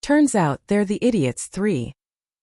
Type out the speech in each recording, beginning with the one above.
Turns out they're the idiots 3.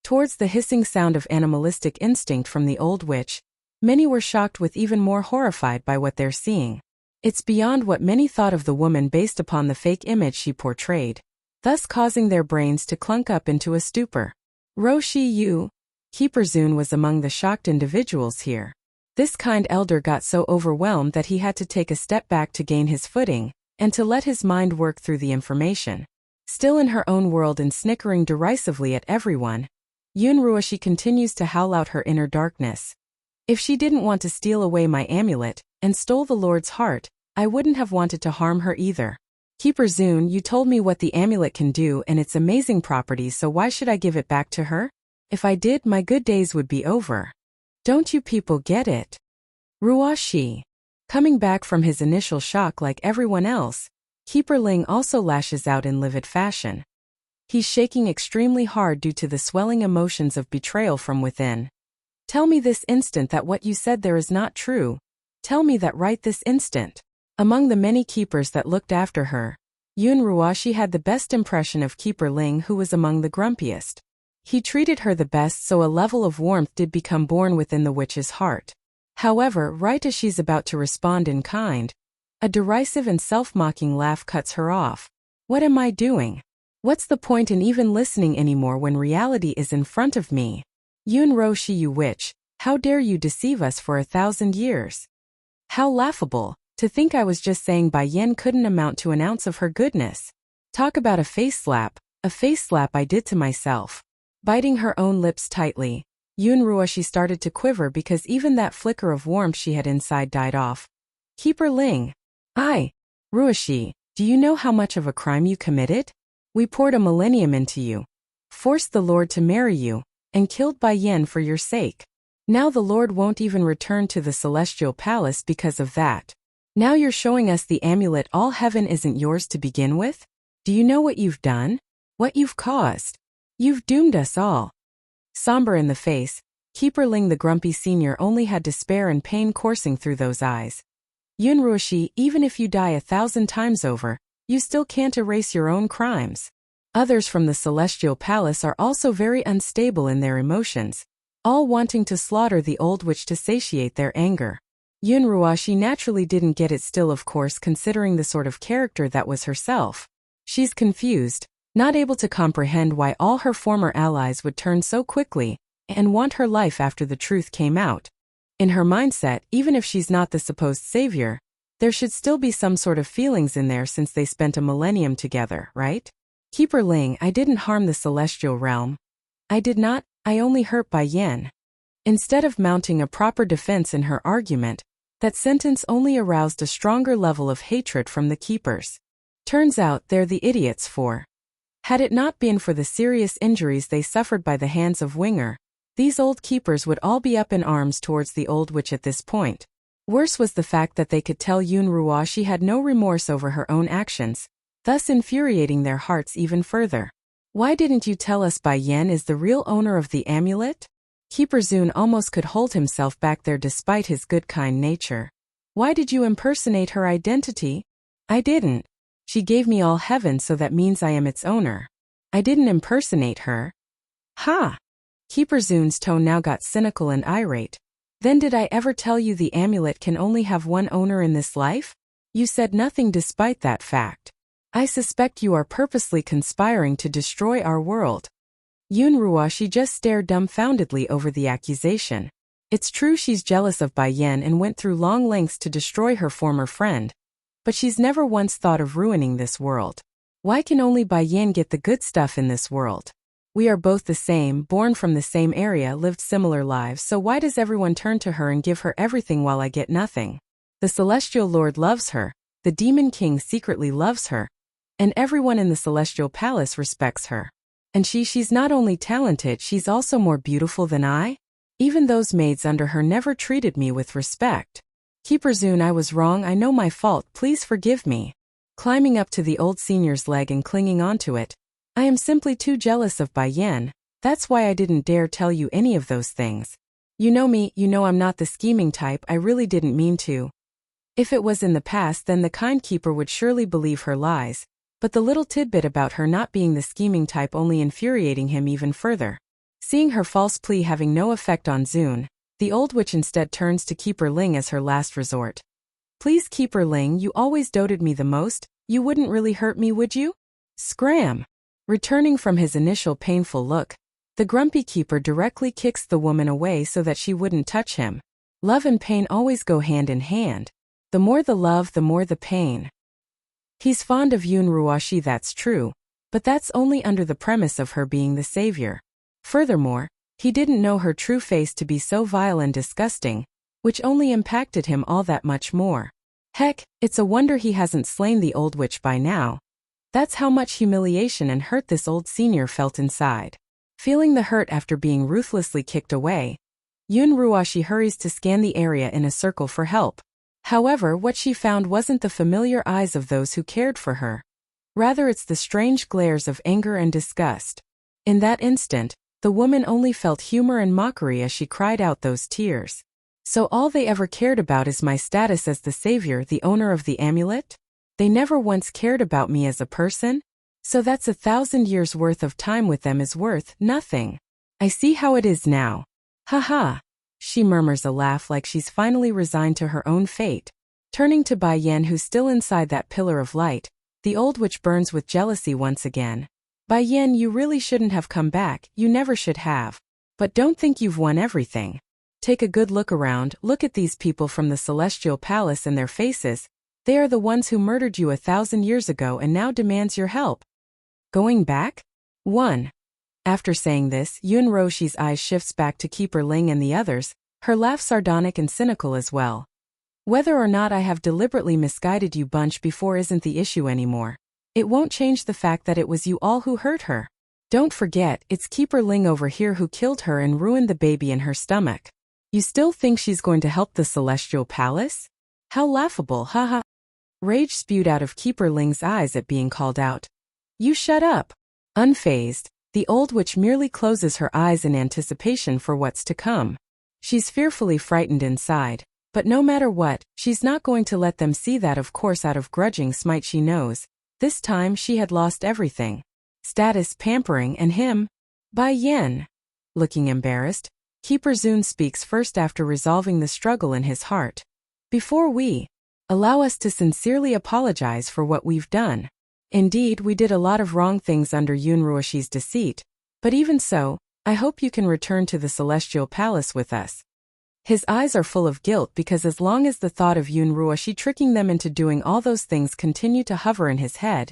Towards the hissing sound of animalistic instinct from the old witch, many were shocked with even more horrified by what they're seeing. It's beyond what many thought of the woman based upon the fake image she portrayed, thus causing their brains to clunk up into a stupor. Roshi Yu, Keeper Zun was among the shocked individuals here. This kind elder got so overwhelmed that he had to take a step back to gain his footing, and to let his mind work through the information. Still in her own world and snickering derisively at everyone, Yun Ruoshi continues to howl out her inner darkness. If she didn't want to steal away my amulet, and stole the Lord's heart, I wouldn't have wanted to harm her either. Keeper Zun, you told me what the amulet can do and its amazing properties, so why should I give it back to her? If I did, my good days would be over. Don't you people get it? Ruoshi. Coming back from his initial shock like everyone else, Keeper Ling also lashes out in livid fashion. He's shaking extremely hard due to the swelling emotions of betrayal from within. Tell me this instant that what you said there is not true. Tell me that right this instant. Among the many keepers that looked after her, Yun Ruoshi had the best impression of Keeper Ling, who was among the grumpiest. He treated her the best, so a level of warmth did become born within the witch's heart. However, right as she's about to respond in kind, a derisive and self-mocking laugh cuts her off. What am I doing? What's the point in even listening anymore when reality is in front of me? Yun Roshi, you witch, how dare you deceive us for 1,000 years? How laughable, to think I was just saying Bai Yen couldn't amount to an ounce of her goodness. Talk about a face slap I did to myself. Biting her own lips tightly, Yun Ruoshi started to quiver because even that flicker of warmth she had inside died off. Keeper Ling. Ruoshi, do you know how much of a crime you committed? We poured a millennium into you, forced the Lord to marry you, and killed Bai Yen for your sake. Now the Lord won't even return to the celestial palace because of that. Now you're showing us the amulet all heaven isn't yours to begin with? Do you know what you've done? What you've caused? You've doomed us all. Somber in the face, Keeper Ling the grumpy senior only had despair and pain coursing through those eyes. Yun Ruoshi, even if you die 1,000 times over, you still can't erase your own crimes. Others from the celestial palace are also very unstable in their emotions, all wanting to slaughter the old witch to satiate their anger. Yun Ruoshi naturally didn't get it still, of course, considering the sort of character that was herself. She's confused, not able to comprehend why all her former allies would turn so quickly and want her life after the truth came out. In her mindset, even if she's not the supposed savior, there should still be some sort of feelings in there since they spent a millennium together, right? Keeper Ling, I didn't harm the celestial realm. I did not, I only hurt Bai Yen. Instead of mounting a proper defense in her argument, that sentence only aroused a stronger level of hatred from the keepers. Turns out they're the idiots 4. Had it not been for the serious injuries they suffered by the hands of Winger, these old keepers would all be up in arms towards the old witch at this point. Worse was the fact that they could tell Yun Ruoshi had no remorse over her own actions, thus infuriating their hearts even further. Why didn't you tell us Bai Yen is the real owner of the amulet? Keeper Zun almost could hold himself back there despite his good kind nature. Why did you impersonate her identity? I didn't. She gave me all heaven, so that means I am its owner. I didn't impersonate her. Ha! Keeper Zun's tone now got cynical and irate. Then did I ever tell you the amulet can only have one owner in this life? You said nothing despite that fact. I suspect you are purposely conspiring to destroy our world. Yun Ruoshi just stared dumbfoundedly over the accusation. It's true she's jealous of Bai Yen and went through long lengths to destroy her former friend. But she's never once thought of ruining this world. Why can only Bai Yen get the good stuff in this world? We are both the same, born from the same area, lived similar lives, so why does everyone turn to her and give her everything while I get nothing? The Celestial Lord loves her, the Demon King secretly loves her, and everyone in the Celestial Palace respects her. And she's not only talented, she's also more beautiful than I? Even those maids under her never treated me with respect. Keeper Zun, I was wrong, I know my fault, please forgive me. Climbing up to the old senior's leg and clinging onto it, I am simply too jealous of Bai Yen, that's why I didn't dare tell you any of those things. You know me, you know I'm not the scheming type, I really didn't mean to. If it was in the past, then the kind keeper would surely believe her lies. but the little tidbit about her not being the scheming type only infuriating him even further. Seeing her false plea having no effect on Zune, the old witch instead turns to Keeper Ling as her last resort. Please Keeper Ling, you always doted me the most, you wouldn't really hurt me, would you? Scram! Returning from his initial painful look, the grumpy keeper directly kicks the woman away so that she wouldn't touch him. Love and pain always go hand in hand. The more the love, the more the pain. He's fond of Yun Ruoshi, that's true, but that's only under the premise of her being the savior. Furthermore, he didn't know her true face to be so vile and disgusting, which only impacted him all that much more. Heck, it's a wonder he hasn't slain the old witch by now. That's how much humiliation and hurt this old senior felt inside. Feeling the hurt after being ruthlessly kicked away, Yun Ruoshi hurries to scan the area in a circle for help. However, what she found wasn't the familiar eyes of those who cared for her. Rather, it's the strange glares of anger and disgust. In that instant, the woman only felt humor and mockery as she cried out those tears. So all they ever cared about is my status as the savior, the owner of the amulet? They never once cared about me as a person? So that's 1,000 years worth of time with them is worth nothing. I see how it is now. Haha. She murmurs a laugh like she's finally resigned to her own fate. Turning to Bai Yan, who's still inside that pillar of light, the old witch burns with jealousy once again. Bai Yan, you really shouldn't have come back, you never should have. But don't think you've won everything. Take a good look around, look at these people from the Celestial Palace and their faces. They are the ones who murdered you 1,000 years ago and now demands your help. Going back? 1. After saying this, Yun Roshi's eyes shifts back to Keeper Ling and the others, her laugh sardonic and cynical as well. Whether or not I have deliberately misguided you bunch before isn't the issue anymore. It won't change the fact that it was you all who hurt her. Don't forget, it's Keeper Ling over here who killed her and ruined the baby in her stomach. You still think she's going to help the Celestial Palace? How laughable, haha. Rage spewed out of Keeper Ling's eyes at being called out. You shut up. Unfazed, the old witch merely closes her eyes in anticipation for what's to come. She's fearfully frightened inside, but no matter what, she's not going to let them see that, of course, out of grudging smite. She knows. This time she had lost everything. Status, pampering, and him. Bai Yan. Looking embarrassed, Keeper Zune speaks first after resolving the struggle in his heart. Before we allow us to sincerely apologize for what we've done. Indeed, we did a lot of wrong things under Yun Ruoshi's deceit, but even so, I hope you can return to the Celestial Palace with us. His eyes are full of guilt because as long as the thought of Yun Ruoshi tricking them into doing all those things continue to hover in his head,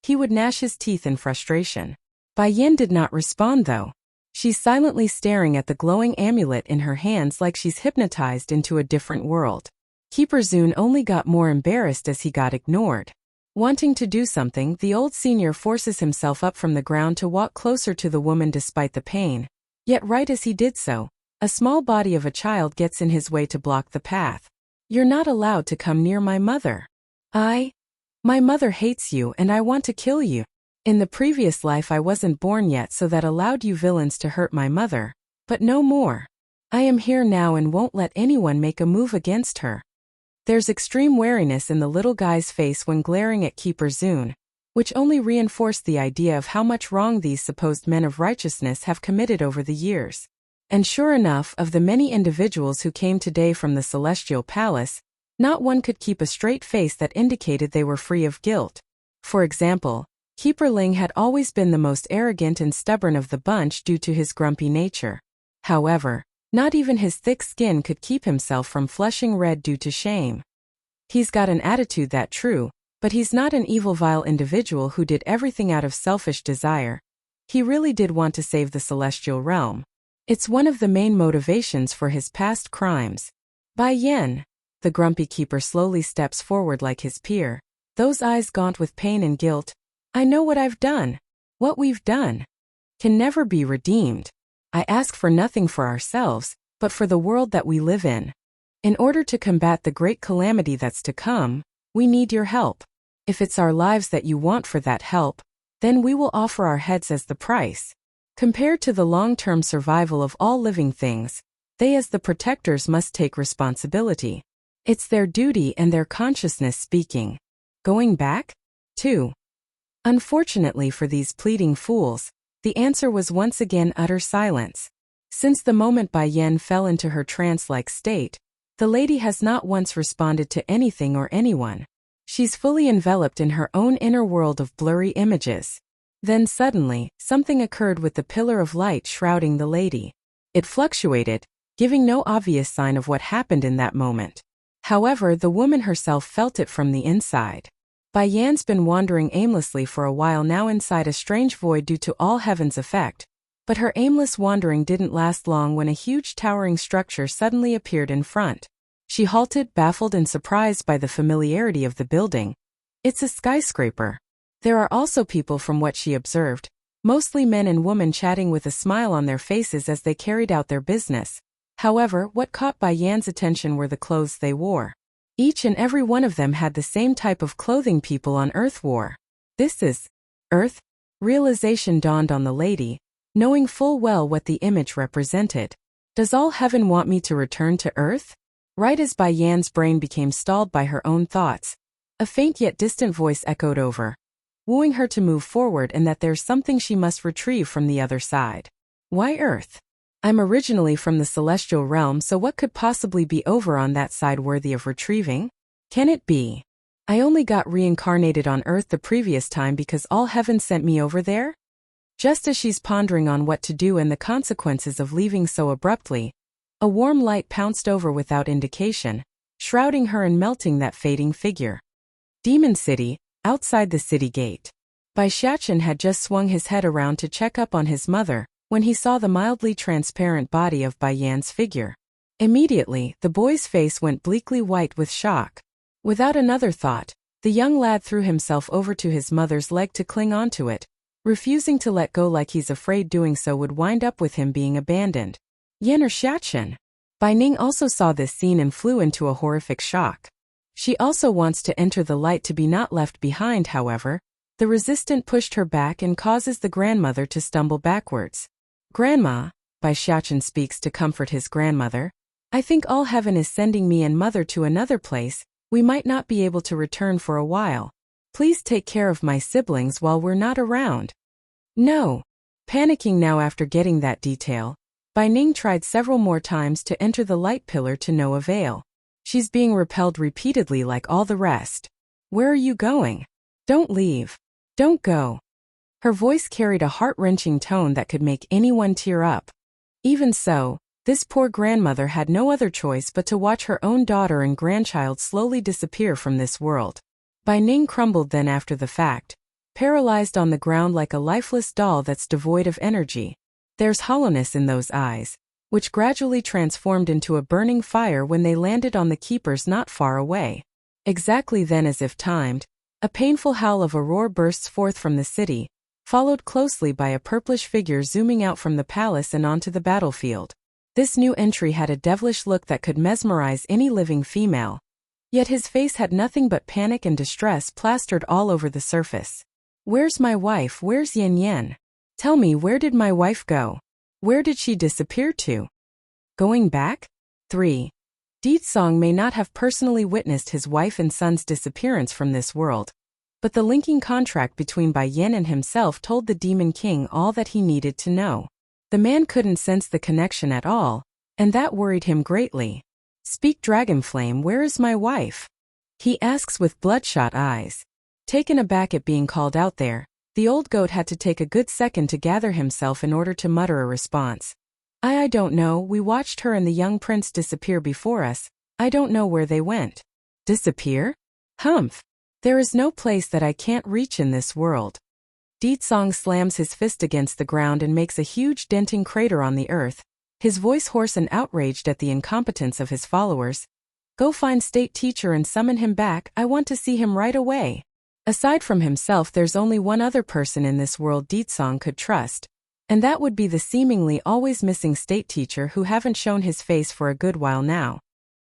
he would gnash his teeth in frustration. Bai Yan did not respond though. She's silently staring at the glowing amulet in her hands like she's hypnotized into a different world. Keeper Zune only got more embarrassed as he got ignored. Wanting to do something, the old senior forces himself up from the ground to walk closer to the woman despite the pain. Yet right as he did so, a small body of a child gets in his way to block the path. You're not allowed to come near my mother. My mother hates you and I want to kill you. In the previous life I wasn't born yet, so that allowed you villains to hurt my mother. But no more. I am here now and won't let anyone make a move against her. There's extreme wariness in the little guy's face when glaring at Keeper Zune, which only reinforced the idea of how much wrong these supposed men of righteousness have committed over the years. And sure enough, of the many individuals who came today from the Celestial Palace, not one could keep a straight face that indicated they were free of guilt. For example, Keeper Ling had always been the most arrogant and stubborn of the bunch due to his grumpy nature. However, not even his thick skin could keep himself from flushing red due to shame. He's got an attitude, that true, but he's not an evil vile individual who did everything out of selfish desire. He really did want to save the celestial realm. It's one of the main motivations for his past crimes. Bai Yan. The grumpy keeper slowly steps forward like his peer, those eyes gaunt with pain and guilt. I know what I've done. What we've done can never be redeemed. I ask for nothing for ourselves, but for the world that we live in. In order to combat the great calamity that's to come, we need your help. If it's our lives that you want for that help, then we will offer our heads as the price. Compared to the long-term survival of all living things, they as the protectors must take responsibility. It's their duty and their consciousness speaking. Going back? 2. Unfortunately for these pleading fools, the answer was once again utter silence. Since the moment Bai Yan fell into her trance-like state, the lady has not once responded to anything or anyone. She's fully enveloped in her own inner world of blurry images. Then suddenly, something occurred with the pillar of light shrouding the lady. It fluctuated, giving no obvious sign of what happened in that moment. However, the woman herself felt it from the inside. Bai Yan's been wandering aimlessly for a while now inside a strange void due to all heaven's effect, but her aimless wandering didn't last long when a huge towering structure suddenly appeared in front. She halted, baffled and surprised by the familiarity of the building. It's a skyscraper. There are also people from what she observed, mostly men and women chatting with a smile on their faces as they carried out their business. However, what caught Bai Yan's attention were the clothes they wore. Each and every one of them had the same type of clothing people on Earth wore. This is Earth? Realization dawned on the lady, knowing full well what the image represented. Does all heaven want me to return to Earth? Right as Bai Yan's brain became stalled by her own thoughts, a faint yet distant voice echoed over, wooing her to move forward and that there's something she must retrieve from the other side. Why Earth? I'm originally from the celestial realm, so what could possibly be over on that side worthy of retrieving? Can it be? I only got reincarnated on Earth the previous time because all heaven sent me over there? Just as she's pondering on what to do and the consequences of leaving so abruptly, a warm light pounced over without indication, shrouding her and melting that fading figure. Demon City, outside the city gate. Bai Xiachen had just swung his head around to check up on his mother, when he saw the mildly transparent body of Bai Yan's figure. Immediately, the boy's face went bleakly white with shock. Without another thought, the young lad threw himself over to his mother's leg to cling onto it, refusing to let go like he's afraid doing so would wind up with him being abandoned. Yan or Xiachen? Bai Ning also saw this scene and flew into a horrific shock. She also wants to enter the light to be not left behind, however. The resistant pushed her back and causes the grandmother to stumble backwards. Grandma, Bai Xiachen speaks to comfort his grandmother, I think all heaven is sending me and mother to another place. We might not be able to return for a while. Please take care of my siblings while we're not around. No. Panicking now after getting that detail, Bai Ning tried several more times to enter the light pillar to no avail. She's being repelled repeatedly like all the rest. Where are you going? Don't leave. Don't go. Her voice carried a heart-wrenching tone that could make anyone tear up. Even so, this poor grandmother had no other choice but to watch her own daughter and grandchild slowly disappear from this world. Bai Ning crumbled then after the fact, paralyzed on the ground like a lifeless doll that's devoid of energy. There's hollowness in those eyes, which gradually transformed into a burning fire when they landed on the keepers not far away. Exactly then, as if timed, a painful howl of a roar bursts forth from the city, followed closely by a purplish figure zooming out from the palace and onto the battlefield. This new entry had a devilish look that could mesmerize any living female. Yet his face had nothing but panic and distress plastered all over the surface. Where's my wife? Where's Yan Yan? Tell me, where did my wife go? Where did she disappear to? Going back? 3. Song may not have personally witnessed his wife and son's disappearance from this world, but the linking contract between Bai Yan and himself told the Demon King all that he needed to know. The man couldn't sense the connection at all, and that worried him greatly. Speak Dragonflame, where is my wife? He asks with bloodshot eyes. Taken aback at being called out there, the old goat had to take a good second to gather himself in order to mutter a response. I don't know, we watched her and the young prince disappear before us. I don't know where they went. Disappear? Humph. There is no place that I can't reach in this world. Song slams his fist against the ground and makes a huge denting crater on the earth, his voice hoarse and outraged at the incompetence of his followers. Go find state teacher and summon him back, I want to see him right away. Aside from himself, there's only one other person in this world Song could trust, and that would be the seemingly always missing state teacher who haven't shown his face for a good while now.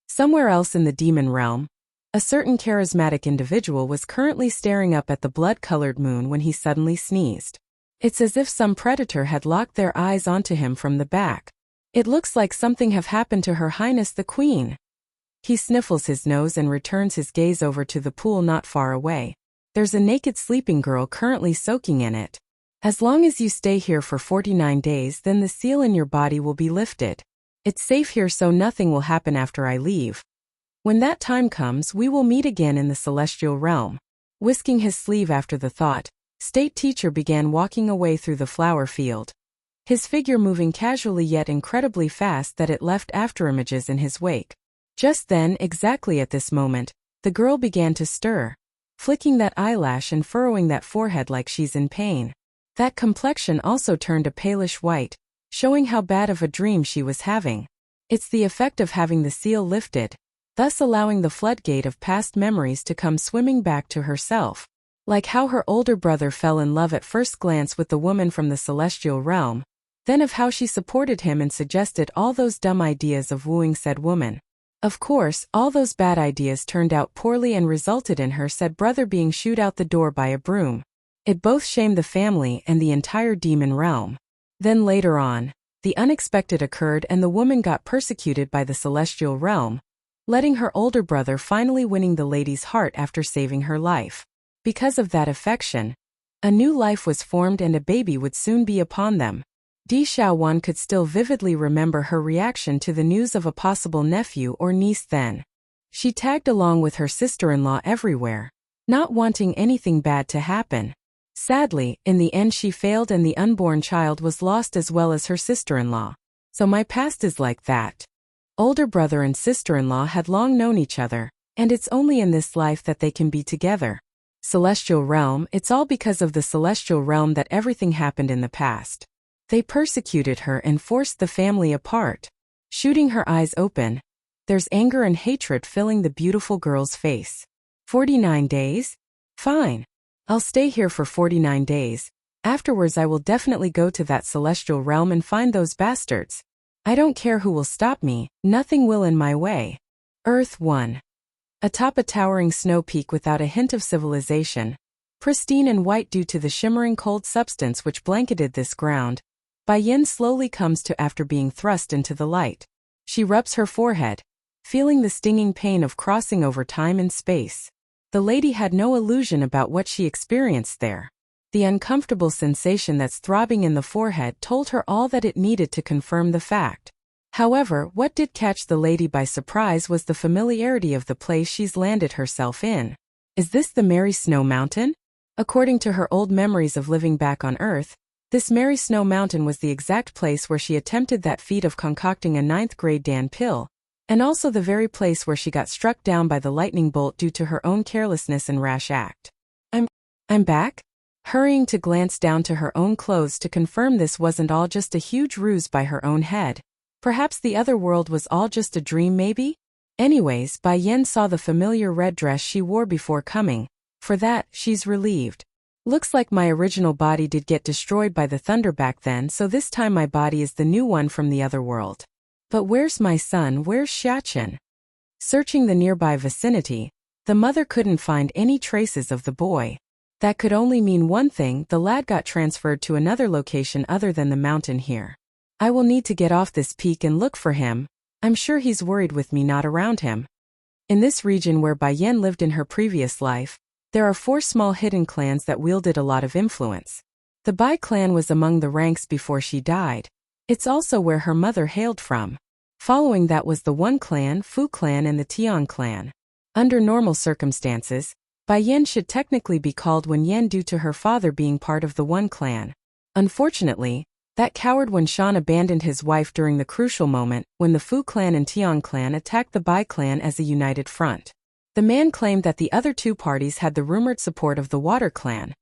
Somewhere else in the demon realm, a certain charismatic individual was currently staring up at the blood-colored moon when he suddenly sneezed. It's as if some predator had locked their eyes onto him from the back. It looks like something have happened to Her Highness the Queen. He sniffles his nose and returns his gaze over to the pool not far away. There's a naked sleeping girl currently soaking in it. As long as you stay here for 49 days, then the seal in your body will be lifted. It's safe here, so nothing will happen after I leave. When that time comes, we will meet again in the celestial realm. Whisking his sleeve after the thought, state teacher began walking away through the flower field. His figure moving casually yet incredibly fast that it left afterimages in his wake. Just then, exactly at this moment, the girl began to stir, flicking that eyelash and furrowing that forehead like she's in pain. That complexion also turned a palish white, showing how bad of a dream she was having. It's the effect of having the seal lifted, thus allowing the floodgate of past memories to come swimming back to herself. Like how her older brother fell in love at first glance with the woman from the celestial realm, then of how she supported him and suggested all those dumb ideas of wooing said woman. Of course, all those bad ideas turned out poorly and resulted in her said brother being shooed out the door by a broom. It both shamed the family and the entire demon realm. Then later on, the unexpected occurred and the woman got persecuted by the celestial realm, letting her older brother finally winning the lady's heart after saving her life. Because of that affection, a new life was formed and a baby would soon be upon them. Di Xiaowan could still vividly remember her reaction to the news of a possible nephew or niece then. She tagged along with her sister-in-law everywhere, not wanting anything bad to happen. Sadly, in the end she failed and the unborn child was lost as well as her sister-in-law. So my past is like that. Older brother and sister-in-law had long known each other, and it's only in this life that they can be together. Celestial realm, it's all because of the celestial realm that everything happened in the past. They persecuted her and forced the family apart. Shooting her eyes open, there's anger and hatred filling the beautiful girl's face. 49 days? Fine. I'll stay here for 49 days. Afterwards I will definitely go to that celestial realm and find those bastards. I don't care who will stop me, nothing will in my way. Earth 1. Atop a towering snow peak without a hint of civilization, pristine and white due to the shimmering cold substance which blanketed this ground, Bai Yin slowly comes to after being thrust into the light. She rubs her forehead, feeling the stinging pain of crossing over time and space. The lady had no illusion about what she experienced there. The uncomfortable sensation that's throbbing in the forehead told her all that it needed to confirm the fact. However, what did catch the lady by surprise was the familiarity of the place she's landed herself in. Is this the Merry Snow Mountain? According to her old memories of living back on Earth, this Merry Snow Mountain was the exact place where she attempted that feat of concocting a 9th grade Dan pill, and also the very place where she got struck down by the lightning bolt due to her own carelessness and rash act. I'm back? Hurrying to glance down to her own clothes to confirm this wasn't all just a huge ruse by her own head. Perhaps the other world was all just a dream maybe? Anyways, Bai Yin saw the familiar red dress she wore before coming. For that, she's relieved. Looks like my original body did get destroyed by the thunder back then, so this time my body is the new one from the other world. But where's my son, where's Xiachen? Searching the nearby vicinity, the mother couldn't find any traces of the boy. That could only mean one thing, the lad got transferred to another location other than the mountain here. I will need to get off this peak and look for him. I'm sure he's worried with me not around him. In this region where Bai Yin lived in her previous life, there are 4 small hidden clans that wielded a lot of influence. The Bai clan was among the ranks before she died. It's also where her mother hailed from. Following that was the One clan, Fu clan and the Tian clan. Under normal circumstances, Bai Yin should technically be called Wen Yan due to her father being part of the One clan. Unfortunately, that coward Wen Shan abandoned his wife during the crucial moment when the Fu clan and Tian clan attacked the Bai clan as a united front. The man claimed that the other 2 parties had the rumored support of the Water clan,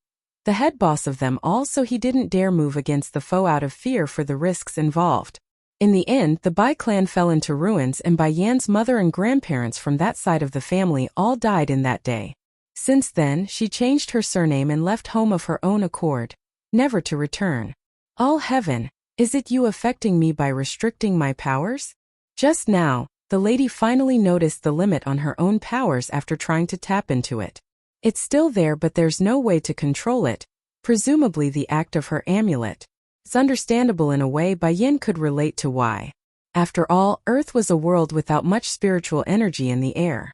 the head boss of them all, so he didn't dare move against the foe out of fear for the risks involved. In the end, the Bai clan fell into ruins and Bai Yan's mother and grandparents from that side of the family all died in that day. Since then, she changed her surname and left home of her own accord, never to return. All heaven, is it you affecting me by restricting my powers? Just now, the lady finally noticed the limit on her own powers after trying to tap into it. It's still there, but there's no way to control it, presumably the act of her amulet. It's understandable in a way. Bai Yin could relate to why. After all, Earth was a world without much spiritual energy in the air.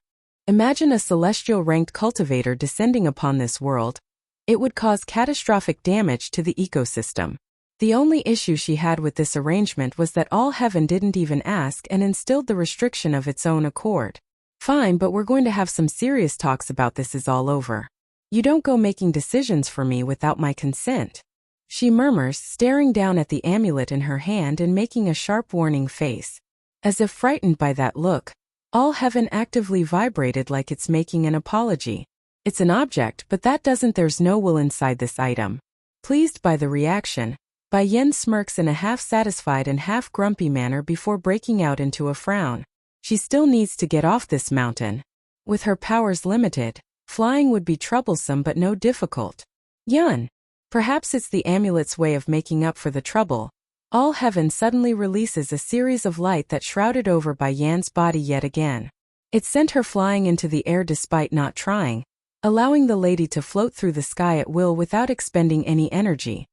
Imagine a celestial-ranked cultivator descending upon this world. It would cause catastrophic damage to the ecosystem. The only issue she had with this arrangement was that all heaven didn't even ask and instilled the restriction of its own accord. Fine, but we're going to have some serious talks about this is all over. You don't go making decisions for me without my consent. She murmurs, staring down at the amulet in her hand and making a sharp warning face. As if frightened by that look, all heaven actively vibrated like it's making an apology. It's an object, but that doesn't. There's no will inside this item. Pleased by the reaction, Bai Yin smirks in a half-satisfied and half-grumpy manner before breaking out into a frown. She still needs to get off this mountain. With her powers limited, flying would be troublesome but no difficult. Yun. Perhaps it's the amulet's way of making up for the trouble. All heaven suddenly releases a series of light that shrouded over Bai Yan's body yet again. It sent her flying into the air despite not trying, allowing the lady to float through the sky at will without expending any energy.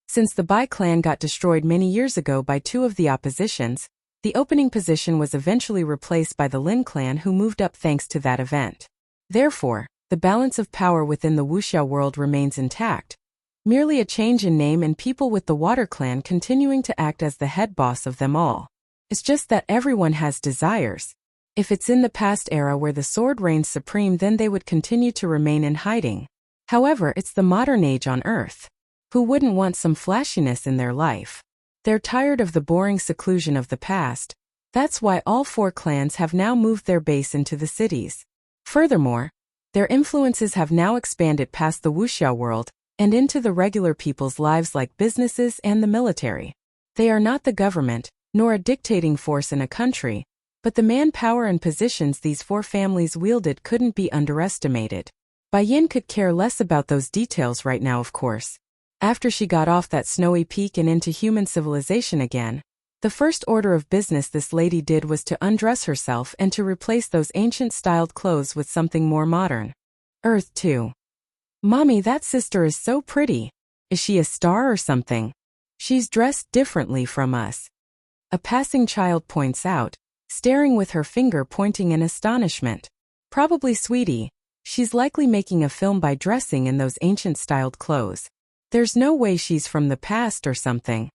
Since the Bai clan got destroyed many years ago by two of the oppositions, the opening position was eventually replaced by the Lin clan, who moved up thanks to that event. Therefore, the balance of power within the Wuxiao world remains intact. Merely a change in name and people with the Water clan continuing to act as the head boss of them all. It's just that everyone has desires. If it's in the past era where the sword reigns supreme, then they would continue to remain in hiding. However, it's the modern age on Earth. Who wouldn't want some flashiness in their life? They're tired of the boring seclusion of the past. That's why all four clans have now moved their base into the cities. Furthermore, their influences have now expanded past the Wuxiao world and into the regular people's lives like businesses and the military. They are not the government, nor a dictating force in a country, but the manpower and positions these four families wielded couldn't be underestimated. Bai Yin could care less about those details right now, of course. After she got off that snowy peak and into human civilization again, the first order of business this lady did was to undress herself and to replace those ancient-styled clothes with something more modern. Earth 2. Mommy, that sister is so pretty. Is she a star or something? She's dressed differently from us. A passing child points out, staring with her finger pointing in astonishment. Probably sweetie. She's likely making a film by dressing in those ancient-styled clothes. There's no way she's from the past or something.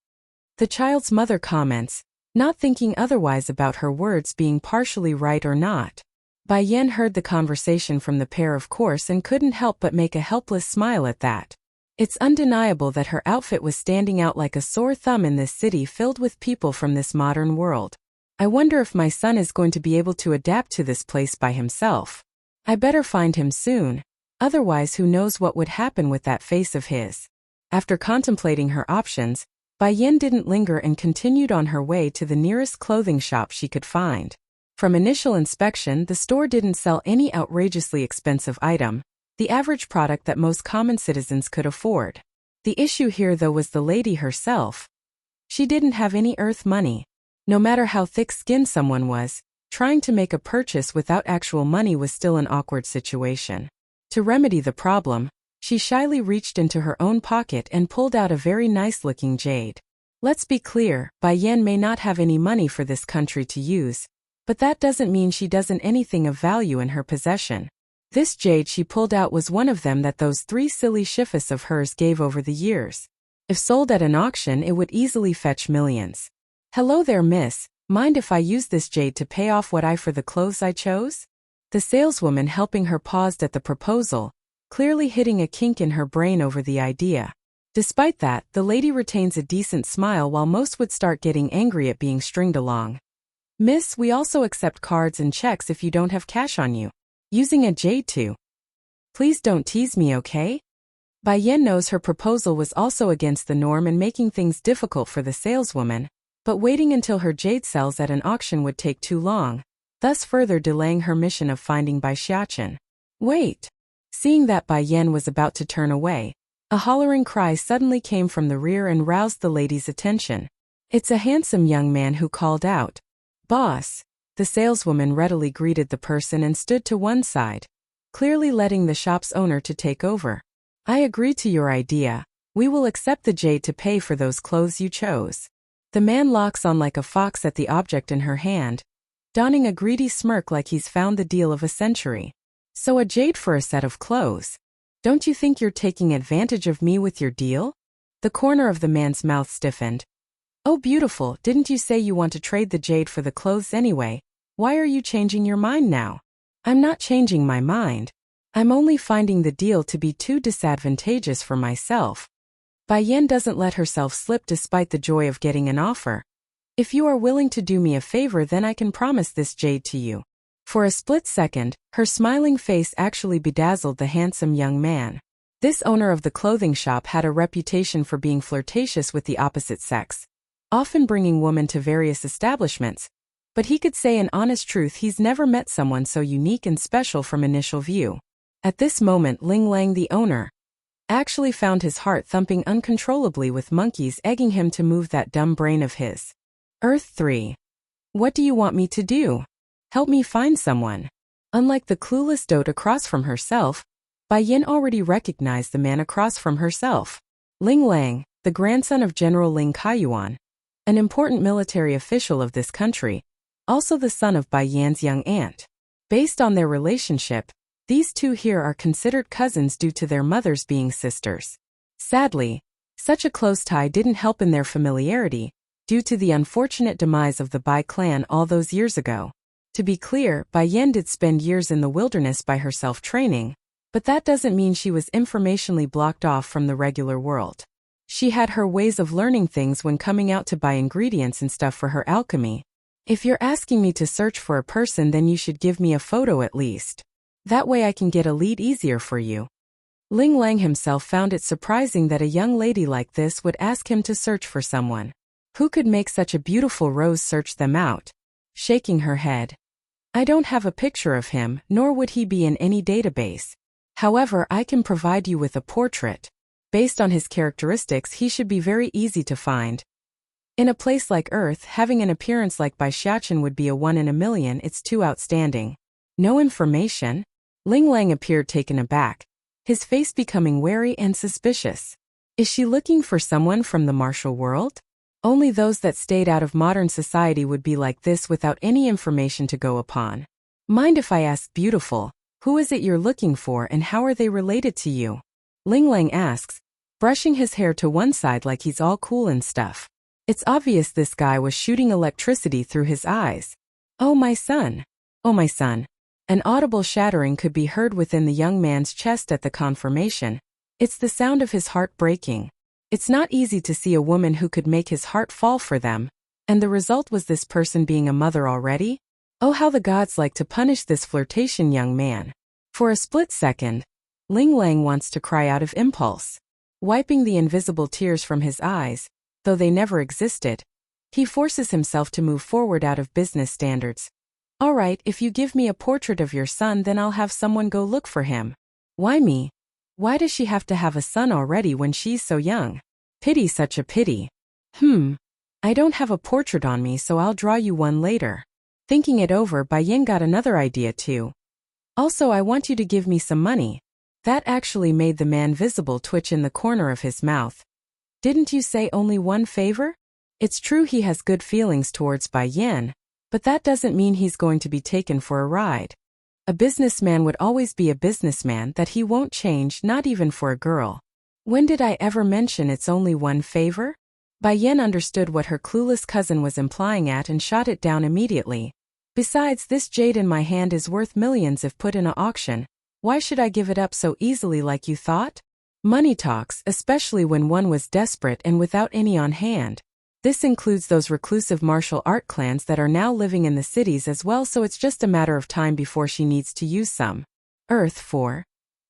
The child's mother comments, not thinking otherwise about her words being partially right or not. Bai Yin heard the conversation from the pair, of course, and couldn't help but make a helpless smile at that. It's undeniable that her outfit was standing out like a sore thumb in this city filled with people from this modern world. I wonder if my son is going to be able to adapt to this place by himself. I better find him soon. Otherwise, who knows what would happen with that face of his. After contemplating her options, Bai Yin didn't linger and continued on her way to the nearest clothing shop she could find. From initial inspection, the store didn't sell any outrageously expensive item, the average product that most common citizens could afford. The issue here, though, was the lady herself. She didn't have any earth money. No matter how thick-skinned someone was, trying to make a purchase without actual money was still an awkward situation. To remedy the problem, she shyly reached into her own pocket and pulled out a very nice-looking jade. Let's be clear, Bai Yin may not have any money for this country to use, but that doesn't mean she doesn't anything of value in her possession. This jade she pulled out was one of them that those three silly shifts of hers gave over the years. If sold at an auction, it would easily fetch millions. Hello there, miss. Mind if I use this jade to pay off what I for the clothes I chose? The saleswoman helping her paused at the proposal, clearly hitting a kink in her brain over the idea. Despite that, the lady retains a decent smile while most would start getting angry at being stringed along. Miss, we also accept cards and checks if you don't have cash on you. Using a jade too. Please don't tease me, okay? Bai Yin knows her proposal was also against the norm and making things difficult for the saleswoman, but waiting until her jade sells at an auction would take too long, thus further delaying her mission of finding Bai Xiachen. Wait! Seeing that Bai Yin was about to turn away, a hollering cry suddenly came from the rear and roused the lady's attention. It's a handsome young man who called out, "Boss!" The saleswoman readily greeted the person and stood to one side, clearly letting the shop's owner to take over. I agree to your idea. We will accept the jade to pay for those clothes you chose. The man locks on like a fox at the object in her hand. donning a greedy smirk like he's found the deal of a century. So a jade for a set of clothes. Don't you think you're taking advantage of me with your deal? The corner of the man's mouth stiffened. Oh beautiful, didn't you say you want to trade the jade for the clothes anyway? Why are you changing your mind now? I'm not changing my mind. I'm only finding the deal to be too disadvantageous for myself. Bai Yan doesn't let herself slip despite the joy of getting an offer. If you are willing to do me a favor, then I can promise this jade to you. For a split second, her smiling face actually bedazzled the handsome young man. This owner of the clothing shop had a reputation for being flirtatious with the opposite sex, often bringing women to various establishments. But he could say in honest truth he's never met someone so unique and special from initial view. At this moment Ling Lang, the owner, actually found his heart thumping uncontrollably with monkeys egging him to move that dumb brain of his. Earth 3. What do you want me to do? Help me find someone. Unlike the clueless dote across from herself, Bai Yin already recognized the man across from herself. Ling Lang, the grandson of General Ling Kaiyuan, an important military official of this country, also the son of Bai Yan's young aunt. Based on their relationship, these two here are considered cousins due to their mothers being sisters. Sadly, such a close tie didn't help in their familiarity, due to the unfortunate demise of the Bai clan all those years ago. To be clear, Bai Yan did spend years in the wilderness by herself training, but that doesn't mean she was informationally blocked off from the regular world. She had her ways of learning things when coming out to buy ingredients and stuff for her alchemy. If you're asking me to search for a person, then you should give me a photo at least. That way I can get a lead easier for you. Ling Lang himself found it surprising that a young lady like this would ask him to search for someone. Who could make such a beautiful rose search them out? Shaking her head. I don't have a picture of him, nor would he be in any database. However, I can provide you with a portrait. Based on his characteristics, he should be very easy to find. In a place like Earth, having an appearance like Bai Xiachen would be a 1 in a million. It's too outstanding. No information? Ling Lang appeared taken aback, his face becoming wary and suspicious. Is she looking for someone from the martial world? Only those that stayed out of modern society would be like this without any information to go upon. Mind if I ask, beautiful, who is it you're looking for and how are they related to you? Ling Lang asks, brushing his hair to one side like he's all cool and stuff. It's obvious this guy was shooting electricity through his eyes. Oh my son. Oh my son. An audible shattering could be heard within the young man's chest at the confirmation. It's the sound of his heart breaking. It's not easy to see a woman who could make his heart fall for them, and the result was this person being a mother already? Oh, how the gods like to punish this flirtation young man. For a split second, Ling Lang wants to cry out of impulse. Wiping the invisible tears from his eyes, though they never existed, he forces himself to move forward out of business standards. All right, if you give me a portrait of your son, then I'll have someone go look for him. Why me? Why does she have to have a son already when she's so young? Pity, such a pity. I don't have a portrait on me, so I'll draw you one later. Thinking it over, Bai Yin got another idea too. Also, I want you to give me some money. That actually made the man visible twitch in the corner of his mouth. Didn't you say only one favor? It's true he has good feelings towards Bai Yin, but that doesn't mean he's going to be taken for a ride. A businessman would always be a businessman, that he won't change, not even for a girl. When did I ever mention it's only one favor? Bai Yin understood what her clueless cousin was implying at and shot it down immediately. Besides, this jade in my hand is worth millions if put in an auction. Why should I give it up so easily like you thought? Money talks, especially when one was desperate and without any on hand. This includes those reclusive martial art clans that are now living in the cities as well, so it's just a matter of time before she needs to use some. Earth 4.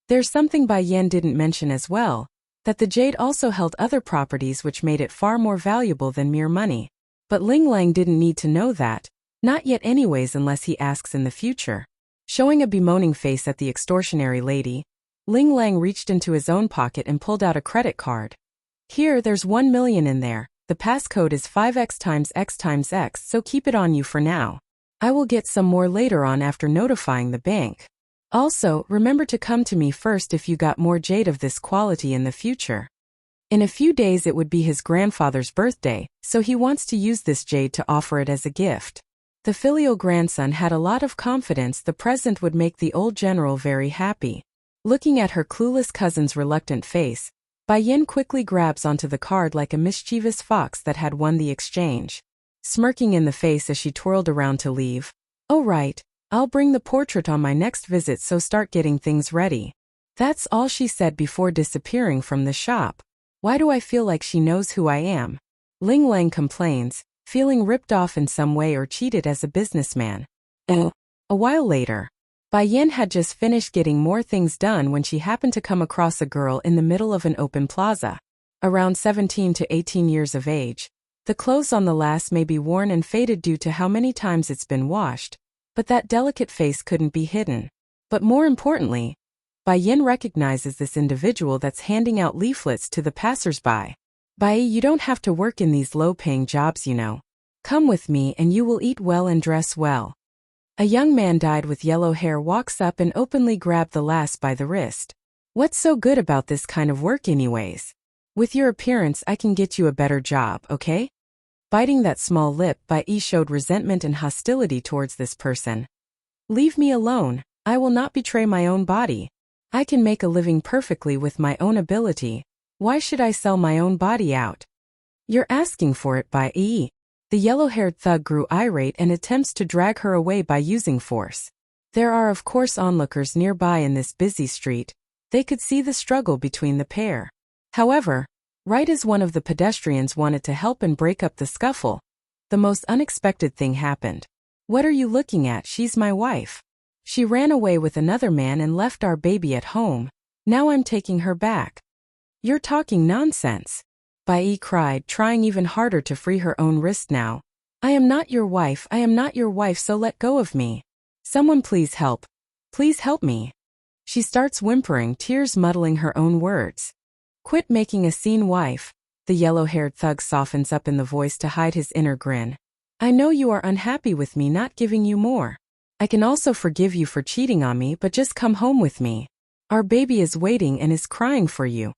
There's something Bai Yan didn't mention as well, that the jade also held other properties which made it far more valuable than mere money. But Ling Lang didn't need to know that, not yet anyways unless he asks in the future. Showing a bemoaning face at the extortionary lady, Ling Lang reached into his own pocket and pulled out a credit card. Here, there's 1 million in there. The passcode is 5x times x times x, so keep it on you for now. I will get some more later on after notifying the bank. Also, remember to come to me first if you got more jade of this quality in the future. In a few days it would be his grandfather's birthday, so he wants to use this jade to offer it as a gift. The filial grandson had a lot of confidence the present would make the old general very happy. Looking at her clueless cousin's reluctant face, Bai Yin quickly grabs onto the card like a mischievous fox that had won the exchange. Smirking in the face as she twirled around to leave. "Oh right, I'll bring the portrait on my next visit, so start getting things ready." That's all she said before disappearing from the shop. Why do I feel like she knows who I am? Ling Lang complains, feeling ripped off in some way or cheated as a businessman. A while later, Bai Yin had just finished getting more things done when she happened to come across a girl in the middle of an open plaza. Around 17 to 18 years of age. The clothes on the lass may be worn and faded due to how many times it's been washed, but that delicate face couldn't be hidden. But more importantly, Bai Yin recognizes this individual that's handing out leaflets to the passers-by. "Bai, you don't have to work in these low-paying jobs, you know. Come with me and you will eat well and dress well." A young man dyed with yellow hair walks up and openly grabbed the lass by the wrist. "What's so good about this kind of work anyways? With your appearance I can get you a better job, okay?" Biting that small lip, Bai showed resentment and hostility towards this person. "Leave me alone, I will not betray my own body. I can make a living perfectly with my own ability. Why should I sell my own body out?" "You're asking for it, Bai." The yellow-haired thug grew irate and attempts to drag her away by using force. There are of course onlookers nearby in this busy street. They could see the struggle between the pair. However, right as one of the pedestrians wanted to help and break up the scuffle, the most unexpected thing happened. "What are you looking at? She's my wife. She ran away with another man and left our baby at home. Now I'm taking her back." "You're talking nonsense," Bai cried, trying even harder to free her own wrist now. "I am not your wife, I am not your wife, so let go of me. Someone please help. Please help me." She starts whimpering, tears muddling her own words. "Quit making a scene, wife." The yellow-haired thug softens up in the voice to hide his inner grin. "I know you are unhappy with me not giving you more. I can also forgive you for cheating on me, but just come home with me. Our baby is waiting and is crying for you."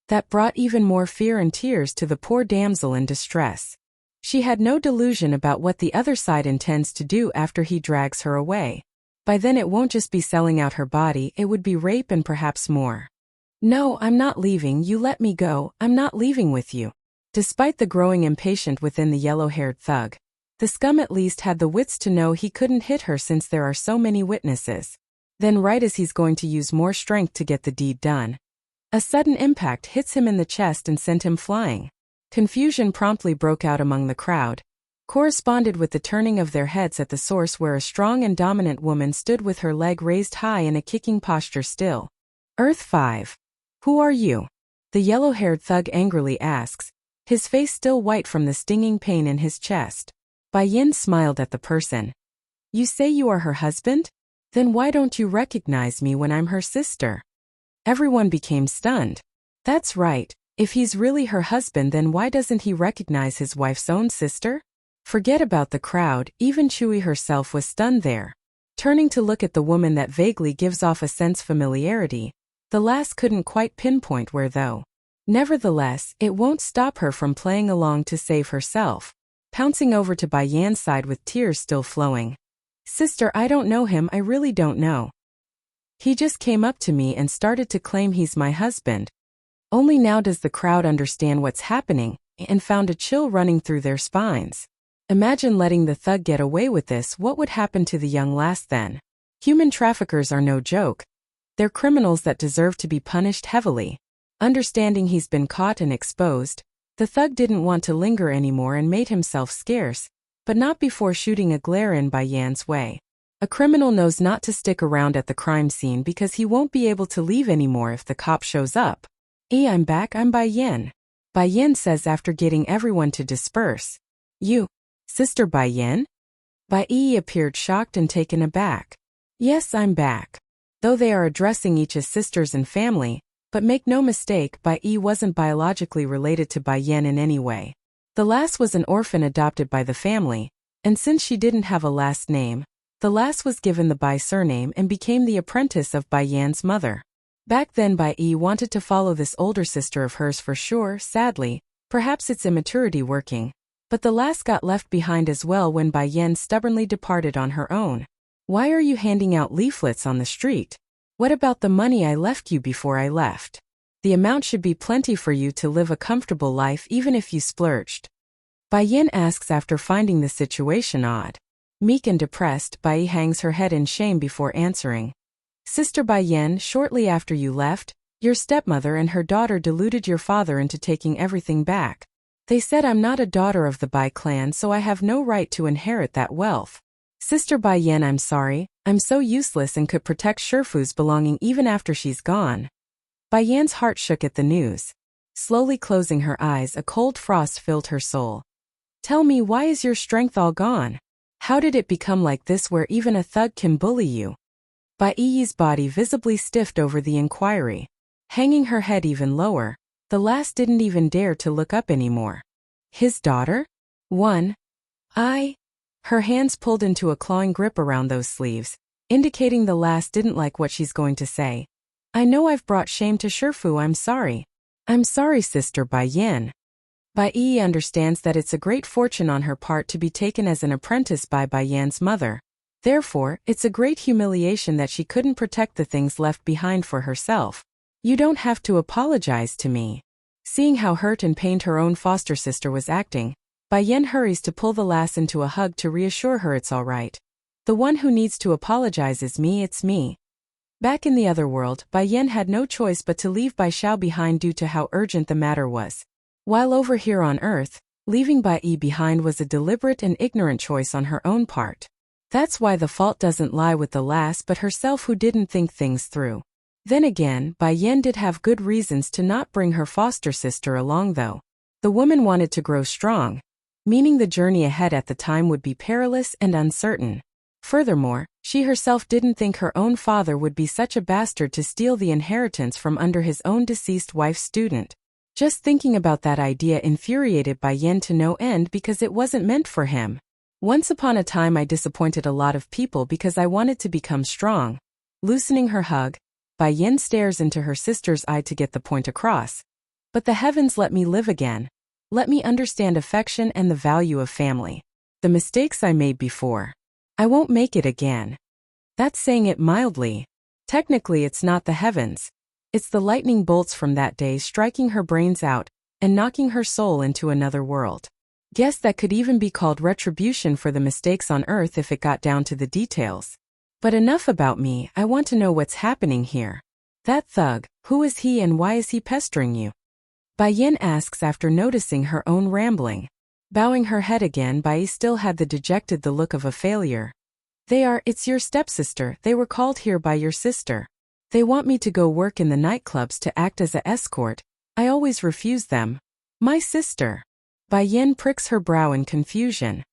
That brought even more fear and tears to the poor damsel in distress. She had no delusion about what the other side intends to do after he drags her away. By then it won't just be selling out her body, it would be rape and perhaps more. "No, I'm not leaving, you let me go, I'm not leaving with you." Despite the growing impatience within the yellow-haired thug, the scum at least had the wits to know he couldn't hit her since there are so many witnesses. Then right as he's going to use more strength to get the deed done, a sudden impact hits him in the chest and sent him flying. Confusion promptly broke out among the crowd, corresponded with the turning of their heads at the source where a strong and dominant woman stood with her leg raised high in a kicking posture still. "Earth 5. Who are you?" the yellow-haired thug angrily asks, his face still white from the stinging pain in his chest. Bai Yin smiled at the person. "You say you are her husband? Then why don't you recognize me when I'm her sister?" Everyone became stunned. That's right, if he's really her husband, then why doesn't he recognize his wife's own sister? Forget about the crowd, even Chui herself was stunned there. Turning to look at the woman that vaguely gives off a sense familiarity, the lass couldn't quite pinpoint where though. Nevertheless, it won't stop her from playing along to save herself, pouncing over to Bai Yan's side with tears still flowing. "Sister, I don't know him, I really don't know. He just came up to me and started to claim he's my husband." Only now does the crowd understand what's happening, and found a chill running through their spines. Imagine letting the thug get away with this, what would happen to the young lass then? Human traffickers are no joke. They're criminals that deserve to be punished heavily. Understanding he's been caught and exposed, the thug didn't want to linger anymore and made himself scarce, but not before shooting a glare in Bai Yan's way. A criminal knows not to stick around at the crime scene because he won't be able to leave anymore if the cop shows up. I'm back, I'm Bai Yin," Bai Yin says after getting everyone to disperse. "You, Sister Bai Yin?" Bai appeared shocked and taken aback. "Yes, I'm back." Though they are addressing each as sisters and family, but make no mistake, Bai wasn't biologically related to Bai Yin in any way. The lass was an orphan adopted by the family, and since she didn't have a last name, the lass was given the Bai surname and became the apprentice of Bai Yan's mother. Back then Bai wanted to follow this older sister of hers for sure, sadly, perhaps it's immaturity working. But the lass got left behind as well when Bai Yen stubbornly departed on her own. Why are you handing out leaflets on the street? What about the money I left you before I left? The amount should be plenty for you to live a comfortable life even if you splurged. Bai Yen asks after finding the situation odd. Meek and depressed, Bai hangs her head in shame before answering. Sister Bai Yen, shortly after you left, your stepmother and her daughter deluded your father into taking everything back. They said I'm not a daughter of the Bai clan, so I have no right to inherit that wealth. Sister Bai Yen, I'm sorry, I'm so useless and could protect Shifu's belonging even after she's gone. Bai Yan's heart shook at the news. Slowly closing her eyes, a cold frost filled her soul. Tell me, why is your strength all gone? How did it become like this where even a thug can bully you? Bai Yi's body visibly stiffed over the inquiry. Hanging her head even lower, the lass didn't even dare to look up anymore. His daughter? Her hands pulled into a clawing grip around those sleeves, indicating the lass didn't like what she's going to say. I know I've brought shame to Shifu, I'm sorry. I'm sorry, Sister Bai Yen. Bai Yi understands that it's a great fortune on her part to be taken as an apprentice by Bai Yan's mother. Therefore, it's a great humiliation that she couldn't protect the things left behind for herself. You don't have to apologize to me. Seeing how hurt and pained her own foster sister was acting, Bai Yen hurries to pull the lass into a hug to reassure her it's all right. The one who needs to apologize is me, it's me. Back in the other world, Bai Yen had no choice but to leave Bai Xiao behind due to how urgent the matter was. While over here on Earth, leaving Bai Yi behind was a deliberate and ignorant choice on her own part. That's why the fault doesn't lie with the lass but herself, who didn't think things through. Then again, Bai Yen did have good reasons to not bring her foster sister along though. The woman wanted to grow strong, meaning the journey ahead at the time would be perilous and uncertain. Furthermore, she herself didn't think her own father would be such a bastard to steal the inheritance from under his own deceased wife's student. Just thinking about that idea infuriated Bai Yen to no end because it wasn't meant for him. Once upon a time I disappointed a lot of people because I wanted to become strong. Loosening her hug, Bai Yen stares into her sister's eye to get the point across. But the heavens, let me live again. Let me understand affection and the value of family. The mistakes I made before, I won't make it again. That's saying it mildly. Technically it's not the heavens. It's the lightning bolts from that day striking her brains out and knocking her soul into another world. Guess that could even be called retribution for the mistakes on Earth if it got down to the details. But enough about me, I want to know what's happening here. That thug, who is he and why is he pestering you? Bai Yen asks after noticing her own rambling. Bowing her head again, Bai still had the look of a failure. It's your stepsister, they were called here by your sister. They want me to go work in the nightclubs to act as an escort. I always refuse them. My sister. Bai Yen pricks her brow in confusion.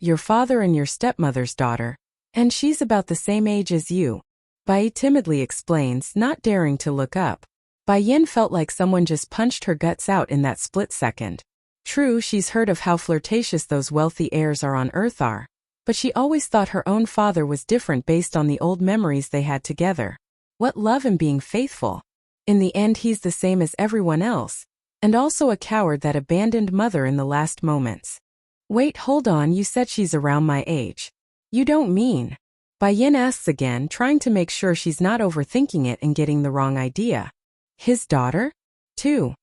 Your father and your stepmother's daughter. And she's about the same age as you. Bai timidly explains, not daring to look up. Bai Yen felt like someone just punched her guts out in that split second. True, she's heard of how flirtatious those wealthy heirs are on Earth are. But she always thought her own father was different based on the old memories they had together. What love and being faithful. In the end he's the same as everyone else. And also a coward that abandoned mother in the last moments. Wait, hold on, you said she's around my age. You don't mean? Bai Yen asks again, trying to make sure she's not overthinking it and getting the wrong idea. His daughter? Too.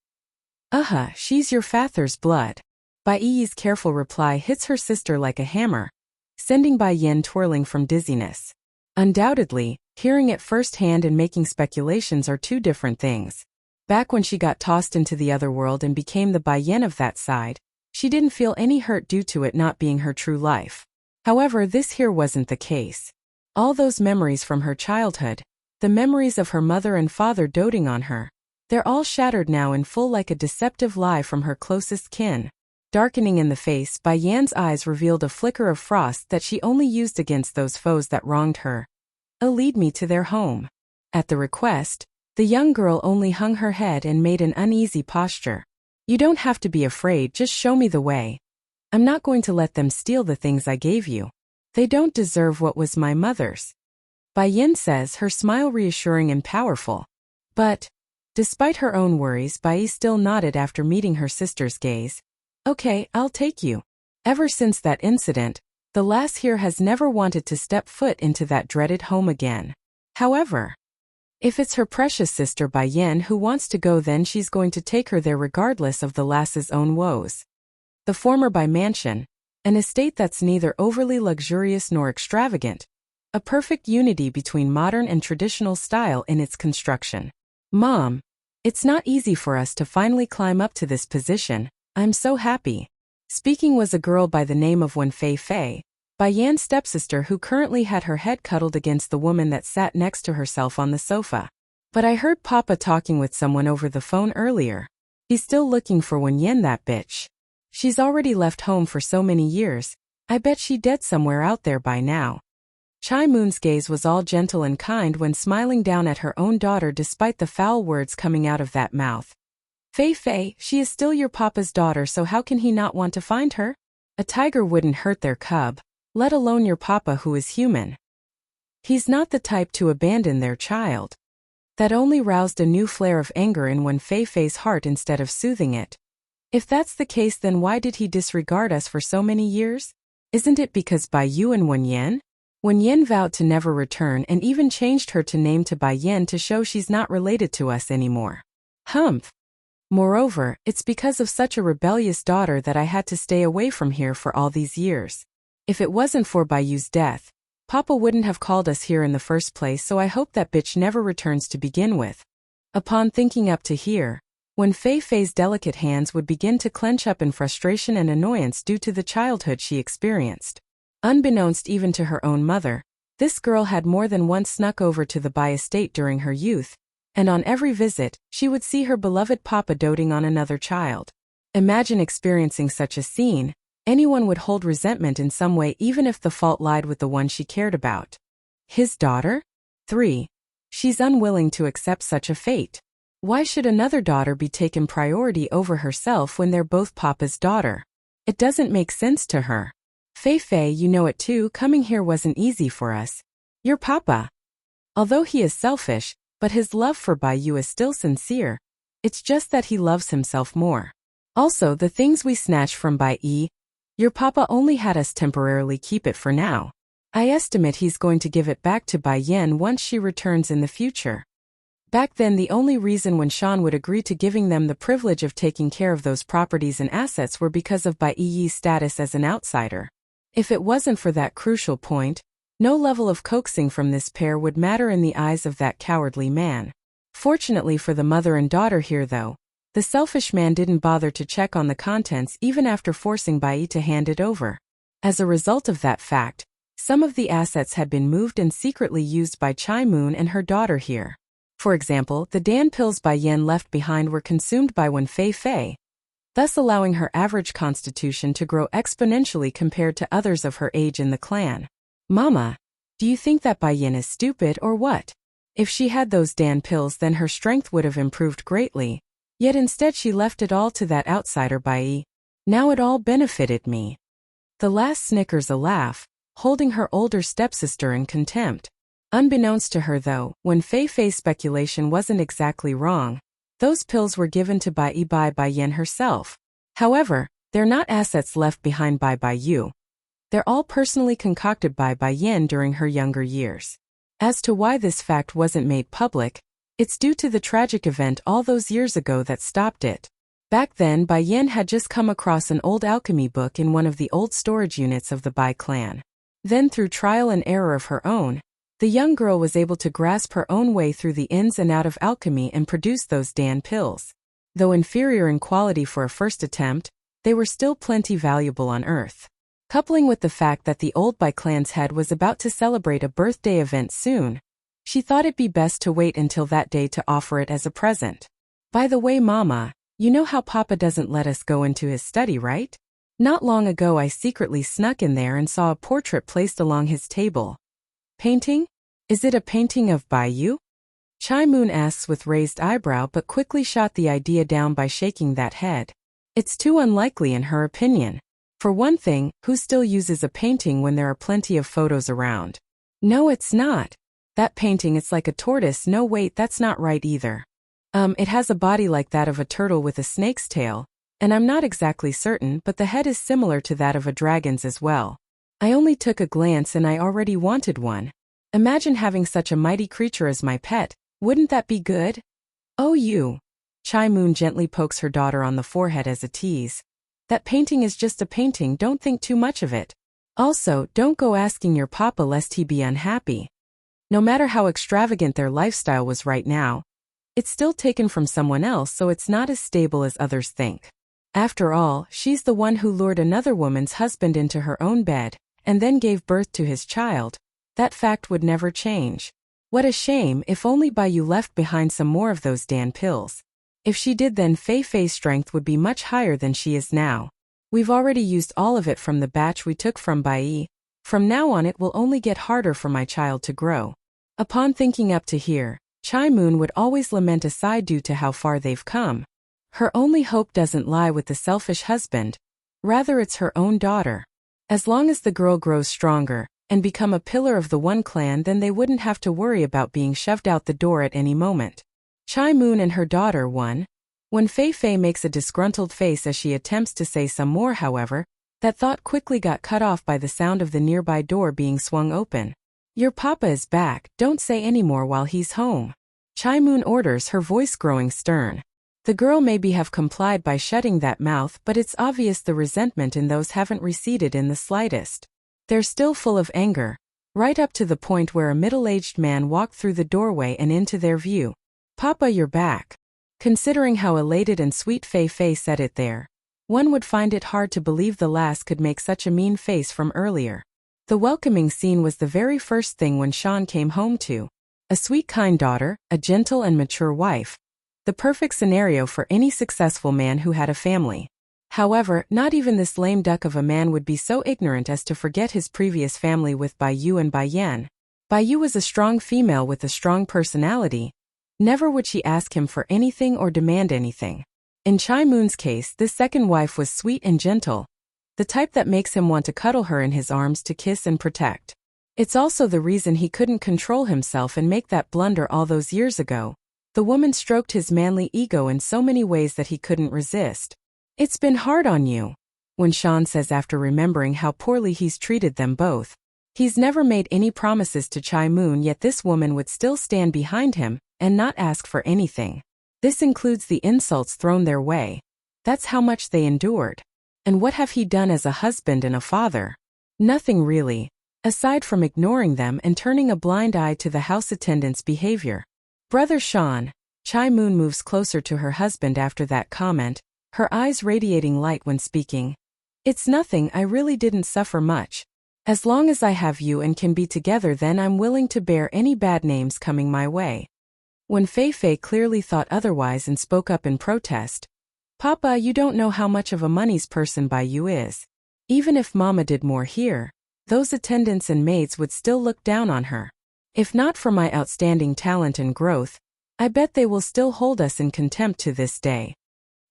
She's your father's blood. Bai Yi's careful reply hits her sister like a hammer, sending Bai Yen twirling from dizziness. Undoubtedly, hearing it firsthand and making speculations are two different things. Back when she got tossed into the other world and became the Bai Yen of that side, she didn't feel any hurt due to it not being her true life. However, this here wasn't the case. All those memories from her childhood, the memories of her mother and father doting on her, they're all shattered now in full like a deceptive lie from her closest kin. Darkening in the face, Bai Yan's eyes revealed a flicker of frost that she only used against those foes that wronged her. Lead me to their home. At the request, the young girl only hung her head and made an uneasy posture. You don't have to be afraid, just show me the way. I'm not going to let them steal the things I gave you. They don't deserve what was my mother's. Bai Yen says, her smile reassuring and powerful. But, despite her own worries, Bai still nodded after meeting her sister's gaze. Okay, I'll take you. Ever since that incident, the lass here has never wanted to step foot into that dreaded home again. However, if it's her precious sister Bai Yen who wants to go, then she's going to take her there regardless of the lass's own woes. The former Bai Mansion, an estate that's neither overly luxurious nor extravagant, a perfect unity between modern and traditional style in its construction. Mom, it's not easy for us to finally climb up to this position. I'm so happy. Speaking was a girl by the name of Wen Fei Fei, Bai Yan's stepsister, who currently had her head cuddled against the woman that sat next to herself on the sofa. But I heard Papa talking with someone over the phone earlier. He's still looking for Wen Yan, that bitch. She's already left home for so many years. I bet she dead somewhere out there by now. Chai Moon's gaze was all gentle and kind when smiling down at her own daughter despite the foul words coming out of that mouth. Fei Fei, she is still your papa's daughter, so how can he not want to find her? A tiger wouldn't hurt their cub, let alone your papa who is human. He's not the type to abandon their child. That only roused a new flare of anger in Wen Fei Fei's heart instead of soothing it. If that's the case, then why did he disregard us for so many years? Isn't it because Bai Yu and Wen Yan? Wen Yan vowed to never return and even changed her name to Bai Yan to show she's not related to us anymore. Humph. Moreover, it's because of such a rebellious daughter that I had to stay away from here for all these years. If it wasn't for Bai Yu's death, Papa wouldn't have called us here in the first place, so I hope that bitch never returns to begin with. Upon thinking up to here, Wen Fei Fei's delicate hands would begin to clench up in frustration and annoyance due to the childhood she experienced. Unbeknownst even to her own mother, this girl had more than once snuck over to the Bai estate during her youth, and on every visit, she would see her beloved papa doting on another child. Imagine experiencing such a scene. Anyone would hold resentment in some way, even if the fault lied with the one she cared about. His daughter? 3. She's unwilling to accept such a fate. Why should another daughter be taken priority over herself when they're both papa's daughter? It doesn't make sense to her. Fei Fei, you know it too, coming here wasn't easy for us. Your papa, although he is selfish, but his love for Bai Yu is still sincere. It's just that he loves himself more. Also, the things we snatched from Bai Yi, your papa only had us temporarily keep it for now. I estimate he's going to give it back to Bai Yan once she returns in the future. Back then, the only reason Wen Shan would agree to giving them the privilege of taking care of those properties and assets were because of Bai Yi's status as an outsider. If it wasn't for that crucial point, no level of coaxing from this pair would matter in the eyes of that cowardly man. Fortunately for the mother and daughter here, though, the selfish man didn't bother to check on the contents even after forcing Bai Yi to hand it over. As a result of that fact, some of the assets had been moved and secretly used by Chai Moon and her daughter here. For example, the Dan pills Bai Yan left behind were consumed by Wen Fei Fei, thus allowing her average constitution to grow exponentially compared to others of her age in the clan. Mama, do you think that Bai Yan is stupid or what? If she had those Dan pills, then her strength would have improved greatly, yet instead she left it all to that outsider Bai Yi. Now it all benefited me. The last snickers a laugh, holding her older stepsister in contempt. Unbeknownst to her though, when Fei Fei's speculation wasn't exactly wrong, those pills were given to Bai Yi by Bai Yan herself. However, they're not assets left behind by Bai Yu. They're all personally concocted by Bai Yan during her younger years. As to why this fact wasn't made public, it's due to the tragic event all those years ago that stopped it. Back then, Bai Yan had just come across an old alchemy book in one of the old storage units of the Bai clan. Then through trial and error of her own, the young girl was able to grasp her own way through the ins and out of alchemy and produce those Dan pills. Though inferior in quality for a first attempt, they were still plenty valuable on Earth. Coupling with the fact that the old Bai clan's head was about to celebrate a birthday event soon, she thought it'd be best to wait until that day to offer it as a present. By the way, Mama, you know how Papa doesn't let us go into his study, right? Not long ago I secretly snuck in there and saw a portrait placed along his table. Painting? Is it a painting of Bai Yu? Chai Moon asks with raised eyebrow, but quickly shot the idea down by shaking that head. It's too unlikely in her opinion. For one thing, who still uses a painting when there are plenty of photos around? No, it's not. That painting, it's like a tortoise. No, wait, that's not right either. It has a body like that of a turtle with a snake's tail, And I'm not exactly certain, but the head is similar to that of a dragon's as well. I only took a glance and I already wanted one. Imagine having such a mighty creature as my pet. Wouldn't that be good? Oh you. Chai Moon gently pokes her daughter on the forehead as a tease. That painting is just a painting, don't think too much of it. Also, don't go asking your papa lest he be unhappy. No matter how extravagant their lifestyle was right now, it's still taken from someone else, so it's not as stable as others think. After all, she's the one who lured another woman's husband into her own bed, and then gave birth to his child. That fact would never change. What a shame, if only Baiyu left behind some more of those Dan pills. If she did, then Fei Fei's strength would be much higher than she is now. We've already used all of it from the batch we took from Bai. From now on it will only get harder for my child to grow. Upon thinking up to here, Chai Moon would always lament aside due to how far they've come. Her only hope doesn't lie with the selfish husband. Rather, it's her own daughter. As long as the girl grows stronger and become a pillar of the one clan, then they wouldn't have to worry about being shoved out the door at any moment. Chai Moon and her daughter won. When Fei Fei makes a disgruntled face as she attempts to say some more, however, that thought quickly got cut off by the sound of the nearby door being swung open. Your papa is back, don't say any more while he's home. Chai Moon orders, her voice growing stern. The girl maybe have complied by shutting that mouth, but it's obvious the resentment in those haven't receded in the slightest. They're still full of anger, right up to the point where a middle-aged man walked through the doorway and into their view. Papa, you're back. Considering how elated and sweet Fei Fei said it there, one would find it hard to believe the lass could make such a mean face from earlier. The welcoming scene was the very first thing when Sean came home to. A sweet, kind daughter, a gentle and mature wife. The perfect scenario for any successful man who had a family. However, not even this lame duck of a man would be so ignorant as to forget his previous family with Baiyu and Baiyan. Baiyu was a strong female with a strong personality. Never would she ask him for anything or demand anything. In Chai Moon's case, this second wife was sweet and gentle, the type that makes him want to cuddle her in his arms to kiss and protect. It's also the reason he couldn't control himself and make that blunder all those years ago. The woman stroked his manly ego in so many ways that he couldn't resist. It's been hard on you, when Sean says after remembering how poorly he's treated them both. He's never made any promises to Chai Moon, yet this woman would still stand behind him and not ask for anything. This includes the insults thrown their way. That's how much they endured. And what have he done as a husband and a father? Nothing really, aside from ignoring them and turning a blind eye to the house attendant's behavior. Brother Sean, Chai Moon moves closer to her husband after that comment, her eyes radiating light when speaking. It's nothing, I really didn't suffer much. As long as I have you and can be together, then I'm willing to bear any bad names coming my way. When Fei Fei clearly thought otherwise and spoke up in protest, Papa, you don't know how much of a money's person Baiyu is. Even if Mama did more here, those attendants and maids would still look down on her. If not for my outstanding talent and growth, I bet they will still hold us in contempt to this day.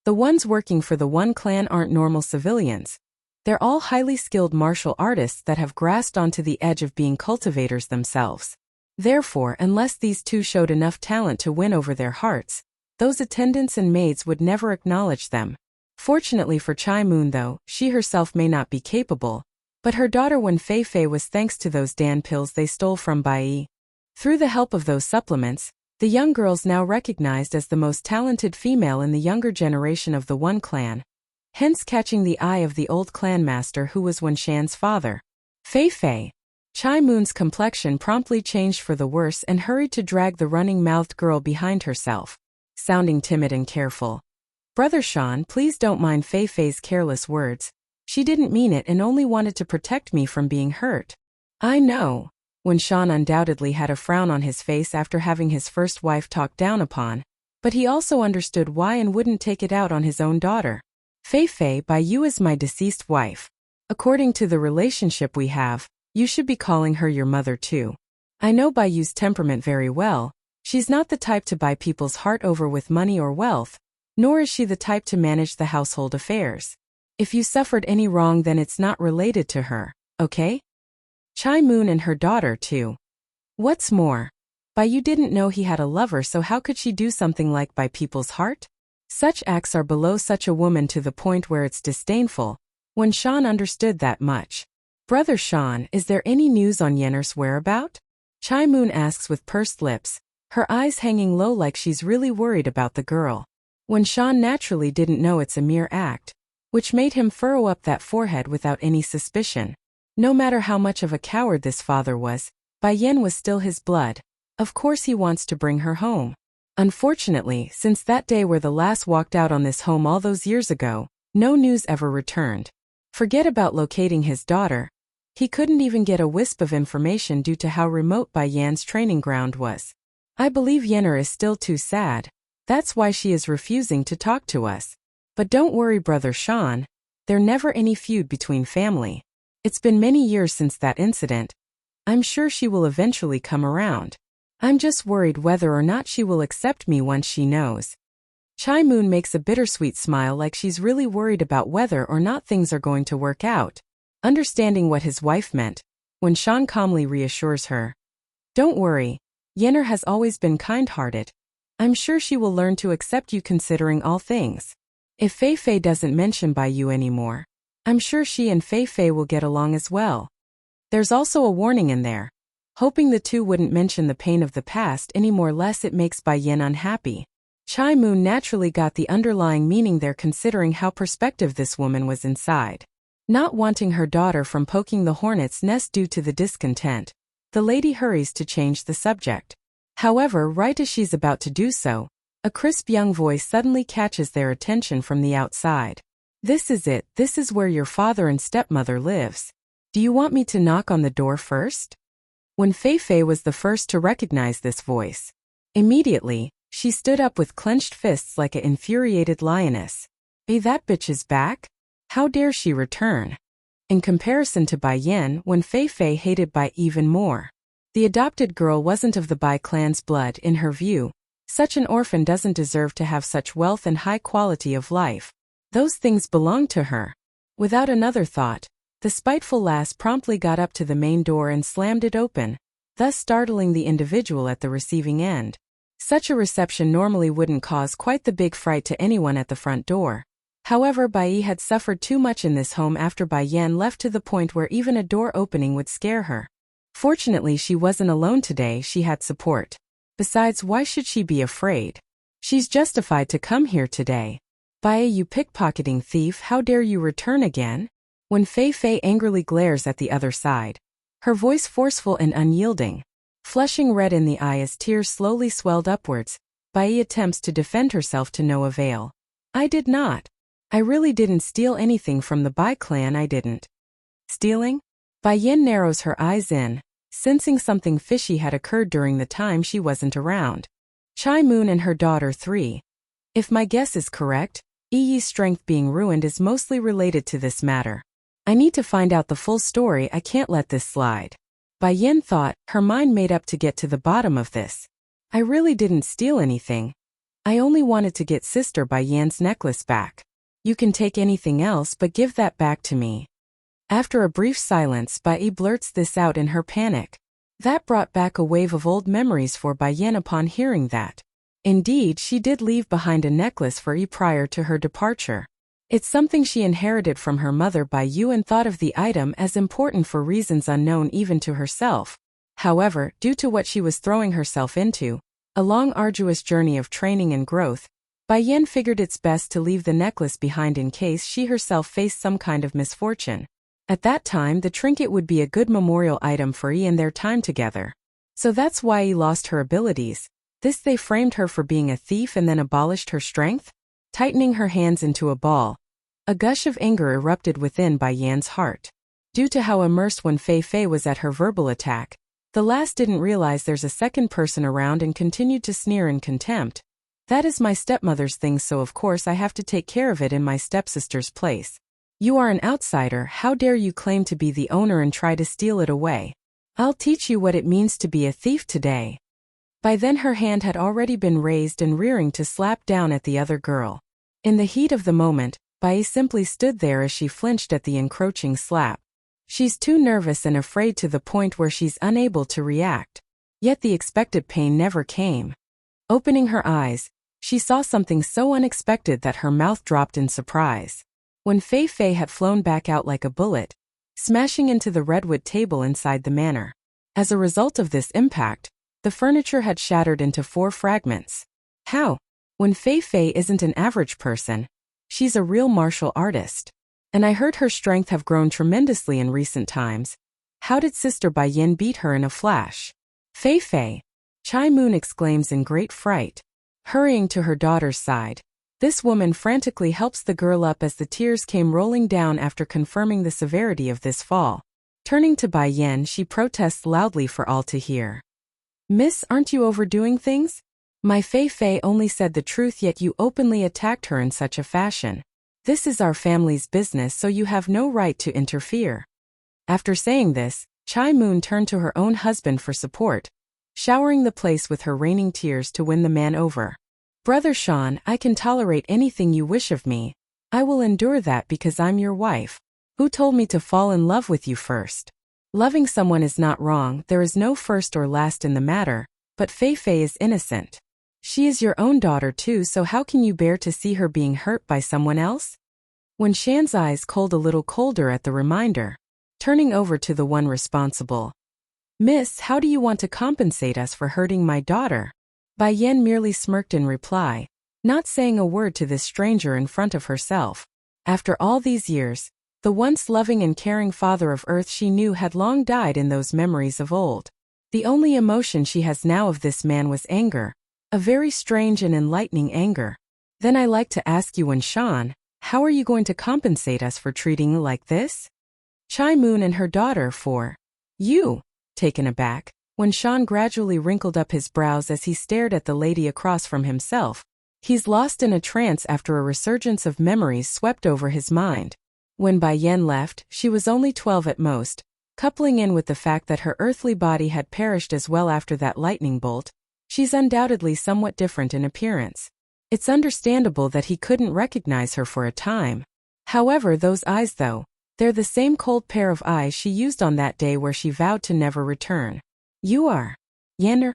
The ones working for the one clan aren't normal civilians. They're all highly skilled martial artists that have grasped onto the edge of being cultivators themselves. Therefore, unless these two showed enough talent to win over their hearts, those attendants and maids would never acknowledge them. Fortunately for Chai Moon though, she herself may not be capable, but her daughter when Fei Fei was thanks to those Dan pills they stole from Bai. Through the help of those supplements, the young girl's now recognized as the most talented female in the younger generation of the One Clan, hence catching the eye of the old clan master who was Wen Shan's father. Fei Fei. Chai Moon's complexion promptly changed for the worse and hurried to drag the running-mouthed girl behind herself, sounding timid and careful. Brother Sean, please don't mind Fei Fei's careless words. She didn't mean it and only wanted to protect me from being hurt. I know. When Sean undoubtedly had a frown on his face after having his first wife talked down upon, but he also understood why and wouldn't take it out on his own daughter. Fei Fei, Baiyu is my deceased wife. According to the relationship we have, you should be calling her your mother too. I know Baiyu's temperament very well. She's not the type to buy people's heart over with money or wealth, nor is she the type to manage the household affairs. If you suffered any wrong, then it's not related to her, okay? Chai Moon and her daughter too. What's more, Baiyu didn't know he had a lover, so how could she do something like buy people's heart? Such acts are below such a woman to the point where it's disdainful. When Sean understood that much. Brother Sean, is there any news on Yenner's whereabout? Chai Moon asks with pursed lips, her eyes hanging low like she's really worried about the girl. When Sean naturally didn't know it's a mere act, which made him furrow up that forehead without any suspicion. No matter how much of a coward this father was, Bai Yen was still his blood. Of course he wants to bring her home. Unfortunately, since that day where the lass walked out on this home all those years ago, no news ever returned. Forget about locating his daughter. He couldn't even get a wisp of information due to how remote Bai Yan's training ground was. I believe Yenner is still too sad. That's why she is refusing to talk to us. But don't worry, Brother Sean. There's never any feud between family. It's been many years since that incident. I'm sure she will eventually come around. I'm just worried whether or not she will accept me once she knows. Chai Moon makes a bittersweet smile like she's really worried about whether or not things are going to work out, understanding what his wife meant, when Sean calmly reassures her. Don't worry, Yenner has always been kind-hearted. I'm sure she will learn to accept you considering all things. If Fei Fei doesn't mention Bai Yu anymore, I'm sure she and Fei Fei will get along as well. There's also a warning in there. Hoping the two wouldn't mention the pain of the past any more lest it makes Bai Yen unhappy. Chai Moon naturally got the underlying meaning there considering how perspective this woman was inside. Not wanting her daughter from poking the hornet's nest due to the discontent, the lady hurries to change the subject. However, right as she's about to do so, a crisp young voice suddenly catches their attention from the outside. This is it, this is where your father and stepmother lives. Do you want me to knock on the door first? When Fei Fei was the first to recognize this voice. Immediately, she stood up with clenched fists like an infuriated lioness. Hey, that bitch is back? How dare she return? In comparison to Bai Yen, when Fei Fei hated Bai even more. The adopted girl wasn't of the Bai clan's blood in her view. Such an orphan doesn't deserve to have such wealth and high quality of life. Those things belong to her. Without another thought, the spiteful lass promptly got up to the main door and slammed it open, thus startling the individual at the receiving end. Such a reception normally wouldn't cause quite the big fright to anyone at the front door. However, Bai had suffered too much in this home after Bai Yen left to the point where even a door opening would scare her. Fortunately, she wasn't alone today, she had support. Besides, why should she be afraid? She's justified to come here today. Bai, you pickpocketing thief, how dare you return again? When Fei Fei angrily glares at the other side, her voice forceful and unyielding, flushing red in the eye as tears slowly swelled upwards, Bai attempts to defend herself to no avail. I did not. I really didn't steal anything from the Bai clan, I didn't. Stealing? Bai Yen narrows her eyes in, sensing something fishy had occurred during the time she wasn't around. Chai Moon and her daughter 3. If my guess is correct, Yi's strength being ruined is mostly related to this matter. I need to find out the full story, I can't let this slide. Bai Yen thought, her mind made up to get to the bottom of this. I really didn't steal anything. I only wanted to get Sister Bai Yan's necklace back. You can take anything else but give that back to me. After a brief silence, Bai blurts this out in her panic. That brought back a wave of old memories for Bai Yen upon hearing that. Indeed, she did leave behind a necklace for Yi prior to her departure. It's something she inherited from her mother Bai Yu and thought of the item as important for reasons unknown even to herself. However, due to what she was throwing herself into, a long arduous journey of training and growth, Bai Yen figured it's best to leave the necklace behind in case she herself faced some kind of misfortune. At that time, the trinket would be a good memorial item for Yi and their time together. So that's why Yi lost her abilities. This they framed her for being a thief and then abolished her strength? Tightening her hands into a ball, a gush of anger erupted within Bai Yan's heart. Due to how immersed when Fei Fei was at her verbal attack, the lass didn't realize there's a second person around and continued to sneer in contempt. That is my stepmother's thing, so of course I have to take care of it in my stepsister's place. You are an outsider, how dare you claim to be the owner and try to steal it away? I'll teach you what it means to be a thief today. By then her hand had already been raised and rearing to slap down at the other girl. In the heat of the moment, Bai simply stood there as she flinched at the encroaching slap. She's too nervous and afraid to the point where she's unable to react. Yet the expected pain never came. Opening her eyes, She saw something so unexpected that her mouth dropped in surprise. When Fei Fei had flown back out like a bullet, smashing into the redwood table inside the manor. As a result of this impact, the furniture had shattered into 4 fragments. How? When Fei Fei isn't an average person, she's a real martial artist. And I heard her strength have grown tremendously in recent times. How did Sister Bai Yin beat her in a flash? Fei Fei! Chai Moon exclaims in great fright, hurrying to her daughter's side. This woman frantically helps the girl up as the tears came rolling down after confirming the severity of this fall. Turning to Bai Yin, she protests loudly for all to hear. Miss, aren't you overdoing things? My Fei Fei only said the truth, yet you openly attacked her in such a fashion. This is our family's business, so you have no right to interfere. After saying this, Chai Moon turned to her own husband for support, showering the place with her raining tears to win the man over. Brother Sean, I can tolerate anything you wish of me. I will endure that because I'm your wife. Who told me to fall in love with you first? Loving someone is not wrong, there is no first or last in the matter, but Fei Fei is innocent. She is your own daughter too, so how can you bear to see her being hurt by someone else? When Shan's eyes cooled a little colder at the reminder, turning over to the one responsible. Miss, how do you want to compensate us for hurting my daughter? Bai Yin merely smirked in reply, not saying a word to this stranger in front of herself. After all these years, the once loving and caring father of Earth she knew had long died in those memories of old. The only emotion she has now of this man was anger, a very strange and enlightening anger. Then I like to ask you, Wen Shan, how are you going to compensate us for treating you like this? Chai Moon and her daughter for you. Taken aback, Wen Shan gradually wrinkled up his brows as he stared at the lady across from himself. He's lost in a trance after a resurgence of memories swept over his mind. When Bai Yin left, she was only 12 at most, coupling in with the fact that her earthly body had perished as well after that lightning bolt. She's undoubtedly somewhat different in appearance. It's understandable that he couldn't recognize her for a time. However, those eyes though, they're the same cold pair of eyes she used on that day where she vowed to never return. You are Yanner?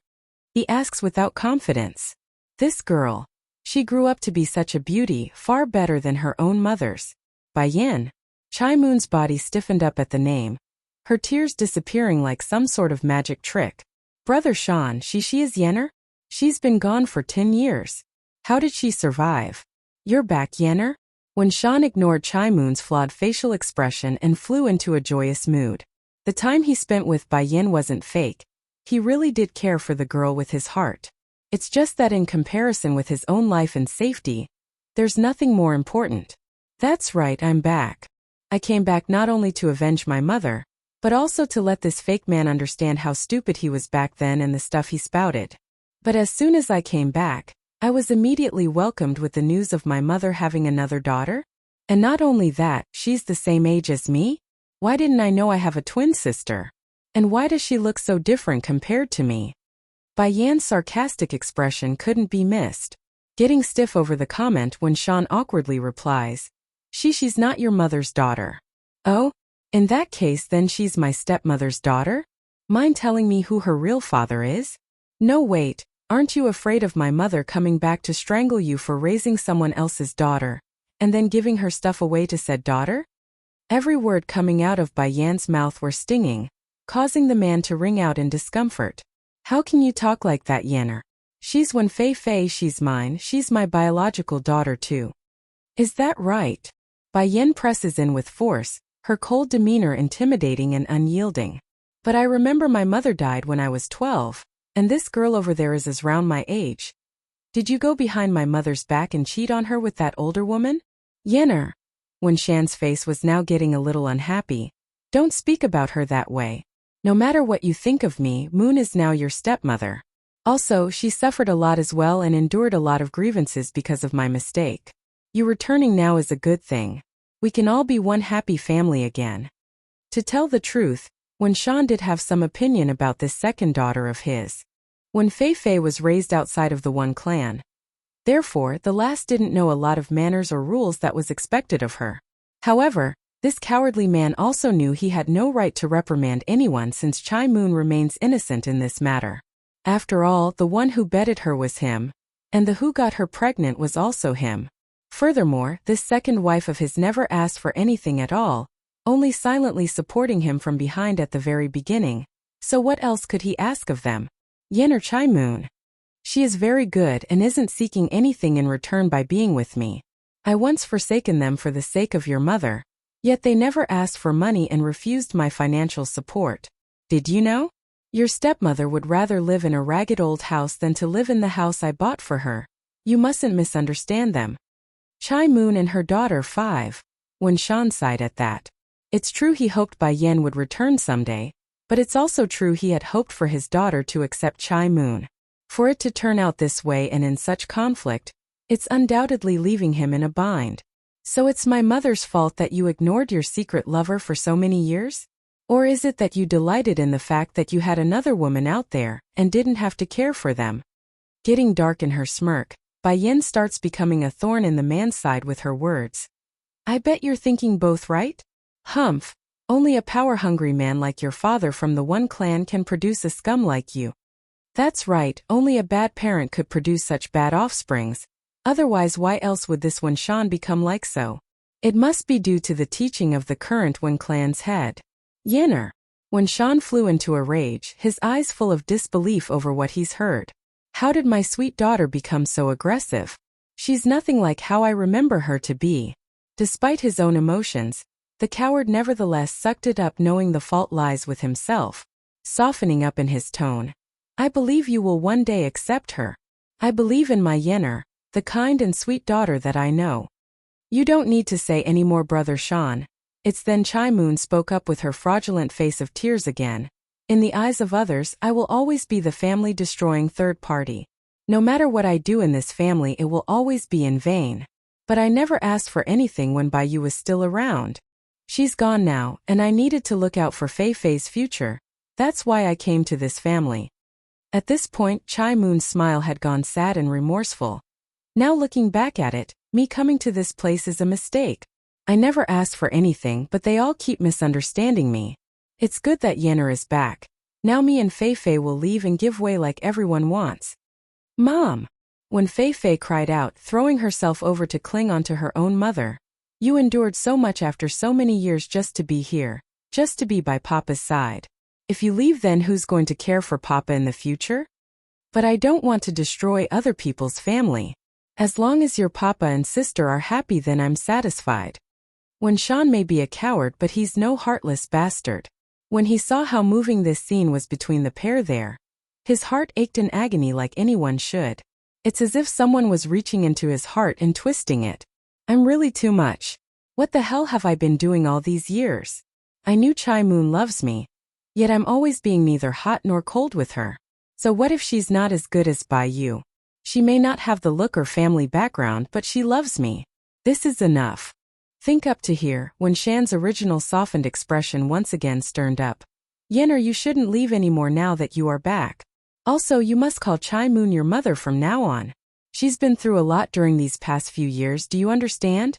He asks without confidence. This girl. She grew up to be such a beauty, far better than her own mother's. Bai Yin. Chai Moon's body stiffened up at the name, her tears disappearing like some sort of magic trick. Brother Sean, she is Yanner? She's been gone for 10 years. How did she survive? You're back, Yanner? When Sean ignored Chai Moon's flawed facial expression and flew into a joyous mood. The time he spent with Bai Yin wasn't fake. He really did care for the girl with his heart. It's just that in comparison with his own life and safety, there's nothing more important. That's right, I'm back. I came back not only to avenge my mother, but also to let this fake man understand how stupid he was back then and the stuff he spouted. But as soon as I came back, I was immediately welcomed with the news of my mother having another daughter. And not only that, she's the same age as me? Why didn't I know I have a twin sister? And why does she look so different compared to me? Bai Yan's sarcastic expression couldn't be missed. Getting stiff over the comment when Sean awkwardly replies, She's not your mother's daughter. Oh? In that case then she's my stepmother's daughter? Mind telling me who her real father is? No wait, aren't you afraid of my mother coming back to strangle you for raising someone else's daughter, and then giving her stuff away to said daughter? Every word coming out of Bai Yan's mouth were stinging, causing the man to wring out in discomfort. How can you talk like that, Yanner? She's Wen Fei Fei, she's mine, she's my biological daughter too. Is that right? Bai Yin presses in with force, her cold demeanor intimidating and unyielding. But I remember my mother died when I was 12, and this girl over there is around my age. Did you go behind my mother's back and cheat on her with that older woman? Yanner. When Shan's face was now getting a little unhappy. Don't speak about her that way. No matter what you think of me, Moon is now your stepmother. Also, she suffered a lot as well and endured a lot of grievances because of my mistake. You returning now is a good thing. We can all be one happy family again. To tell the truth, Wen Shan did have some opinion about this second daughter of his. When Fei Fei was raised outside of the one clan. Therefore, the last didn't know a lot of manners or rules that was expected of her. However, this cowardly man also knew he had no right to reprimand anyone since Chai Moon remains innocent in this matter. After all, the one who bedded her was him, And the who got her pregnant was also him. Furthermore, this second wife of his never asked for anything at all, only silently supporting him from behind at the very beginning. So what else could he ask of them? Yen or Chai Moon? She is very good and isn't seeking anything in return by being with me. I once forsaken them for the sake of your mother, yet they never asked for money and refused my financial support. Did you know? Your stepmother would rather live in a ragged old house than to live in the house I bought for her. You mustn't misunderstand them. Chai Moon and her daughter 5. When Shan sighed at that. It's true he hoped Bai Yen would return someday, but it's also true he had hoped for his daughter to accept Chai Moon. For it to turn out this way and in such conflict, it's undoubtedly leaving him in a bind. So it's my mother's fault that you ignored your secret lover for so many years? Or is it that you delighted in the fact that you had another woman out there and didn't have to care for them? Getting dark in her smirk, Bai Yen starts becoming a thorn in the man's side with her words. I bet you're thinking both right? Humph, only a power-hungry man like your father from the one clan can produce a scum like you. That's right, only a bad parent could produce such bad offsprings. Otherwise why else would this Wen Shan become like so? It must be due to the teaching of the current Wen clan's head. Yenner. When Shan flew into a rage, his eyes full of disbelief over what he's heard. How did my sweet daughter become so aggressive? She's nothing like how I remember her to be. Despite his own emotions, the coward nevertheless sucked it up knowing the fault lies with himself, softening up in his tone. I believe you will one day accept her. I believe in my Yenner, the kind and sweet daughter that I know. You don't need to say any more, Brother Shan. It's then Chai Moon spoke up with her fraudulent face of tears again. In the eyes of others, I will always be the family-destroying third party. No matter what I do in this family, it will always be in vain. But I never asked for anything when Bai Yu was still around. She's gone now, and I needed to look out for Fei Fei's future. That's why I came to this family. At this point, Chai Moon's smile had gone sad and remorseful. Now looking back at it, me coming to this place is a mistake. I never asked for anything, but they all keep misunderstanding me. It's good that Yenner is back. Now me and Fei Fei will leave and give way like everyone wants. Mom! When Fei Fei cried out, throwing herself over to cling onto her own mother. You endured so much after so many years just to be here, just to be by Papa's side. If you leave, then who's going to care for Papa in the future? But I don't want to destroy other people's family. As long as your Papa and sister are happy, then I'm satisfied. When Shan may be a coward, but he's no heartless bastard. When he saw how moving this scene was between the pair there, his heart ached in agony like anyone should. It's as if someone was reaching into his heart and twisting it. I'm really too much. What the hell have I been doing all these years? I knew Chai Moon loves me. Yet I'm always being neither hot nor cold with her. So what if she's not as good as Bai Yu? She may not have the look or family background, but she loves me. This is enough. Think up to here, when Shan's original softened expression once again sterned up. Yenner, you shouldn't leave anymore now that you are back. Also, you must call Chai Moon your mother from now on. She's been through a lot during these past few years, do you understand?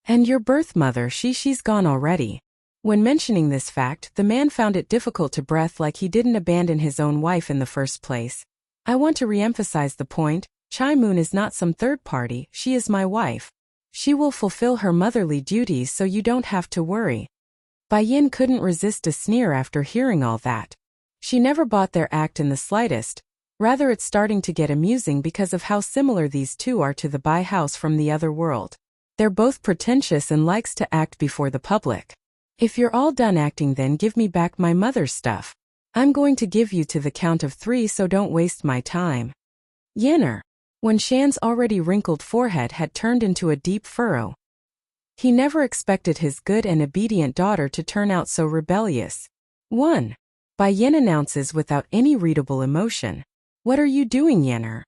And your birth mother, she's gone already. When mentioning this fact, the man found it difficult to breathe, like he didn't abandon his own wife in the first place. I want to re-emphasize the point, Chai Moon is not some third party, she is my wife. She will fulfill her motherly duties, so you don't have to worry. Bai Yin couldn't resist a sneer after hearing all that. She never bought their act in the slightest. Rather, it's starting to get amusing because of how similar these two are to the Bai house from the other world. They're both pretentious and likes to act before the public. If you're all done acting, then give me back my mother's stuff. I'm going to give you to the count of 3, so don't waste my time. Yenner. When Shan's already wrinkled forehead had turned into a deep furrow. He never expected his good and obedient daughter to turn out so rebellious. 1. Bai Yin announces without any readable emotion. What are you doing, Yenner?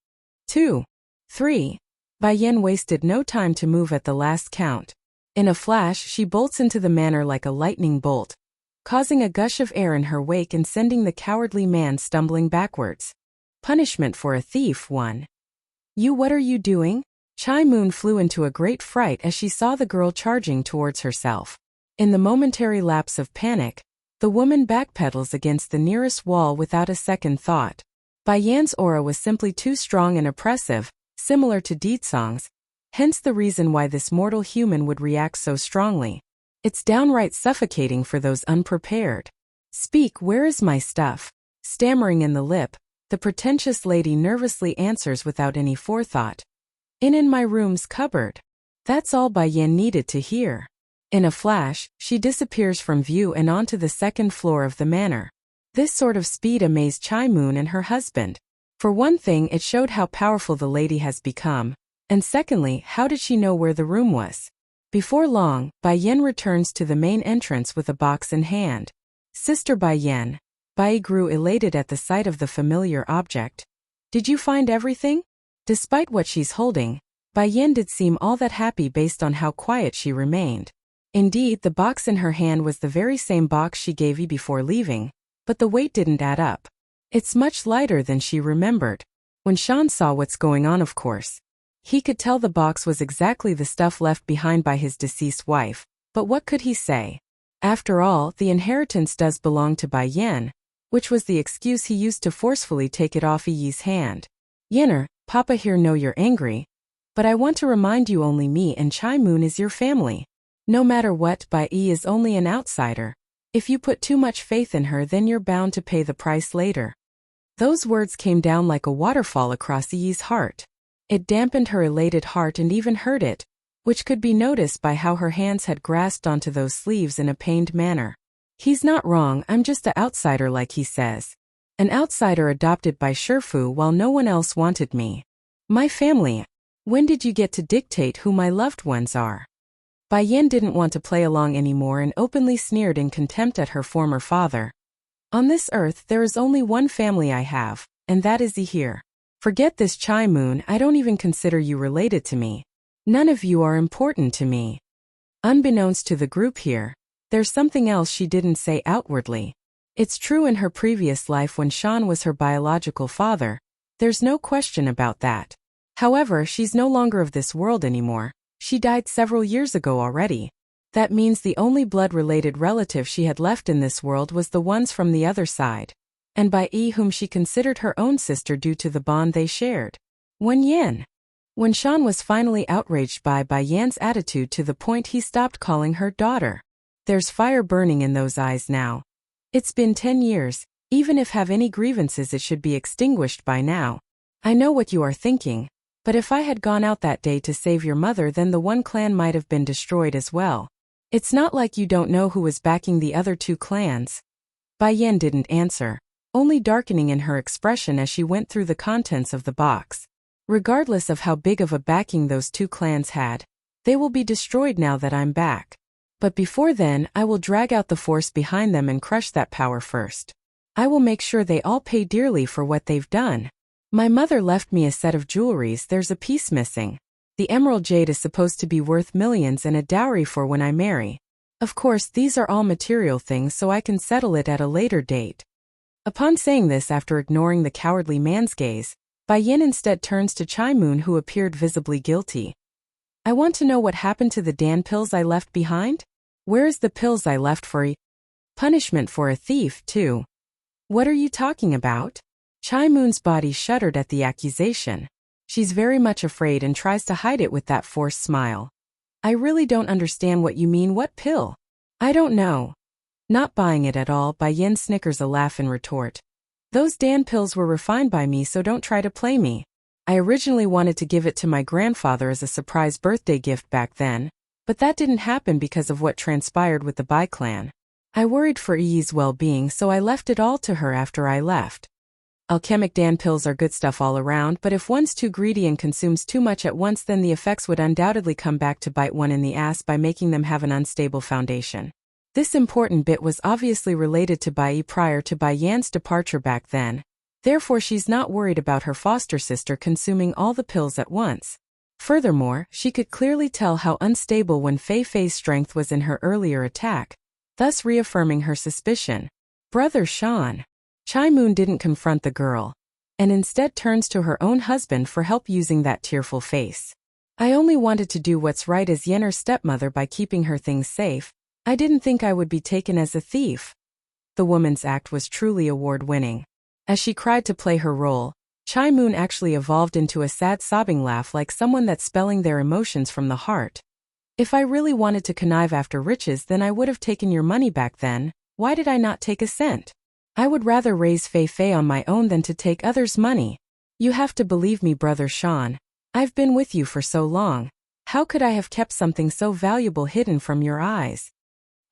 2. 3. Bai Yin wasted no time to move at the last count. In a flash, she bolts into the manor like a lightning bolt, causing a gush of air in her wake and sending the cowardly man stumbling backwards. Punishment for a thief. 1. You, what are you doing? Chai Moon flew into a great fright as she saw the girl charging towards herself. In the momentary lapse of panic, the woman backpedals against the nearest wall without a second thought. Bai Yan's aura was simply too strong and oppressive, similar to Deetsong's, hence the reason why this mortal human would react so strongly. It's downright suffocating for those unprepared. Speak, where is my stuff? Stammering in the lip, the pretentious lady nervously answers without any forethought. In my room's cupboard. That's all Bai Yin needed to hear. In a flash, she disappears from view and onto the second floor of the manor. This sort of speed amazed Chai Moon and her husband. For one thing, it showed how powerful the lady has become, and secondly, how did she know where the room was? Before long, Bai Yin returns to the main entrance with a box in hand. Sister Bai Yin. Bai grew elated at the sight of the familiar object. Did you find everything? Despite what she's holding, Bai Yin did seem all that happy based on how quiet she remained. Indeed, the box in her hand was the very same box she gave you before leaving, but the weight didn't add up. It's much lighter than she remembered. When Sean saw what's going on, of course, he could tell the box was exactly the stuff left behind by his deceased wife, but what could he say? After all, the inheritance does belong to Bai Yin, which was the excuse he used to forcefully take it off Yi's hand. Yinner, Papa here know you're angry, but I want to remind you only me and Chai Moon is your family. No matter what, Bai Yi is only an outsider. If you put too much faith in her, then you're bound to pay the price later. Those words came down like a waterfall across Yi's heart. It dampened her elated heart and even hurt it, which could be noticed by how her hands had grasped onto those sleeves in a pained manner. He's not wrong, I'm just an outsider like he says. An outsider adopted by Shifu while no one else wanted me. My family. When did you get to dictate who my loved ones are? Bai Yin didn't want to play along anymore and openly sneered in contempt at her former father. On this earth there is only one family I have, and that is here. Forget this Chai Moon, I don't even consider you related to me. None of you are important to me. Unbeknownst to the group here, there's something else she didn't say outwardly. It's true in her previous life when Sean was her biological father. There's no question about that. However, she's no longer of this world anymore. She died several years ago already. That means the only blood-related relative she had left in this world was the ones from the other side. And Bai Yi, whom she considered her own sister due to the bond they shared. When Sean was finally outraged by Bai Yan's attitude to the point he stopped calling her daughter. There's fire burning in those eyes now. It's been 10 years, even if have any grievances it should be extinguished by now. I know what you are thinking, but if I had gone out that day to save your mother then the one clan might have been destroyed as well. It's not like you don't know who was backing the other two clans. Bai Yin didn't answer, only darkening in her expression as she went through the contents of the box. Regardless of how big of a backing those two clans had, they will be destroyed now that I'm back. But before then, I will drag out the force behind them and crush that power first. I will make sure they all pay dearly for what they've done. My mother left me a set of jewelries, there's a piece missing. The emerald jade is supposed to be worth millions and a dowry for when I marry. Of course, these are all material things so I can settle it at a later date. Upon saying this, after ignoring the cowardly man's gaze, Bai Yin instead turns to Chai Moon, who appeared visibly guilty. I want to know what happened to the Dan pills I left behind? Where is the pills I left for punishment for a thief, too? What are you talking about? Chai Moon's body shuddered at the accusation. She's very much afraid and tries to hide it with that forced smile. I really don't understand what you mean. What pill? I don't know. Not buying it at all, Bai Yin snickers a laugh in retort. Those Dan pills were refined by me, so don't try to play me. I originally wanted to give it to my grandfather as a surprise birthday gift back then, but that didn't happen because of what transpired with the Bai clan. I worried for Yi's well-being, so I left it all to her after I left. Alchemic Dan pills are good stuff all around, but if one's too greedy and consumes too much at once, then the effects would undoubtedly come back to bite one in the ass by making them have an unstable foundation. This important bit was obviously related to Bai Yi prior to Bai Yan's departure back then. Therefore, she's not worried about her foster sister consuming all the pills at once. Furthermore, she could clearly tell how unstable when Fei Fei's strength was in her earlier attack, thus reaffirming her suspicion. Brother Sean. Chai Moon didn't confront the girl, and instead turns to her own husband for help using that tearful face. I only wanted to do what's right as Yenner's stepmother by keeping her things safe. I didn't think I would be taken as a thief. The woman's act was truly award-winning. As she cried to play her role, Chai Moon actually evolved into a sad sobbing laugh like someone that's spelling their emotions from the heart. If I really wanted to connive after riches, then I would have taken your money back then. Why did I not take a cent? I would rather raise Fei Fei on my own than to take others' money. You have to believe me, Brother Sean. I've been with you for so long. How could I have kept something so valuable hidden from your eyes?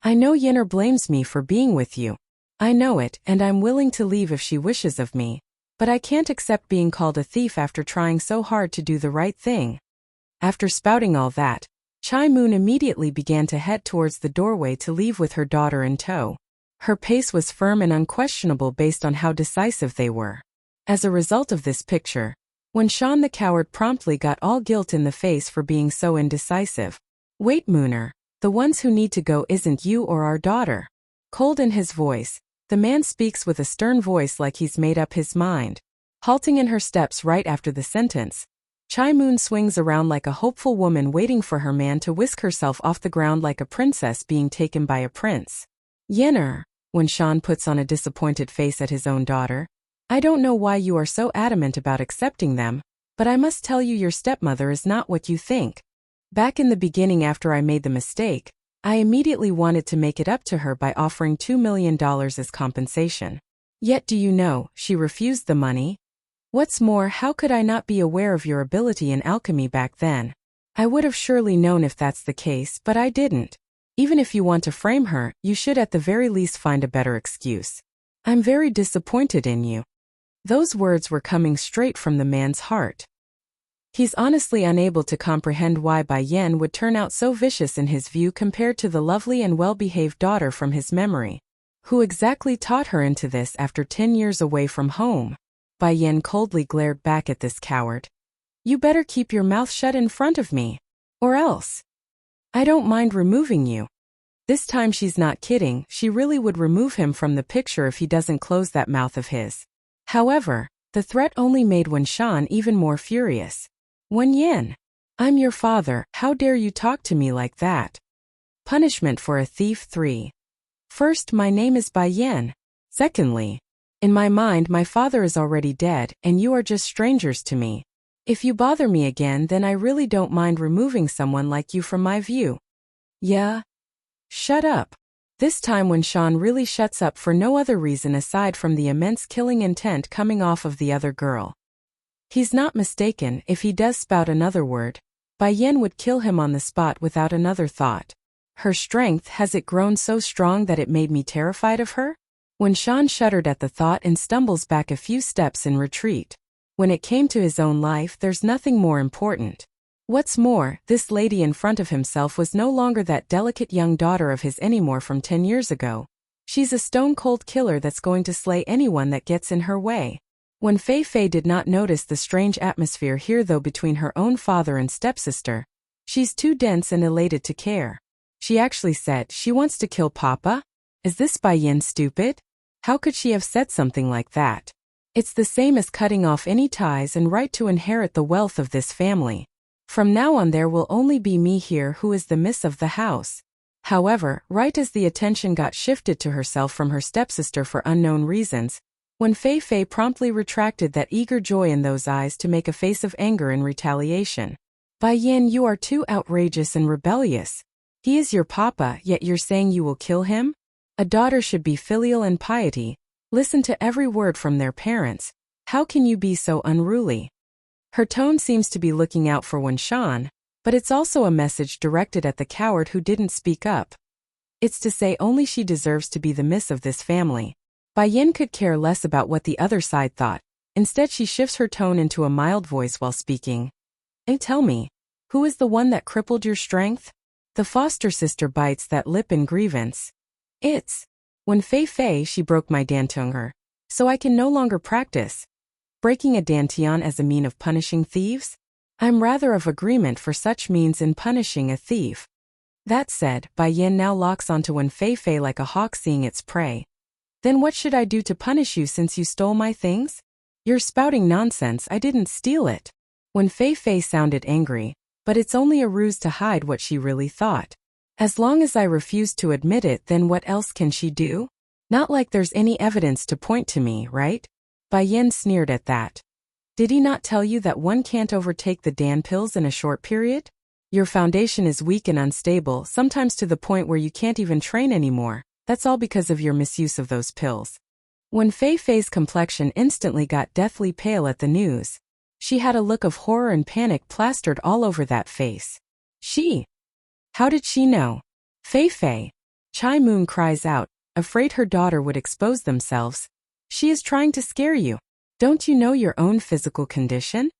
I know Yenner blames me for being with you. I know it, and I'm willing to leave if she wishes of me. But I can't accept being called a thief after trying so hard to do the right thing. After spouting all that, Chai Moon immediately began to head towards the doorway to leave with her daughter in tow. Her pace was firm and unquestionable based on how decisive they were. As a result of this picture, when Sean the coward promptly got all guilt in the face for being so indecisive. Wait, Mooner, the ones who need to go isn't you or our daughter. Cold in his voice, the man speaks with a stern voice like he's made up his mind. Halting in her steps right after the sentence, Chai Moon swings around like a hopeful woman waiting for her man to whisk herself off the ground like a princess being taken by a prince. Yenner, when Sean puts on a disappointed face at his own daughter, I don't know why you are so adamant about accepting them, but I must tell you your stepmother is not what you think. Back in the beginning after I made the mistake, I immediately wanted to make it up to her by offering $2 million as compensation. Yet do you know, she refused the money? What's more, how could I not be aware of your ability in alchemy back then? I would have surely known if that's the case, but I didn't. Even if you want to frame her, you should at the very least find a better excuse. I'm very disappointed in you. Those words were coming straight from the man's heart. He's honestly unable to comprehend why Bai Yan would turn out so vicious in his view compared to the lovely and well-behaved daughter from his memory. Who exactly taught her into this after 10 years away from home? Bai Yan coldly glared back at this coward. You better keep your mouth shut in front of me. Or else. I don't mind removing you. This time she's not kidding, she really would remove him from the picture if he doesn't close that mouth of his. However, the threat only made Wen Shan even more furious. Wen Yin, I'm your father, how dare you talk to me like that? Punishment for a thief 3. First, my name is Bai Yan. Secondly, in my mind my father is already dead, and you are just strangers to me. If you bother me again, then I really don't mind removing someone like you from my view. Yeah? Shut up. This time Wen Shan really shuts up for no other reason aside from the immense killing intent coming off of the other girl. He's not mistaken, if he does spout another word, Bai Yan would kill him on the spot without another thought. Her strength, has it grown so strong that it made me terrified of her? Wen Shan shuddered at the thought and stumbles back a few steps in retreat. When it came to his own life, there's nothing more important. What's more, this lady in front of himself was no longer that delicate young daughter of his anymore from 10 years ago. She's a stone-cold killer that's going to slay anyone that gets in her way. When Fei Fei did not notice the strange atmosphere here though between her own father and stepsister, she's too dense and elated to care. She actually said, she wants to kill Papa? Is this Bai Yan stupid? How could she have said something like that? It's the same as cutting off any ties and right to inherit the wealth of this family. From now on there will only be me here who is the miss of the house. However, right as the attention got shifted to herself from her stepsister for unknown reasons, when Fei Fei promptly retracted that eager joy in those eyes to make a face of anger in retaliation. Bai Yan, you are too outrageous and rebellious. He is your papa, yet you're saying you will kill him? A daughter should be filial and piety, listen to every word from their parents. How can you be so unruly? Her tone seems to be looking out for Wen Shan, but it's also a message directed at the coward who didn't speak up. It's to say only she deserves to be the miss of this family. Bai Yan could care less about what the other side thought. Instead she shifts her tone into a mild voice while speaking. Tell me, who is the one that crippled your strength? The foster sister bites that lip in grievance. It's when Fei Fei, she broke my dantunger, so I can no longer practice. Breaking a dantian as a mean of punishing thieves? I'm rather of agreement for such means in punishing a thief. That said, Bai Yan now locks onto Wen Fei Fei like a hawk seeing its prey. Then what should I do to punish you since you stole my things? You're spouting nonsense, I didn't steal it. Wen Fei Fei sounded angry, but it's only a ruse to hide what she really thought. As long as I refuse to admit it, then what else can she do? Not like there's any evidence to point to me, right? Bai Yan sneered at that. Did he not tell you that one can't overtake the Dan pills in a short period? Your foundation is weak and unstable, sometimes to the point where you can't even train anymore. That's all because of your misuse of those pills. When Fei Fei's complexion instantly got deathly pale at the news, she had a look of horror and panic plastered all over that face. How did she know? Fei Fei. Chai Moon cries out, afraid her daughter would expose themselves. She is trying to scare you. Don't you know your own physical condition?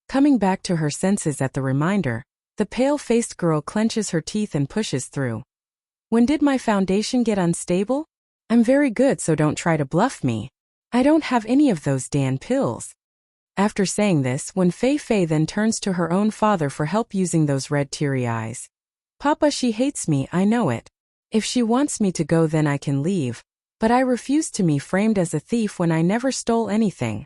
Coming back to her senses at the reminder, the pale-faced girl clenches her teeth and pushes through. When did my foundation get unstable? I'm very good, so don't try to bluff me. I don't have any of those Dan pills. After saying this, when Fei Fei then turns to her own father for help using those red teary eyes. Papa, she hates me, I know it. If she wants me to go, then I can leave. But I refuse to be framed as a thief when I never stole anything.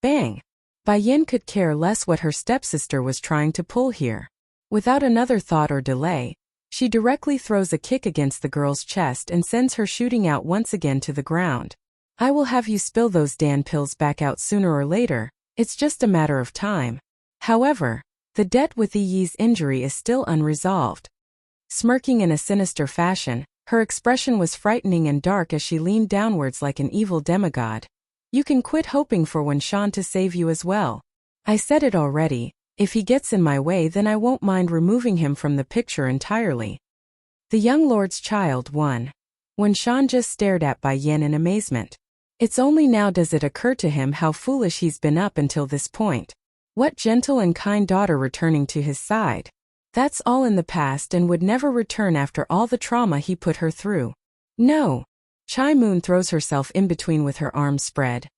Bang! Bai Yin could care less what her stepsister was trying to pull here. Without another thought or delay, she directly throws a kick against the girl's chest and sends her shooting out once again to the ground. I will have you spill those Dan pills back out sooner or later, it's just a matter of time. However, the debt with Yi's injury is still unresolved. Smirking in a sinister fashion, her expression was frightening and dark as she leaned downwards like an evil demigod. You can quit hoping for Wenshan to save you as well. I said it already, if he gets in my way then I won't mind removing him from the picture entirely. The young lord's child won. Wenshan just stared at Bai Yin in amazement. It's only now does it occur to him how foolish he's been up until this point. What gentle and kind daughter returning to his side. That's all in the past and would never return after all the trauma he put her through. No. Chai Moon throws herself in between with her arms spread.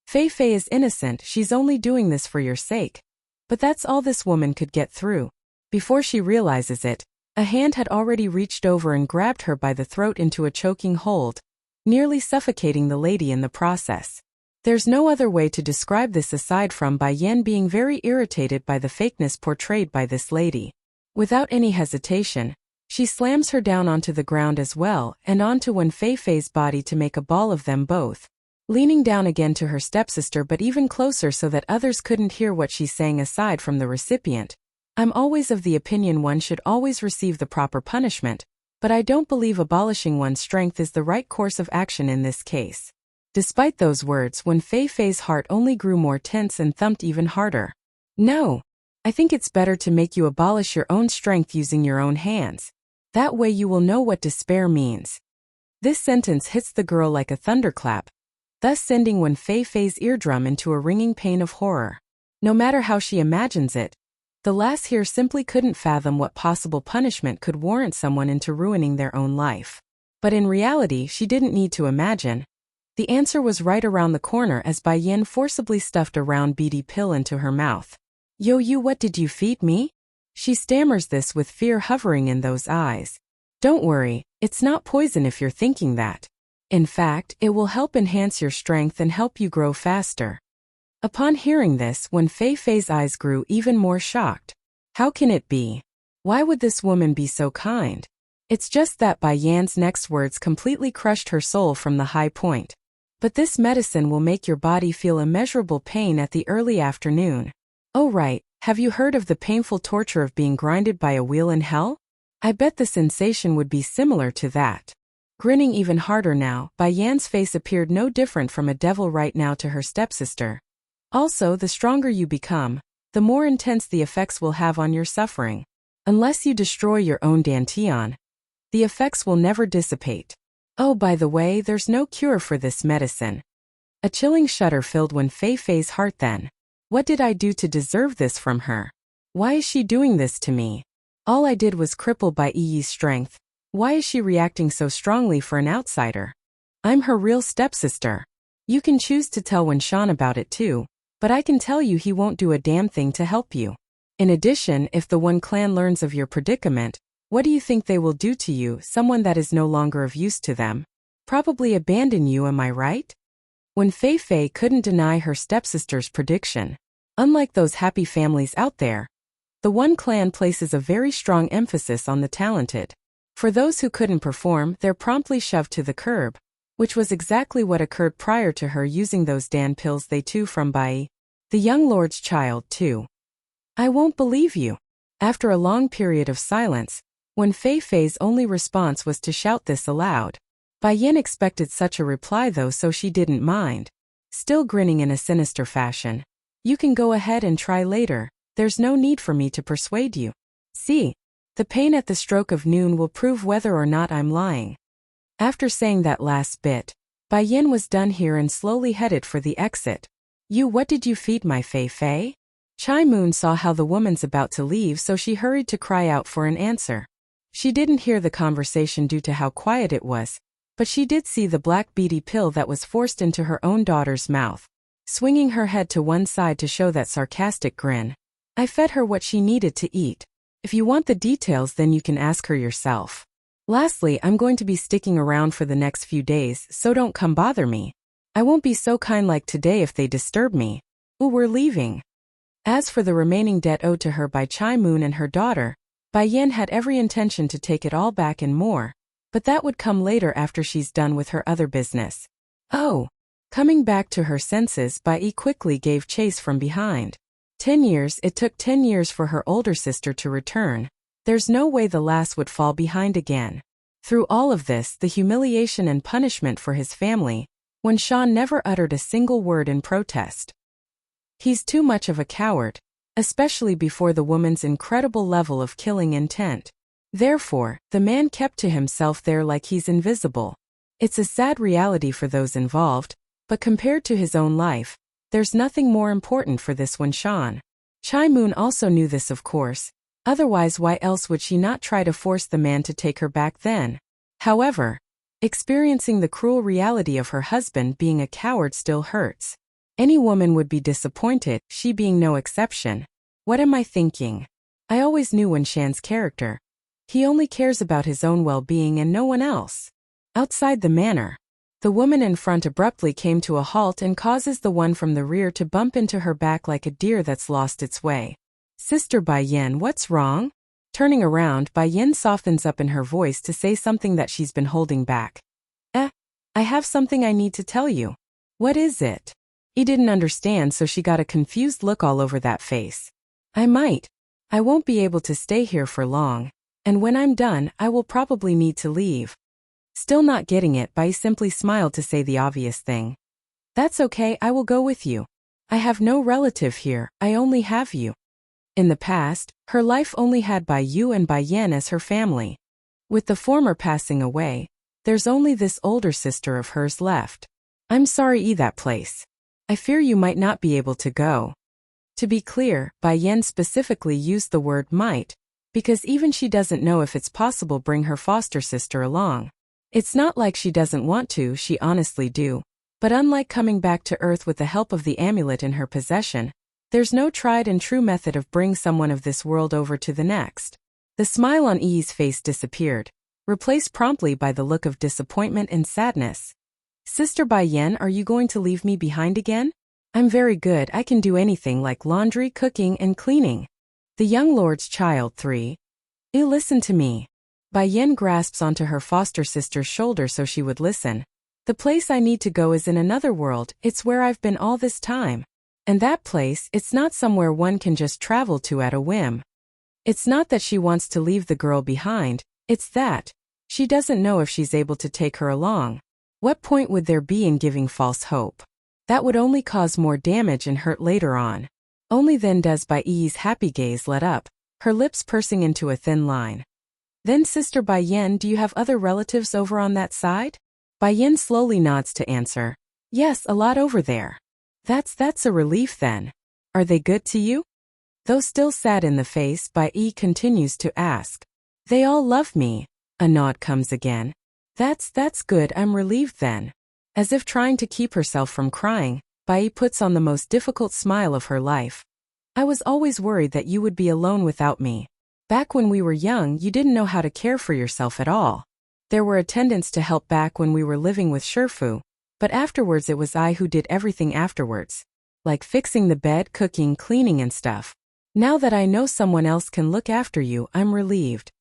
Fei Fei is innocent, she's only doing this for your sake. But that's all this woman could get through. Before she realizes it, a hand had already reached over and grabbed her by the throat into a choking hold, nearly suffocating the lady in the process. There's no other way to describe this aside from Bai Yin being very irritated by the fakeness portrayed by this lady. Without any hesitation, she slams her down onto the ground as well and onto Wen Fei Fei's body to make a ball of them both. Leaning down again to her stepsister but even closer so that others couldn't hear what she's saying aside from the recipient. I'm always of the opinion one should always receive the proper punishment, but I don't believe abolishing one's strength is the right course of action in this case. Despite those words, Wen Fei Fei's heart only grew more tense and thumped even harder. No. I think it's better to make you abolish your own strength using your own hands. That way you will know what despair means. This sentence hits the girl like a thunderclap, thus sending Wen Fei Fei's eardrum into a ringing pain of horror. No matter how she imagines it, the lass here simply couldn't fathom what possible punishment could warrant someone into ruining their own life. But in reality, she didn't need to imagine. The answer was right around the corner as Bai Yin forcibly stuffed a round beady pill into her mouth. Yo, you, what did you feed me? She stammers this with fear hovering in those eyes. Don't worry, it's not poison if you're thinking that. In fact, it will help enhance your strength and help you grow faster. Upon hearing this, Wen Fei Fei's eyes grew even more shocked. How can it be? Why would this woman be so kind? It's just that Bai Yan's next words completely crushed her soul from the high point. But this medicine will make your body feel immeasurable pain at the early afternoon. Oh right, have you heard of the painful torture of being grinded by a wheel in hell? I bet the sensation would be similar to that. Grinning even harder now, Bai Yan's face appeared no different from a devil right now to her stepsister. Also, the stronger you become, the more intense the effects will have on your suffering. Unless you destroy your own dantian, the effects will never dissipate. Oh, by the way, there's no cure for this medicine. A chilling shudder filled Wen Fei Fei's heart then. What did I do to deserve this from her? Why is she doing this to me? All I did was cripple Bai Yi's strength. Why is she reacting so strongly for an outsider? I'm her real stepsister. You can choose to tell Wenshan about it too, but I can tell you he won't do a damn thing to help you. In addition, if the One clan learns of your predicament, what do you think they will do to you, someone that is no longer of use to them? Probably abandon you, am I right? Wen Fei Fei couldn't deny her stepsister's prediction. Unlike those happy families out there, the One clan places a very strong emphasis on the talented. For those who couldn't perform, they're promptly shoved to the curb, which was exactly what occurred prior to her using those Dan pills they took from Bai. The young lord's child, too. I won't believe you. After a long period of silence, when Fei Fei's only response was to shout this aloud. Bai Yin expected such a reply though, so she didn't mind. Still grinning in a sinister fashion. You can go ahead and try later, there's no need for me to persuade you. See, the pain at the stroke of noon will prove whether or not I'm lying. After saying that last bit, Bai Yin was done here and slowly headed for the exit. What did you feed my Fei Fei? Chai Moon saw how the woman's about to leave, so she hurried to cry out for an answer. She didn't hear the conversation due to how quiet it was, but she did see the black beady pill that was forced into her own daughter's mouth, swinging her head to one side to show that sarcastic grin. I fed her what she needed to eat. If you want the details, then you can ask her yourself. Lastly, I'm going to be sticking around for the next few days, so don't come bother me. I won't be so kind like today if they disturb me. We're leaving. As for the remaining debt owed to her by Chai Moon and her daughter, Bai Yin had every intention to take it all back and more, but that would come later after she's done with her other business. Oh! Coming back to her senses, Bai Yi quickly gave chase from behind. 10 years, it took 10 years for her older sister to return. There's no way the lass would fall behind again. Through all of this, the humiliation and punishment for his family, when Sean never uttered a single word in protest. He's too much of a coward, especially before the woman's incredible level of killing intent. Therefore, the man kept to himself there like he's invisible. It's a sad reality for those involved, but compared to his own life, there's nothing more important for this one. Sean. Chai Moon also knew this, of course, otherwise why else would she not try to force the man to take her back then? However, experiencing the cruel reality of her husband being a coward still hurts. Any woman would be disappointed, she being no exception. What am I thinking? I always knew Wen Shan's character. He only cares about his own well-being and no one else. Outside the manor, the woman in front abruptly came to a halt and causes the one from the rear to bump into her back like a deer that's lost its way. Sister Bai Yin, what's wrong? Turning around, Bai Yin softens up in her voice to say something that she's been holding back. I have something I need to tell you. What is it? He didn't understand, so she got a confused look all over that face. I won't be able to stay here for long, and when I'm done, I will probably need to leave. Still not getting it, Bai simply smiled to say the obvious thing. That's okay, I will go with you. I have no relative here, I only have you. In the past, her life only had Bai Yu and Bai Yan as her family. With the former passing away, there's only this older sister of hers left. I'm sorry, that place. I fear you might not be able to go. To be clear, Bai Yan specifically used the word might, because even she doesn't know if it's possible bring her foster sister along. It's not like she doesn't want to, she honestly do. But unlike coming back to Earth with the help of the amulet in her possession, there's no tried and true method of bring someone of this world over to the next. The smile on Yi's face disappeared, replaced promptly by the look of disappointment and sadness. Sister Bai Yin, are you going to leave me behind again? I'm very good, I can do anything like laundry, cooking, and cleaning. The young lord's child 3. Listen to me. Bai Yin grasps onto her foster sister's shoulder so she would listen. The place I need to go is in another world, it's where I've been all this time. And that place, it's not somewhere one can just travel to at a whim. It's not that she wants to leave the girl behind, it's that she doesn't know if she's able to take her along. What point would there be in giving false hope? That would only cause more damage and hurt later on. Only then does Bai Yi's happy gaze let up, her lips pursing into a thin line. Then Sister Bai Yin, do you have other relatives over on that side? Bai Yin slowly nods to answer. Yes, a lot over there. That's a relief then. Are they good to you? Though still sad in the face, Bai Yi continues to ask. They all love me. A nod comes again. That's good, I'm relieved then. As if trying to keep herself from crying, Bai Yi puts on the most difficult smile of her life. I was always worried that you would be alone without me. Back when we were young, you didn't know how to care for yourself at all. There were attendants to help back when we were living with Shifu, but afterwards it was I who did everything afterwards. Like fixing the bed, cooking, cleaning and stuff. Now that I know someone else can look after you, I'm relieved.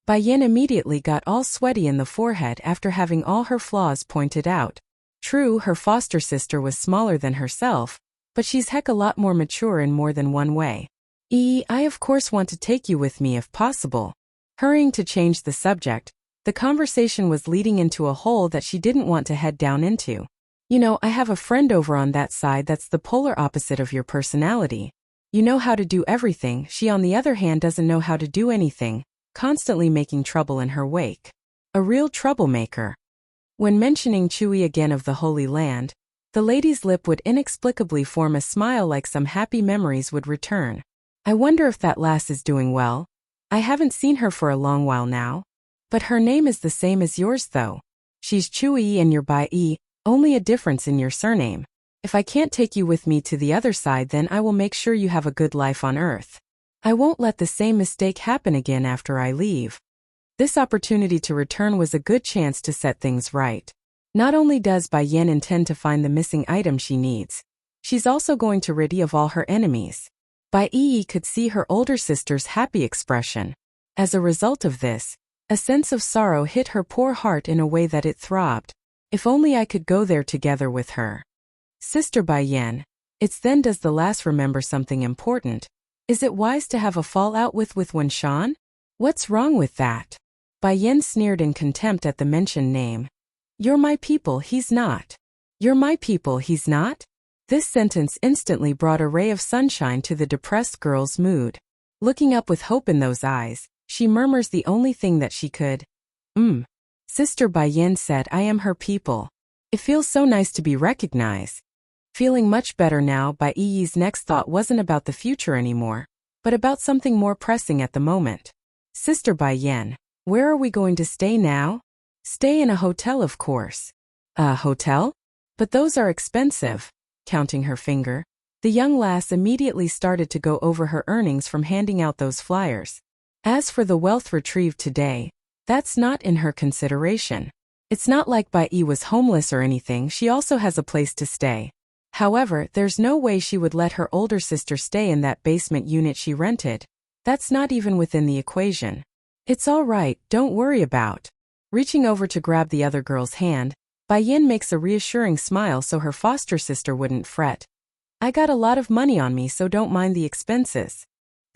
Bai Yin immediately got all sweaty in the forehead after having all her flaws pointed out. True, her foster sister was smaller than herself, but she's heck a lot more mature in more than one way. I of course want to take you with me if possible. Hurrying to change the subject, the conversation was leading into a hole that she didn't want to head down into. You know, I have a friend over on that side that's the polar opposite of your personality. You know how to do everything, she on the other hand doesn't know how to do anything, constantly making trouble in her wake. A real troublemaker. When mentioning Chewy again of the Holy Land, the lady's lip would inexplicably form a smile like some happy memories would return. I wonder if that lass is doing well. I haven't seen her for a long while now. But her name is the same as yours though. She's Chewy and you're by E, only a difference in your surname. If I can't take you with me to the other side, then I will make sure you have a good life on Earth. I won't let the same mistake happen again after I leave. This opportunity to return was a good chance to set things right. Not only does Bai Yan intend to find the missing item she needs, she's also going to rid of all her enemies. Bai Yi could see her older sister's happy expression. As a result of this, a sense of sorrow hit her poor heart in a way that it throbbed. If only I could go there together with her. Sister Bai Yan, it's then does the lass remember something important? Is it wise to have a fallout with Wenshan? What's wrong with that? Bai Yan sneered in contempt at the mentioned name. You're my people, he's not. You're my people, he's not? This sentence instantly brought a ray of sunshine to the depressed girl's mood. Looking up with hope in those eyes, she murmurs the only thing that she could. Sister Bai Yan said, I am her people. It feels so nice to be recognized. Feeling much better now, Bai Yi's next thought wasn't about the future anymore, but about something more pressing at the moment. Sister Bai Yan, where are we going to stay now? Stay in a hotel, of course. A hotel? But those are expensive. Counting her finger, the young lass immediately started to go over her earnings from handing out those flyers. As for the wealth retrieved today, that's not in her consideration. It's not like Bai Yi was homeless or anything, she also has a place to stay. However, there's no way she would let her older sister stay in that basement unit she rented. That's not even within the equation. It's all right, don't worry about. Reaching over to grab the other girl's hand, Bai Yin makes a reassuring smile so her foster sister wouldn't fret. I got a lot of money on me, so don't mind the expenses.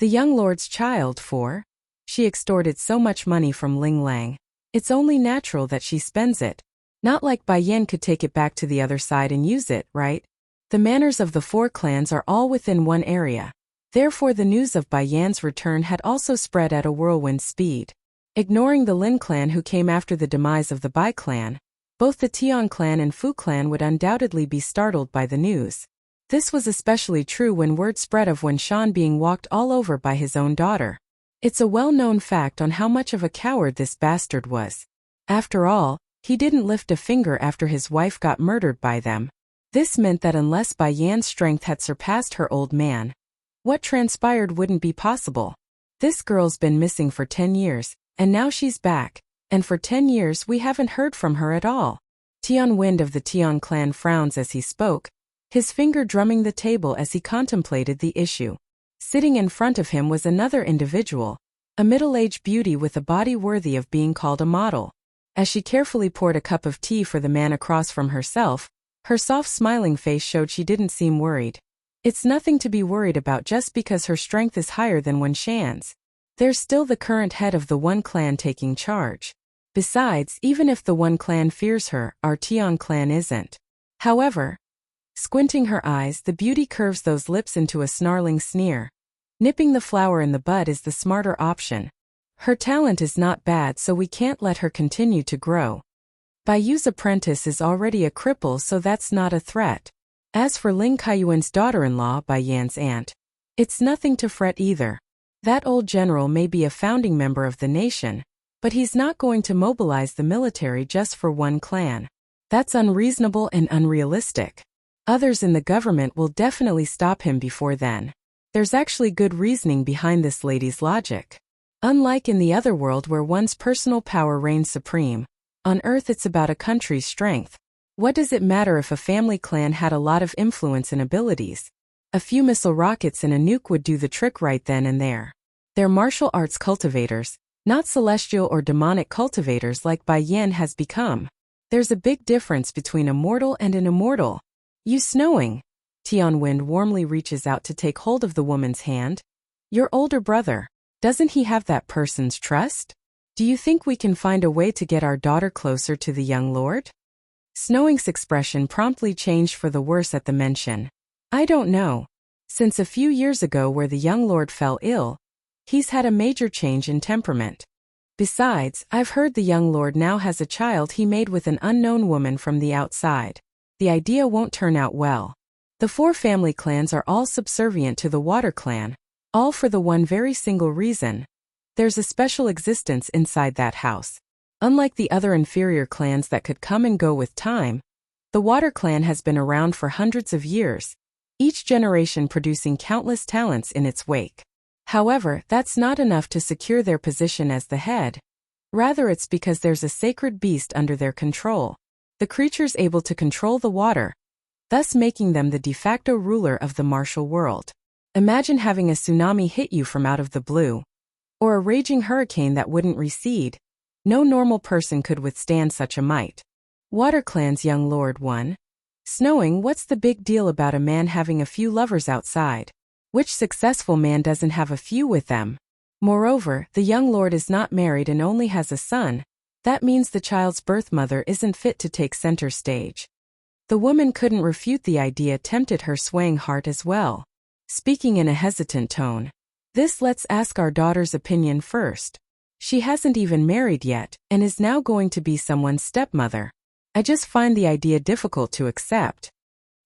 The young lord's child for? She extorted so much money from Ling Lang. It's only natural that she spends it. Not like Bai Yin could take it back to the other side and use it, right? The manors of the four clans are all within one area. Therefore the news of Bai Yan's return had also spread at a whirlwind speed. Ignoring the Lin clan who came after the demise of the Bai clan, both the Tian clan and Fu clan would undoubtedly be startled by the news. This was especially true when word spread of Wenshan being walked all over by his own daughter. It's a well-known fact on how much of a coward this bastard was. After all, he didn't lift a finger after his wife got murdered by them. This meant that unless Bai Yan's strength had surpassed her old man, what transpired wouldn't be possible. This girl's been missing for 10 years, and now she's back, and for 10 years we haven't heard from her at all. Tian Wind of the Tian clan frowns as he spoke, his finger drumming the table as he contemplated the issue. Sitting in front of him was another individual, a middle-aged beauty with a body worthy of being called a model. As she carefully poured a cup of tea for the man across from herself, her soft smiling face showed she didn't seem worried. It's nothing to be worried about just because her strength is higher than Wenshan's. There's still the current head of the one clan taking charge. Besides, even if the one clan fears her, our Tian clan isn't. However, squinting her eyes, the beauty curves those lips into a snarling sneer. Nipping the flower in the bud is the smarter option. Her talent is not bad, so we can't let her continue to grow. Bai Yu's apprentice is already a cripple, so that's not a threat. As for Ling Kaiyuan's daughter-in-law, Bai Yan's aunt, it's nothing to fret either. That old general may be a founding member of the nation, but he's not going to mobilize the military just for one clan. That's unreasonable and unrealistic. Others in the government will definitely stop him before then. There's actually good reasoning behind this lady's logic. Unlike in the other world where one's personal power reigns supreme, on Earth it's about a country's strength. What does it matter if a family clan had a lot of influence and abilities? A few missile rockets and a nuke would do the trick right then and there. They're martial arts cultivators, not celestial or demonic cultivators like Bai Yan has become. There's a big difference between a mortal and an immortal. You snowing? Tian Wind warmly reaches out to take hold of the woman's hand. Your older brother. Doesn't he have that person's trust? Do you think we can find a way to get our daughter closer to the young lord? Snowing's expression promptly changed for the worse at the mention. I don't know. Since a few years ago where the young lord fell ill, he's had a major change in temperament. Besides, I've heard the young lord now has a child he made with an unknown woman from the outside. The idea won't turn out well. The 4 family clans are all subservient to the Water Clan, all for the one very single reason. There's a special existence inside that house. Unlike the other inferior clans that could come and go with time, the Water Clan has been around for hundreds of years, each generation producing countless talents in its wake. However, that's not enough to secure their position as the head. Rather, it's because there's a sacred beast under their control. The creature's able to control the water, thus making them the de facto ruler of the martial world. Imagine having a tsunami hit you from out of the blue, or a raging hurricane that wouldn't recede. No normal person could withstand such a might. Water Clan's young lord 1. Snowing, what's the big deal about a man having a few lovers outside? Which successful man doesn't have a few with them? Moreover, the young lord is not married and only has a son. That means the child's birth mother isn't fit to take center stage. The woman couldn't refute the idea, tempted her swaying heart as well. Speaking in a hesitant tone. Let's ask our daughter's opinion first. She hasn't even married yet, and is now going to be someone's stepmother. I just find the idea difficult to accept.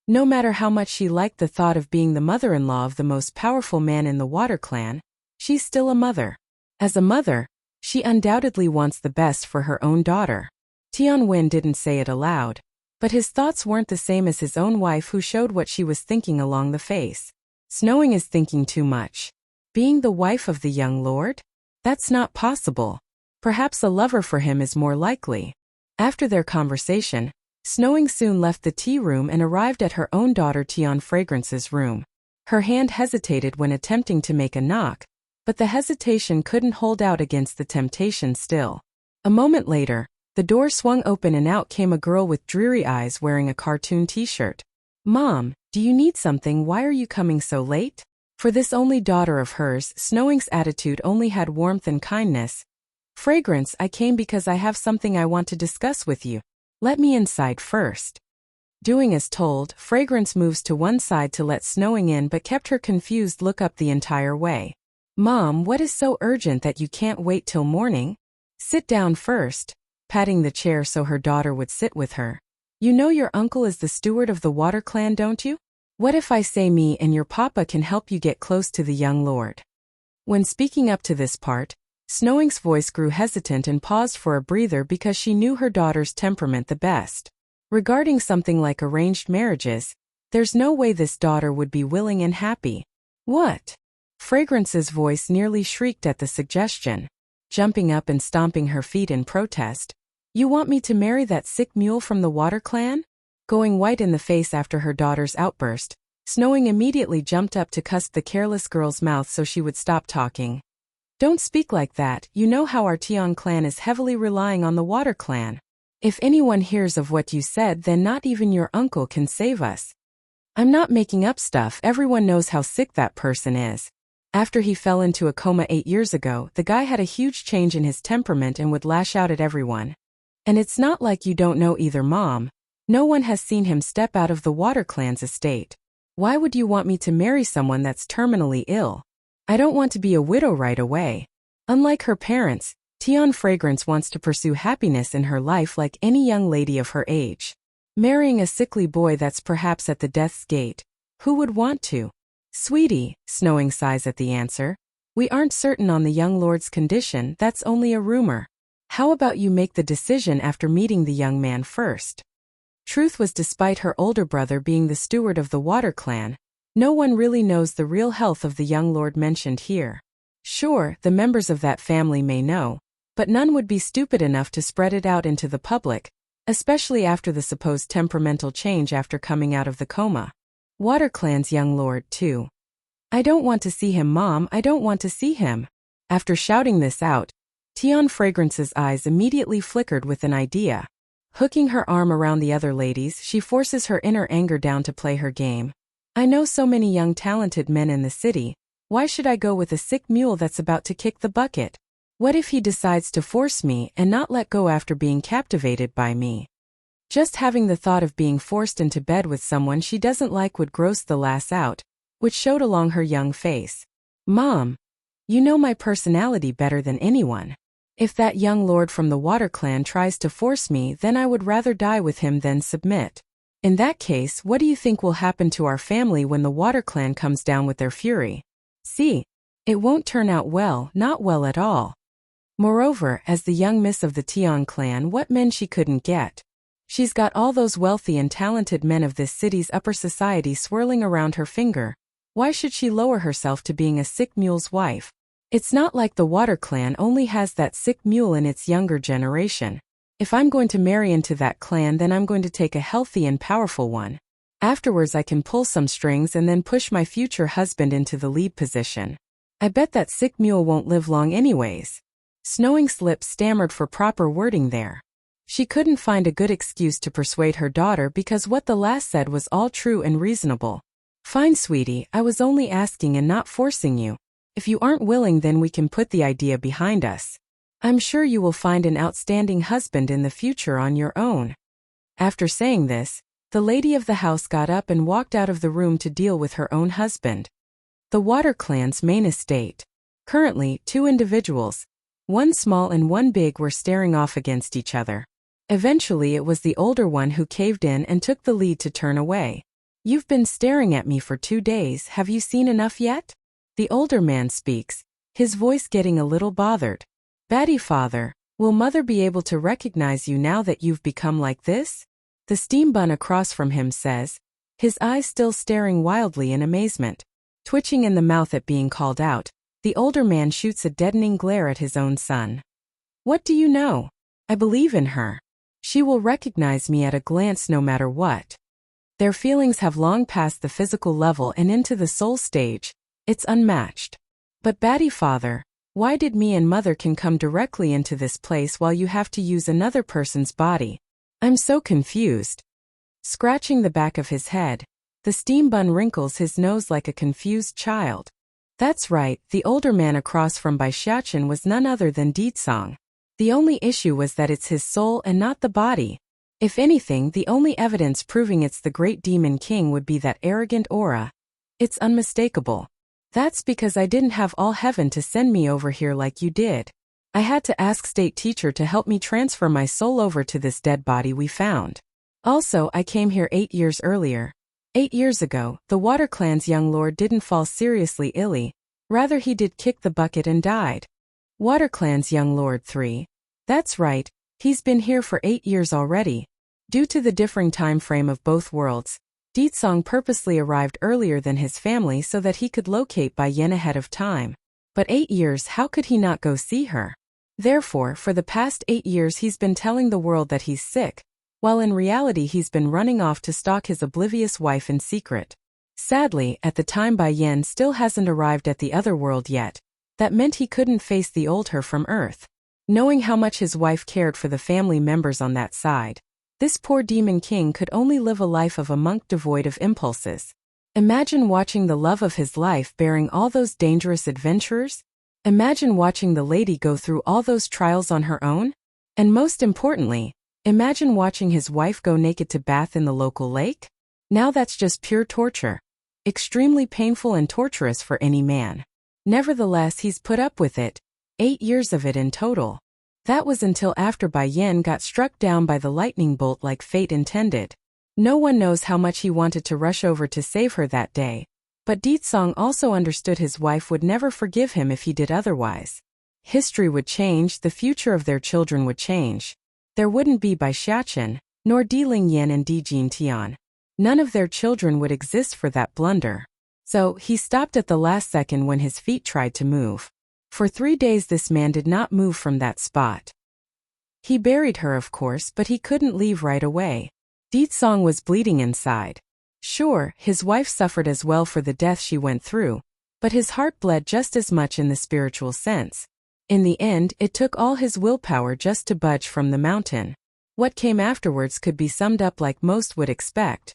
No matter how much she liked the thought of being the mother-in-law of the most powerful man in the Water Clan, she's still a mother. As a mother, she undoubtedly wants the best for her own daughter. Tian Wen didn't say it aloud, but his thoughts weren't the same as his own wife, who showed what she was thinking along the face. Snowing is thinking too much. Being the wife of the young lord? That's not possible. Perhaps a lover for him is more likely. After their conversation, Snowing soon left the tea room and arrived at her own daughter Tian Fragrance's room. Her hand hesitated when attempting to make a knock, but the hesitation couldn't hold out against the temptation still. A moment later, the door swung open and out came a girl with dreary eyes wearing a cartoon t-shirt. Mom, do you need something? Why are you coming so late? For this only daughter of hers, Snowing's attitude only had warmth and kindness. Fragrance, I came because I have something I want to discuss with you. Let me inside first. Doing as told, Fragrance moves to one side to let Snowing in but kept her confused look up the entire way. Mom, what is so urgent that you can't wait till morning? Sit down first, patting the chair so her daughter would sit with her. You know your uncle is the steward of the Water Clan, don't you? What if I say me and your papa can help you get close to the young lord? When speaking up to this part, Snowing's voice grew hesitant and paused for a breather because she knew her daughter's temperament the best. Regarding something like arranged marriages, there's no way this daughter would be willing and happy. What? Fragrance's voice nearly shrieked at the suggestion. Jumping up and stomping her feet in protest. You want me to marry that sick mule from the Water Clan? Going white in the face after her daughter's outburst, Snowing immediately jumped up to cuss the careless girl's mouth so she would stop talking. Don't speak like that, you know how our Tian clan is heavily relying on the Water Clan. If anyone hears of what you said, then not even your uncle can save us. I'm not making up stuff, everyone knows how sick that person is. After he fell into a coma 8 years ago, the guy had a huge change in his temperament and would lash out at everyone. And it's not like you don't know either, Mom. No one has seen him step out of the Water Clan's estate. Why would you want me to marry someone that's terminally ill? I don't want to be a widow right away. Unlike her parents, Tian Fragrance wants to pursue happiness in her life like any young lady of her age. Marrying a sickly boy that's perhaps at the death's gate, who would want to? Sweetie, Snowing sighs at the answer. We aren't certain on the young lord's condition, that's only a rumor. How about you make the decision after meeting the young man first? Truth was, despite her older brother being the steward of the Water Clan, no one really knows the real health of the young lord mentioned here. Sure, the members of that family may know, but none would be stupid enough to spread it out into the public, especially after the supposed temperamental change after coming out of the coma. Water Clan's young lord, too. I don't want to see him, Mom, I don't want to see him. After shouting this out, Tian Fragrance's eyes immediately flickered with an idea. Hooking her arm around the other ladies, she forces her inner anger down to play her game. I know so many young talented men in the city. Why should I go with a sick mule that's about to kick the bucket? What if he decides to force me and not let go after being captivated by me? Just having the thought of being forced into bed with someone she doesn't like would gross the lass out, which showed along her young face. Mom, you know my personality better than anyone. If that young lord from the Water Clan tries to force me, then I would rather die with him than submit. In that case, what do you think will happen to our family when the Water Clan comes down with their fury? See, it won't turn out well, not well at all. Moreover, as the young miss of the Tian clan, what men she couldn't get. She's got all those wealthy and talented men of this city's upper society swirling around her finger. Why should she lower herself to being a sick mule's wife? It's not like the Water Clan only has that sick mule in its younger generation. If I'm going to marry into that clan, then I'm going to take a healthy and powerful one. Afterwards I can pull some strings and then push my future husband into the lead position. I bet that sick mule won't live long anyways. Snowing Slip stammered for proper wording there. She couldn't find a good excuse to persuade her daughter because what the lass said was all true and reasonable. Fine, sweetie, I was only asking and not forcing you. If you aren't willing, then we can put the idea behind us. I'm sure you will find an outstanding husband in the future on your own. After saying this, the lady of the house got up and walked out of the room to deal with her own husband. The Water Clan's main estate. Currently, two individuals, one small and one big, were staring off against each other. Eventually it was the older one who caved in and took the lead to turn away. You've been staring at me for 2 days, have you seen enough yet? The older man speaks, his voice getting a little bothered. Batty father, will mother be able to recognize you now that you've become like this? The steam bun across from him says, his eyes still staring wildly in amazement. Twitching in the mouth at being called out, the older man shoots a deadening glare at his own son. What do you know? I believe in her. She will recognize me at a glance no matter what. Their feelings have long passed the physical level and into the soul stage. It's unmatched. But Batty father, why did me and mother can come directly into this place while you have to use another person's body? I'm so confused. Scratching the back of his head, the steam bun wrinkles his nose like a confused child. That's right, the older man across from Bai Xiachen was none other than Deetsong. The only issue was that it's his soul and not the body. If anything, the only evidence proving it's the great demon king would be that arrogant aura. It's unmistakable. That's because I didn't have all heaven to send me over here like you did. I had to ask state teacher to help me transfer my soul over to this dead body we found. Also, I came here 8 years earlier. 8 years ago, the Water Clan's young lord didn't fall seriously ill, rather he did kick the bucket and died. Water Clan's young lord 3. That's right, he's been here for 8 years already. Due to the differing time frame of both worlds, Deetsong purposely arrived earlier than his family so that he could locate Bai Yen ahead of time. But 8 years, how could he not go see her? Therefore, for the past 8 years he's been telling the world that he's sick, while in reality he's been running off to stalk his oblivious wife in secret. Sadly, at the time Bai Yen still hasn't arrived at the other world yet. That meant he couldn't face the old her from Earth. Knowing how much his wife cared for the family members on that side, this poor demon king could only live a life of a monk devoid of impulses. Imagine watching the love of his life bearing all those dangerous adventures. Imagine watching the lady go through all those trials on her own. And most importantly, imagine watching his wife go naked to bath in the local lake. Now that's just pure torture. Extremely painful and torturous for any man. Nevertheless, he's put up with it. 8 years of it in total. That was until after Bai Yen got struck down by the lightning bolt like fate intended. No one knows how much he wanted to rush over to save her that day. But Deetsong also understood his wife would never forgive him if he did otherwise. History would change, the future of their children would change. There wouldn't be Bai Xiachen, nor Di Ling Yan and Di Jin Tian. None of their children would exist for that blunder. So, he stopped at the last second when his feet tried to move. For 3 days this man did not move from that spot. He buried her of course, but he couldn't leave right away. Deetsong was bleeding inside. Sure, his wife suffered as well for the death she went through, but his heart bled just as much in the spiritual sense. In the end, it took all his willpower just to budge from the mountain. What came afterwards could be summed up like most would expect.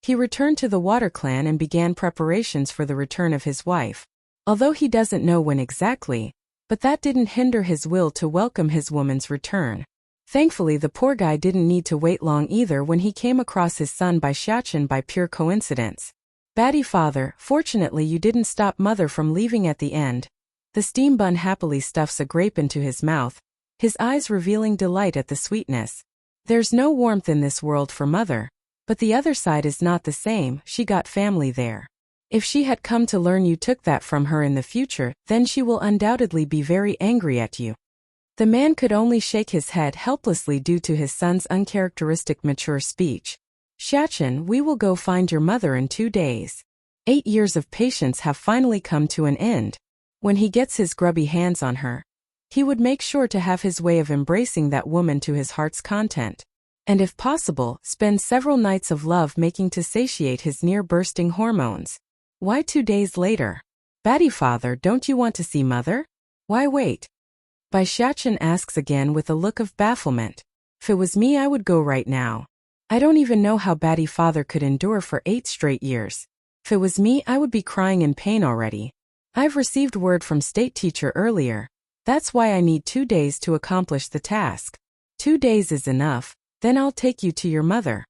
He returned to the Water Clan and began preparations for the return of his wife. Although he doesn't know when exactly, but that didn't hinder his will to welcome his woman's return. Thankfully, the poor guy didn't need to wait long either when he came across his son by Shachin by pure coincidence. Batty father, fortunately you didn't stop mother from leaving at the end. The steam bun happily stuffs a grape into his mouth, his eyes revealing delight at the sweetness. There's no warmth in this world for mother, but the other side is not the same, she got family there. If she had come to learn you took that from her in the future, then she will undoubtedly be very angry at you. The man could only shake his head helplessly due to his son's uncharacteristic mature speech. Shachin, we will go find your mother in 2 days. 8 years of patience have finally come to an end. When he gets his grubby hands on her, he would make sure to have his way of embracing that woman to his heart's content. And if possible, spend several nights of love making to satiate his near-bursting hormones. Why 2 days later? Batty father, don't you want to see mother? Why wait? Bai Shachin asks again with a look of bafflement. If it was me I would go right now. I don't even know how Batty father could endure for 8 straight years. If it was me I would be crying in pain already. I've received word from state teacher earlier. That's why I need 2 days to accomplish the task. 2 days is enough, then I'll take you to your mother.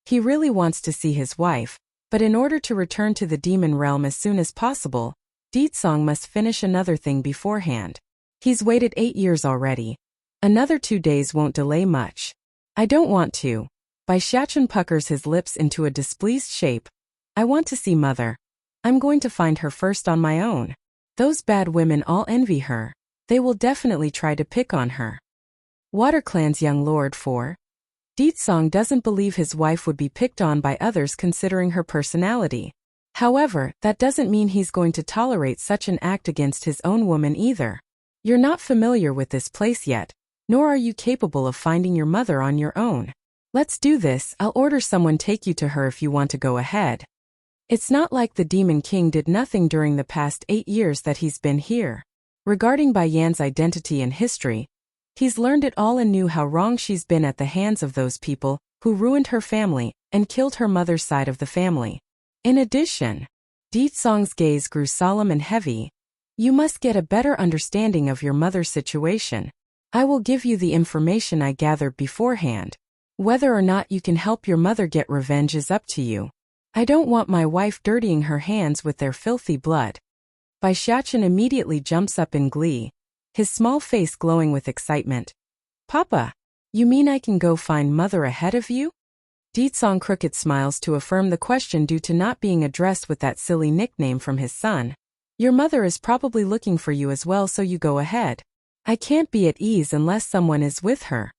He really wants to see his wife, but in order to return to the demon realm as soon as possible, Deetsong must finish another thing beforehand. He's waited 8 years already. Another 2 days won't delay much. I don't want to. Bai Shachin puckers his lips into a displeased shape. I want to see mother. I'm going to find her first on my own. Those bad women all envy her. They will definitely try to pick on her. Water Clan's young lord 4. Deetsong doesn't believe his wife would be picked on by others considering her personality. However, that doesn't mean he's going to tolerate such an act against his own woman either. You're not familiar with this place yet, nor are you capable of finding your mother on your own. Let's do this, I'll order someone take you to her if you want to go ahead. It's not like the Demon King did nothing during the past 8 years that he's been here. Regarding Bai Yan's identity and history, he's learned it all and knew how wrong she's been at the hands of those people who ruined her family and killed her mother's side of the family. In addition, Deetsong's gaze grew solemn and heavy. You must get a better understanding of your mother's situation. I will give you the information I gathered beforehand. Whether or not you can help your mother get revenge is up to you. I don't want my wife dirtying her hands with their filthy blood. Bai Shachin immediately jumps up in glee, his small face glowing with excitement. Papa, you mean I can go find mother ahead of you? Deetsong crooked smiles to affirm the question due to not being addressed with that silly nickname from his son. Your mother is probably looking for you as well, so you go ahead. I can't be at ease unless someone is with her.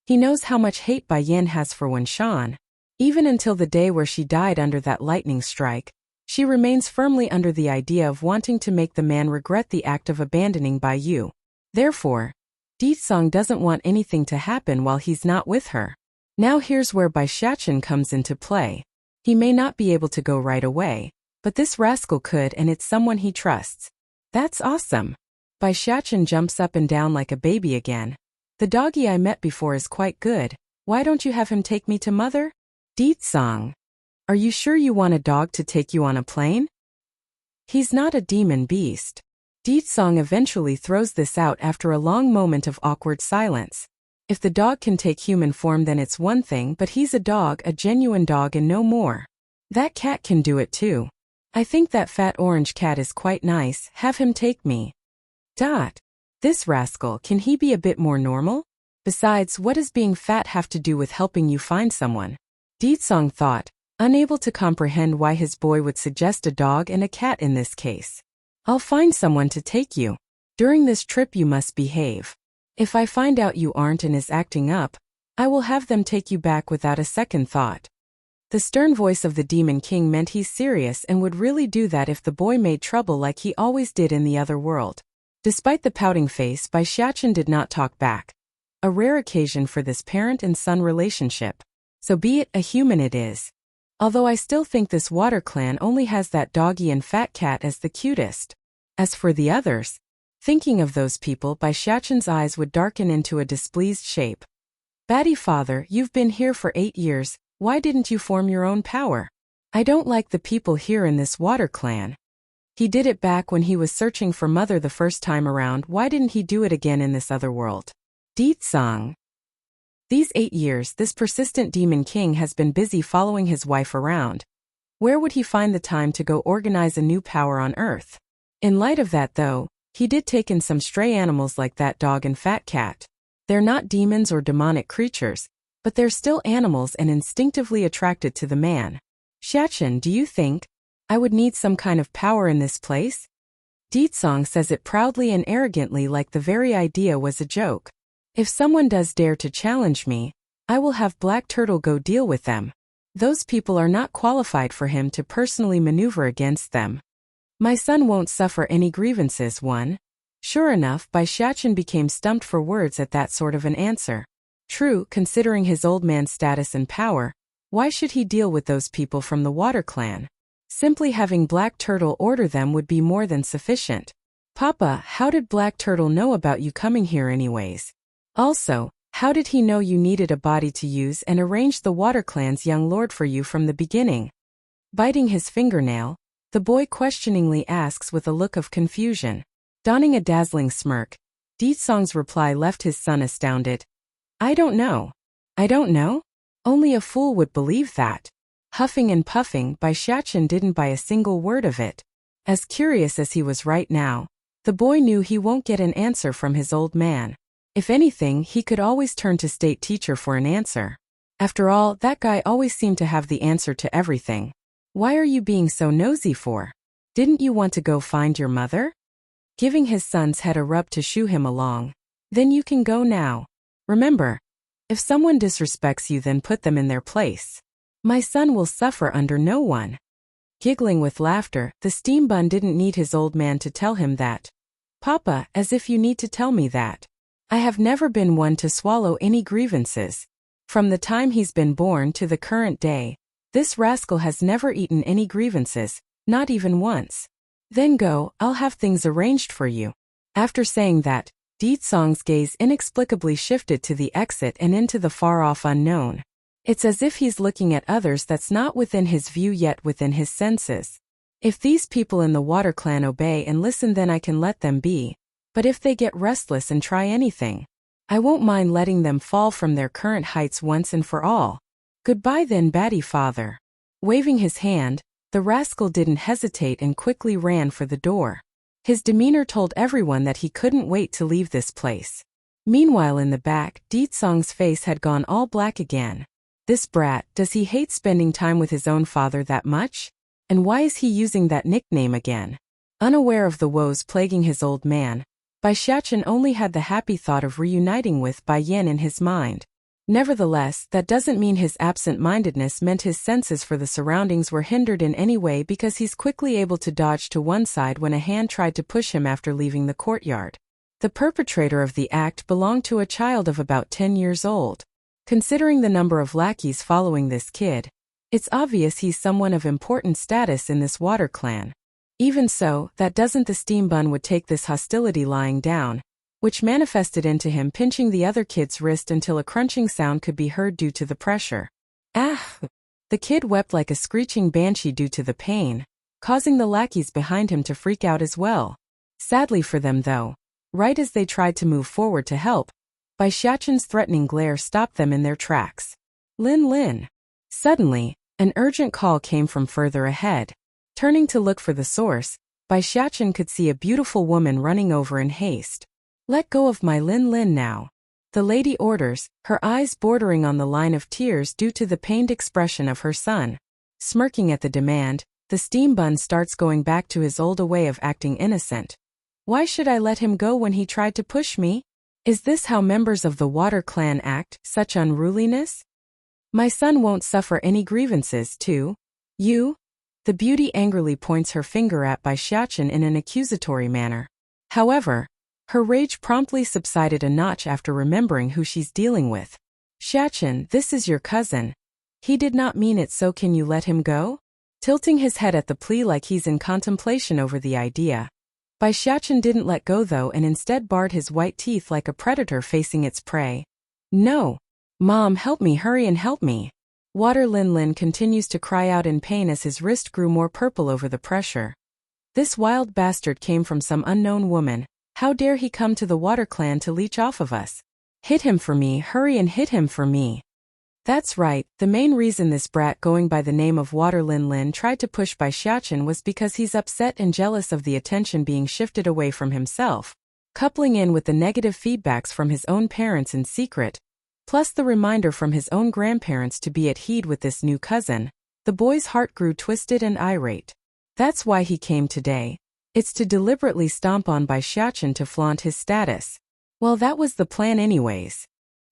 He knows how much hate Bai Yan has for Wenshan. Even until the day where she died under that lightning strike, she remains firmly under the idea of wanting to make the man regret the act of abandoning Bai Yu. Therefore, Deetsong doesn't want anything to happen while he's not with her. Now here's where Bai Shachin comes into play. He may not be able to go right away, but this rascal could, and it's someone he trusts. That's awesome. Bai Shachin jumps up and down like a baby again. The doggy I met before is quite good. Why don't you have him take me to mother? Deetsong, are you sure you want a dog to take you on a plane? He's not a demon beast. Deetsong eventually throws this out after a long moment of awkward silence. If the dog can take human form then it's one thing, but he's a dog, a genuine dog and no more. That cat can do it too. I think that fat orange cat is quite nice, have him take me. This rascal, can he be a bit more normal? Besides, what does being fat have to do with helping you find someone? Deetsong thought, unable to comprehend why his boy would suggest a dog and a cat in this case. I'll find someone to take you. During this trip you must behave. If I find out you aren't and is acting up, I will have them take you back without a second thought. The stern voice of the Demon King meant he's serious and would really do that if the boy made trouble like he always did in the other world. Despite the pouting face, Bai Shachin did not talk back. A rare occasion for this parent and son relationship. So be it, a human it is. Although I still think this Water Clan only has that doggy and fat cat as the cutest. As for the others, thinking of those people, Bai Shachin's eyes would darken into a displeased shape. Batty father, you've been here for 8 years, Why didn't you form your own power? I don't like the people here in this water clan. He did it back when he was searching for mother the first time around. Why didn't he do it again in this other world? Deetsong. These 8 years, this persistent demon king has been busy following his wife around. Where would he find the time to go organize a new power on Earth? In light of that though, he did take in some stray animals like that dog and fat cat. They're not demons or demonic creatures, but they're still animals and instinctively attracted to the man. Shachin, do you think I would need some kind of power in this place? Deetsong says it proudly and arrogantly, like the very idea was a joke. If someone does dare to challenge me, I will have Black Turtle go deal with them. Those people are not qualified for him to personally maneuver against them. My son won't suffer any grievances. One. Sure enough, Bai Shachin became stumped for words at that sort of an answer. True, considering his old man's status and power, why should he deal with those people from the Water Clan? Simply having Black Turtle order them would be more than sufficient. Papa, how did Black Turtle know about you coming here anyways? Also, how did he know you needed a body to use and arranged the Water Clan's young lord for you from the beginning? Biting his fingernail, the boy questioningly asks with a look of confusion. Donning a dazzling smirk, Deetsong's reply left his son astounded. I don't know. I don't know? Only a fool would believe that. Huffing and puffing, Bai Shachin didn't buy a single word of it. As curious as he was right now, the boy knew he won't get an answer from his old man. If anything, he could always turn to state teacher for an answer. After all, that guy always seemed to have the answer to everything. Why are you being so nosy for? Didn't you want to go find your mother? Giving his son's head a rub to shoo him along. Then you can go now. Remember, if someone disrespects you, then put them in their place. My son will suffer under no one. Giggling with laughter, the steam bun didn't need his old man to tell him that. Papa, as if you need to tell me that. I have never been one to swallow any grievances. From the time he's been born to the current day, this rascal has never eaten any grievances, not even once. Then go, I'll have things arranged for you. After saying that, Deetsong's gaze inexplicably shifted to the exit and into the far-off unknown. It's as if he's looking at others that's not within his view yet within his senses. If these people in the Water Clan obey and listen, then I can let them be. But if they get restless and try anything, I won't mind letting them fall from their current heights once and for all. Goodbye then, batty father. Waving his hand, the rascal didn't hesitate and quickly ran for the door. His demeanor told everyone that he couldn't wait to leave this place. Meanwhile in the back, Deetsong's face had gone all black again. This brat, does he hate spending time with his own father that much? And why is he using that nickname again? Unaware of the woes plaguing his old man, Bai Shachin only had the happy thought of reuniting with Bai Yin in his mind. Nevertheless, that doesn't mean his absent-mindedness meant his senses for the surroundings were hindered in any way, because he's quickly able to dodge to one side when a hand tried to push him after leaving the courtyard. The perpetrator of the act belonged to a child of about 10 years old. Considering the number of lackeys following this kid, it's obvious he's someone of important status in this Water Clan. Even so, that doesn't the steam bun would take this hostility lying down, which manifested into him pinching the other kid's wrist until a crunching sound could be heard due to the pressure. Ah! The kid wept like a screeching banshee due to the pain, causing the lackeys behind him to freak out as well. Sadly for them though, right as they tried to move forward to help, Bai Shachin's threatening glare stopped them in their tracks. Lin Lin. Suddenly, an urgent call came from further ahead. Turning to look for the source, Bai Shachin could see a beautiful woman running over in haste. Let go of my Lin Lin now. The lady orders, her eyes bordering on the line of tears due to the pained expression of her son. Smirking at the demand, the steam bun starts going back to his old way of acting innocent. Why should I let him go when he tried to push me? Is this how members of the Water Clan act, such unruliness? My son won't suffer any grievances too. You? The beauty angrily points her finger at Bai Shachin in an accusatory manner. However, her rage promptly subsided a notch after remembering who she's dealing with. Shachin, this is your cousin. He did not mean it, so can you let him go? Tilting his head at the plea like he's in contemplation over the idea. Bai Shachin didn't let go though and instead bared his white teeth like a predator facing its prey. No. Mom, help me, hurry and help me. Water Lin Lin continues to cry out in pain as his wrist grew more purple over the pressure. This wild bastard came from some unknown woman. How dare he come to the Water Clan to leech off of us? Hit him for me, hurry and hit him for me. That's right, the main reason this brat going by the name of Water Lin Lin tried to push Bai Xiachen was because he's upset and jealous of the attention being shifted away from himself, coupling in with the negative feedbacks from his own parents in secret, plus the reminder from his own grandparents to be at heed with this new cousin. The boy's heart grew twisted and irate. That's why he came today. It's to deliberately stomp on Bai Xiachen to flaunt his status. Well, that was the plan anyways.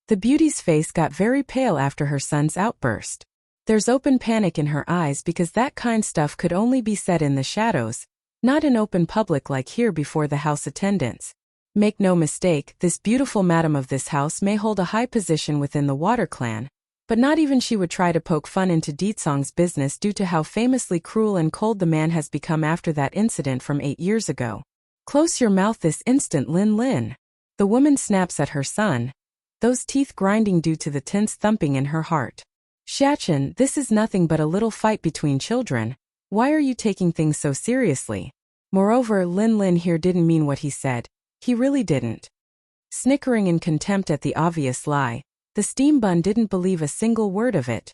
The beauty's face got very pale after her son's outburst. There's open panic in her eyes because that kind stuff could only be said in the shadows, not in open public like here before the house attendants. Make no mistake, this beautiful madam of this house may hold a high position within the Water Clan, but not even she would try to poke fun into Ditsong's business due to how famously cruel and cold the man has become after that incident from 8 years ago. Close your mouth this instant, Lin Lin. The woman snaps at her son, those teeth grinding due to the tense thumping in her heart. Xiachen, this is nothing but a little fight between children. Why are you taking things so seriously? Moreover, Lin Lin here didn't mean what he said. He really didn't. Snickering in contempt at the obvious lie, the steam bun didn't believe a single word of it.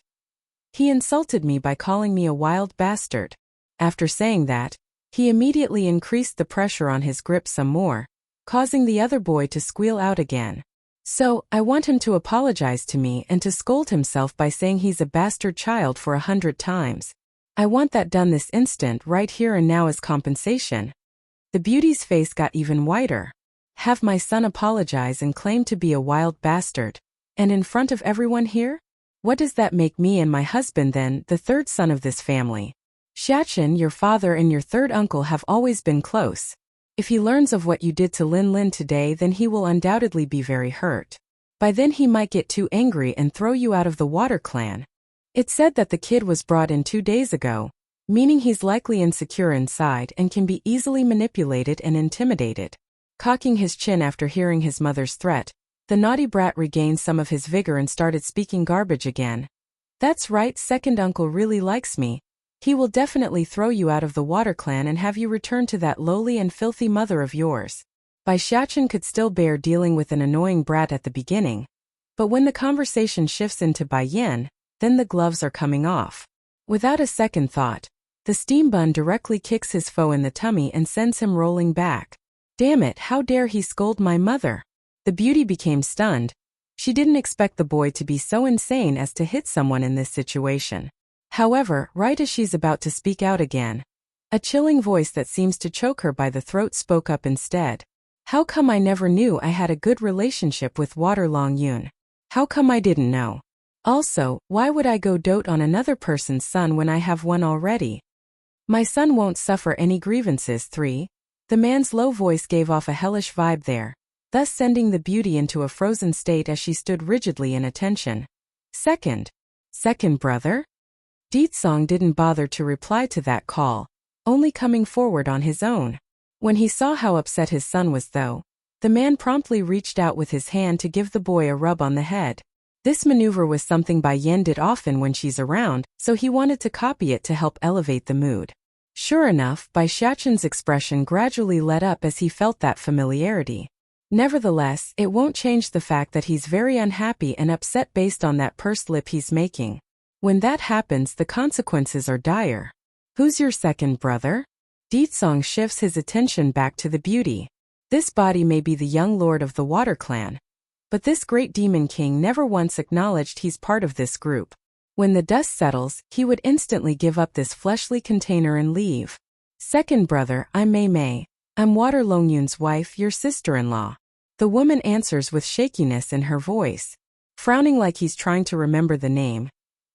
He insulted me by calling me a wild bastard. After saying that, he immediately increased the pressure on his grip some more, causing the other boy to squeal out again. So, I want him to apologize to me and to scold himself by saying he's a bastard child for 100 times. I want that done this instant right here and now as compensation. The beauty's face got even whiter. Have my son apologize and claim to be a wild bastard? And in front of everyone here? What does that make me and my husband then, the third son of this family? Xiachen, your father and your third uncle have always been close. If he learns of what you did to Lin Lin today, then he will undoubtedly be very hurt. By then he might get too angry and throw you out of the Water Clan. It's said that the kid was brought in 2 days ago, meaning he's likely insecure inside and can be easily manipulated and intimidated. Cocking his chin after hearing his mother's threat, the naughty brat regained some of his vigor and started speaking garbage again. That's right, second uncle really likes me. He will definitely throw you out of the Water Clan and have you return to that lowly and filthy mother of yours. Bai Xiachen could still bear dealing with an annoying brat at the beginning, but when the conversation shifts into Bai Yan, then the gloves are coming off. Without a second thought, the steam bun directly kicks his foe in the tummy and sends him rolling back. Damn it, how dare he scold my mother? The beauty became stunned. She didn't expect the boy to be so insane as to hit someone in this situation. However, right as she's about to speak out again, a chilling voice that seems to choke her by the throat spoke up instead. How come I never knew I had a good relationship with Water Long Yun? How come I didn't know? Also, why would I go dote on another person's son when I have one already? My son won't suffer any grievances. 3. The man's low voice gave off a hellish vibe there, thus sending the beauty into a frozen state as she stood rigidly in attention. Second brother? Ditsong didn't bother to reply to that call, only coming forward on his own. When he saw how upset his son was though, the man promptly reached out with his hand to give the boy a rub on the head. This maneuver was something Bai Yan did often when she's around, so he wanted to copy it to help elevate the mood. Sure enough, Bai Xiachen's expression gradually let up as he felt that familiarity. Nevertheless, it won't change the fact that he's very unhappy and upset based on that pursed lip he's making. When that happens, the consequences are dire. Who's your second brother? Ditsong shifts his attention back to the beauty. This body may be the young lord of the Water Clan, but this great demon king never once acknowledged he's part of this group. When the dust settles, he would instantly give up this fleshly container and leave. Second brother, I'm Mei Mei. I'm Water Longyun's wife, your sister-in-law. The woman answers with shakiness in her voice, frowning like he's trying to remember the name.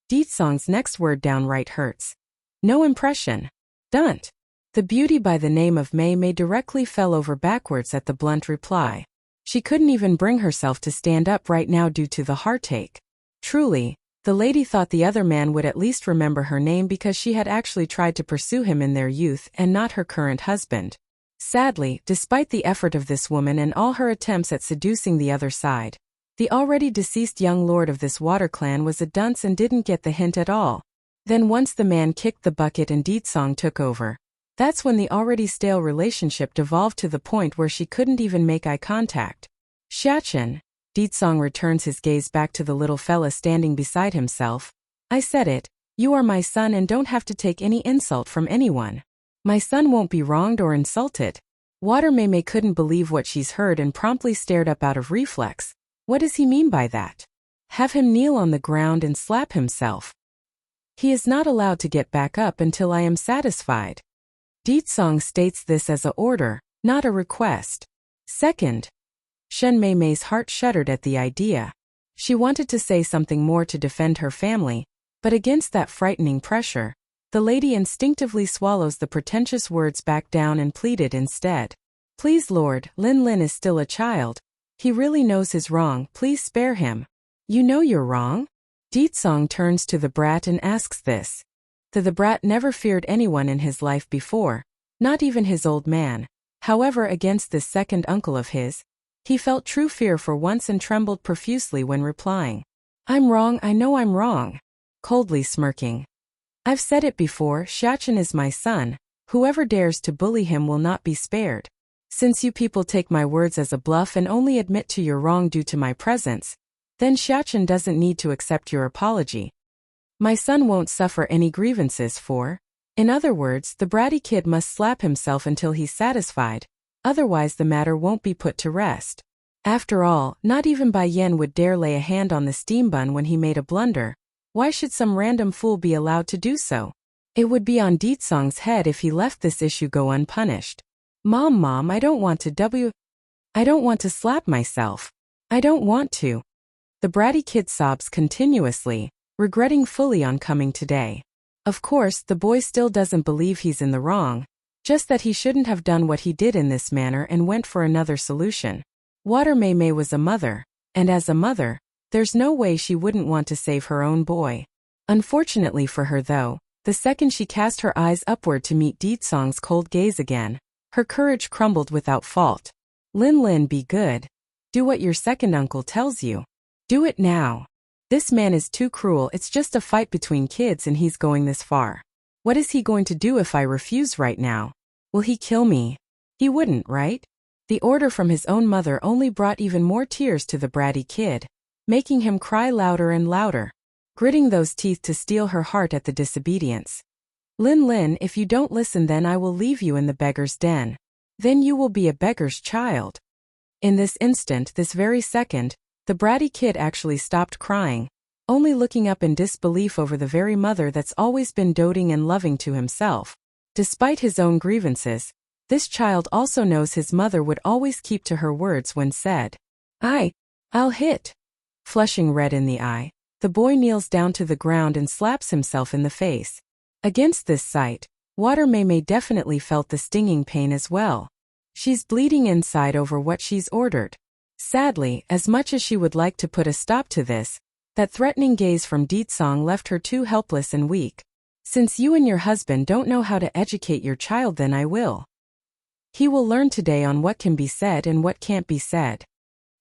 Ditsong's next word downright hurts. No impression. Dunt. The beauty by the name of Mei Mei directly fell over backwards at the blunt reply. She couldn't even bring herself to stand up right now due to the heartache. Truly, the lady thought the other man would at least remember her name because she had actually tried to pursue him in their youth and not her current husband. Sadly, despite the effort of this woman and all her attempts at seducing the other side, The already deceased young lord of this water clan was a dunce and didn't get the hint at all. Then once the man kicked the bucket and Deetsong took over. That's when the already stale relationship devolved to the point where she couldn't even make eye contact. Xiachen, Deetsong returns his gaze back to the little fella standing beside himself. I said it, you are my son and don't have to take any insult from anyone. My son won't be wronged or insulted. Water Mei couldn't believe what she's heard and promptly stared up out of reflex. What does he mean by that? Have him kneel on the ground and slap himself. He is not allowed to get back up until I am satisfied. Deetsong states this as a order, not a request. Second, Shen Mei's heart shuddered at the idea. She wanted to say something more to defend her family, but against that frightening pressure, the lady instinctively swallows the pretentious words back down and pleaded instead. Please Lord, Lin Lin is still a child. He really knows his wrong, please spare him. You know you're wrong? Deetsong turns to the brat and asks this. The brat never feared anyone in his life before, not even his old man. However, against this second uncle of his, he felt true fear for once and trembled profusely when replying. I'm wrong, I know I'm wrong. Coldly smirking. I've said it before, Xiachen is my son, whoever dares to bully him will not be spared. Since you people take my words as a bluff and only admit to your wrong due to my presence, then Xiachen doesn't need to accept your apology. My son won't suffer any grievances for. In other words, the bratty kid must slap himself until he's satisfied, otherwise the matter won't be put to rest. After all, not even Bai Yan would dare lay a hand on the steam bun when he made a blunder. Why should some random fool be allowed to do so? It would be on Deetsong's head if he left this issue go unpunished. Mom, I don't want to slap myself. I don't want to. The bratty kid sobs continuously, regretting fully on coming today. Of course, the boy still doesn't believe he's in the wrong, just that he shouldn't have done what he did in this manner and went for another solution. Water Mei was a mother, and as a mother, there's no way she wouldn't want to save her own boy. Unfortunately for her though, the second she cast her eyes upward to meet Deetsong's cold gaze again, her courage crumbled without fault. Lin, be good. Do what your second uncle tells you. Do it now. This man is too cruel, it's just a fight between kids and he's going this far. What is he going to do if I refuse right now? Will he kill me? He wouldn't, right? The order from his own mother only brought even more tears to the bratty kid, making him cry louder and louder, gritting those teeth to steel her heart at the disobedience. Lin, if you don't listen then I will leave you in the beggar's den. Then you will be a beggar's child. In this instant, this very second, the bratty kid actually stopped crying, only looking up in disbelief over the very mother that's always been doting and loving to himself. Despite his own grievances, this child also knows his mother would always keep to her words when said, I'll hit. Flushing red in the eye, the boy kneels down to the ground and slaps himself in the face. Against this sight, Water Mei definitely felt the stinging pain as well. She's bleeding inside over what she's ordered. Sadly, as much as she would like to put a stop to this, that threatening gaze from Deetsong left her too helpless and weak. Since you and your husband don't know how to educate your child, then I will. He will learn today on what can be said and what can't be said.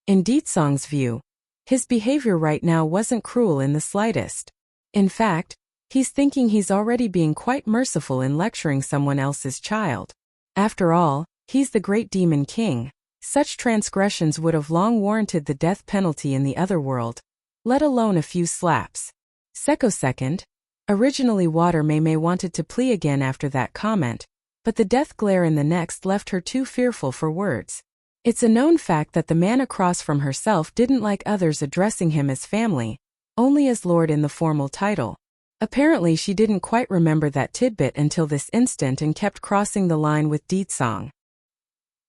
In Deetsong's view, his behavior right now wasn't cruel in the slightest. In fact, he's thinking he's already being quite merciful in lecturing someone else's child. After all, he's the great demon king. Such transgressions would have long warranted the death penalty in the other world, let alone a few slaps. Second, originally Water Mei wanted to plea again after that comment, but the death glare in the next left her too fearful for words. It's a known fact that the man across from herself didn't like others addressing him as family, only as Lord in the formal title. Apparently she didn't quite remember that tidbit until this instant and kept crossing the line with Deetsong.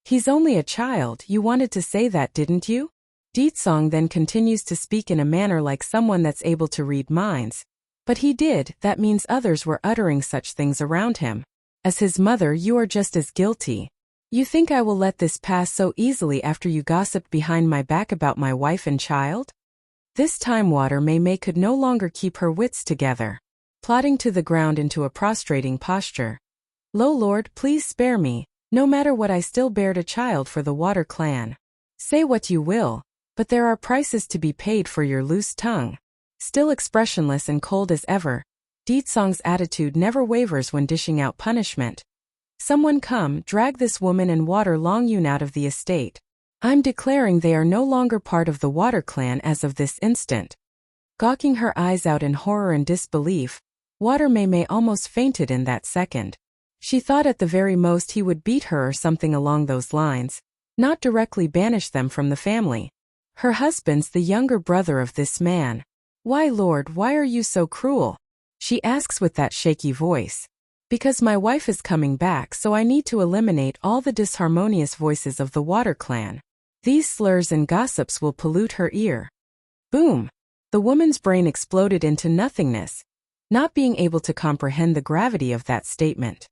He's only a child, you wanted to say that, didn't you? Deetsong then continues to speak in a manner like someone that's able to read minds. But he did, that means others were uttering such things around him. As his mother, you are just as guilty. You think I will let this pass so easily after you gossiped behind my back about my wife and child? This time Water Mei could no longer keep her wits together, plodding to the ground into a prostrating posture. Lo Lord, please spare me. No matter what, I still bared a child for the Water clan. Say what you will, But there are prices to be paid for your loose tongue. Still expressionless and cold as ever, Deetsong's attitude never wavers when dishing out punishment. Someone come, drag this woman and Water Long Yun out of the estate. I'm declaring they are no longer part of the Water clan as of this instant. Gawking her eyes out in horror and disbelief, Water Mei almost fainted in that second. She thought at the very most he would beat her or something along those lines, not directly banish them from the family. Her husband's the younger brother of this man. Why, Lord, why are you so cruel? She asks with that shaky voice. Because my wife is coming back, so I need to eliminate all the disharmonious voices of the Water clan. These slurs and gossips will pollute her ear. Boom! The woman's brain exploded into nothingness, not being able to comprehend the gravity of that statement.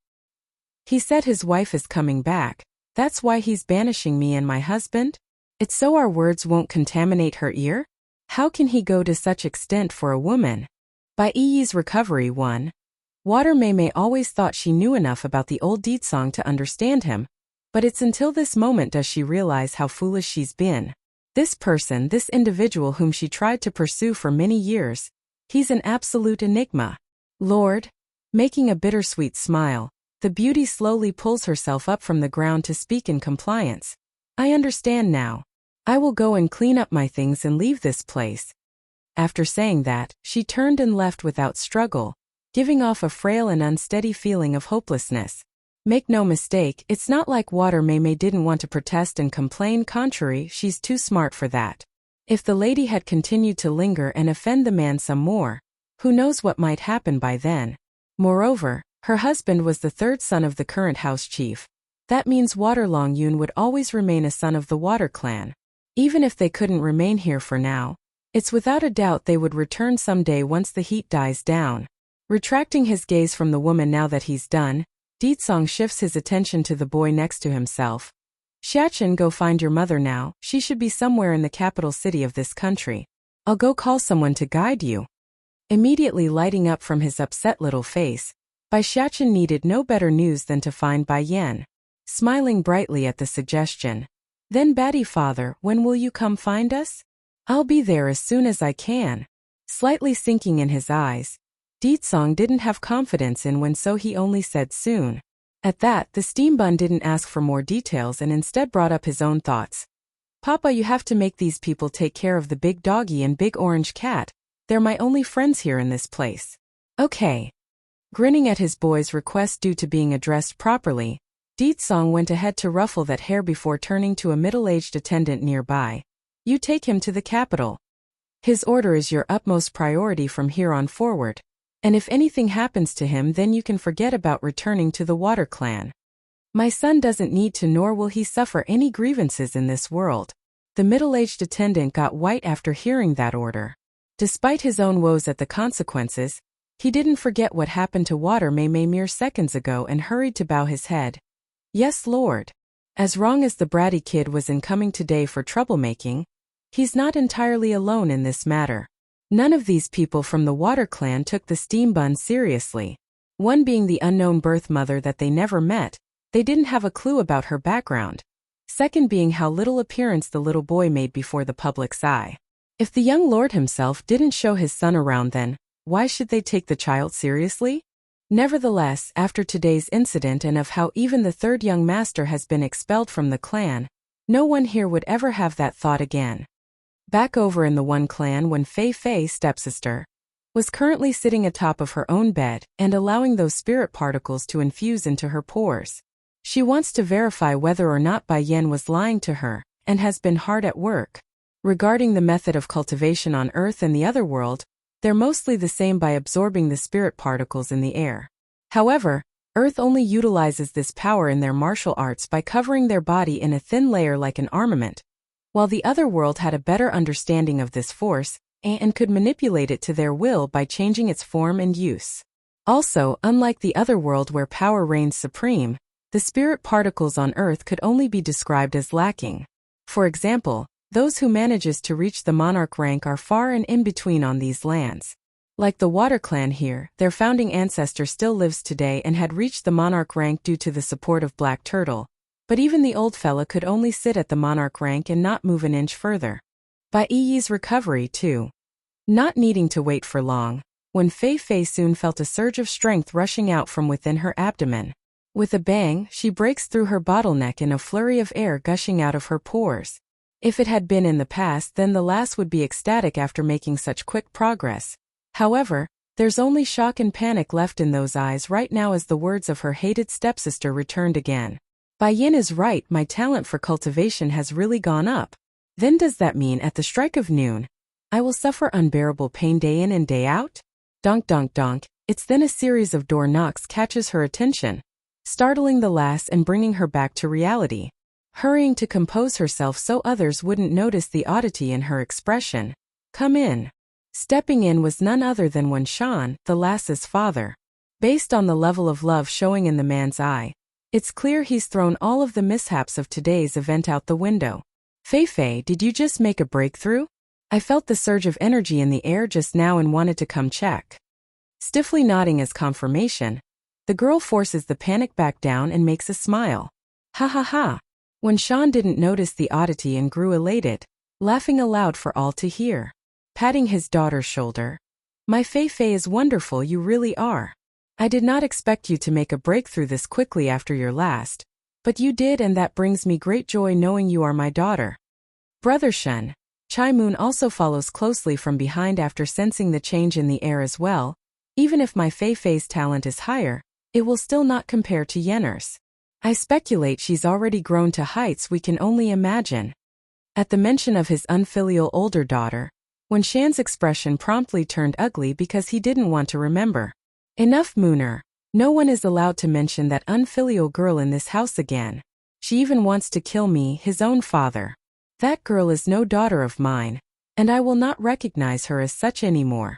He said his wife is coming back, that's why he's banishing me and my husband? It's so our words won't contaminate her ear? How can he go to such extent for a woman? By Yi's recovery 1. Water Mei always thought she knew enough about the old Deetsong to understand him, but it's until this moment does she realize how foolish she's been. This person, this individual whom she tried to pursue for many years, he's an absolute enigma. Lord, making a bittersweet smile, the beauty slowly pulls herself up from the ground to speak in compliance. I understand now. I will go and clean up my things and leave this place. After saying that, she turned and left without struggle, giving off a frail and unsteady feeling of hopelessness. Make no mistake, it's not like Water Mei didn't want to protest and complain. Contrary, she's too smart for that. If the lady had continued to linger and offend the man some more, who knows what might happen by then. Moreover, her husband was the third son of the current house chief. That means Water Long Yun would always remain a son of the Water clan. Even if they couldn't remain here for now, it's without a doubt they would return someday once the heat dies down. Retracting his gaze from the woman now that he's done, Deetsong shifts his attention to the boy next to himself. Xiachen, go find your mother now, she should be somewhere in the capital city of this country. I'll go call someone to guide you. Immediately lighting up from his upset little face, Bai Xiachen needed no better news than to find Bai Yan. Smiling brightly at the suggestion. Then Batty father, when will you come find us? I'll be there as soon as I can. Slightly sinking in his eyes, Deetsong didn't have confidence in when, so he only said soon. At that, the steam bun didn't ask for more details and instead brought up his own thoughts. Papa, you have to make these people take care of the big doggy and big orange cat. They're my only friends here in this place. Okay. Grinning at his boy's request due to being addressed properly, Deetsong went ahead to ruffle that hair before turning to a middle-aged attendant nearby. You take him to the capital. His order is your utmost priority from here on forward. And if anything happens to him, then you can forget about returning to the Water clan. My son doesn't need to, nor will he suffer any grievances in this world. The middle-aged attendant got white after hearing that order. Despite his own woes at the consequences, he didn't forget what happened to Water Mei mere seconds ago and hurried to bow his head. Yes, Lord. As wrong as the bratty kid was in coming today for troublemaking, he's not entirely alone in this matter. None of these people from the Water clan took the steam bun seriously. One being the unknown birth mother that they never met, they didn't have a clue about her background. Second being how little appearance the little boy made before the public's eye. If the young lord himself didn't show his son around, then why should they take the child seriously? Nevertheless, after today's incident and of how even the third young master has been expelled from the clan, no one here would ever have that thought again. Back over in the One clan, when Fei Fei, stepsister, was currently sitting atop of her own bed and allowing those spirit particles to infuse into her pores. She wants to verify whether or not Bai Yan was lying to her, and has been hard at work. Regarding the method of cultivation on Earth and the other world, they're mostly the same by absorbing the spirit particles in the air. However, Earth only utilizes this power in their martial arts by covering their body in a thin layer like an armament, while the other world had a better understanding of this force and could manipulate it to their will by changing its form and use. Also, unlike the other world where power reigns supreme, the spirit particles on Earth could only be described as lacking. For example, those who manages to reach the monarch rank are far and in between on these lands. Like the Water clan here, their founding ancestor still lives today and had reached the monarch rank due to the support of Black Turtle, but even the old fella could only sit at the monarch rank and not move an inch further. By Yi's recovery too. Not needing to wait for long, when Fei Fei soon felt a surge of strength rushing out from within her abdomen. With a bang, she breaks through her bottleneck in a flurry of air gushing out of her pores. If it had been in the past, then the lass would be ecstatic after making such quick progress. However, there's only shock and panic left in those eyes right now as the words of her hated stepsister returned again. Bai Yin is right, my talent for cultivation has really gone up. Then does that mean at the strike of noon, I will suffer unbearable pain day in and day out? Donk donk donk, it's then a series of door knocks catches her attention, startling the lass and bringing her back to reality. Hurrying to compose herself so others wouldn't notice the oddity in her expression. Come in. Stepping in was none other than Wen Shan, the lass's father. Based on the level of love showing in the man's eye, it's clear he's thrown all of the mishaps of today's event out the window. Fei Fei, did you just make a breakthrough? I felt the surge of energy in the air just now and wanted to come check. Stiffly nodding as confirmation, the girl forces the panic back down and makes a smile. Ha ha ha. Wen Shan didn't notice the oddity and grew elated, laughing aloud for all to hear. Patting his daughter's shoulder. My Fei Fei is wonderful, you really are. I did not expect you to make a breakthrough this quickly after your last, but you did, and that brings me great joy knowing you are my daughter. Brother Shen. Chai Moon also follows closely from behind after sensing the change in the air as well. Even if my Fei Fei's talent is higher, it will still not compare to Yenner's. I speculate she's already grown to heights we can only imagine. At the mention of his unfilial older daughter, Wen Shan's expression promptly turned ugly because he didn't want to remember. Enough, Mooner. No one is allowed to mention that unfilial girl in this house again. She even wants to kill me, his own father. That girl is no daughter of mine, and I will not recognize her as such anymore.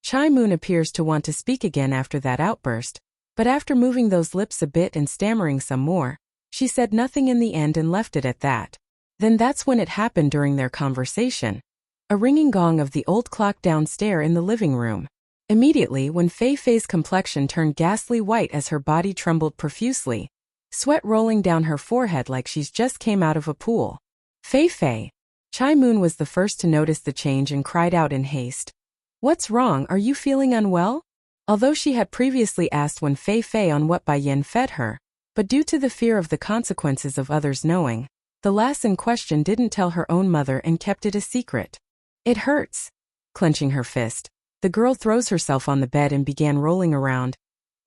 Chai Moon appears to want to speak again after that outburst, but after moving those lips a bit and stammering some more, she said nothing in the end and left it at that. Then that's when it happened during their conversation. A ringing gong of the old clock downstairs in the living room. Immediately when Fei Fei's complexion turned ghastly white as her body trembled profusely, sweat rolling down her forehead like she's just came out of a pool. Fei Fei. Chai Moon was the first to notice the change and cried out in haste. What's wrong, are you feeling unwell? Although she had previously asked Wen Fei Fei on what Bai Yin fed her, but due to the fear of the consequences of others knowing, the lass in question didn't tell her own mother and kept it a secret. It hurts. Clenching her fist, the girl throws herself on the bed and began rolling around.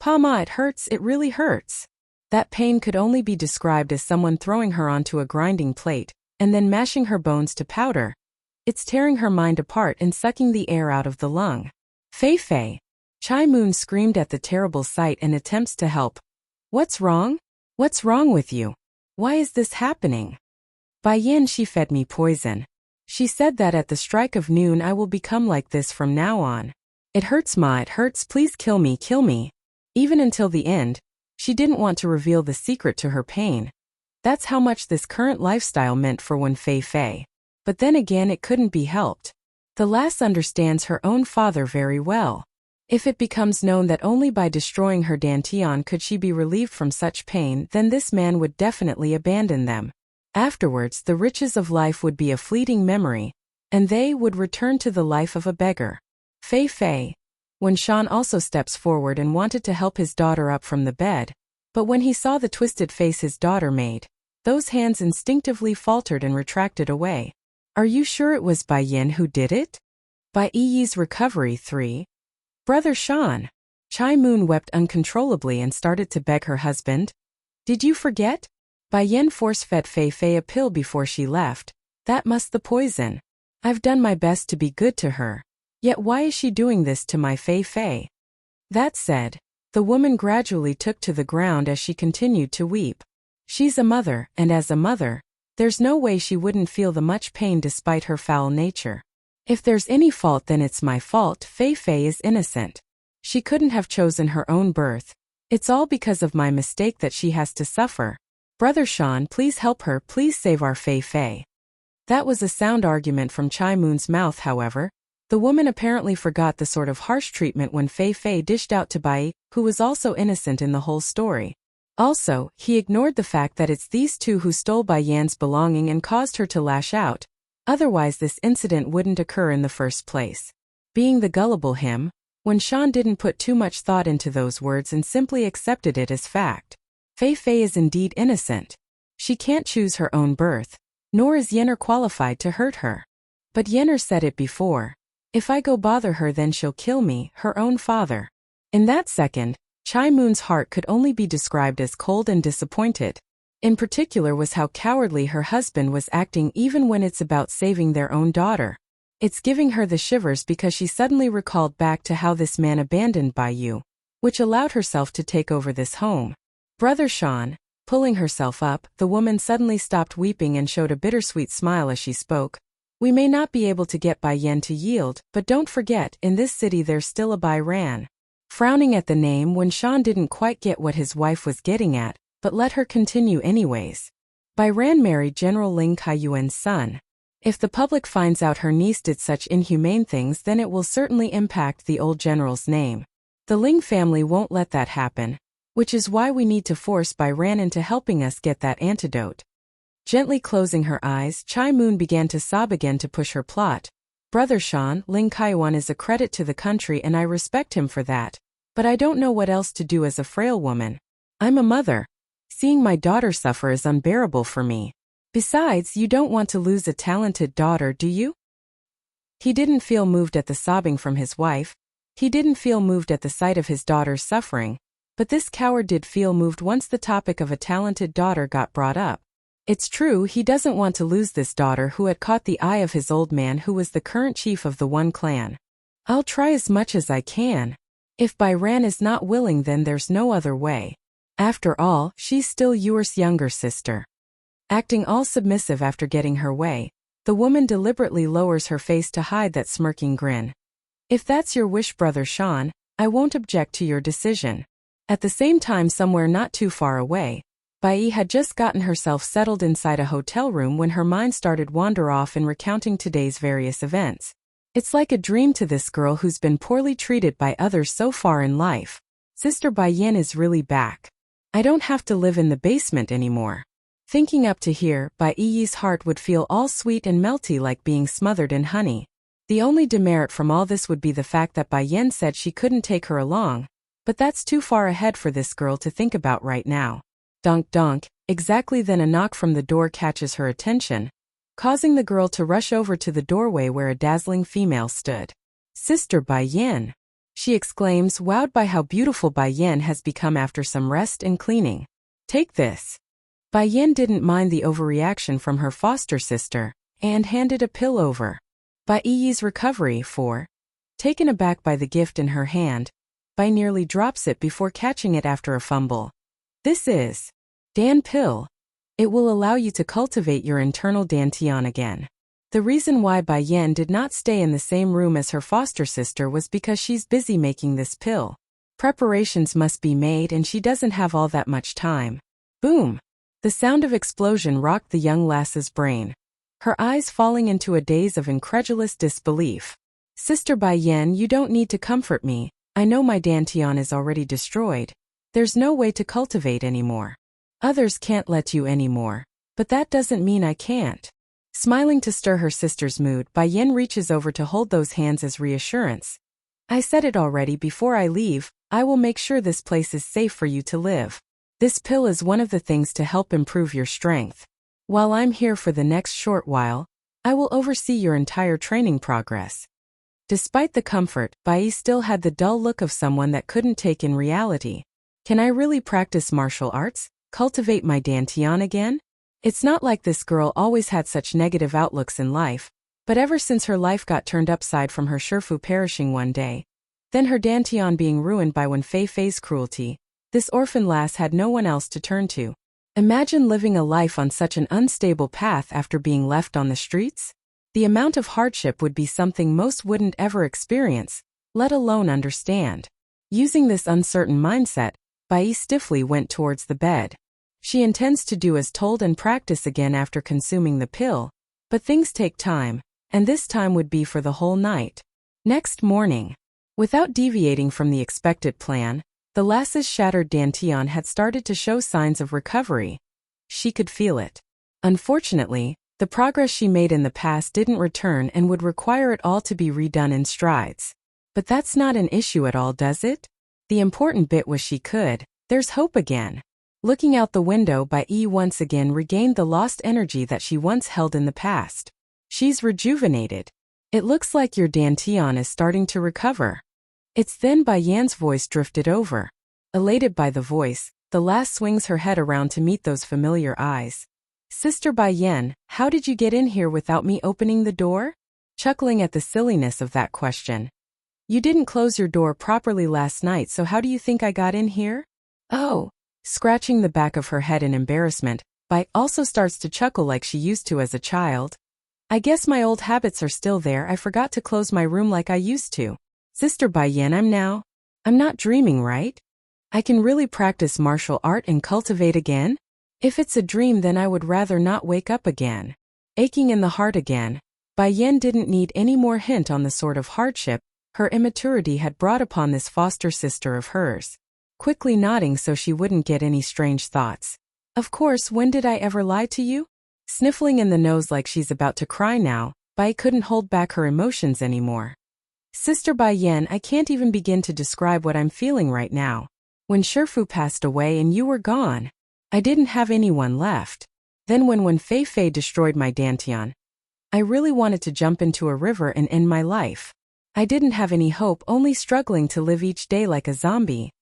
Pa-ma, it hurts, it really hurts. That pain could only be described as someone throwing her onto a grinding plate, and then mashing her bones to powder. It's tearing her mind apart and sucking the air out of the lung. Fei Fei. Chai Moon screamed at the terrible sight and attempts to help. What's wrong? What's wrong with you? Why is this happening? Bai Yin, she fed me poison. She said that at the strike of noon I will become like this from now on. It hurts, ma, it hurts, please kill me, kill me. Even until the end, she didn't want to reveal the secret to her pain. That's how much this current lifestyle meant for Wen Fei Fei. But then again, it couldn't be helped. The lass understands her own father very well. If it becomes known that only by destroying her dantian could she be relieved from such pain, then this man would definitely abandon them. Afterwards, the riches of life would be a fleeting memory, and they would return to the life of a beggar. Fei Fei. Wen Shan also steps forward and wanted to help his daughter up from the bed, but when he saw the twisted face his daughter made, those hands instinctively faltered and retracted away. Are you sure it was Bai Yin who did it? Bai Yi's recovery 3. Brother Shan. Chai Moon wept uncontrollably and started to beg her husband. Did you forget? Bai Yin force-fed Fei Fei a pill before she left. That must the poison. I've done my best to be good to her. Yet why is she doing this to my Fei Fei? That said, the woman gradually took to the ground as she continued to weep. She's a mother, and as a mother, there's no way she wouldn't feel the much pain despite her foul nature. If there's any fault, then it's my fault. Fei Fei is innocent. She couldn't have chosen her own birth. It's all because of my mistake that she has to suffer. Brother Shan, please help her, please save our Fei Fei. That was a sound argument from Chai Moon's mouth, however. The woman apparently forgot the sort of harsh treatment when Fei Fei dished out to Bai, who was also innocent in the whole story. Also, he ignored the fact that it's these two who stole Bai Yan's belonging and caused her to lash out. Otherwise this incident wouldn't occur in the first place. Being the gullible him, when Sean didn't put too much thought into those words and simply accepted it as fact. Fei Fei is indeed innocent. She can't choose her own birth, nor is Yenner qualified to hurt her. But Yenner said it before. If I go bother her then she'll kill me, her own father. In that second, Chai Moon's heart could only be described as cold and disappointed. In particular was how cowardly her husband was acting even when it's about saving their own daughter. It's giving her the shivers because she suddenly recalled back to how this man abandoned Bai Yu, which allowed herself to take over this home. Brother Sean, pulling herself up, the woman suddenly stopped weeping and showed a bittersweet smile as she spoke. We may not be able to get Bai Yan to yield, but don't forget, in this city there's still a Bai Ran. Frowning at the name when Sean didn't quite get what his wife was getting at, but let her continue anyways. Bai Ran married General Ling Kaiyuan's son. If the public finds out her niece did such inhumane things then it will certainly impact the old general's name. The Ling family won't let that happen, which is why we need to force Bai Ran into helping us get that antidote. Gently closing her eyes, Chai Moon began to sob again to push her plot. Brother Sean, Ling Kaiyuan is a credit to the country and I respect him for that. But I don't know what else to do as a frail woman. I'm a mother. Seeing my daughter suffer is unbearable for me. Besides, you don't want to lose a talented daughter, do you? He didn't feel moved at the sobbing from his wife. He didn't feel moved at the sight of his daughter's suffering. But this coward did feel moved once the topic of a talented daughter got brought up. It's true he doesn't want to lose this daughter who had caught the eye of his old man who was the current chief of the one clan. I'll try as much as I can. If Bai Ran is not willing then there's no other way. After all, she's still Yuer's younger sister. Acting all submissive after getting her way, the woman deliberately lowers her face to hide that smirking grin. If that's your wish, Brother Sean, I won't object to your decision. At the same time, somewhere not too far away, Bai Yi had just gotten herself settled inside a hotel room when her mind started wander off in recounting today's various events. It's like a dream to this girl who's been poorly treated by others so far in life. Sister Bai Yan is really back. I don't have to live in the basement anymore. Thinking up to here, Bai Yi's heart would feel all sweet and melty like being smothered in honey. The only demerit from all this would be the fact that Bai Yan said she couldn't take her along, but that's too far ahead for this girl to think about right now. Donk donk, exactly then a knock from the door catches her attention, causing the girl to rush over to the doorway where a dazzling female stood. Sister Bai Yan! She exclaims, wowed by how beautiful Bai Yan has become after some rest and cleaning. Take this. Bai Yan didn't mind the overreaction from her foster sister, and handed a pill over. Bai Yi's recovery for. Taken aback by the gift in her hand, Bai nearly drops it before catching it after a fumble. This is Dan Pill. It will allow you to cultivate your internal dantian again. The reason why Bai Yan did not stay in the same room as her foster sister was because she's busy making this pill. Preparations must be made and she doesn't have all that much time. Boom! The sound of explosion rocked the young lass's brain, her eyes falling into a daze of incredulous disbelief. Sister Bai Yan, you don't need to comfort me. I know my dantian is already destroyed. There's no way to cultivate anymore. Others can't let you anymore, but that doesn't mean I can't. Smiling to stir her sister's mood, Bai Yan reaches over to hold those hands as reassurance. I said it already, before I leave, I will make sure this place is safe for you to live. This pill is one of the things to help improve your strength. While I'm here for the next short while, I will oversee your entire training progress. Despite the comfort, Bai Yi still had the dull look of someone that couldn't take in reality. Can I really practice martial arts? Cultivate my dantian again? It's not like this girl always had such negative outlooks in life, but ever since her life got turned upside from her Shifu perishing one day, then her dantian being ruined by Wen Fei Fei's cruelty, this orphan lass had no one else to turn to. Imagine living a life on such an unstable path after being left on the streets? The amount of hardship would be something most wouldn't ever experience, let alone understand. Using this uncertain mindset, Bai Yi stiffly went towards the bed. She intends to do as told and practice again after consuming the pill, but things take time, and this time would be for the whole night. Next morning, without deviating from the expected plan, the lass's shattered dantian had started to show signs of recovery. She could feel it. Unfortunately, The progress she made in the past didn't return and would require it all to be redone in strides. But that's not an issue at all, does it? The important bit was she could. There's hope again. Looking out the window, Bai once again regained the lost energy that she once held in the past. She's rejuvenated. It looks like your Dantian is starting to recover. It's then Bai Yan's voice drifted over. Elated by the voice, the lass swings her head around to meet those familiar eyes. Sister Bai Yan, how did you get in here without me opening the door? Chuckling at the silliness of that question. You didn't close your door properly last night, so how do you think I got in here? Oh. Scratching the back of her head in embarrassment, Bai also starts to chuckle like she used to as a child. I guess my old habits are still there. I forgot to close my room like I used to. Sister Bai Yan, I'm not dreaming, right? I can really practice martial art and cultivate again? If it's a dream, then I would rather not wake up again. Aching in the heart again. Bai Yan didn't need any more hint on the sort of hardship her immaturity had brought upon this foster sister of hers. Quickly nodding so she wouldn't get any strange thoughts. Of course, when did I ever lie to you? Sniffling in the nose like she's about to cry now, Bai couldn't hold back her emotions anymore. Sister Bai Yan, I can't even begin to describe what I'm feeling right now. When Shifu passed away and you were gone, I didn't have anyone left. Then when Fei Fei destroyed my Dantian, I really wanted to jump into a river and end my life. I didn't have any hope, only struggling to live each day like a zombie.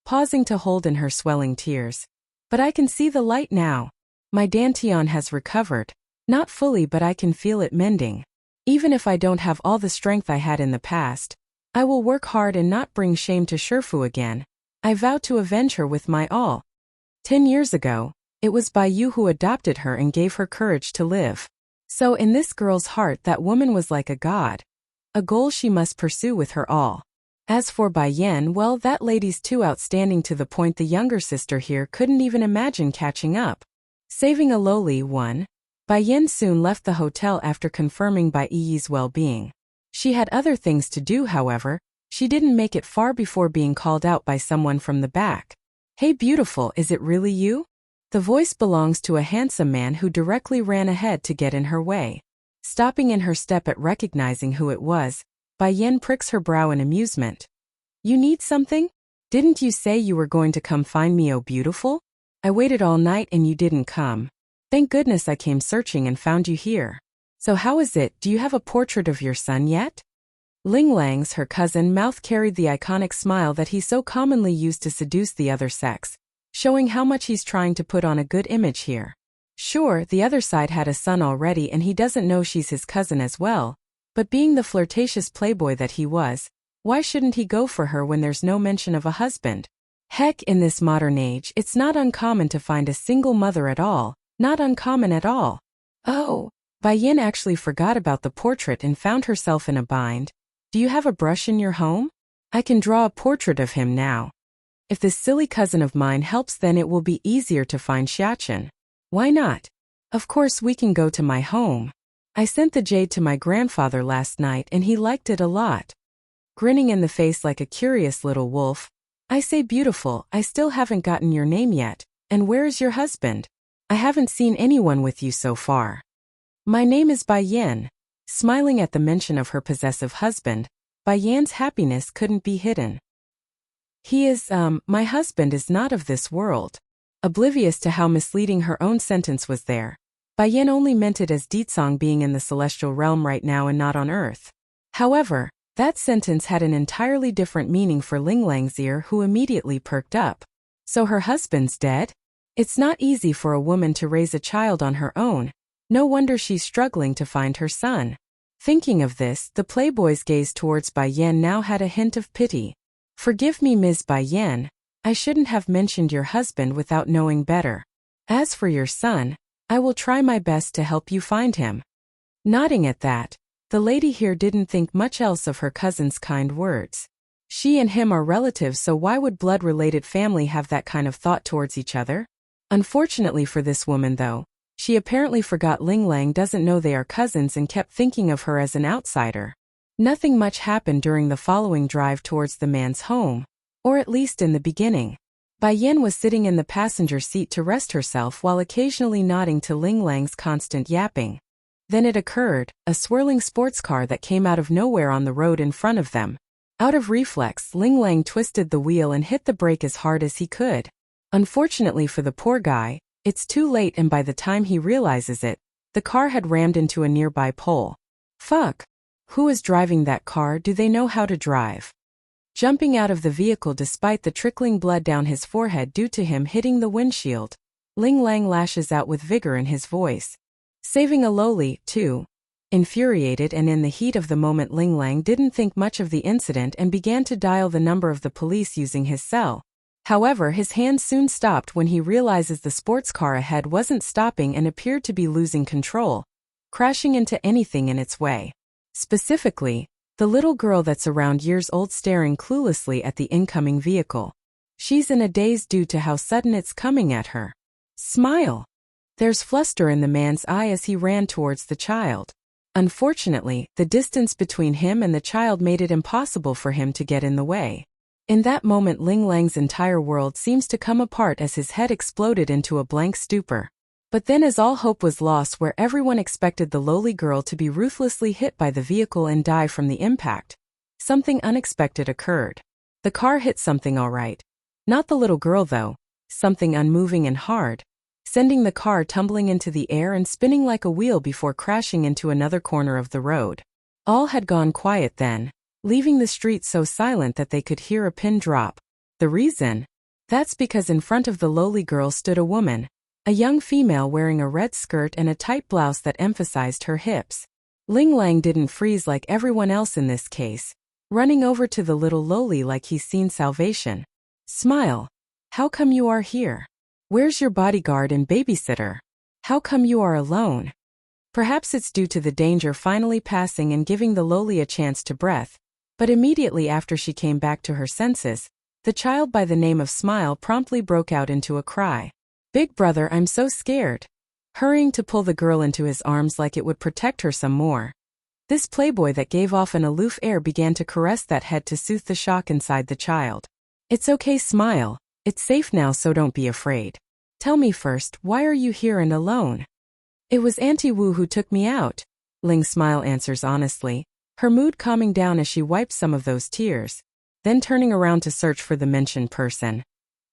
Pausing to hold in her swelling tears. But I can see the light now. My Dantian has recovered. Not fully, but I can feel it mending. Even if I don't have all the strength I had in the past, I will work hard and not bring shame to Shifu again. I vow to avenge her with my all. 10 years ago, it was Bai Yu who adopted her and gave her courage to live. So in this girl's heart, that woman was like a god. A goal she must pursue with her all. As for Bai Yan, well, that lady's too outstanding to the point the younger sister here couldn't even imagine catching up. Saving a lowly one, Bai Yan soon left the hotel after confirming Bai Yi's well-being. She had other things to do, however. She didn't make it far before being called out by someone from the back. Hey beautiful, is it really you? The voice belongs to a handsome man who directly ran ahead to get in her way. Stopping in her step at recognizing who it was, Bai Yan pricks her brow in amusement. You need something? Didn't you say you were going to come find me, oh beautiful? I waited all night and you didn't come. Thank goodness I came searching and found you here. So how is it, do you have a portrait of your son yet? Ling Lang's, her cousin, mouth carried the iconic smile that he so commonly used to seduce the other sex, showing how much he's trying to put on a good image here. Sure, the other side had a son already and he doesn't know she's his cousin as well, but being the flirtatious playboy that he was, why shouldn't he go for her when there's no mention of a husband? Heck, in this modern age, it's not uncommon to find a single mother at all, not uncommon at all. Oh, Bai Yan actually forgot about the portrait and found herself in a bind. Do you have a brush in your home? I can draw a portrait of him now. If this silly cousin of mine helps, then it will be easier to find Xiachen. Why not? Of course we can go to my home. I sent the jade to my grandfather last night and he liked it a lot. Grinning in the face like a curious little wolf. I say beautiful, I still haven't gotten your name yet, and where is your husband? I haven't seen anyone with you so far. My name is Bai Yan. Smiling at the mention of her possessive husband, Bai Yan's happiness couldn't be hidden. My husband is not of this world. Oblivious to how misleading her own sentence was there, Bai Yan only meant it as Ditsong being in the celestial realm right now and not on Earth. However, that sentence had an entirely different meaning for Ling Lang's ear, who immediately perked up. So her husband's dead? It's not easy for a woman to raise a child on her own. No wonder she's struggling to find her son. Thinking of this, the playboy's gaze towards Bai Yan now had a hint of pity. Forgive me, Ms. Bai Yan. I shouldn't have mentioned your husband without knowing better. As for your son, I will try my best to help you find him. Nodding at that, the lady here didn't think much else of her cousin's kind words. She and him are relatives, so why would blood-related family have that kind of thought towards each other? Unfortunately for this woman though, she apparently forgot Ling Lang doesn't know they are cousins and kept thinking of her as an outsider. Nothing much happened during the following drive towards the man's home, or at least in the beginning. Bai Yin was sitting in the passenger seat to rest herself while occasionally nodding to Ling Lang's constant yapping. Then it occurred, a swirling sports car that came out of nowhere on the road in front of them. Out of reflex, Ling Lang twisted the wheel and hit the brake as hard as he could. Unfortunately for the poor guy, it's too late, and by the time he realizes it, the car had rammed into a nearby pole. Fuck! Who is driving that car? Do they know how to drive? Jumping out of the vehicle despite the trickling blood down his forehead due to him hitting the windshield, Ling Lang lashes out with vigor in his voice. Saving a lowly, too. Infuriated and in the heat of the moment, Ling Lang didn't think much of the incident and began to dial the number of the police using his cell. However, his hand soon stopped when he realizes the sports car ahead wasn't stopping and appeared to be losing control, crashing into anything in its way. Specifically, the little girl that's around years old staring cluelessly at the incoming vehicle. She's in a daze due to how sudden it's coming at her. Smile! There's fluster in the man's eye as he ran towards the child. Unfortunately, the distance between him and the child made it impossible for him to get in the way. In that moment, Ling Lang's entire world seems to come apart as his head exploded into a blank stupor. But then, as all hope was lost where everyone expected the lowly girl to be ruthlessly hit by the vehicle and die from the impact, something unexpected occurred. The car hit something all right. Not the little girl though, something unmoving and hard, sending the car tumbling into the air and spinning like a wheel before crashing into another corner of the road. All had gone quiet then, leaving the street so silent that they could hear a pin drop. The reason? That's because in front of the lowly girl stood a woman. A young female wearing a red skirt and a tight blouse that emphasized her hips. Ling Lang didn't freeze like everyone else in this case, running over to the little lowly like he's seen salvation. Smile. How come you are here? Where's your bodyguard and babysitter? How come you are alone? Perhaps it's due to the danger finally passing and giving the lowly a chance to breath, but immediately after she came back to her senses, the child by the name of Smile promptly broke out into a cry. Big brother, I'm so scared. Hurrying to pull the girl into his arms like it would protect her some more. This playboy that gave off an aloof air began to caress that head to soothe the shock inside the child. It's okay, Smile. It's safe now, so don't be afraid. Tell me first, why are you here and alone? It was Auntie Wu who took me out. Ling Smile answers honestly, her mood calming down as she wipes some of those tears, then turning around to search for the mentioned person.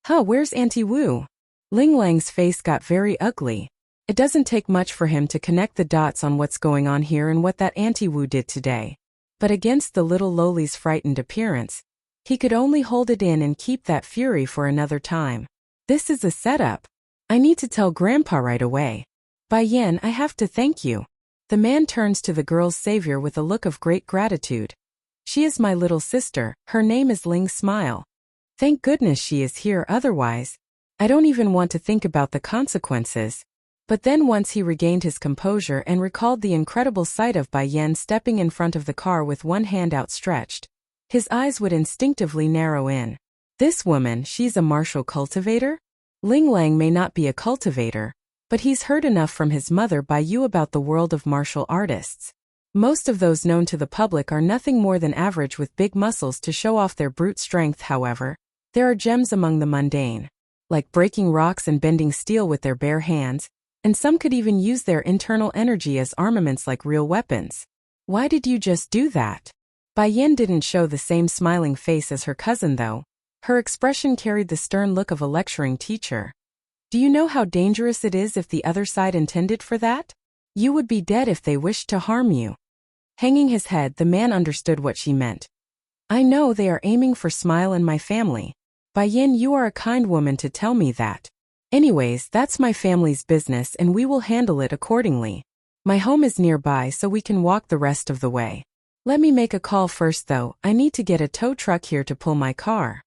Huh, where's Auntie Wu? Ling Lang's face got very ugly. It doesn't take much for him to connect the dots on what's going on here and what that Auntie Wu did today. But against the little lowly's frightened appearance, he could only hold it in and keep that fury for another time. This is a setup. I need to tell Grandpa right away. Bai Yin, I have to thank you. The man turns to the girl's savior with a look of great gratitude. She is my little sister, her name is Ling Smile. Thank goodness she is here, otherwise, I don't even want to think about the consequences. But then once he regained his composure and recalled the incredible sight of Bai Yin stepping in front of the car with one hand outstretched, his eyes would instinctively narrow in. This woman, she's a martial cultivator? Ling Lang may not be a cultivator, but he's heard enough from his mother Bai Yu about the world of martial artists. Most of those known to the public are nothing more than average with big muscles to show off their brute strength. However, there are gems among the mundane, like breaking rocks and bending steel with their bare hands, and some could even use their internal energy as armaments like real weapons. Why did you just do that? Bai Yin didn't show the same smiling face as her cousin though. Her expression carried the stern look of a lecturing teacher. Do you know how dangerous it is if the other side intended for that? You would be dead if they wished to harm you. Hanging his head, the man understood what she meant. I know they are aiming for Smile and my family. Bai Yin, you are a kind woman to tell me that. Anyways, that's my family's business and we will handle it accordingly. My home is nearby so we can walk the rest of the way. Let me make a call first though, I need to get a tow truck here to pull my car.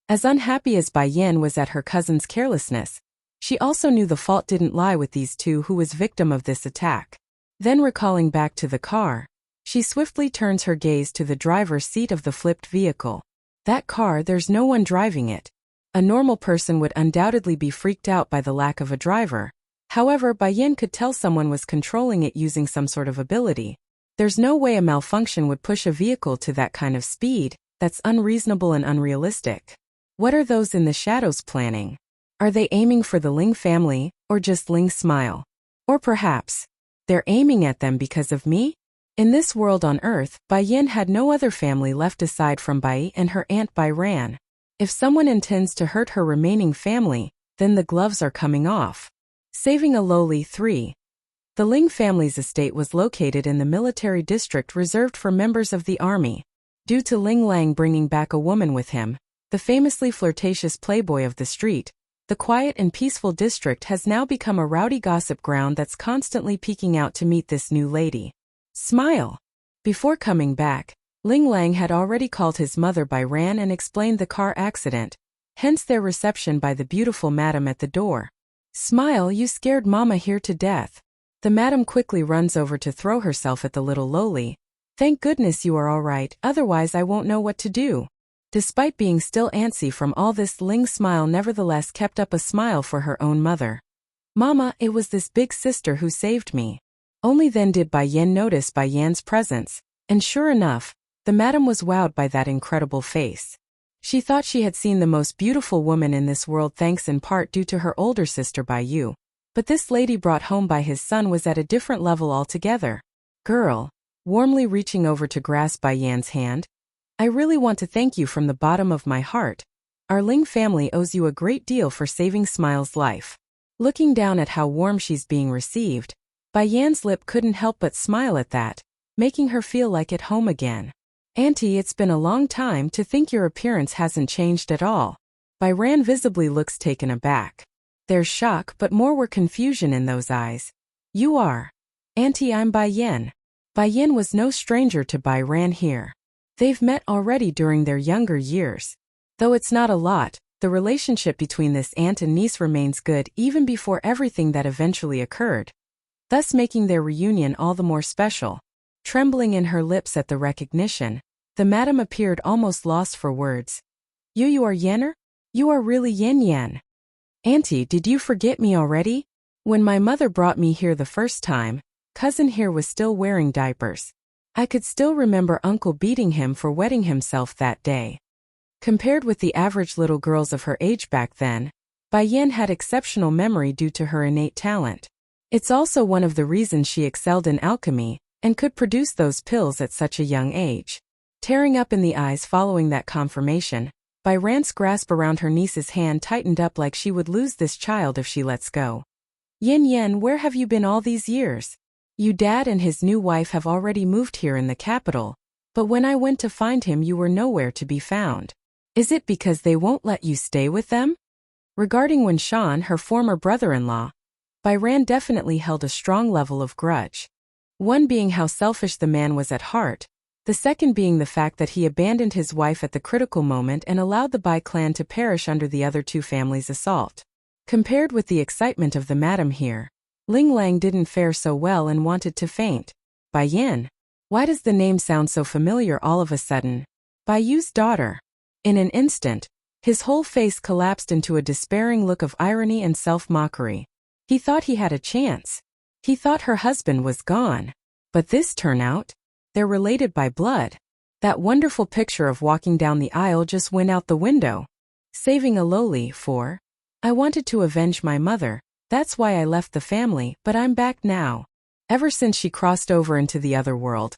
As unhappy as Bai Yin was at her cousin's carelessness, she also knew the fault didn't lie with these two who was victim of this attack. Then recalling back to the car, she swiftly turns her gaze to the driver's seat of the flipped vehicle. That car, there's no one driving it. A normal person would undoubtedly be freaked out by the lack of a driver. However, Bai Yin could tell someone was controlling it using some sort of ability. There's no way a malfunction would push a vehicle to that kind of speed. That's unreasonable and unrealistic. What are those in the shadows planning? Are they aiming for the Ling family, or just Ling's smile? Or perhaps, they're aiming at them because of me? In this world on Earth, Bai Yin had no other family left aside from Bai and her aunt Bai Ran. If someone intends to hurt her remaining family, then the gloves are coming off. Saving a lowly 3. The Ling family's estate was located in the military district reserved for members of the army. Due to Ling Lang bringing back a woman with him, the famously flirtatious playboy of the street, the quiet and peaceful district has now become a rowdy gossip ground that's constantly peeking out to meet this new lady. Smile. Before coming back, Ling Lang had already called his mother Bai Ran and explained the car accident, hence their reception by the beautiful madam at the door. Smile, you scared mama here to death. The madam quickly runs over to throw herself at the little lowly. Thank goodness you are all right, otherwise I won't know what to do. Despite being still antsy from all this, Ling Smile nevertheless kept up a smile for her own mother. Mama, it was this big sister who saved me. Only then did Bai Yin notice Bai Yan's presence, and sure enough, the madam was wowed by that incredible face. She thought she had seen the most beautiful woman in this world, thanks in part due to her older sister Bai Yu. But this lady brought home by his son was at a different level altogether. Girl, warmly reaching over to grasp Bai Yan's hand, I really want to thank you from the bottom of my heart. Our Ling family owes you a great deal for saving Smile's life. Looking down at how warm she's being received, Bai Yan's lip couldn't help but smile at that, making her feel like at home again. Auntie, it's been a long time. To think your appearance hasn't changed at all. Bai Ran visibly looks taken aback. There's shock, but more were confusion in those eyes. You are. Auntie, I'm Bai Yin. Bai Yin was no stranger to Bai Ran here. They've met already during their younger years. Though it's not a lot, the relationship between this aunt and niece remains good even before everything that eventually occurred, thus making their reunion all the more special. Trembling in her lips at the recognition, the madam appeared almost lost for words. You are Yenner? You are really Yin Yan. Auntie, did you forget me already? When my mother brought me here the first time, cousin here was still wearing diapers. I could still remember uncle beating him for wetting himself that day. Compared with the average little girls of her age back then, Bai Yin had exceptional memory due to her innate talent. It's also one of the reasons she excelled in alchemy, and could produce those pills at such a young age. Tearing up in the eyes following that confirmation, Bai Ran's grasp around her niece's hand tightened up like she would lose this child if she lets go. Yin Yen, where have you been all these years? You dad and his new wife have already moved here in the capital, but when I went to find him you were nowhere to be found. Is it because they won't let you stay with them? Regarding Wen Shan, her former brother-in-law, Bai Ran definitely held a strong level of grudge. One being how selfish the man was at heart, the second being the fact that he abandoned his wife at the critical moment and allowed the Bai clan to perish under the other two families' assault. Compared with the excitement of the madam here, Ling Lang didn't fare so well and wanted to faint. Bai Yin? Why does the name sound so familiar all of a sudden? Bai Yu's daughter. In an instant, his whole face collapsed into a despairing look of irony and self-mockery. He thought he had a chance. He thought her husband was gone. But this turnout? They're related by blood. That wonderful picture of walking down the aisle just went out the window. Saving a lowly 4. I wanted to avenge my mother, that's why I left the family, but I'm back now. Ever since she crossed over into the other world,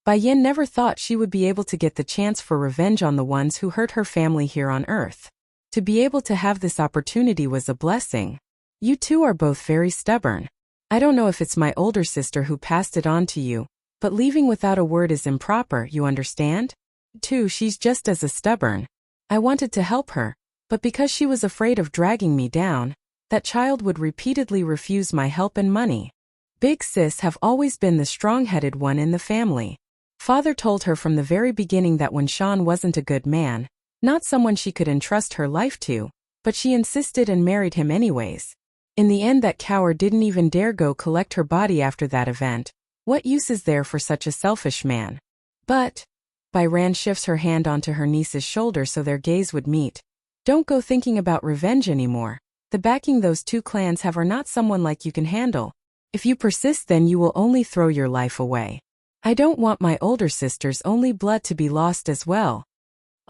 Bai Yin never thought she would be able to get the chance for revenge on the ones who hurt her family here on Earth. To be able to have this opportunity was a blessing. You two are both very stubborn. I don't know if it's my older sister who passed it on to you, but leaving without a word is improper, you understand? Too, she's just as stubborn. I wanted to help her, but because she was afraid of dragging me down, that child would repeatedly refuse my help and money. Big sis have always been the strong-headed one in the family. Father told her from the very beginning that Wen Shan wasn't a good man, not someone she could entrust her life to, but she insisted and married him anyways. In the end, that coward didn't even dare go collect her body after that event. What use is there for such a selfish man? But, Bai Ran shifts her hand onto her niece's shoulder so their gaze would meet. Don't go thinking about revenge anymore. The backing those two clans have are not someone like you can handle. If you persist, then you will only throw your life away. I don't want my older sister's only blood to be lost as well.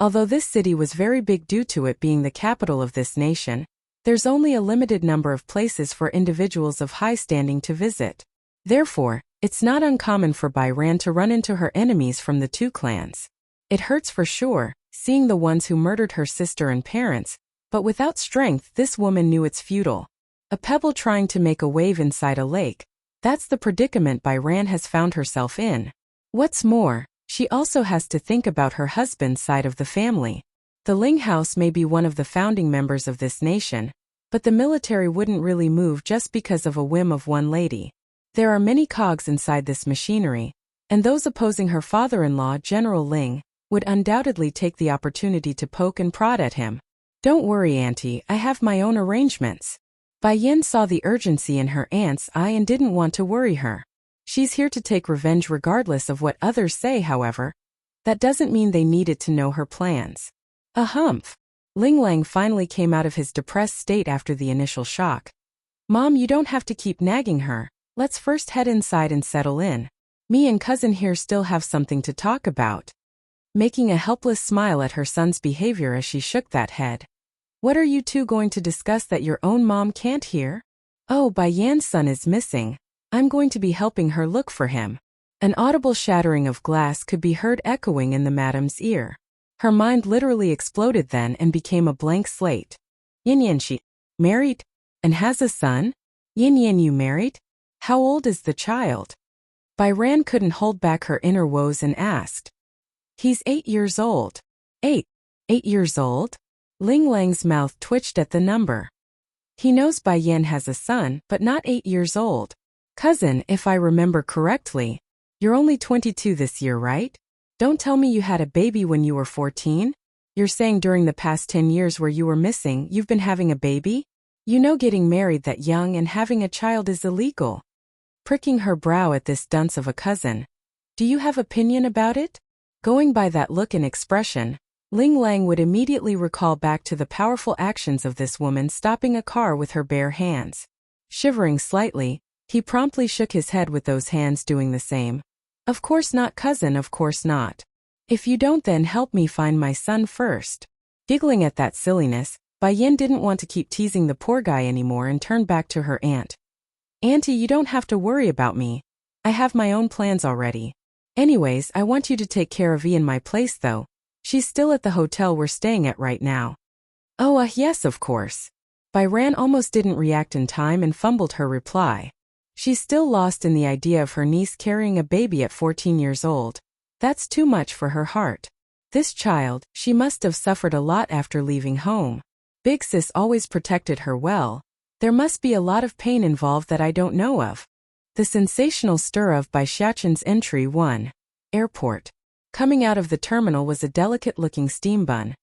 Although this city was very big due to it being the capital of this nation, there's only a limited number of places for individuals of high standing to visit. Therefore, it's not uncommon for Bai Ran to run into her enemies from the two clans. It hurts for sure, seeing the ones who murdered her sister and parents, but without strength this woman knew it's futile. A pebble trying to make a wave inside a lake. That's the predicament Bai Ran has found herself in. What's more, she also has to think about her husband's side of the family. The Ling house may be one of the founding members of this nation, but the military wouldn't really move just because of a whim of one lady. There are many cogs inside this machinery, and those opposing her father-in-law, General Ling, would undoubtedly take the opportunity to poke and prod at him. Don't worry, Auntie, I have my own arrangements. Bai Yin saw the urgency in her aunt's eye and didn't want to worry her. She's here to take revenge regardless of what others say, however. That doesn't mean they needed to know her plans. A humph. Ling Lang finally came out of his depressed state after the initial shock. Mom, you don't have to keep nagging her. Let's first head inside and settle in. Me and cousin here still have something to talk about. Making a helpless smile at her son's behavior as she shook that head. What are you two going to discuss that your own mom can't hear? Oh, Bai Yan's son is missing. I'm going to be helping her look for him. An audible shattering of glass could be heard echoing in the madam's ear. Her mind literally exploded then and became a blank slate. Yin Yin, she married? And has a son? Yin Yin, you married? How old is the child? Bai Ran couldn't hold back her inner woes and asked. He's 8 years old. 8 years old? Ling Lang's mouth twitched at the number. He knows Bai Yan has a son, but not 8 years old. Cousin, if I remember correctly, you're only 22 this year, right? Don't tell me you had a baby when you were 14? You're saying during the past 10 years where you were missing, you've been having a baby? You know getting married that young and having a child is illegal. Pricking her brow at this dunce of a cousin. Do you have opinion about it? Going by that look and expression, Ling Lang would immediately recall back to the powerful actions of this woman stopping a car with her bare hands. Shivering slightly, he promptly shook his head with those hands doing the same. Of course not, cousin, of course not. If you don't, then help me find my son first. Giggling at that silliness, Bai Yin didn't want to keep teasing the poor guy anymore and turned back to her aunt. Auntie, you don't have to worry about me. I have my own plans already. Anyways, I want you to take care of Ian, my place though. She's still at the hotel we're staying at right now. Oh, yes, of course. Bai Ran almost didn't react in time and fumbled her reply. She's still lost in the idea of her niece carrying a baby at 14 years old. That's too much for her heart. This child, she must have suffered a lot after leaving home. Big Sis always protected her well. There must be a lot of pain involved that I don't know of. The sensational stir of Bai Xiaqin's entry 1. Airport. Coming out of the terminal was a delicate-looking steam bun.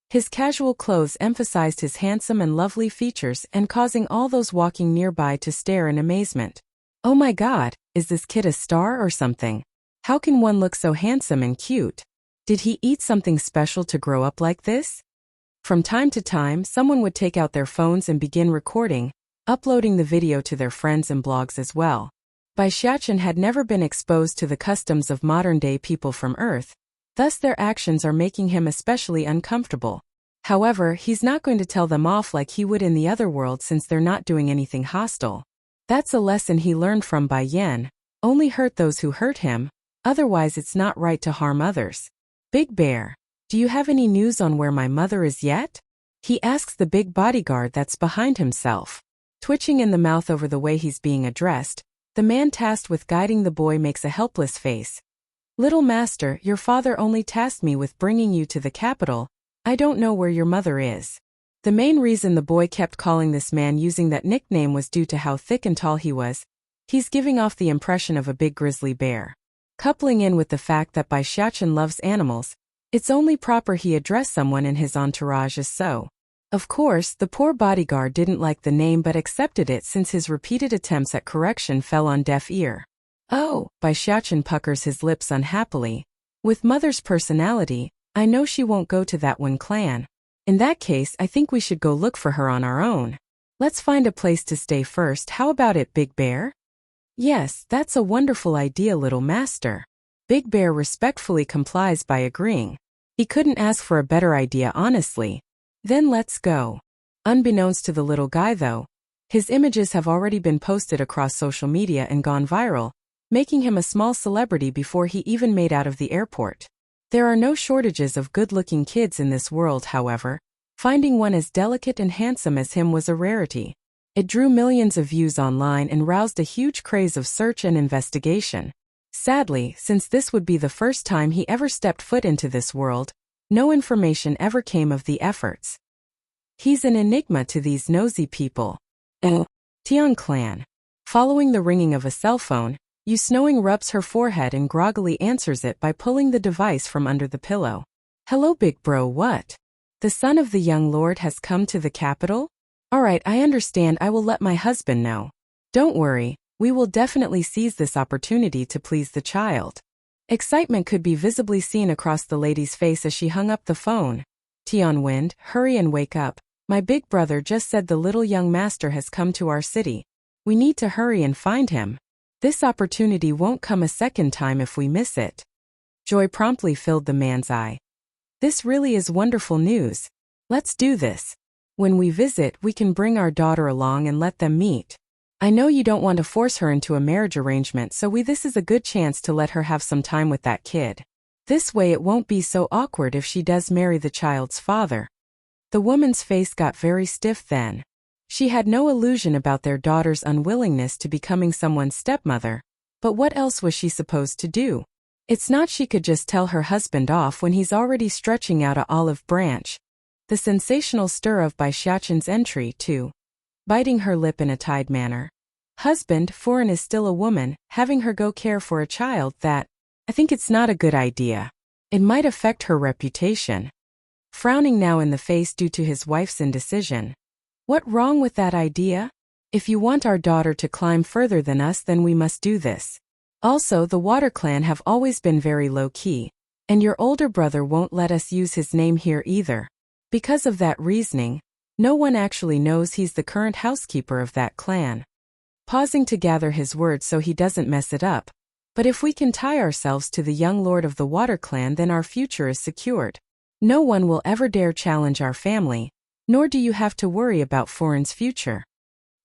His casual clothes emphasized his handsome and lovely features and causing all those walking nearby to stare in amazement. Oh my God, is this kid a star or something? How can one look so handsome and cute? Did he eat something special to grow up like this? From time to time, someone would take out their phones and begin recording, uploading the video to their friends and blogs as well. Bai Xiaqin had never been exposed to the customs of modern-day people from Earth, thus their actions are making him especially uncomfortable. However, he's not going to tell them off like he would in the other world since they're not doing anything hostile. That's a lesson he learned from Bai Yan. Only hurt those who hurt him, otherwise it's not right to harm others. Big Bear, do you have any news on where my mother is yet? He asks the big bodyguard that's behind himself. Twitching in the mouth over the way he's being addressed, the man tasked with guiding the boy makes a helpless face. Little master, your father only tasked me with bringing you to the capital. I don't know where your mother is. The main reason the boy kept calling this man using that nickname was due to how thick and tall he was. He's giving off the impression of a big grizzly bear. Coupling in with the fact that Bai Xiaqin loves animals, it's only proper he address someone in his entourage as so. Of course, the poor bodyguard didn't like the name but accepted it since his repeated attempts at correction fell on deaf ear. Oh, Bai Xiaqin puckers his lips unhappily. With mother's personality, I know she won't go to that one clan. In that case, I think we should go look for her on our own. Let's find a place to stay first. How about it, Big Bear? Yes, that's a wonderful idea, little master. Big Bear respectfully complies by agreeing. He couldn't ask for a better idea, honestly. Then let's go. Unbeknownst to the little guy though, his images have already been posted across social media and gone viral, making him a small celebrity before he even made out of the airport. There are no shortages of good-looking kids in this world, however. Finding one as delicate and handsome as him was a rarity. It drew millions of views online and roused a huge craze of search and investigation. Sadly, since this would be the first time he ever stepped foot into this world, no information ever came of the efforts. He's an enigma to these nosy people. Tian Clan. Following the ringing of a cell phone, Yu Snowing rubs her forehead and groggily answers it by pulling the device from under the pillow. Hello big bro, what? The son of the young lord has come to the capital? Alright, I understand, I will let my husband know. Don't worry, we will definitely seize this opportunity to please the child. Excitement could be visibly seen across the lady's face as she hung up the phone. Tian Wind, hurry and wake up. My big brother just said the little young master has come to our city. We need to hurry and find him. This opportunity won't come a second time if we miss it. Joy promptly filled the man's eye. This really is wonderful news. Let's do this. When we visit, we can bring our daughter along and let them meet. I know you don't want to force her into a marriage arrangement, so this is a good chance to let her have some time with that kid. This way it won't be so awkward if she does marry the child's father. The woman's face got very stiff then. She had no illusion about their daughter's unwillingness to becoming someone's stepmother. But what else was she supposed to do? It's not she could just tell her husband off when he's already stretching out an olive branch. The sensational stir of Bai Xiaqin's entry, too. Biting her lip in a tied manner. Husband, foreign is still a woman, having her go care for a child that, I think it's not a good idea. It might affect her reputation. Frowning now in the face due to his wife's indecision. What wrong with that idea? If you want our daughter to climb further than us, then we must do this. Also, the Water Clan have always been very low-key, and your older brother won't let us use his name here either. Because of that reasoning, no one actually knows he's the current housekeeper of that clan. Pausing to gather his words so he doesn't mess it up. But if we can tie ourselves to the young lord of the Water Clan, then our future is secured. No one will ever dare challenge our family, nor do you have to worry about foreign's future.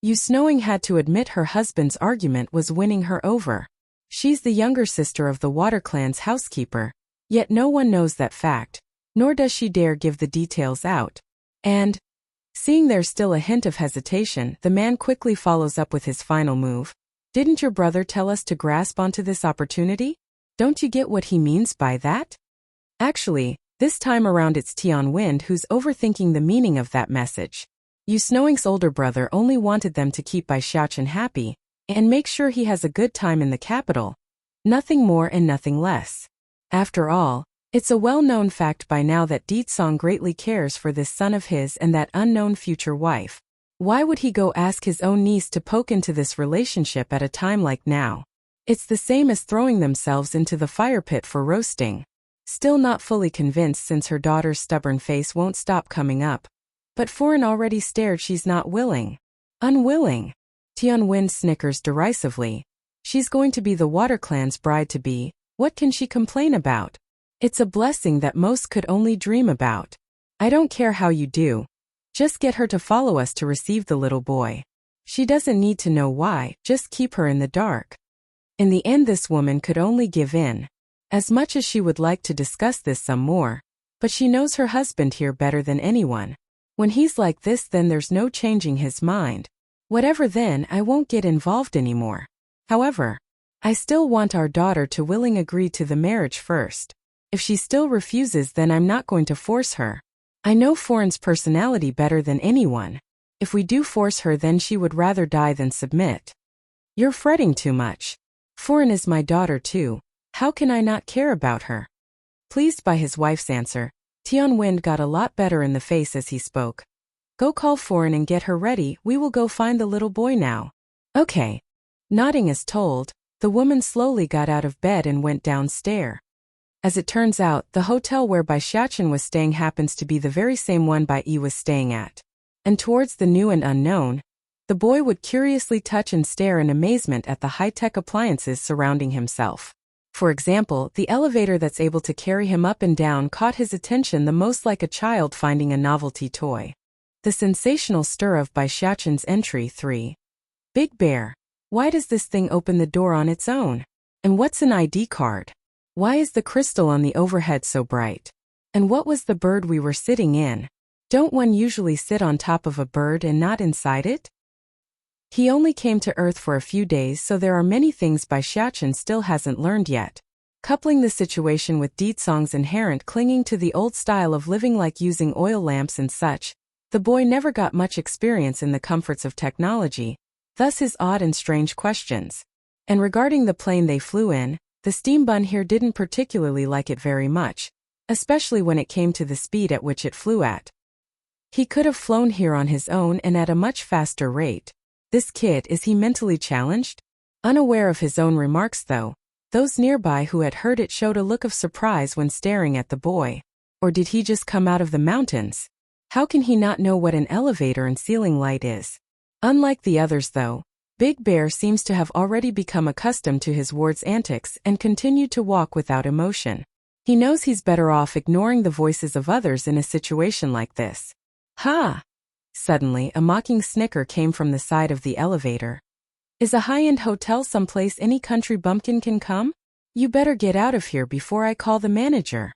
Yu Snowing had to admit her husband's argument was winning her over. She's the younger sister of the Water Clan's housekeeper, yet no one knows that fact, nor does she dare give the details out. And, seeing there's still a hint of hesitation, the man quickly follows up with his final move. Didn't your brother tell us to grasp onto this opportunity? Don't you get what he means by that? Actually, this time around it's Tian Wind who's overthinking the meaning of that message. Yu Snowing's older brother only wanted them to keep Bai Xiaqin happy, and make sure he has a good time in the capital. Nothing more and nothing less. After all, it's a well-known fact by now that Deetsong greatly cares for this son of his and that unknown future wife. Why would he go ask his own niece to poke into this relationship at a time like now? It's the same as throwing themselves into the fire pit for roasting. Still not fully convinced since her daughter's stubborn face won't stop coming up. But foreign already stared. She's not willing. Unwilling. Tian Wind snickers derisively. She's going to be the Water Clan's bride-to-be. What can she complain about? It's a blessing that most could only dream about. I don't care how you do. Just get her to follow us to receive the little boy. She doesn't need to know why, just keep her in the dark. In the end, this woman could only give in. As much as she would like to discuss this some more, but she knows her husband here better than anyone. When he's like this, then there's no changing his mind. Whatever then, I won't get involved anymore. However, I still want our daughter to willingly agree to the marriage first. If she still refuses, then I'm not going to force her. I know foreign's personality better than anyone. If we do force her, then she would rather die than submit. You're fretting too much. Foreign is my daughter too. How can I not care about her? Pleased by his wife's answer, Tian Wind got a lot better in the face as he spoke. Go call foreign and get her ready. We will go find the little boy now. Okay. Nodding as told, the woman slowly got out of bed and went downstairs. As it turns out, the hotel where Bai Xiaqin was staying happens to be the very same one Bai Yi was staying at. And towards the new and unknown, the boy would curiously touch and stare in amazement at the high-tech appliances surrounding himself. For example, the elevator that's able to carry him up and down caught his attention the most, like a child finding a novelty toy. The sensational stir of Baishatchen's entry 3. Big Bear. Why does this thing open the door on its own? And what's an ID card? Why is the crystal on the overhead so bright? And what was the bird we were sitting in? Don't one usually sit on top of a bird and not inside it? He only came to Earth for a few days, so there are many things Baishatchen still hasn't learned yet. Coupling the situation with Deetsong's inherent clinging to the old style of living, like using oil lamps and such, the boy never got much experience in the comforts of technology, thus his odd and strange questions. And regarding the plane they flew in, the steam bun here didn't particularly like it very much, especially when it came to the speed at which it flew at. He could have flown here on his own and at a much faster rate. This kid, is he mentally challenged? Unaware of his own remarks though, those nearby who had heard it showed a look of surprise when staring at the boy. Or did he just come out of the mountains? How can he not know what an elevator and ceiling light is? Unlike the others though, Big Bear seems to have already become accustomed to his ward's antics and continued to walk without emotion. He knows he's better off ignoring the voices of others in a situation like this. Ha! Suddenly, a mocking snicker came from the side of the elevator. Is a high-end hotel someplace any country bumpkin can come? You better get out of here before I call the manager.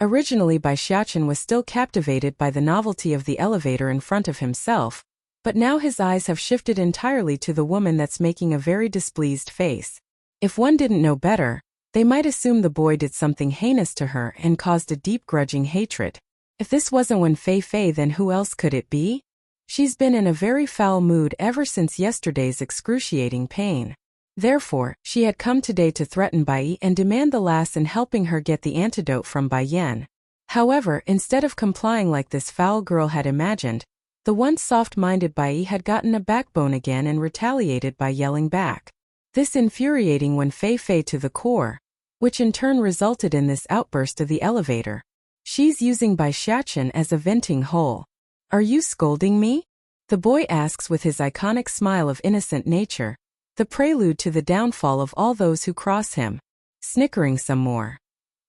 Originally, Baishatchen was still captivated by the novelty of the elevator in front of himself, but now his eyes have shifted entirely to the woman that's making a very displeased face. If one didn't know better, they might assume the boy did something heinous to her and caused a deep grudging hatred. If this wasn't Wen Fei Fei, then who else could it be? She's been in a very foul mood ever since yesterday's excruciating pain. Therefore, she had come today to threaten Bai and demand the lass in helping her get the antidote from Bai Yan. However, instead of complying like this foul girl had imagined, the once soft-minded Bai had gotten a backbone again and retaliated by yelling back. This infuriating Wen Fei Fei to the core, which in turn resulted in this outburst of the elevator. She's using Baishatchen as a venting hole. Are you scolding me? The boy asks with his iconic smile of innocent nature, the prelude to the downfall of all those who cross him. Snickering some more.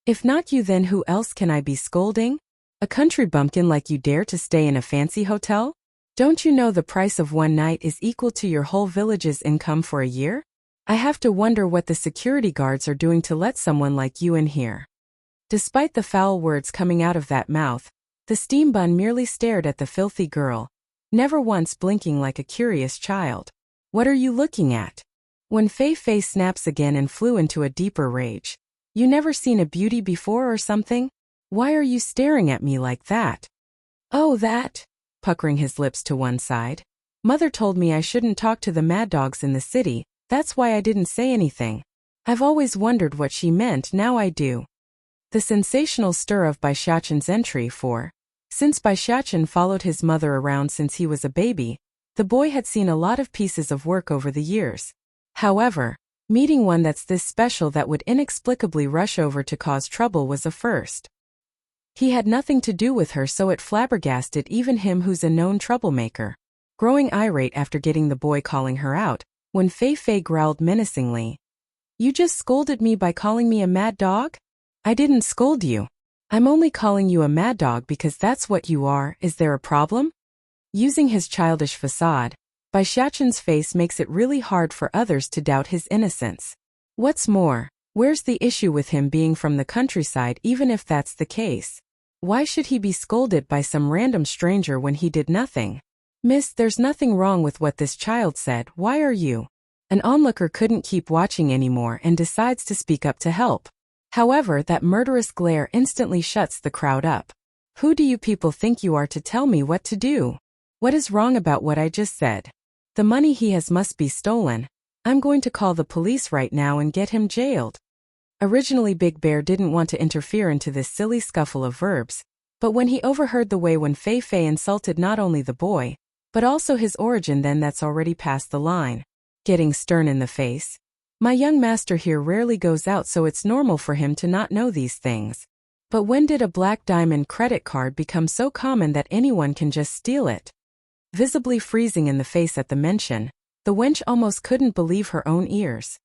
If not you, then who else can I be scolding? A country bumpkin like you dare to stay in a fancy hotel? Don't you know the price of one night is equal to your whole village's income for a year? I have to wonder what the security guards are doing to let someone like you in here. Despite the foul words coming out of that mouth, the steam bun merely stared at the filthy girl, never once blinking like a curious child. What are you looking at? Wen Fei Fei snaps again and flew into a deeper rage. You never seen a beauty before or something? Why are you staring at me like that? Oh, that? Puckering his lips to one side. Mother told me I shouldn't talk to the mad dogs in the city, that's why I didn't say anything. I've always wondered what she meant, now I do. The sensational stir of Baishatchen's entry 4. Since Baishatchen followed his mother around since he was a baby, the boy had seen a lot of pieces of work over the years. However, meeting one that's this special that would inexplicably rush over to cause trouble was a first. He had nothing to do with her, so it flabbergasted even him who's a known troublemaker. Growing irate after getting the boy calling her out, Wen Fei Fei growled menacingly. You just scolded me by calling me a mad dog? I didn't scold you. I'm only calling you a mad dog because that's what you are. Is there a problem? Using his childish facade, Baishatchen's face makes it really hard for others to doubt his innocence. What's more, where's the issue with him being from the countryside? Even if that's the case, why should he be scolded by some random stranger when he did nothing? Miss, there's nothing wrong with what this child said. Why are you? An onlooker couldn't keep watching anymore and decides to speak up to help. However, that murderous glare instantly shuts the crowd up. Who do you people think you are to tell me what to do? What is wrong about what I just said? The money he has must be stolen. I'm going to call the police right now and get him jailed. Originally Big Bear didn't want to interfere into this silly scuffle of verbs, but when he overheard the way Wen Fei Fei insulted not only the boy, but also his origin, then that's already past the line. Getting stern in the face. My young master here rarely goes out, so it's normal for him to not know these things. But when did a black diamond credit card become so common that anyone can just steal it? Visibly freezing in the face at the mention, the wench almost couldn't believe her own ears.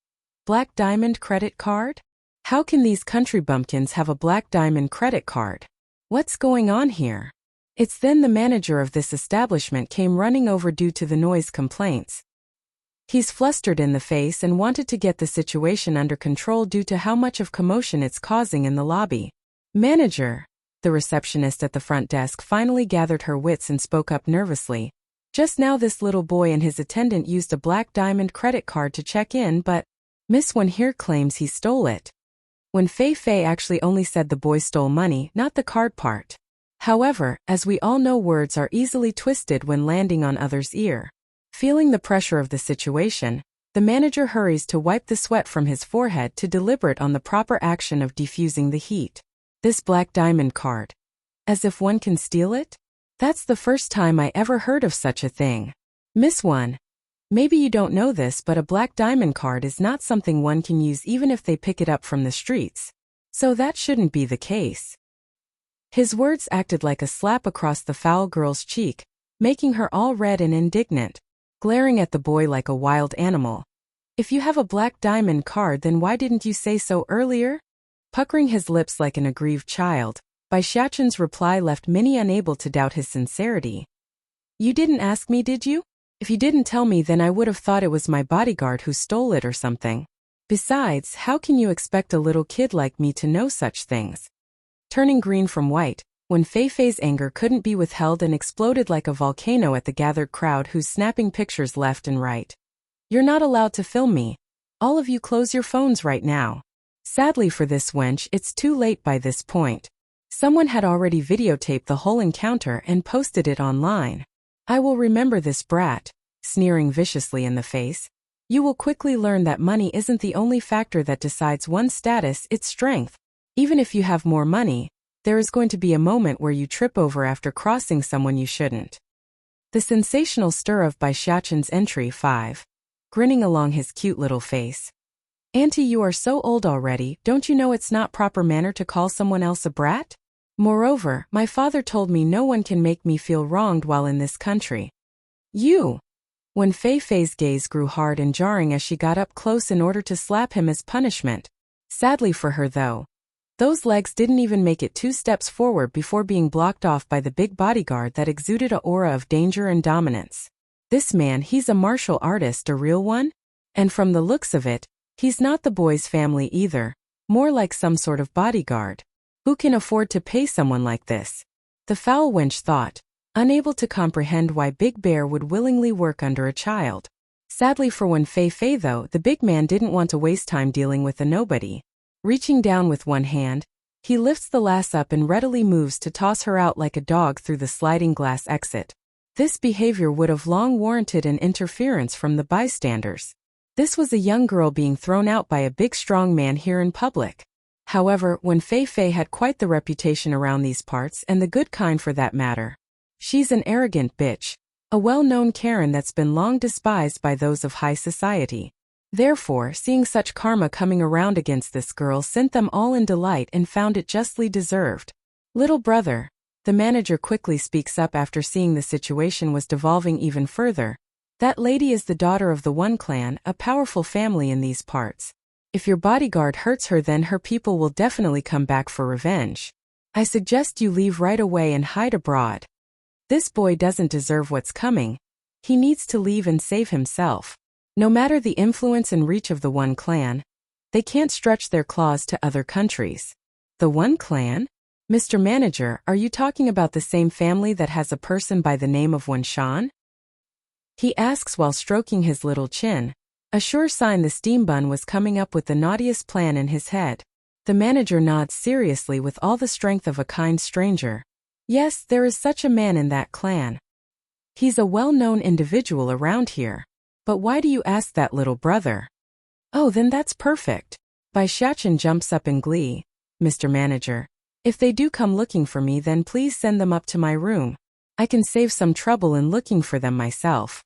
Black diamond credit card? How can these country bumpkins have a black diamond credit card? What's going on here? It's then the manager of this establishment came running over due to the noise complaints. He's flustered in the face and wanted to get the situation under control due to how much of commotion it's causing in the lobby. Manager, the receptionist at the front desk finally gathered her wits and spoke up nervously. Just now this little boy and his attendant used a black diamond credit card to check in, but Miss One here claims he stole it. When Fei actually only said the boy stole money, not the card part. However, as we all know, words are easily twisted when landing on others' ear. Feeling the pressure of the situation, the manager hurries to wipe the sweat from his forehead to deliberate on the proper action of defusing the heat. This black diamond card. As if one can steal it? That's the first time I ever heard of such a thing. Miss One, maybe you don't know this, but a black diamond card is not something one can use even if they pick it up from the streets. So that shouldn't be the case. His words acted like a slap across the foul girl's cheek, making her all red and indignant, glaring at the boy like a wild animal. If you have a black diamond card, then why didn't you say so earlier? Puckering his lips like an aggrieved child, Bai Xiaoqin's reply left Minnie unable to doubt his sincerity. You didn't ask me, did you? If you didn't tell me, then I would have thought it was my bodyguard who stole it or something. Besides, how can you expect a little kid like me to know such things? Turning green from white, when Fei's anger couldn't be withheld and exploded like a volcano at the gathered crowd who's snapping pictures left and right. You're not allowed to film me. All of you close your phones right now. Sadly for this wench, it's too late by this point. Someone had already videotaped the whole encounter and posted it online. I will remember this brat, sneering viciously in the face. You will quickly learn that money isn't the only factor that decides one's status, it's strength. Even if you have more money, there is going to be a moment where you trip over after crossing someone you shouldn't. The sensational stir of Bai Xiaoqin's entry 5. Grinning along his cute little face. Auntie, you are so old already, don't you know it's not proper manner to call someone else a brat? Moreover, my father told me no one can make me feel wronged while in this country. You! When Fei's gaze grew hard and jarring as she got up close in order to slap him as punishment. Sadly for her though, those legs didn't even make it 2 steps forward before being blocked off by the big bodyguard that exuded an aura of danger and dominance. This man, he's a martial artist, a real one? And from the looks of it, he's not the boy's family either, more like some sort of bodyguard. Who can afford to pay someone like this? The foul wench thought, unable to comprehend why Big Bear would willingly work under a child. Sadly for Wen Fei though, the big man didn't want to waste time dealing with a nobody. Reaching down with one hand, he lifts the lass up and readily moves to toss her out like a dog through the sliding glass exit. This behavior would have long warranted an interference from the bystanders. This was a young girl being thrown out by a big strong man here in public. However, Wen Fei had quite the reputation around these parts, and the good kind for that matter. She's an arrogant bitch, a well-known Karen that's been long despised by those of high society. Therefore, seeing such karma coming around against this girl sent them all in delight and found it justly deserved. Little brother, the manager quickly speaks up after seeing the situation was devolving even further. That lady is the daughter of the One clan, a powerful family in these parts. If your bodyguard hurts her, then her people will definitely come back for revenge. I suggest you leave right away and hide abroad. This boy doesn't deserve what's coming. He needs to leave and save himself. No matter the influence and reach of the One clan, they can't stretch their claws to other countries. The One clan? Mr. Manager, are you talking about the same family that has a person by the name of Wen Shan? He asks while stroking his little chin, a sure sign the steam bun was coming up with the naughtiest plan in his head. The manager nods seriously with all the strength of a kind stranger. Yes, there is such a man in that clan. He's a well-known individual around here. But why do you ask that, little brother? Oh, then that's perfect. Bai Xiaoqin jumps up in glee. Mr. Manager, if they do come looking for me, then please send them up to my room. I can save some trouble in looking for them myself.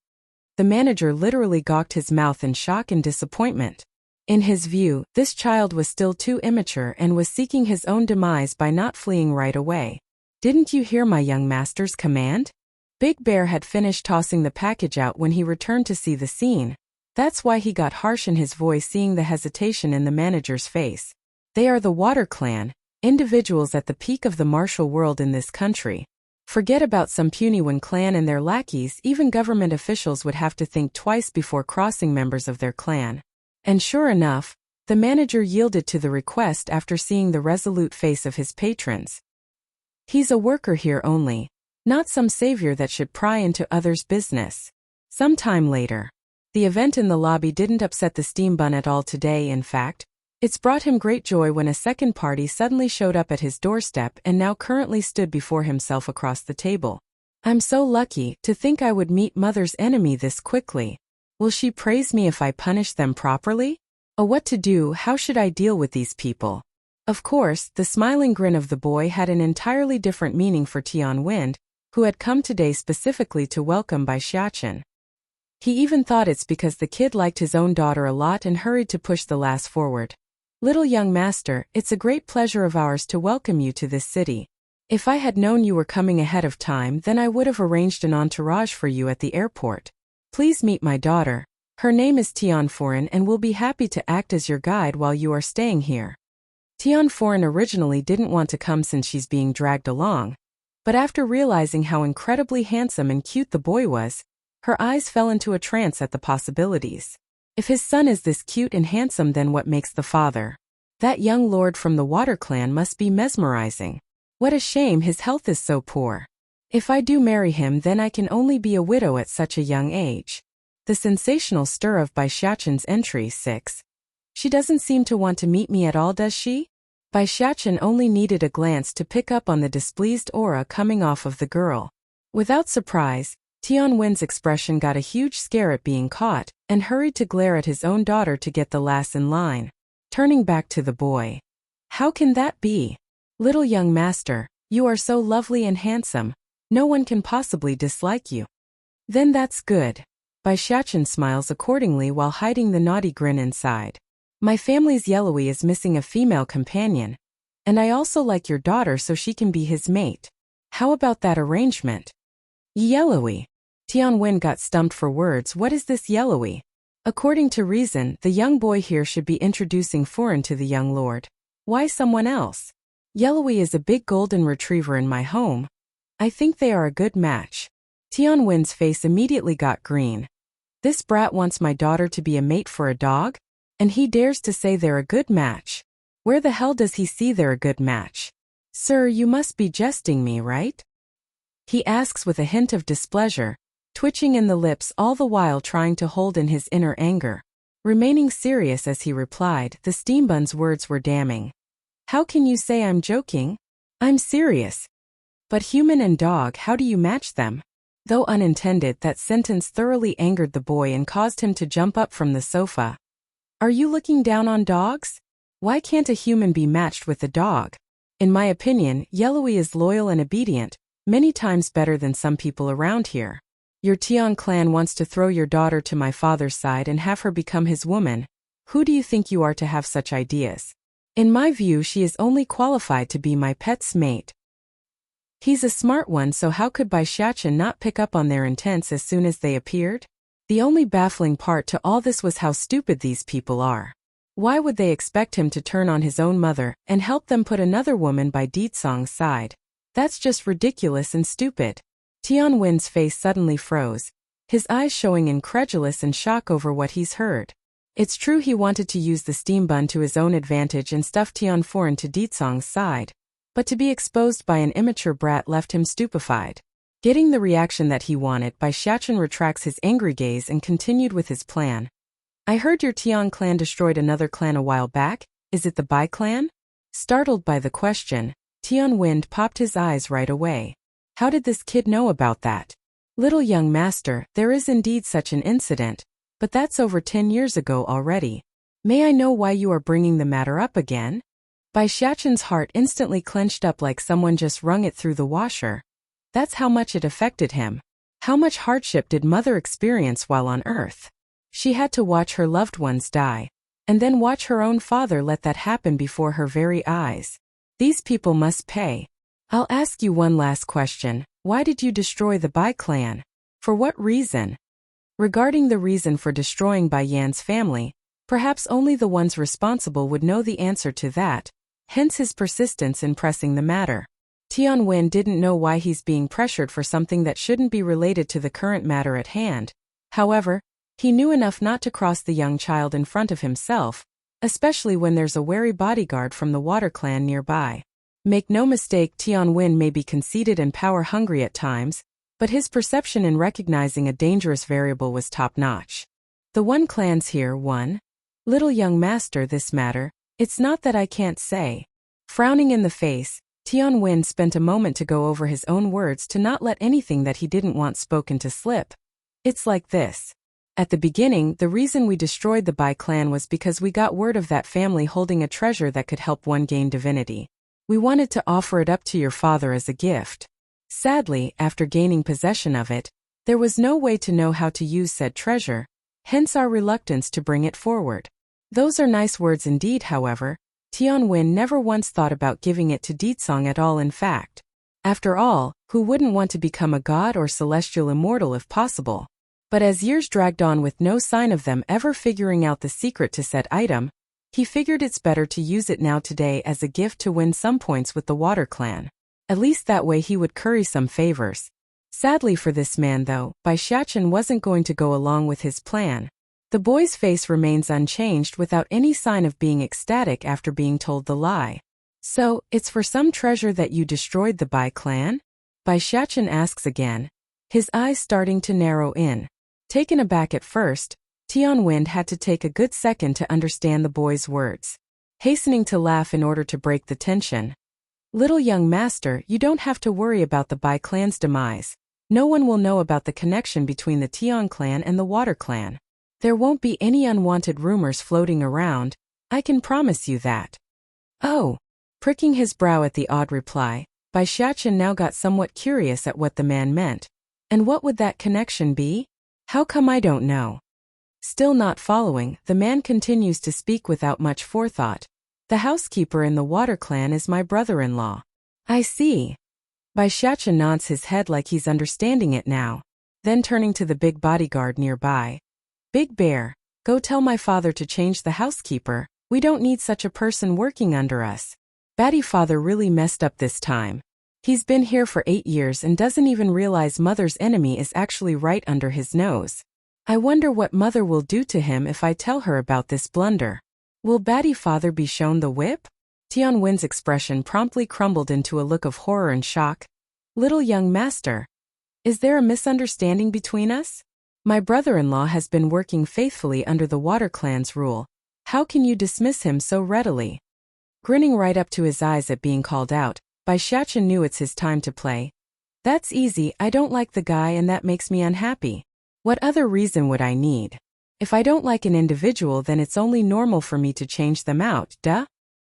The manager literally gawked his mouth in shock and disappointment. In his view, this child was still too immature and was seeking his own demise by not fleeing right away. Didn't you hear my young master's command? Big Bear had finished tossing the package out when he returned to see the scene. That's why he got harsh in his voice, seeing the hesitation in the manager's face. They are the Water Clan, individuals at the peak of the martial world in this country. Forget about some puny Wen clan and their lackeys, even government officials would have to think twice before crossing members of their clan. And sure enough, the manager yielded to the request after seeing the resolute face of his patrons. He's a worker here only, not some savior that should pry into others' business. Some time later. The event in the lobby didn't upset the steam bun at all today. In fact, it's brought him great joy when a second party suddenly showed up at his doorstep and now currently stood before himself across the table. I'm so lucky to think I would meet Mother's enemy this quickly. Will she praise me if I punish them properly? Oh, what to do? How should I deal with these people? Of course, the smiling grin of the boy had an entirely different meaning for Tian Wind, who had come today specifically to welcome Bai Xiachen. He even thought it's because the kid liked his own daughter a lot and hurried to push the lass forward. Little young master, it's a great pleasure of ours to welcome you to this city. If I had known you were coming ahead of time, then I would have arranged an entourage for you at the airport. Please meet my daughter. Her name is Tian Foreign and will be happy to act as your guide while you are staying here. Tian Foreign originally didn't want to come since she's being dragged along, but after realizing how incredibly handsome and cute the boy was, her eyes fell into a trance at the possibilities. If his son is this cute and handsome, then what makes the father? That young lord from the Water Clan must be mesmerizing. What a shame his health is so poor. If I do marry him, then I can only be a widow at such a young age. The sensational stir of Bai Xiachen's entry. 6. She doesn't seem to want to meet me at all, does she? Bai Xiachen only needed a glance to pick up on the displeased aura coming off of the girl. Without surprise, Tian Wen's expression got a huge scare at being caught, and hurried to glare at his own daughter to get the lass in line. Turning back to the boy. How can that be? Little young master, you are so lovely and handsome, no one can possibly dislike you. Then that's good. Bai Xiachen smiles accordingly while hiding the naughty grin inside. My family's Yellowy is missing a female companion, and I also like your daughter so she can be his mate. How about that arrangement? Yellowy. Tian Wen got stumped for words. What is this Yellowy? According to reason, the young boy here should be introducing Foreign to the young lord. Why someone else? Yellowy is a big golden retriever in my home. I think they are a good match. Tian Wen's face immediately got green. This brat wants my daughter to be a mate for a dog? And he dares to say they're a good match. Where the hell does he see they're a good match? Sir, you must be jesting me, right? He asks with a hint of displeasure, twitching in the lips all the while trying to hold in his inner anger. Remaining serious as he replied, the steambun's words were damning. How can you say I'm joking? I'm serious. But human and dog, how do you match them? Though unintended, that sentence thoroughly angered the boy and caused him to jump up from the sofa. Are you looking down on dogs? Why can't a human be matched with a dog? In my opinion, Yellowy is loyal and obedient, many times better than some people around here. Your Tian clan wants to throw your daughter to my father's side and have her become his woman. Who do you think you are to have such ideas? In my view, she is only qualified to be my pet's mate. He's a smart one, so how could Bai Xiachen not pick up on their intents as soon as they appeared? The only baffling part to all this was how stupid these people are. Why would they expect him to turn on his own mother and help them put another woman by Ditsong's side? That's just ridiculous and stupid. Tian Wen's face suddenly froze, his eyes showing incredulous and shock over what he's heard. It's true he wanted to use the steam bun to his own advantage and stuff Tian Foreign to Ditsong's side, but to be exposed by an immature brat left him stupefied. Getting the reaction that he wanted, Bai Xiachen retracts his angry gaze and continued with his plan. I heard your Tian clan destroyed another clan a while back. Is it the Bai clan? Startled by the question, Tian Wind popped his eyes right away. How did this kid know about that? Little young master, there is indeed such an incident, but that's over 10 years ago already. May I know why you are bringing the matter up again? Bai Xiachen's heart instantly clenched up like someone just wrung it through the washer. That's how much it affected him. How much hardship did Mother experience while on Earth? She had to watch her loved ones die, and then watch her own father let that happen before her very eyes. These people must pay. I'll ask you one last question. Why did you destroy the Bai clan? For what reason? Regarding the reason for destroying Bai Yan's family, Perhaps only the ones responsible would know the answer to that, hence his persistence in pressing the matter. Tianwen didn't know why he's being pressured for something that shouldn't be related to the current matter at hand. However, he knew enough not to cross the young child in front of himself, especially when there's a wary bodyguard from the Water Clan nearby. Make no mistake, Tianwen may be conceited and power-hungry at times, but his perception in recognizing a dangerous variable was top-notch. The One Clan's here, one. Little young master, this matter, it's not that I can't say. Frowning in the face, Tianwen spent a moment to go over his own words to not let anything that he didn't want spoken to slip. It's like this. At the beginning, the reason we destroyed the Bai clan was because we got word of that family holding a treasure that could help one gain divinity. We wanted to offer it up to your father as a gift. Sadly, after gaining possession of it, there was no way to know how to use said treasure, hence our reluctance to bring it forward. Those are nice words indeed, however. Tianwen never once thought about giving it to Ditsong at all. In fact. After all, who wouldn't want to become a god or celestial immortal if possible? But as years dragged on with no sign of them ever figuring out the secret to said item, he figured it's better to use it now today as a gift to win some points with the Water Clan. At least that way he would curry some favors. Sadly for this man though, Bai Xiachen wasn't going to go along with his plan. The boy's face remains unchanged without any sign of being ecstatic after being told the lie. So, it's for some treasure that you destroyed the Bai clan? Bai Xiachen asks again, his eyes starting to narrow in. Taken aback at first, Tianwen had to take a good second to understand the boy's words. Hastening to laugh in order to break the tension. Little young master, you don't have to worry about the Bai clan's demise. No one will know about the connection between the Tian clan and the Water clan. There won't be any unwanted rumors floating around, I can promise you that. Oh. Pricking his brow at the odd reply, Bai Xiachen now got somewhat curious at what the man meant. And what would that connection be? How come I don't know? Still not following, the man continues to speak without much forethought. The housekeeper in the Water Clan is my brother-in-law. I see. Bai Xiachen nods his head like he's understanding it now. Then turning to the big bodyguard nearby. Big Bear, go tell my father to change the housekeeper, we don't need such a person working under us. Batty father really messed up this time. He's been here for 8 years and doesn't even realize mother's enemy is actually right under his nose. I wonder what mother will do to him if I tell her about this blunder. Will Batty father be shown the whip? Tianwen's expression promptly crumbled into a look of horror and shock. Little young master. Is there a misunderstanding between us? My brother-in-law has been working faithfully under the Water Clan's rule. How can you dismiss him so readily? Grinning right up to his eyes at being called out, Bai Xiachen knew it's his time to play. That's easy, I don't like the guy and that makes me unhappy. What other reason would I need? If I don't like an individual then it's only normal for me to change them out, duh?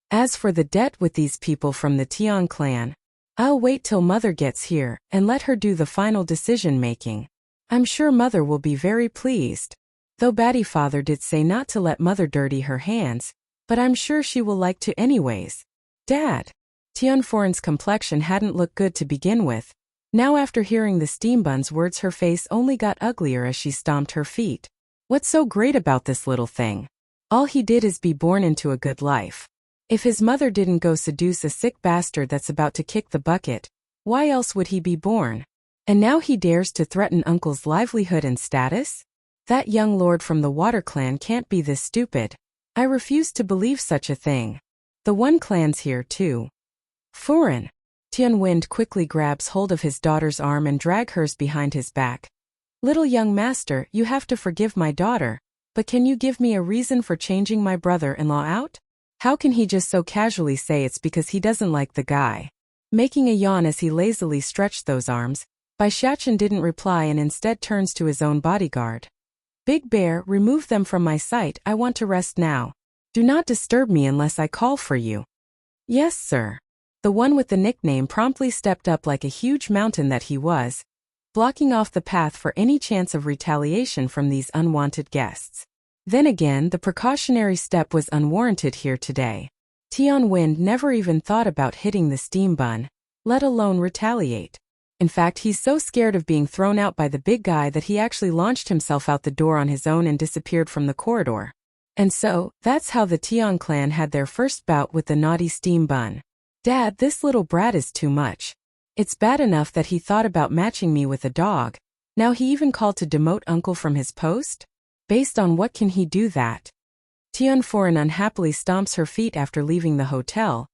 As for the debt with these people from the Tian clan, I'll wait till mother gets here and let her do the final decision-making. I'm sure mother will be very pleased. Though Batty father did say not to let mother dirty her hands, but I'm sure she will like to anyways. Dad. Tianforen's complexion hadn't looked good to begin with. Now after hearing the steambun's words her face only got uglier as she stomped her feet. What's so great about this little thing? All he did is be born into a good life. If his mother didn't go seduce a sick bastard that's about to kick the bucket, why else would he be born? And now he dares to threaten uncle's livelihood and status? That young lord from the Water Clan can't be this stupid. I refuse to believe such a thing. The One Clan's here too. Furin. Tianwen quickly grabs hold of his daughter's arm and drags hers behind his back. Little young master, you have to forgive my daughter, but can you give me a reason for changing my brother-in-law out? How can he just so casually say it's because he doesn't like the guy? Making a yawn as he lazily stretched those arms, Bai Xiachen didn't reply and instead turns to his own bodyguard. Big Bear, remove them from my sight, I want to rest now. Do not disturb me unless I call for you. Yes, sir. The one with the nickname promptly stepped up like a huge mountain that he was, blocking off the path for any chance of retaliation from these unwanted guests. Then again, the precautionary step was unwarranted here today. Tianwen never even thought about hitting the steam bun, let alone retaliate. In fact, he's so scared of being thrown out by the big guy that he actually launched himself out the door on his own and disappeared from the corridor. And so, that's how the Tian clan had their first bout with the naughty steam bun. Dad, this little brat is too much. It's bad enough that he thought about matching me with a dog. Now he even called to demote uncle from his post? Based on what can he do that? Tian Foreign unhappily stomps her feet after leaving the hotel,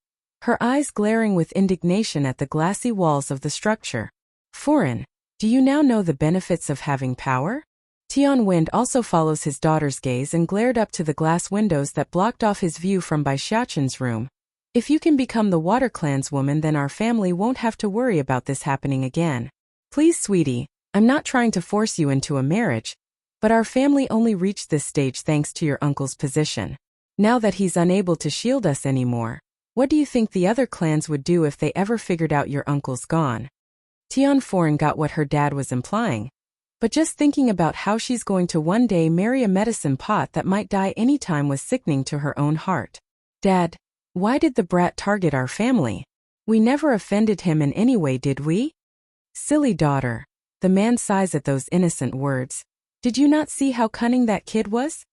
her eyes glaring with indignation at the glassy walls of the structure. Foreign, do you now know the benefits of having power? Tian Wind also follows his daughter's gaze and glared up to the glass windows that blocked off his view from Bai Xiaqin's room. If you can become the Water Clan's woman, then our family won't have to worry about this happening again. Please, sweetie, I'm not trying to force you into a marriage, but our family only reached this stage thanks to your uncle's position. Now that he's unable to shield us anymore, what do you think the other clans would do if they ever figured out your uncle's gone? Tian Foreign got what her dad was implying, but just thinking about how she's going to one day marry a medicine pot that might die anytime was sickening to her own heart. Dad, why did the brat target our family? We never offended him in any way, did we? Silly daughter. The man sighs at those innocent words. Did you not see how cunning that kid was?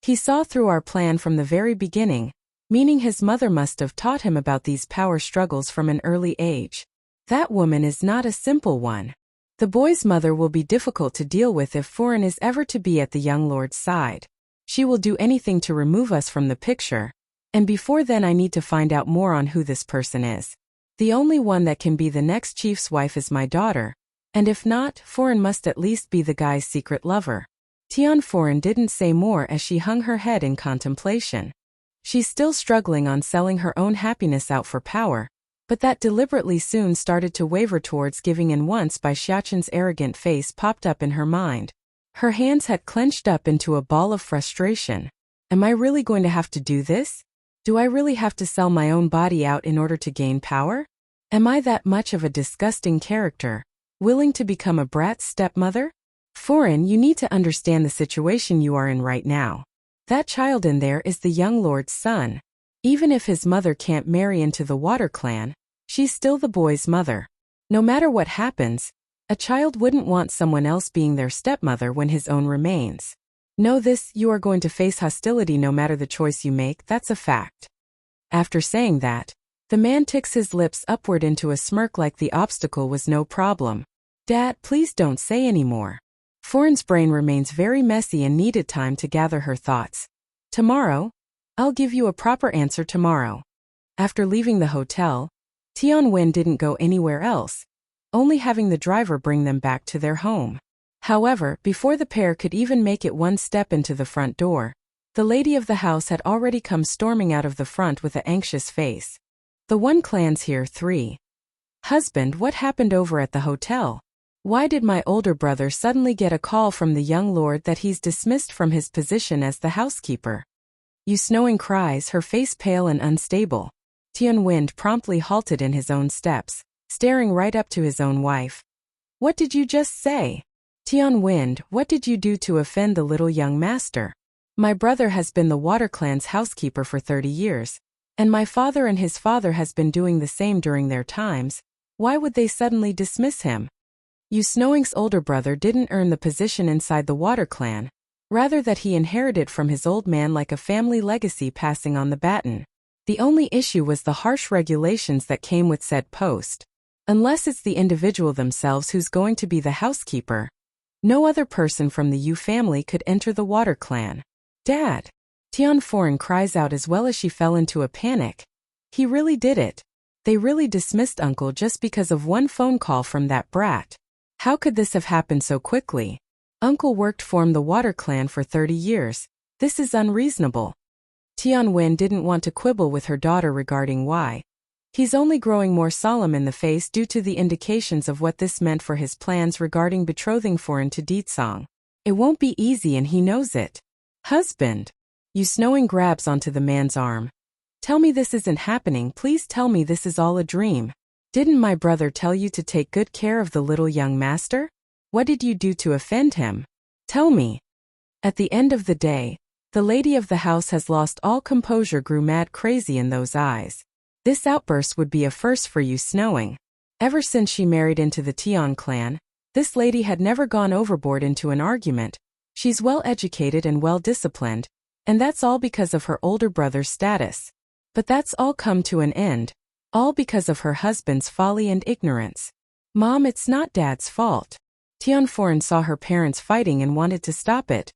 He saw through our plan from the very beginning, meaning his mother must have taught him about these power struggles from an early age. That woman is not a simple one. The boy's mother will be difficult to deal with if Foreign is ever to be at the young lord's side. She will do anything to remove us from the picture, and before then I need to find out more on who this person is. The only one that can be the next chief's wife is my daughter, and if not, Foreign must at least be the guy's secret lover. Tian Foreign didn't say more as she hung her head in contemplation. She's still struggling on selling her own happiness out for power, but that deliberately soon started to waver towards giving in once Bai Xiaqin's arrogant face popped up in her mind. Her hands had clenched up into a ball of frustration. Am I really going to have to do this? Do I really have to sell my own body out in order to gain power? Am I that much of a disgusting character, willing to become a brat's stepmother? Foreign, you need to understand the situation you are in right now. That child in there is the young lord's son. Even if his mother can't marry into the Water Clan, she's still the boy's mother. No matter what happens, a child wouldn't want someone else being their stepmother when his own remains. Know this, you are going to face hostility no matter the choice you make, that's a fact. After saying that, the man ticks his lips upward into a smirk like the obstacle was no problem. Dad, please don't say any more. Foreign's brain remains very messy and needed time to gather her thoughts. Tomorrow? I'll give you a proper answer tomorrow. After leaving the hotel, Tian Wen didn't go anywhere else, only having the driver bring them back to their home. However, before the pair could even make it one step into the front door, the lady of the house had already come storming out of the front with an anxious face. The One Clan's here, 3. Husband, what happened over at the hotel? Why did my older brother suddenly get a call from the young lord that he's dismissed from his position as the housekeeper? Yu Snowing cries, her face pale and unstable. Tian Wind promptly halted in his own steps, staring right up to his own wife. What did you just say? Tian Wind, what did you do to offend the little young master? My brother has been the Water Clan's housekeeper for 30 years, and my father and his father has been doing the same during their times. Why would they suddenly dismiss him? Yu Snowing's older brother didn't earn the position inside the Water Clan, rather that he inherited from his old man like a family legacy passing on the baton. The only issue was the harsh regulations that came with said post. Unless it's the individual themselves who's going to be the housekeeper, no other person from the Yu family could enter the Water Clan. Dad! Tian Foreign cries out as well as she fell into a panic. He really did it. They really dismissed Uncle just because of one phone call from that brat. How could this have happened so quickly? Uncle worked for the Water Clan for 30 years. This is unreasonable. Tian Wen didn't want to quibble with her daughter regarding why. He's only growing more solemn in the face due to the indications of what this meant for his plans regarding betrothing Foreign to Deetsong. It won't be easy and he knows it. Husband! Yu Snowing grabs onto the man's arm. Tell me this isn't happening, please tell me this is all a dream. Didn't my brother tell you to take good care of the little young master? What did you do to offend him? Tell me. At the end of the day, the lady of the house has lost all composure, grew mad crazy in those eyes. This outburst would be a first for Yu Snowing. Ever since she married into the Tian clan, this lady had never gone overboard into an argument. She's well educated and well disciplined, And that's all because of her older brother's status. But that's all come to an end. All because of her husband's folly and ignorance. Mom, it's not Dad's fault. Tianforen saw her parents fighting and wanted to stop it.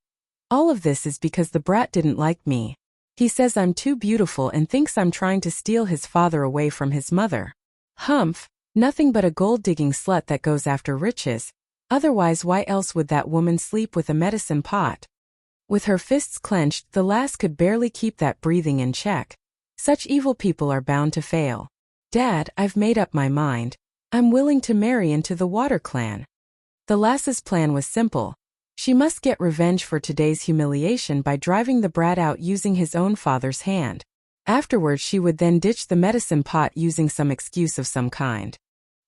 All of this is because the brat didn't like me. He says I'm too beautiful and thinks I'm trying to steal his father away from his mother. Humph, nothing but a gold-digging slut that goes after riches. Otherwise, why else would that woman sleep with a medicine pot? With her fists clenched, the lass could barely keep that breathing in check. Such evil people are bound to fail. Dad, I've made up my mind. I'm willing to marry into the Water Clan. The lass's plan was simple. She must get revenge for today's humiliation by driving the brat out using his own father's hand. Afterwards, she would then ditch the medicine pot using some excuse of some kind.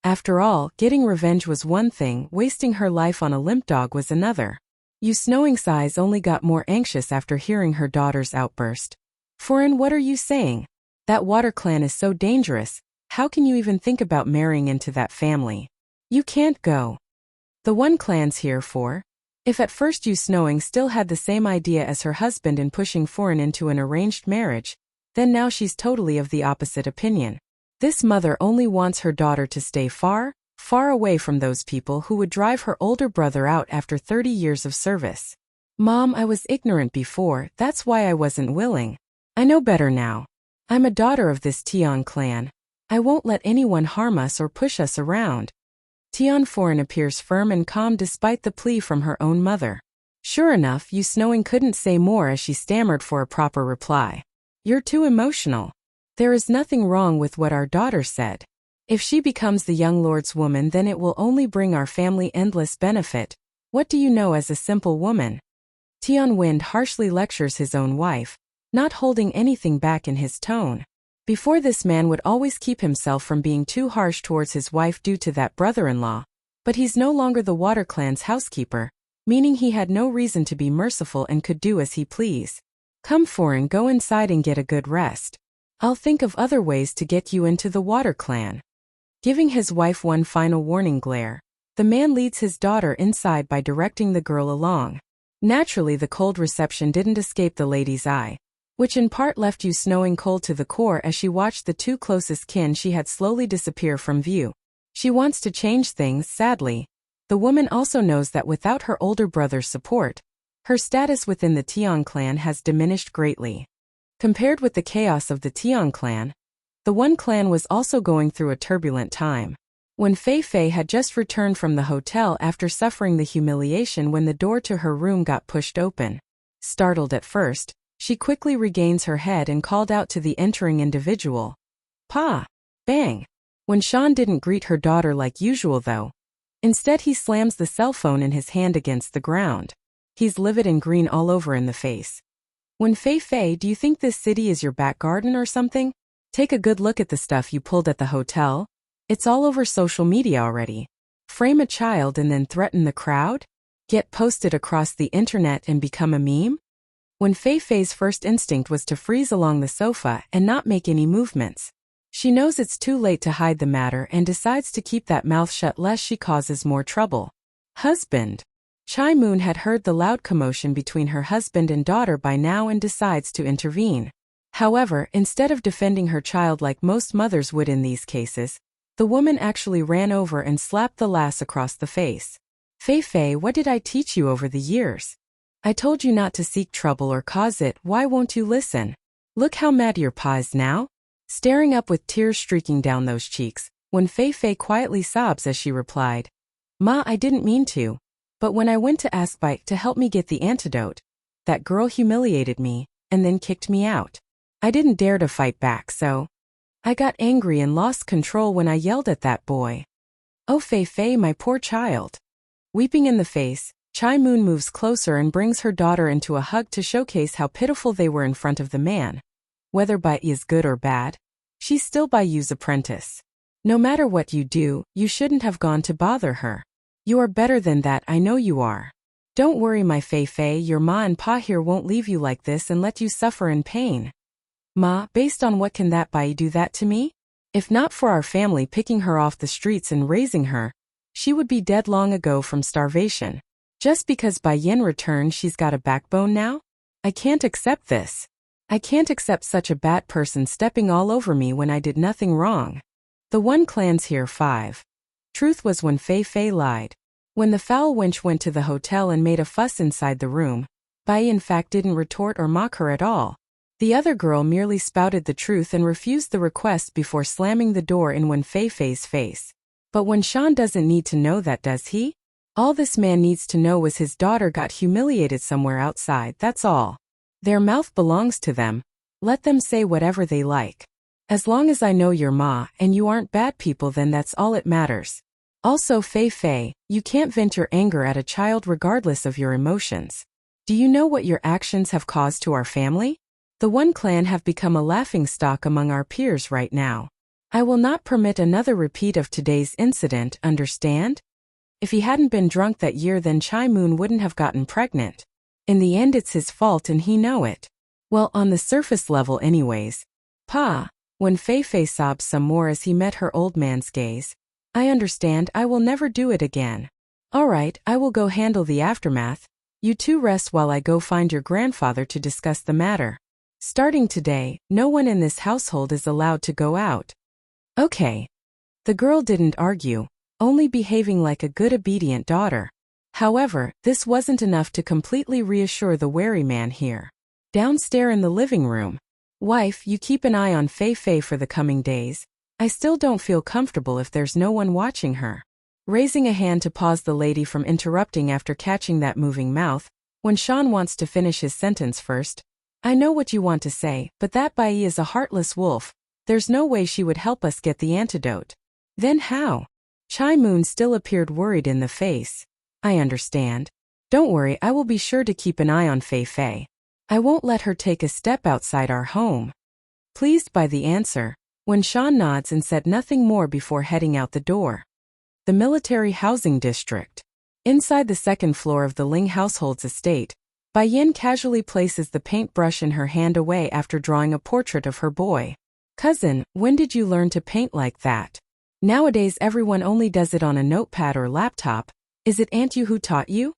After all, getting revenge was one thing, wasting her life on a limp dog was another. Yu Snowing's eyes only got more anxious after hearing her daughter's outburst. Foreign, what are you saying? That Water Clan is so dangerous. How can you even think about marrying into that family? You can't go. The one clan's here for. If at first Yu Snowing still had the same idea as her husband in pushing Foreign into an arranged marriage, then now she's totally of the opposite opinion. This mother only wants her daughter to stay far, far away from those people who would drive her older brother out after 30 years of service. Mom, I was ignorant before, that's why I wasn't willing. I know better now. I'm a daughter of this Tian clan. I won't let anyone harm us or push us around. Tianforen appears firm and calm despite the plea from her own mother. Sure enough, Yu Snowing couldn't say more as she stammered for a proper reply. You're too emotional. There is nothing wrong with what our daughter said. If she becomes the young lord's woman, then it will only bring our family endless benefit. What do you know as a simple woman? Tian Wind harshly lectures his own wife, not holding anything back in his tone. Before, this man would always keep himself from being too harsh towards his wife due to that brother-in-law, but he's no longer the Water Clan's housekeeper, meaning he had no reason to be merciful and could do as he please. Come, Foreign, go inside and get a good rest. I'll think of other ways to get you into the Water Clan. Giving his wife one final warning glare, the man leads his daughter inside by directing the girl along. Naturally, the cold reception didn't escape the lady's eye, which in part left Yu Snowing cold to the core as she watched the two closest kin she had slowly disappear from view. She wants to change things, sadly. The woman also knows that without her older brother's support, her status within the Tian clan has diminished greatly. Compared with the chaos of the Tian clan, the One clan was also going through a turbulent time. When Fei Fei had just returned from the hotel after suffering the humiliation when the door to her room got pushed open. Startled at first, she quickly regains her head and called out to the entering individual. Pa! Bang! When Sean didn't greet her daughter like usual though. Instead, he slams the cell phone in his hand against the ground. He's livid and green all over in the face. When Fei Fei, do you think this city is your back garden or something? Take a good look at the stuff you pulled at the hotel. It's all over social media already. Frame a child and then threaten the crowd? Get posted across the internet and become a meme? When Fei Fei's first instinct was to freeze along the sofa and not make any movements. She knows it's too late to hide the matter and decides to keep that mouth shut lest she causes more trouble. Husband. Chai Moon had heard the loud commotion between her husband and daughter by now and decides to intervene. However, instead of defending her child like most mothers would in these cases, the woman actually ran over and slapped the lass across the face. Fei Fei, what did I teach you over the years? I told you not to seek trouble or cause it, why won't you listen? Look how mad your pa is now? Staring up with tears streaking down those cheeks, when Fei Fei quietly sobs as she replied, Ma, I didn't mean to, but when I went to ask Bike to help me get the antidote, that girl humiliated me, and then kicked me out. I didn't dare to fight back, so I got angry and lost control when I yelled at that boy. Oh Fei Fei, my poor child. Weeping in the face, Chai Moon moves closer and brings her daughter into a hug to showcase how pitiful they were in front of the man. Whether Bai is good or bad, she's still Bai Yu's apprentice. No matter what you do, you shouldn't have gone to bother her. You are better than that, I know you are. Don't worry, my Fei Fei, your ma and pa here won't leave you like this and let you suffer in pain. Ma, based on what can that Bai do that to me? If not for our family picking her off the streets and raising her, she would be dead long ago from starvation. Just because Bai Yin returned, she's got a backbone now? I can't accept this. I can't accept such a bad person stepping all over me when I did nothing wrong. The one clan's here 5. Truth was when Fei Fei lied. When the foul wench went to the hotel and made a fuss inside the room, Bai in fact didn't retort or mock her at all. The other girl merely spouted the truth and refused the request before slamming the door in Wen Fei Fei's face. But Wen Shan doesn't need to know that, does he? All this man needs to know was his daughter got humiliated somewhere outside, that's all. Their mouth belongs to them. Let them say whatever they like. As long as I know your ma and you aren't bad people, then that's all it matters. Also, Fei Fei, you can't vent your anger at a child regardless of your emotions. Do you know what your actions have caused to our family? The one clan have become a laughingstock among our peers right now. I will not permit another repeat of today's incident, understand? If he hadn't been drunk that year, then Chai Moon wouldn't have gotten pregnant. In the end, it's his fault and he know it. Well, on the surface level anyways. Pa, when Fei Fei sobbed some more as he met her old man's gaze. I understand, I will never do it again. Alright, I will go handle the aftermath. You two rest while I go find your grandfather to discuss the matter. Starting today, no one in this household is allowed to go out. Okay. The girl didn't argue, only behaving like a good obedient daughter. However, this wasn't enough to completely reassure the wary man here. Downstairs in the living room. Wife, you keep an eye on Fei Fei for the coming days. I still don't feel comfortable if there's no one watching her. Raising a hand to pause the lady from interrupting after catching that moving mouth, when Sean wants to finish his sentence first. I know what you want to say, but that Bai is a heartless wolf. There's no way she would help us get the antidote. Then how? Chai Moon still appeared worried in the face. I understand. Don't worry, I will be sure to keep an eye on Fei Fei. I won't let her take a step outside our home. Pleased by the answer, when Sean nods and said nothing more before heading out the door. The military housing district. Inside the second floor of the Ling household's estate, Bai Yin casually places the paintbrush in her hand away after drawing a portrait of her boy. Cousin, when did you learn to paint like that? Nowadays everyone only does it on a notepad or laptop. Is it Aunt Yu who taught you?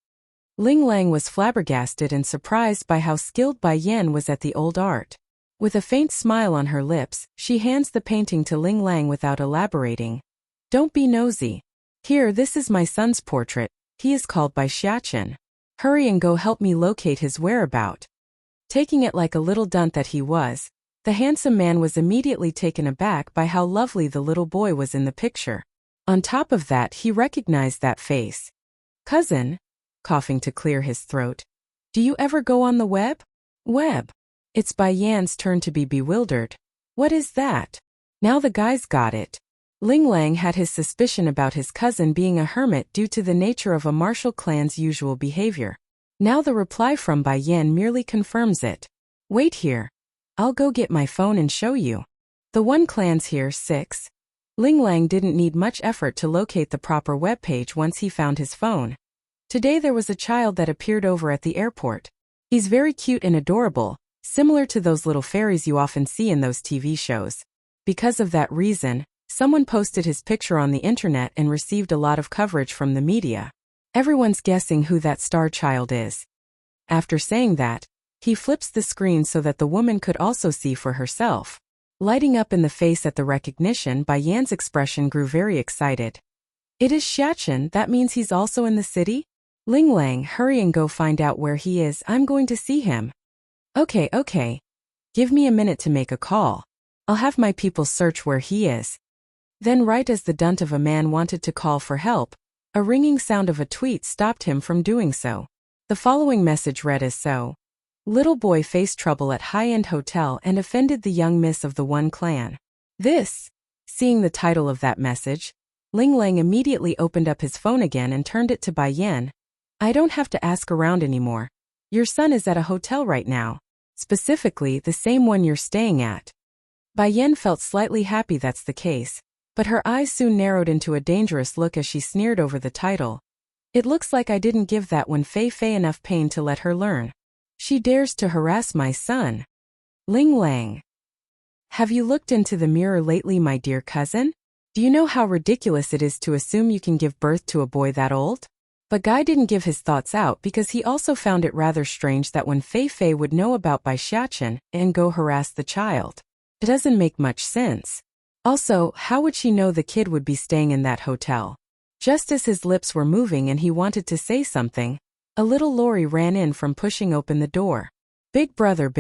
Ling Lang was flabbergasted and surprised by how skilled Bai Yin was at the old art. With a faint smile on her lips, she hands the painting to Ling Lang without elaborating. Don't be nosy. Here, this is my son's portrait. He is called Bai Xiachen. Hurry and go help me locate his whereabout. Taking it like a little dunt that he was, the handsome man was immediately taken aback by how lovely the little boy was in the picture. On top of that, he recognized that face. Cousin, coughing to clear his throat. Do you ever go on the web? Web. It's Bai Yan's turn to be bewildered. What is that? Now the guy's got it. Ling Lang had his suspicion about his cousin being a hermit due to the nature of a martial clan's usual behavior. Now the reply from Bai Yan merely confirms it. Wait here. I'll go get my phone and show you. The one clan's here 6. Ling Lang didn't need much effort to locate the proper webpage once he found his phone. Today there was a child that appeared over at the airport. He's very cute and adorable, similar to those little fairies you often see in those TV shows. Because of that reason, someone posted his picture on the internet and received a lot of coverage from the media. Everyone's guessing who that star child is. After saying that, he flips the screen so that the woman could also see for herself. Lighting up in the face at the recognition, Bai Yan's expression grew very excited. It is Xiachen, that means he's also in the city? Ling Lang, hurry and go find out where he is, I'm going to see him. Okay. Give me a minute to make a call. I'll have my people search where he is. Then right as the dunt of a man wanted to call for help, a ringing sound of a tweet stopped him from doing so. The following message read as so. Little boy faced trouble at high-end hotel and offended the young miss of the one clan. This. Seeing the title of that message, Ling Lang immediately opened up his phone again and turned it to Bai Yan. I don't have to ask around anymore. Your son is at a hotel right now. Specifically, the same one you're staying at. Bai Yan felt slightly happy that's the case, but her eyes soon narrowed into a dangerous look as she sneered over the title. It looks like I didn't give that one Fei Fei enough pain to let her learn. She dares to harass my son. Ling Lang. Have you looked into the mirror lately, my dear cousin? Do you know how ridiculous it is to assume you can give birth to a boy that old? But Guy didn't give his thoughts out because he also found it rather strange that when Fei Fei would know about Bai Xiachen and go harass the child. It doesn't make much sense. Also, how would she know the kid would be staying in that hotel? Just as his lips were moving and he wanted to say something, a little lorry ran in from pushing open the door. Big brother,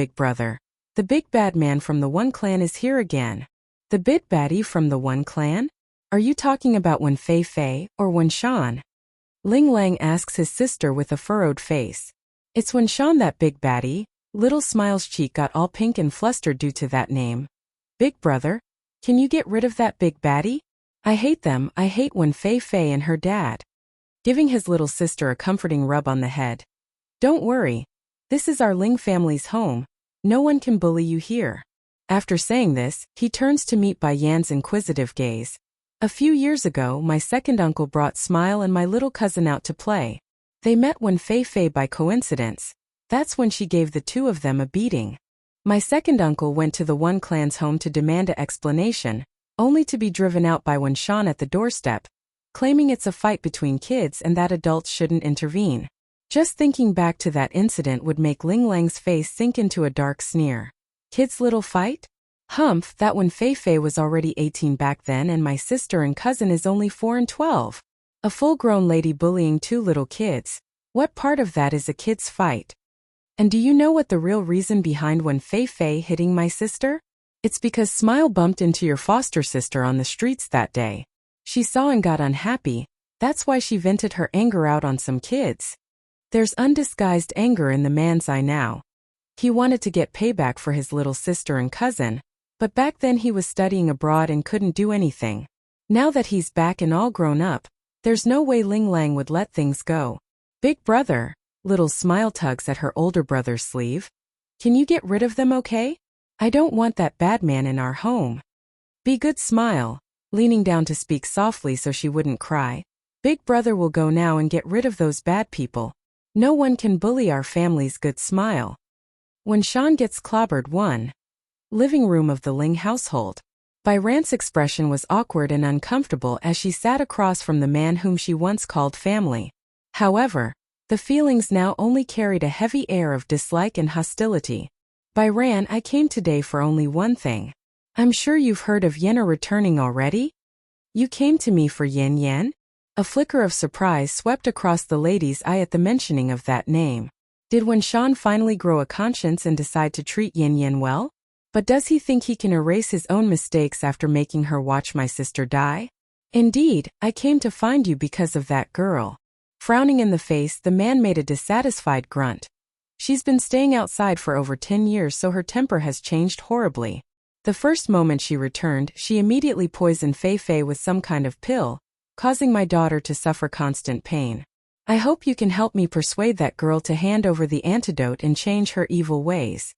the big bad man from the One Clan is here again. The big baddie from the One Clan? Are you talking about Wen Fei Fei or Wen Shan? Ling Lang asks his sister with a furrowed face. It's Wen Shan, that big baddie. Little Smile's cheek got all pink and flustered due to that name. Big brother, can you get rid of that big baddie? I hate them. I hate Wen Fei Fei and her dad. Giving his little sister a comforting rub on the head. Don't worry. This is our Ling family's home. No one can bully you here. After saying this, he turns to meet Bai Yan's inquisitive gaze. A few years ago, my second uncle brought Smile and my little cousin out to play. They met Wen Fei Fei by coincidence. That's when she gave the two of them a beating. My second uncle went to the One Clan's home to demand an explanation, only to be driven out by Wen Shan at the doorstep, claiming it's a fight between kids and that adults shouldn't intervene. Just thinking back to that incident would make Ling Lang's face sink into a dark sneer. Kids' little fight? Humph, that Wen Fei Fei was already 18 back then and my sister and cousin is only 4 and 12. A full-grown lady bullying two little kids. What part of that is a kid's fight? And do you know what the real reason behind Wen Fei Fei hitting my sister? It's because Smile bumped into your foster sister on the streets that day. She saw and got unhappy. That's why she vented her anger out on some kids. There's undisguised anger in the man's eye now. He wanted to get payback for his little sister and cousin, but back then he was studying abroad and couldn't do anything. Now that he's back and all grown up, there's no way Ling Lang would let things go. Big brother, little Smile tugs at her older brother's sleeve. Can you get rid of them, okay? I don't want that bad man in our home. Be good, Smile, leaning down to speak softly so she wouldn't cry. Big brother will go now and get rid of those bad people. No one can bully our family's good Smile. When Shan gets clobbered. 1. Living room of the Ling household. Bai Ran's expression was awkward and uncomfortable as she sat across from the man whom she once called family. However, the feelings now only carried a heavy air of dislike and hostility. Bai Ran, I came today for only one thing. I'm sure you've heard of Yenna returning already? You came to me for Yen Yen? A flicker of surprise swept across the lady's eye at the mentioning of that name. Did Wen Shan finally grow a conscience and decide to treat Yen Yen well? But does he think he can erase his own mistakes after making her watch my sister die? Indeed, I came to find you because of that girl. Frowning in the face, the man made a dissatisfied grunt. She's been staying outside for over 10 years, so her temper has changed horribly. The first moment she returned, she immediately poisoned Fei Fei with some kind of pill, causing my daughter to suffer constant pain. I hope you can help me persuade that girl to hand over the antidote and change her evil ways.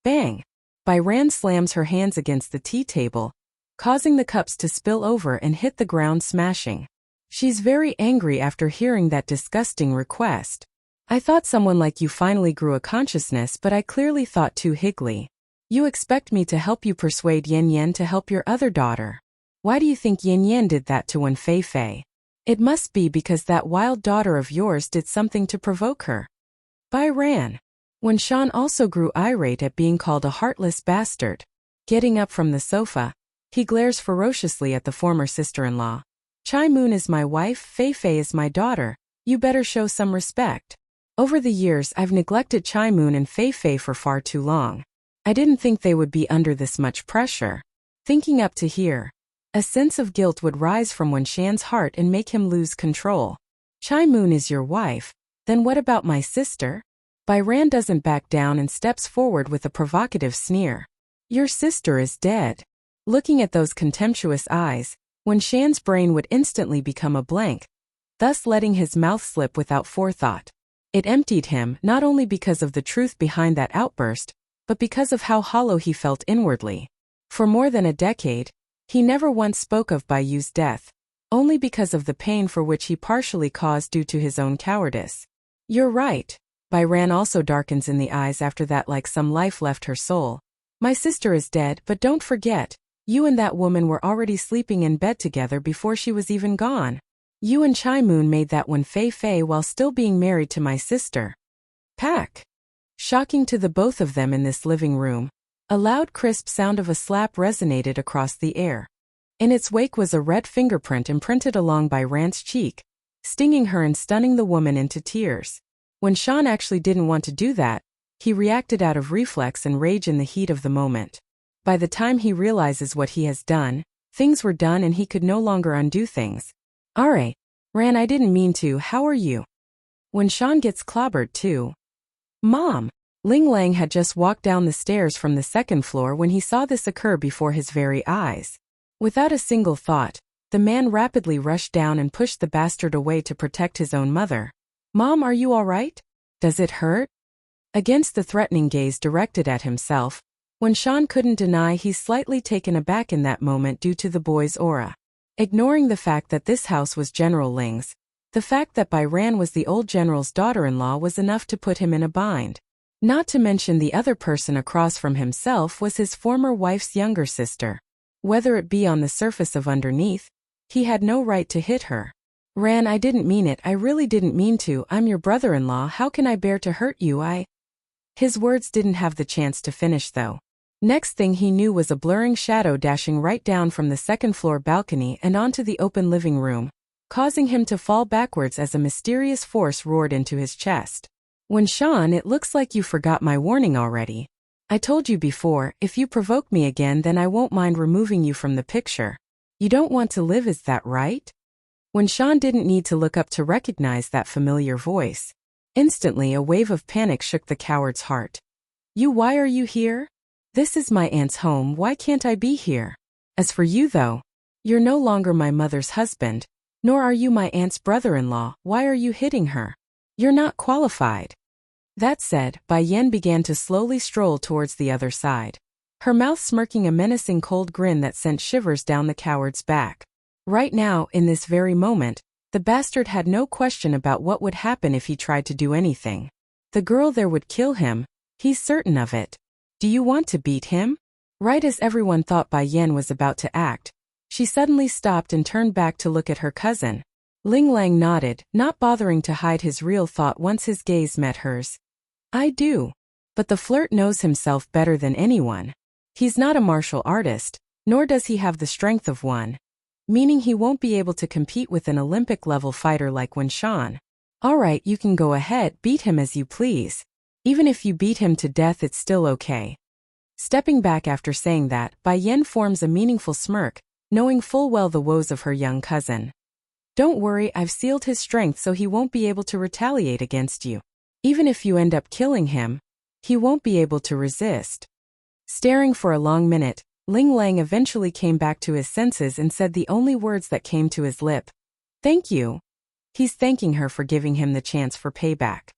Bang! Bai Ran slams her hands against the tea table, causing the cups to spill over and hit the ground smashing. She's very angry after hearing that disgusting request. I thought someone like you finally grew a consciousness, but I clearly thought too higgly. You expect me to help you persuade Yen Yen to help your other daughter. Why do you think Yen Yen did that to Wen Fei Fei? It must be because that wild daughter of yours did something to provoke her. Bai Ran. Wen Shan also grew irate at being called a heartless bastard. Getting up from the sofa, he glares ferociously at the former sister-in-law. Chai Moon is my wife, Fei Fei is my daughter. You better show some respect. Over the years I've neglected Chai Moon and Fei Fei for far too long. I didn't think they would be under this much pressure. Thinking up to here, a sense of guilt would rise from Wen Shan's heart and make him lose control. Chai Moon is your wife, then what about my sister? Bai Ran doesn't back down and steps forward with a provocative sneer. Your sister is dead. Looking at those contemptuous eyes, Wen Shan's brain would instantly become a blank, thus letting his mouth slip without forethought. It emptied him not only because of the truth behind that outburst, but because of how hollow he felt inwardly. For more than a decade, he never once spoke of Bai Yu's death, only because of the pain for which he partially caused due to his own cowardice. You're right. Bai Ran also darkens in the eyes after that, like some life left her soul. My sister is dead, but don't forget, you and that woman were already sleeping in bed together before she was even gone. You and Chai Moon made that one Fei Fei while still being married to my sister. Pack. Shocking to the both of them in this living room, a loud crisp sound of a slap resonated across the air. In its wake was a red fingerprint imprinted along by Rand's cheek, stinging her and stunning the woman into tears. When Sean actually didn't want to do that, he reacted out of reflex and rage in the heat of the moment. By the time he realizes what he has done, things were done and he could no longer undo things. Alright, Ran, I didn't mean to, how are you? When Sean gets clobbered too. Mom! Ling Lang had just walked down the stairs from the second floor when he saw this occur before his very eyes. Without a single thought, the man rapidly rushed down and pushed the bastard away to protect his own mother. Mom, are you alright? Does it hurt? Against the threatening gaze directed at himself, when Sean couldn't deny he's slightly taken aback in that moment due to the boy's aura. Ignoring the fact that this house was General Ling's, the fact that Bai Ran was the old general's daughter-in-law was enough to put him in a bind. Not to mention the other person across from himself was his former wife's younger sister. Whether it be on the surface of underneath, he had no right to hit her. Ran, I didn't mean it, I really didn't mean to, I'm your brother-in-law, how can I bear to hurt you, His words didn't have the chance to finish though. Next thing he knew was a blurring shadow dashing right down from the second-floor balcony and onto the open living room, causing him to fall backwards as a mysterious force roared into his chest. When Sean, it looks like you forgot my warning already. I told you before, if you provoke me again then I won't mind removing you from the picture. You don't want to live, is that right? When Sean didn't need to look up to recognize that familiar voice. Instantly a wave of panic shook the coward's heart. Why are you here? This is my aunt's home, why can't I be here? As for you though, you're no longer my mother's husband, nor are you my aunt's brother-in-law, why are you hitting her? You're not qualified. That said, Bai Yen began to slowly stroll towards the other side, her mouth smirking a menacing cold grin that sent shivers down the coward's back. Right now, in this very moment, the bastard had no question about what would happen if he tried to do anything. The girl there would kill him, he's certain of it. Do you want to beat him? Right as everyone thought Bai Yen was about to act, she suddenly stopped and turned back to look at her cousin. Ling Lang nodded, not bothering to hide his real thought once his gaze met hers. I do. But the flirt knows himself better than anyone. He's not a martial artist, nor does he have the strength of one. Meaning he won't be able to compete with an Olympic-level fighter like Wen Shan. Alright, you can go ahead, beat him as you please. Even if you beat him to death it's still okay. Stepping back after saying that, Bai Yen forms a meaningful smirk, knowing full well the woes of her young cousin. Don't worry, I've sealed his strength so he won't be able to retaliate against you. Even if you end up killing him, he won't be able to resist. Staring for a long minute, Ling Lang eventually came back to his senses and said the only words that came to his lip. Thank you. He's thanking her for giving him the chance for payback.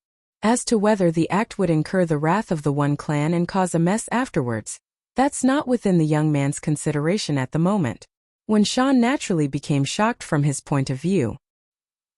As to whether the act would incur the wrath of the One Clan and cause a mess afterwards, that's not within the young man's consideration at the moment. When Sean naturally became shocked from his point of view.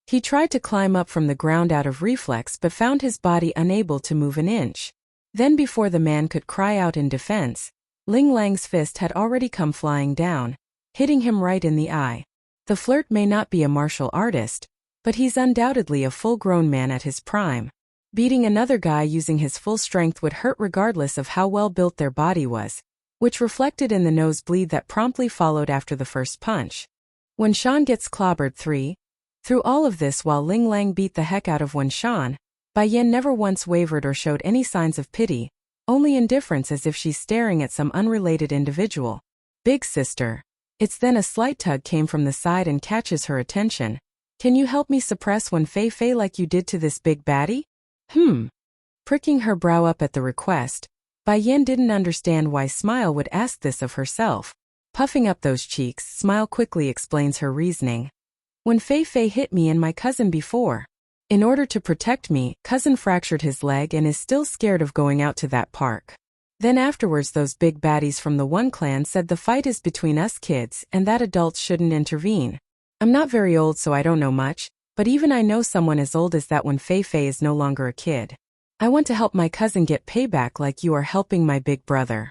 He tried to climb up from the ground out of reflex but found his body unable to move an inch. Then before the man could cry out in defense, Ling Lang's fist had already come flying down, hitting him right in the eye. The flirt may not be a martial artist, but he's undoubtedly a full-grown man at his prime. Beating another guy using his full strength would hurt regardless of how well built their body was, which reflected in the nosebleed that promptly followed after the first punch. When Shan gets clobbered 3. Through all of this while Ling Lang beat the heck out of Wen Shan, Bai Yen never once wavered or showed any signs of pity, only indifference as if she's staring at some unrelated individual. Big sister. It's then a slight tug came from the side and catches her attention. Can you help me suppress Wen Fei Fei like you did to this big baddie? Pricking her brow up at the request, Bai Yen didn't understand why Smile would ask this of herself. Puffing up those cheeks, Smile quickly explains her reasoning. When Fei Fei hit me and my cousin before. In order to protect me, cousin fractured his leg and is still scared of going out to that park. Then afterwards those big baddies from the One Clan said the fight is between us kids and that adults shouldn't intervene. I'm not very old so I don't know much, but even I know someone as old as that when Fei Fei is no longer a kid. I want to help my cousin get payback like you are helping my big brother.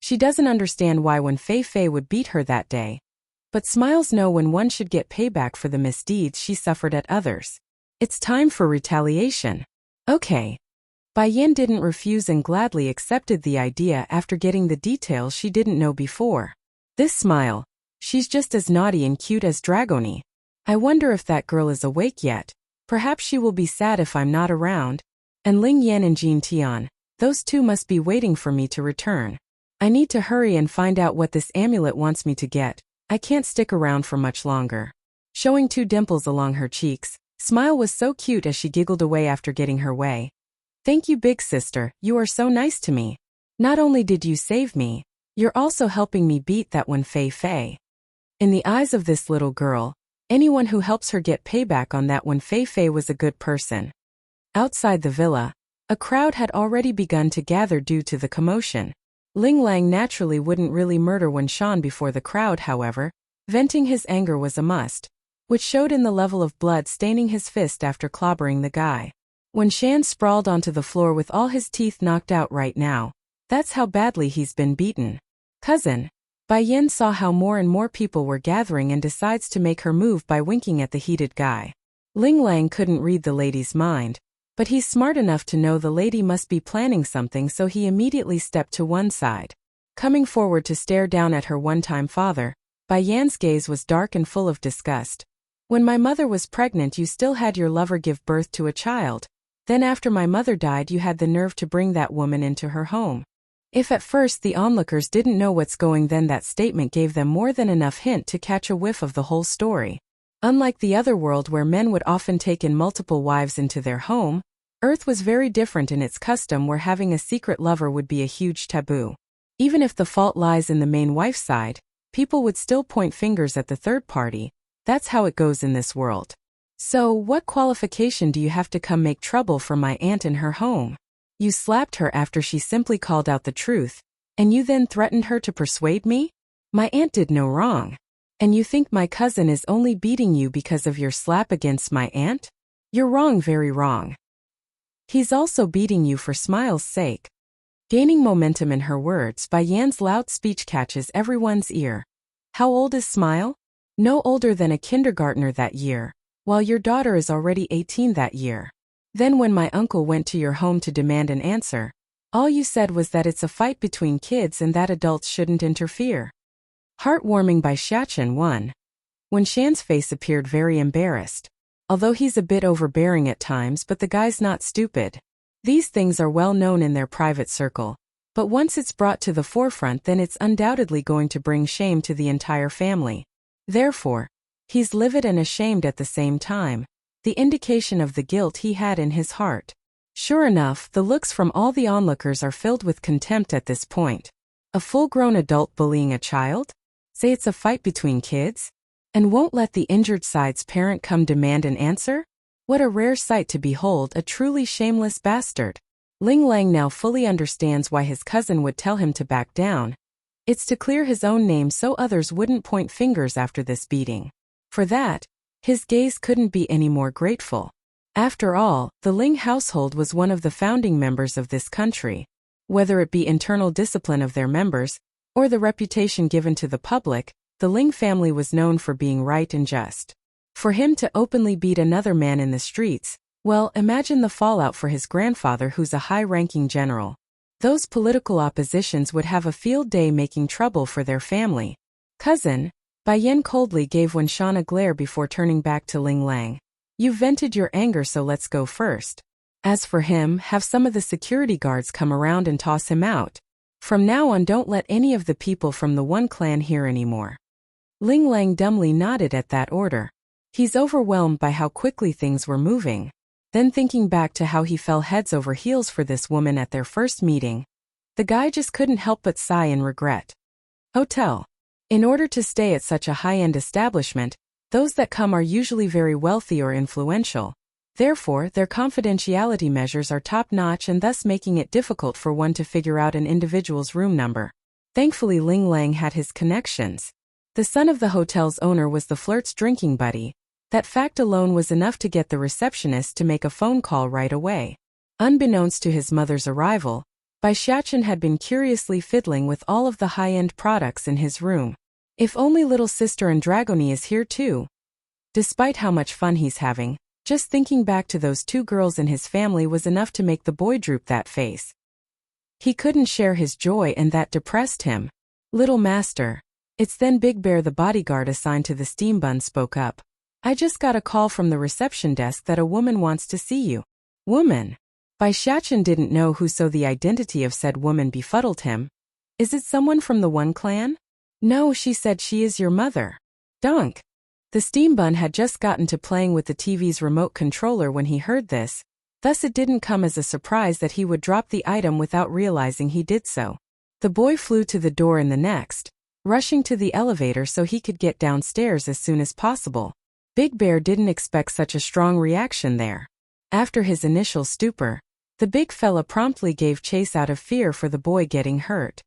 She doesn't understand why when Fei Fei would beat her that day. But Smiles know when one should get payback for the misdeeds she suffered at others. It's time for retaliation. Okay. Bai Yan didn't refuse and gladly accepted the idea after getting the details she didn't know before. This Smile, she's just as naughty and cute as Dragony. I wonder if that girl is awake yet. Perhaps she will be sad if I'm not around. And Ling Yan and Jin Tian, those two must be waiting for me to return. I need to hurry and find out what this amulet wants me to get. I can't stick around for much longer. Showing 2 dimples along her cheeks, Smile was so cute as she giggled away after getting her way. Thank you, big sister, you are so nice to me. Not only did you save me, you're also helping me beat that one Fei Fei. In the eyes of this little girl, anyone who helps her get payback on that one Fei Fei was a good person. Outside the villa, a crowd had already begun to gather due to the commotion. Ling Lang naturally wouldn't really murder Wen Shan before the crowd, however. Venting his anger was a must, which showed in the level of blood staining his fist after clobbering the guy. Wen Shan sprawled onto the floor with all his teeth knocked out right now. That's how badly he's been beaten. Cousin. Bai Yan saw how more and more people were gathering and decides to make her move by winking at the heated guy. Ling Lang couldn't read the lady's mind, but he's smart enough to know the lady must be planning something, so he immediately stepped to one side. Coming forward to stare down at her one-time father, Bai Yan's gaze was dark and full of disgust. When my mother was pregnant, you still had your lover give birth to a child. Then after my mother died, you had the nerve to bring that woman into her home. If at first the onlookers didn't know what's going, then that statement gave them more than enough hint to catch a whiff of the whole story. Unlike the other world where men would often take in multiple wives into their home, Earth was very different in its custom, where having a secret lover would be a huge taboo. Even if the fault lies in the main wife's side, people would still point fingers at the third party. That's how it goes in this world. So, what qualification do you have to come make trouble for my aunt in her home? You slapped her after she simply called out the truth, and you then threatened her to persuade me? My aunt did no wrong. And you think my cousin is only beating you because of your slap against my aunt? You're wrong, very wrong. He's also beating you for Smile's sake. Gaining momentum in her words, Bai Yan's loud speech catches everyone's ear. How old is Smile? No older than a kindergartner that year, while your daughter is already 18 that year. Then when my uncle went to your home to demand an answer, all you said was that it's a fight between kids and that adults shouldn't interfere. Heartwarming by Xiachen 1. Wen Shan's face appeared very embarrassed. Although he's a bit overbearing at times, but the guy's not stupid. These things are well known in their private circle, but once it's brought to the forefront, then it's undoubtedly going to bring shame to the entire family. Therefore, he's livid and ashamed at the same time, the indication of the guilt he had in his heart. Sure enough, the looks from all the onlookers are filled with contempt at this point. A full-grown adult bullying a child? Say it's a fight between kids? And won't let the injured side's parent come demand an answer? What a rare sight to behold, a truly shameless bastard. Ling Lang now fully understands why his cousin would tell him to back down. It's to clear his own name so others wouldn't point fingers after this beating. For that, his gaze couldn't be any more grateful. After all, the Ling household was one of the founding members of this country. Whether it be internal discipline of their members, or the reputation given to the public, the Ling family was known for being right and just. For him to openly beat another man in the streets, well, imagine the fallout for his grandfather, who's a high-ranking general. Those political oppositions would have a field day making trouble for their family. Cousin, Bai Yan coldly gave Wen Shan a glare before turning back to Ling Lang. You've vented your anger, so let's go first. As for him, have some of the security guards come around and toss him out. From now on, don't let any of the people from the one clan hear anymore. Ling Lang dumbly nodded at that order. He's overwhelmed by how quickly things were moving. Then thinking back to how he fell heads over heels for this woman at their first meeting, the guy just couldn't help but sigh in regret. Hotel. In order to stay at such a high-end establishment, those that come are usually very wealthy or influential. Therefore, their confidentiality measures are top-notch and thus making it difficult for one to figure out an individual's room number. Thankfully, Ling Lang had his connections. The son of the hotel's owner was the flirt's drinking buddy. That fact alone was enough to get the receptionist to make a phone call right away. Unbeknownst to his mother's arrival, Bai Xiachen had been curiously fiddling with all of the high-end products in his room. If only little sister and Dragony is here too. Despite how much fun he's having, just thinking back to those two girls in his family was enough to make the boy droop that face. He couldn't share his joy and that depressed him. Little master. It's then Big Bear, the bodyguard assigned to the steam bun, spoke up. I just got a call from the reception desk that a woman wants to see you. Woman. Bai Xiachen didn't know who, so the identity of said woman befuddled him. Is it someone from the One clan? No, she said she is your mother. Dunk. The steam bun had just gotten to playing with the TV's remote controller when he heard this, thus it didn't come as a surprise that he would drop the item without realizing he did so. The boy flew to the door in the next, rushing to the elevator so he could get downstairs as soon as possible. Big Bear didn't expect such a strong reaction there. After his initial stupor, the big fella promptly gave chase out of fear for the boy getting hurt.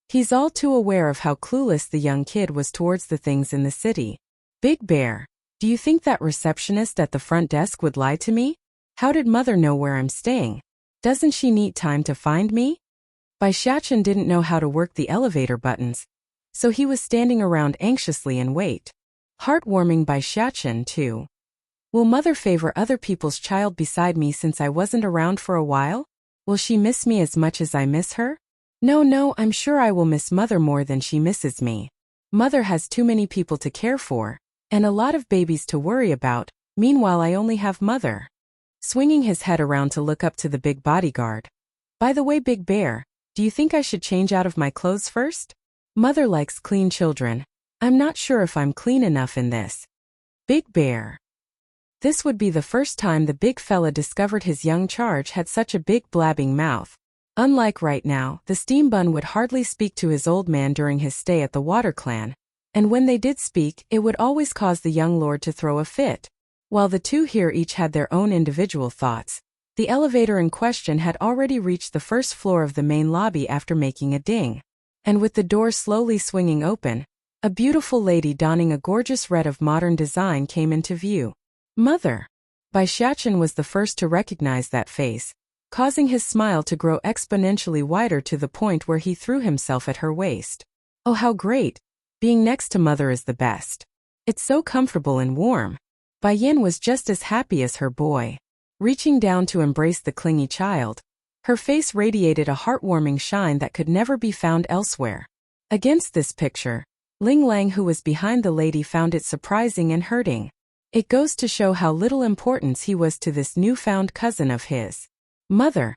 He's all too aware of how clueless the young kid was towards the things in the city. Big Bear, do you think that receptionist at the front desk would lie to me? How did mother know where I'm staying? Doesn't she need time to find me? Bai Xiachen didn't know how to work the elevator buttons, so he was standing around anxiously in wait. Heartwarming Bai Xiachen too. Will mother favor other people's child beside me since I wasn't around for a while? Will she miss me as much as I miss her? No, I'm sure I will miss mother more than she misses me. Mother has too many people to care for, and a lot of babies to worry about, meanwhile I only have mother. Swinging his head around to look up to the big bodyguard. By the way, Big Bear, do you think I should change out of my clothes first? Mother likes clean children. I'm not sure if I'm clean enough in this. Big Bear. This would be the first time the big fella discovered his young charge had such a big blabbing mouth. Unlike right now, the steam bun would hardly speak to his old man during his stay at the Water Clan, and when they did speak, it would always cause the young lord to throw a fit. While the two here each had their own individual thoughts, the elevator in question had already reached the first floor of the main lobby after making a ding. And with the door slowly swinging open, a beautiful lady donning a gorgeous red of modern design came into view. Mother. Bai Xiachen was the first to recognize that face, causing his smile to grow exponentially wider to the point where he threw himself at her waist. Oh, how great! Being next to mother is the best. It's so comfortable and warm. Bai Yin was just as happy as her boy. Reaching down to embrace the clingy child, her face radiated a heartwarming shine that could never be found elsewhere. Against this picture, Ling Lang, who was behind the lady, found it surprising and hurting. It goes to show how little importance he was to this newfound cousin of his. Mother,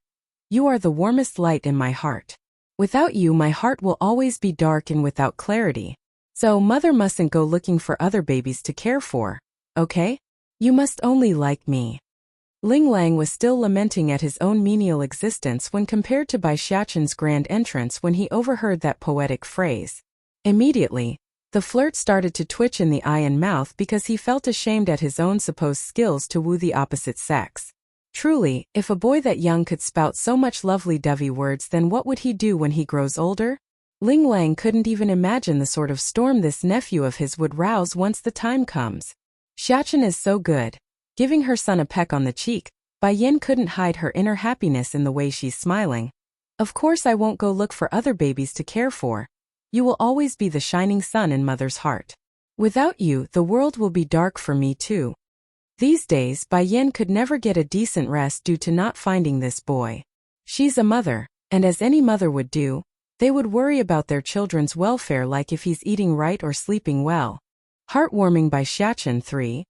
you are the warmest light in my heart. Without you, my heart will always be dark and without clarity. So mother mustn't go looking for other babies to care for, okay? You must only like me. Ling Lang was still lamenting at his own menial existence when compared to Bai Xiachen's grand entrance when he overheard that poetic phrase. Immediately, the flirt started to twitch in the eye and mouth because he felt ashamed at his own supposed skills to woo the opposite sex. Truly, if a boy that young could spout so much lovely-dovey words, then what would he do when he grows older? Ling Lang couldn't even imagine the sort of storm this nephew of his would rouse once the time comes. Xiachen is so good. Giving her son a peck on the cheek, Bai Yin couldn't hide her inner happiness in the way she's smiling. Of course I won't go look for other babies to care for. You will always be the shining sun in mother's heart. Without you, the world will be dark for me too. These days, Bai Yin could never get a decent rest due to not finding this boy. She's a mother, and as any mother would do, they would worry about their children's welfare, like if he's eating right or sleeping well. Heartwarming Bai Xiachen 3.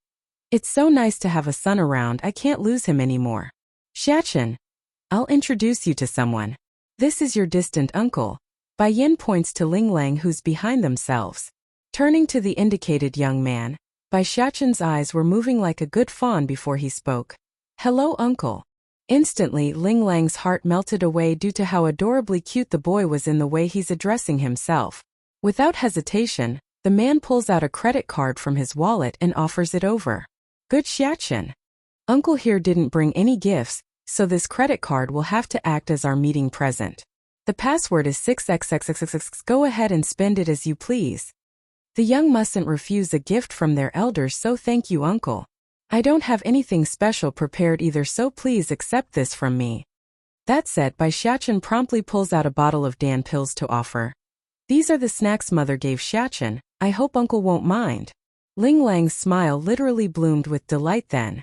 It's so nice to have a son around, I can't lose him anymore. Xiachen, I'll introduce you to someone. This is your distant uncle. Bai Yin points to Ling Lang, who's behind themselves. Turning to the indicated young man, Bai Xiachen's eyes were moving like a good fawn before he spoke. Hello, uncle. Instantly, Ling Lang's heart melted away due to how adorably cute the boy was in the way he's addressing himself. Without hesitation, the man pulls out a credit card from his wallet and offers it over. Good Xiachen. Uncle here didn't bring any gifts, so this credit card will have to act as our meeting present. The password is 6xxxxx. Go ahead and spend it as you please. The young mustn't refuse a gift from their elders, so thank you, uncle. I don't have anything special prepared either, so please accept this from me. That said, Bai Xiachen promptly pulls out a bottle of Dan pills to offer. These are the snacks Mother gave Xiachen. I hope Uncle won't mind. Ling Lang's smile literally bloomed with delight then.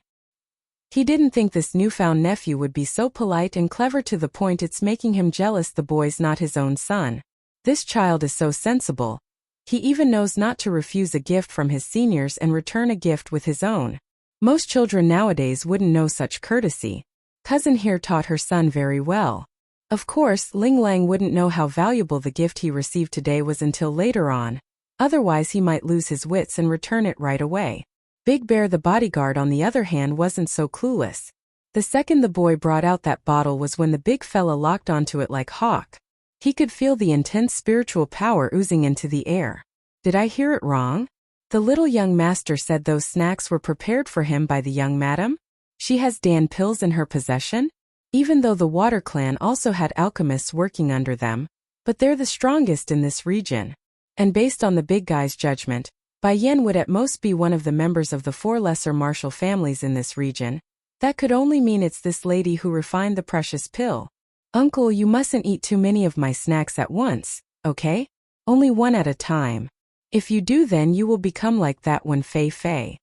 He didn't think this newfound nephew would be so polite and clever to the point it's making him jealous the boy's not his own son. This child is so sensible. He even knows not to refuse a gift from his seniors and return a gift with his own. Most children nowadays wouldn't know such courtesy. Cousin here taught her son very well. Of course, Ling Lang wouldn't know how valuable the gift he received today was until later on. Otherwise he might lose his wits and return it right away. Big Bear the bodyguard on the other hand wasn't so clueless. The second the boy brought out that bottle was when the big fella locked onto it like hawk. He could feel the intense spiritual power oozing into the air. Did I hear it wrong? The little young master said those snacks were prepared for him by the young madam? She has Dan pills in her possession? Even though the Water Clan also had alchemists working under them, but they're the strongest in this region. And based on the big guy's judgment, Bai Yan would at most be one of the members of the 4 lesser martial families in this region. That could only mean it's this lady who refined the precious pill. Uncle, you mustn't eat too many of my snacks at once, okay? Only one at a time. If you do, then you will become like that Wen Fei Fei.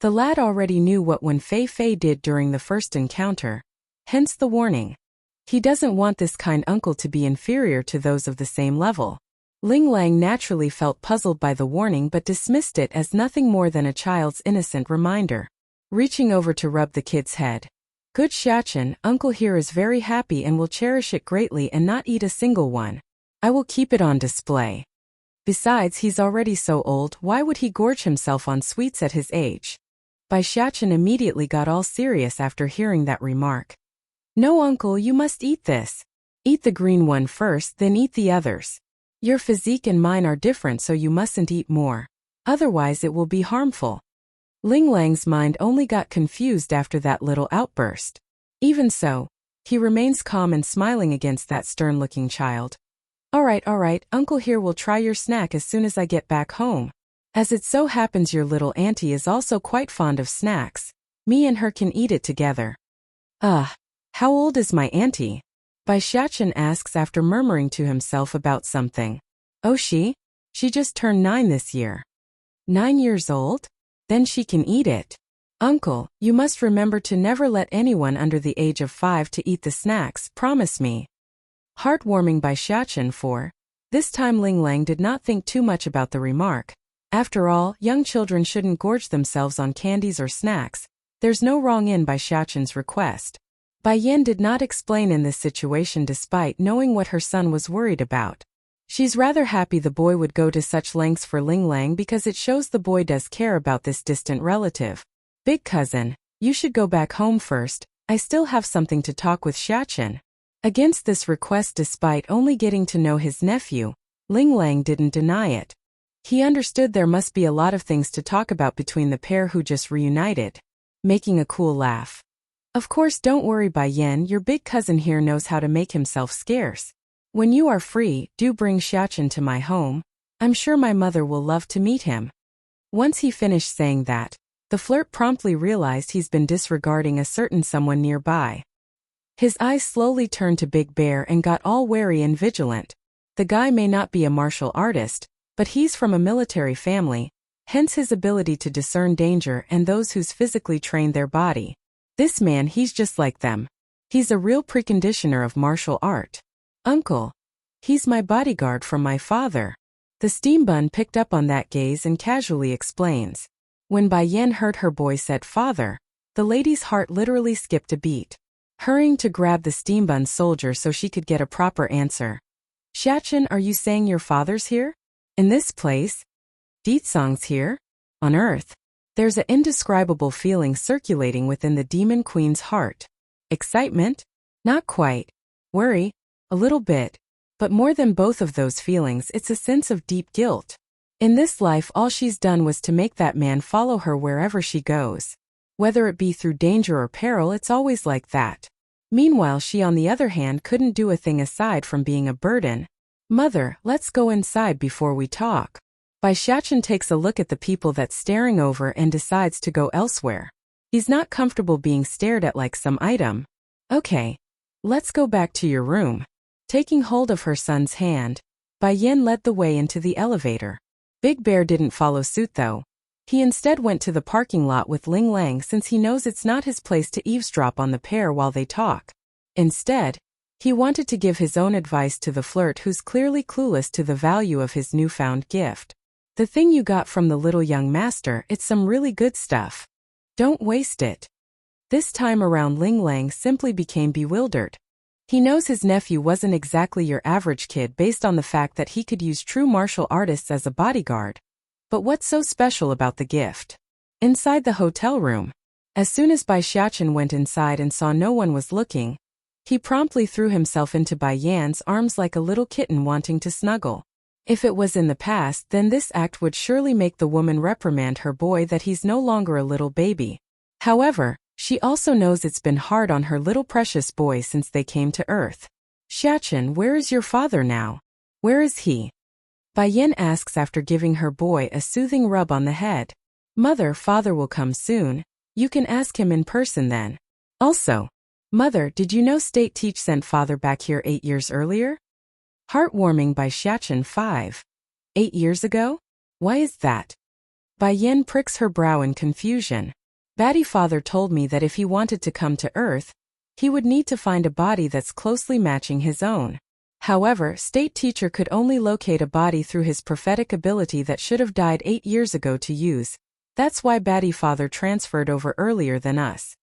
The lad already knew what Wen Fei Fei did during the first encounter. Hence the warning. He doesn't want this kind uncle to be inferior to those of the same level. Ling Lang naturally felt puzzled by the warning but dismissed it as nothing more than a child's innocent reminder. Reaching over to rub the kid's head. Good Xiachen, uncle here is very happy and will cherish it greatly and not eat a single one. I will keep it on display. Besides, he's already so old, why would he gorge himself on sweets at his age? Bai Xiachen immediately got all serious after hearing that remark. No uncle, you must eat this. Eat the green one first, then eat the others. Your physique and mine are different, so you mustn't eat more. Otherwise it will be harmful. Ling Lang's mind only got confused after that little outburst. Even so, he remains calm and smiling against that stern-looking child. All right, uncle here will try your snack as soon as I get back home. As it so happens your little auntie is also quite fond of snacks. Me and her can eat it together. How old is my auntie? Bai Xiachen asks after murmuring to himself about something. Oh, she just turned 9 this year. 9 years old? Then she can eat it. Uncle, you must remember to never let anyone under the age of 5 to eat the snacks, promise me. Heartwarming Bai Xiachen for. This time Ling Lang did not think too much about the remark. After all, young children shouldn't gorge themselves on candies or snacks. There's no wrong in Bai Xiachen's request. Bai Yan did not explain in this situation despite knowing what her son was worried about. She's rather happy the boy would go to such lengths for Ling Lang because it shows the boy does care about this distant relative. Big cousin, you should go back home first. I still have something to talk with Xiachen. Against this request despite only getting to know his nephew, Ling Lang didn't deny it. He understood there must be a lot of things to talk about between the pair who just reunited. Making a cool laugh. Of course, don't worry Bai Yan, your big cousin here knows how to make himself scarce. When you are free, do bring Xiachen to my home. I'm sure my mother will love to meet him. Once he finished saying that, the flirt promptly realized he's been disregarding a certain someone nearby. His eyes slowly turned to Big Bear and got all wary and vigilant. The guy may not be a martial artist, but he's from a military family, hence his ability to discern danger and those who's physically trained their body. This man, he's just like them. He's a real preconditioner of martial art. Uncle. He's my bodyguard from my father. The steam bun picked up on that gaze and casually explains. When Bai Yan heard her boy said father, the lady's heart literally skipped a beat. Hurrying to grab the steam bun soldier so she could get a proper answer. Xiachen, are you saying your father's here? In this place? Deetsong's here? On Earth? There's an indescribable feeling circulating within the Demon Queen's heart. Excitement? Not quite. Worry? A little bit. But more than both of those feelings, it's a sense of deep guilt. In this life, all she's done was to make that man follow her wherever she goes. Whether it be through danger or peril, it's always like that. Meanwhile, she on the other hand couldn't do a thing aside from being a burden. Mother, let's go inside before we talk. Bai Xiachen takes a look at the people that's staring over and decides to go elsewhere. He's not comfortable being stared at like some item. Okay. Let's go back to your room. Taking hold of her son's hand, Bai Yin led the way into the elevator. Big Bear didn't follow suit though. He instead went to the parking lot with Ling Lang since he knows it's not his place to eavesdrop on the pair while they talk. Instead, he wanted to give his own advice to the flirt who's clearly clueless to the value of his newfound gift. The thing you got from the little young master, it's some really good stuff. Don't waste it. This time around Ling Lang simply became bewildered. He knows his nephew wasn't exactly your average kid based on the fact that he could use true martial artists as a bodyguard. But what's so special about the gift? Inside the hotel room, as soon as Bai Xiachen went inside and saw no one was looking, he promptly threw himself into Bai Yan's arms like a little kitten wanting to snuggle. If it was in the past, then this act would surely make the woman reprimand her boy that he's no longer a little baby. However, she also knows it's been hard on her little precious boy since they came to Earth. Xiachen, where is your father now? Where is he? Bai Yin asks after giving her boy a soothing rub on the head. Mother, father will come soon. You can ask him in person then. Also, Mother, did you know State Teach sent father back here 8 years earlier? Heartwarming by Xiachen 5. 8 years ago? Why is that? Bai Yin pricks her brow in confusion. Batty father told me that if he wanted to come to Earth, he would need to find a body that's closely matching his own. However, State Teacher could only locate a body through his prophetic ability that should have died 8 years ago to use. That's why Batty father transferred over earlier than us.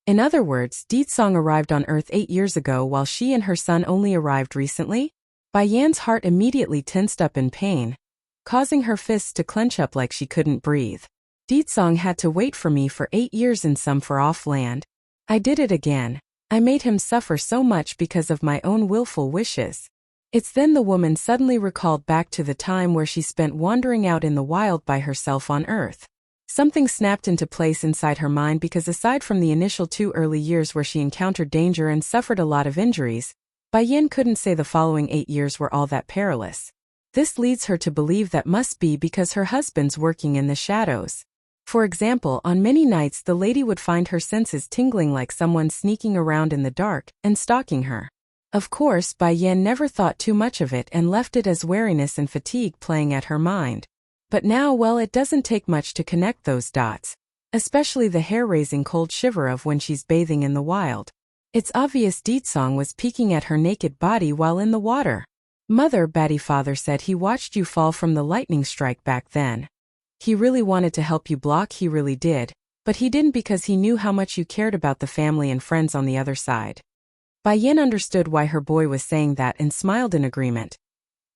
In other words, Deetsong arrived on Earth 8 years ago while she and her son only arrived recently? Bai Yan's heart immediately tensed up in pain, causing her fists to clench up like she couldn't breathe. Deetsong had to wait for me for 8 years in some far-off land. I did it again. I made him suffer so much because of my own willful wishes. It's then the woman suddenly recalled back to the time where she spent wandering out in the wild by herself on Earth. Something snapped into place inside her mind because aside from the initial 2 early years where she encountered danger and suffered a lot of injuries, Bai Yin couldn't say the following 8 years were all that perilous. This leads her to believe that must be because her husband's working in the shadows. For example, on many nights the lady would find her senses tingling like someone sneaking around in the dark and stalking her. Of course, Bai Yin never thought too much of it and left it as weariness and fatigue playing at her mind. But now, well, it doesn't take much to connect those dots, especially the hair-raising cold shiver of when she's bathing in the wild. It's obvious Deetsong was peeking at her naked body while in the water. Mother, Batty father said he watched you fall from the lightning strike back then. He really wanted to help you block, he really did, but he didn't because he knew how much you cared about the family and friends on the other side. Bai Yin understood why her boy was saying that and smiled in agreement.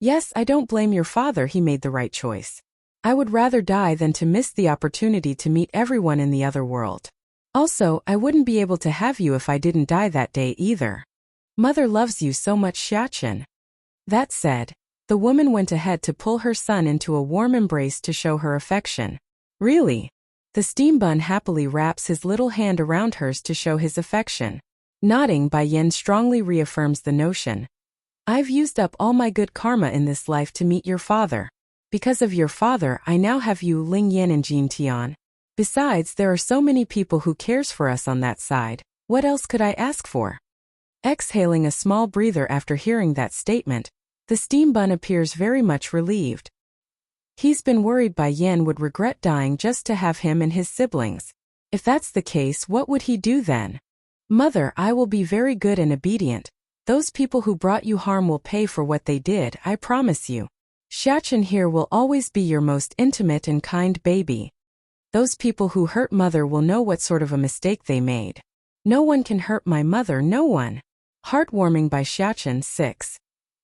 Yes, I don't blame your father, he made the right choice. I would rather die than to miss the opportunity to meet everyone in the other world. Also, I wouldn't be able to have you if I didn't die that day either. Mother loves you so much, Xiachen. That said, the woman went ahead to pull her son into a warm embrace to show her affection. Really? The steam bun happily wraps his little hand around hers to show his affection. Nodding, Bai Yin strongly reaffirms the notion. I've used up all my good karma in this life to meet your father. Because of your father, I now have you, Ling Yan and Jin Tian. Besides, there are so many people who cares for us on that side. What else could I ask for? Exhaling a small breather after hearing that statement, the steam bun appears very much relieved. He's been worried Bai Yin would regret dying just to have him and his siblings. If that's the case, what would he do then? Mother, I will be very good and obedient. Those people who brought you harm will pay for what they did, I promise you. Xiachen here will always be your most intimate and kind baby. Those people who hurt mother will know what sort of a mistake they made. No one can hurt my mother, no one. Heartwarming by Xiachen 6.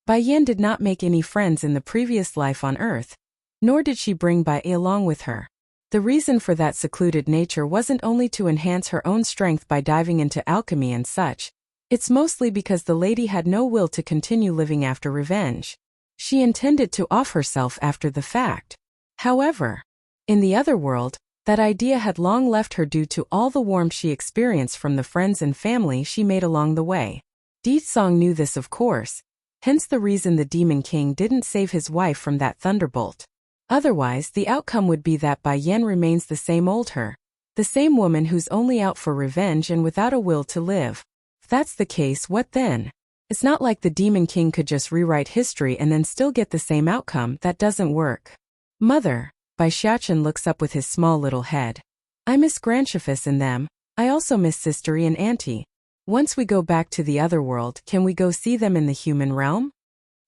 Bai Yin did not make any friends in the previous life on Earth, nor did she bring Bai Yi along with her. The reason for that secluded nature wasn't only to enhance her own strength by diving into alchemy and such, it's mostly because the lady had no will to continue living after revenge. She intended to off herself after the fact. However, in the other world, that idea had long left her due to all the warmth she experienced from the friends and family she made along the way. Deetsong knew this, of course, hence the reason the Demon King didn't save his wife from that thunderbolt. Otherwise, the outcome would be that Bai Yin remains the same old her, the same woman who's only out for revenge and without a will to live. If that's the case, what then? It's not like the Demon King could just rewrite history and then still get the same outcome. That doesn't work. Mother, Bai Xiachen looks up with his small little head. I miss Grandchefess and them. I also miss Sistery and Auntie. Once we go back to the other world, can we go see them in the human realm?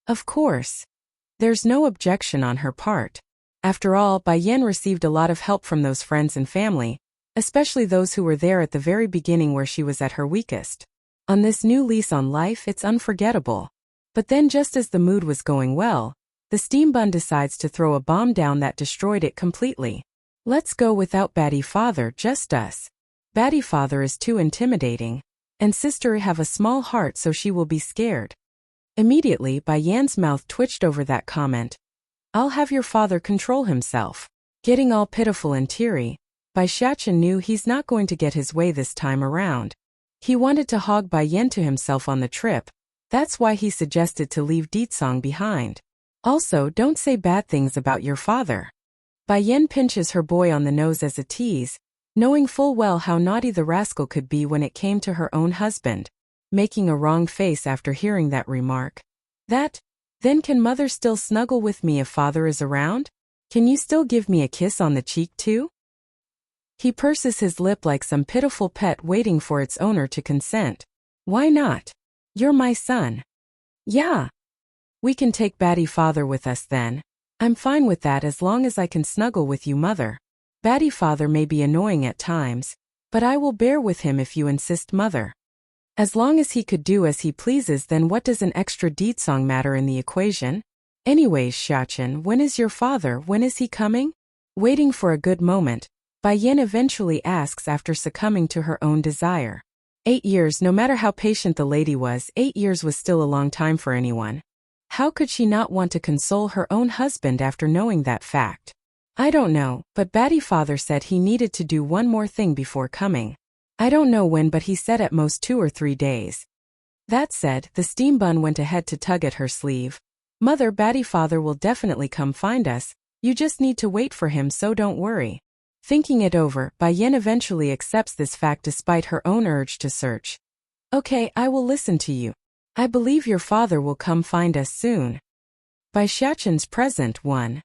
Of course. There's no objection on her part. After all, Bai Yan received a lot of help from those friends and family, especially those who were there at the very beginning where she was at her weakest. On this new lease on life, it's unforgettable. But then just as the mood was going well, the steam bun decides to throw a bomb down that destroyed it completely. Let's go without Batty Father, just us. Batty Father is too intimidating, and Sister have a small heart so she will be scared. Immediately, Bai Yan's mouth twitched over that comment. I'll have your father control himself. Getting all pitiful and teary, Bai Xiachen knew he's not going to get his way this time around. He wanted to hog Bai Yan to himself on the trip. That's why he suggested to leave Ditsong behind. Also, don't say bad things about your father. Bai Yan pinches her boy on the nose as a tease, knowing full well how naughty the rascal could be when it came to her own husband, making a wrong face after hearing that remark. Then can mother still snuggle with me if father is around? Can you still give me a kiss on the cheek too? He purses his lip like some pitiful pet waiting for its owner to consent. Why not? You're my son. Yeah. We can take Batty Father with us then. I'm fine with that as long as I can snuggle with you, mother. Batty Father may be annoying at times, but I will bear with him if you insist, mother. As long as he could do as he pleases, then what does an extra Ditsong matter in the equation? Anyways, Xiachen, when is your father? When is he coming? Waiting for a good moment, Bai Yan eventually asks after succumbing to her own desire. 8 years, no matter how patient the lady was, 8 years was still a long time for anyone. How could she not want to console her own husband after knowing that fact? I don't know, but Batty Father said he needed to do one more thing before coming. I don't know when, but he said at most 2 or 3 days. That said, the steam bun went ahead to tug at her sleeve. Mother, Batty Father will definitely come find us. You just need to wait for him, so don't worry. Thinking it over, Bai Yan eventually accepts this fact despite her own urge to search. Okay, I will listen to you. I believe your father will come find us soon. Bai Xiachen's present 1.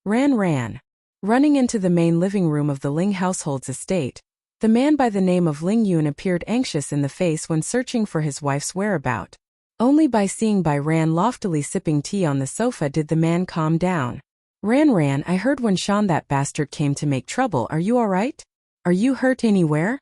Ran. Running into the main living room of the Ling household's estate, the man by the name of Ling Yun appeared anxious in the face when searching for his wife's whereabout. Only by seeing Bai Ran loftily sipping tea on the sofa did the man calm down. Ran, I heard when Shan that bastard came to make trouble. Are you alright? Are you hurt anywhere?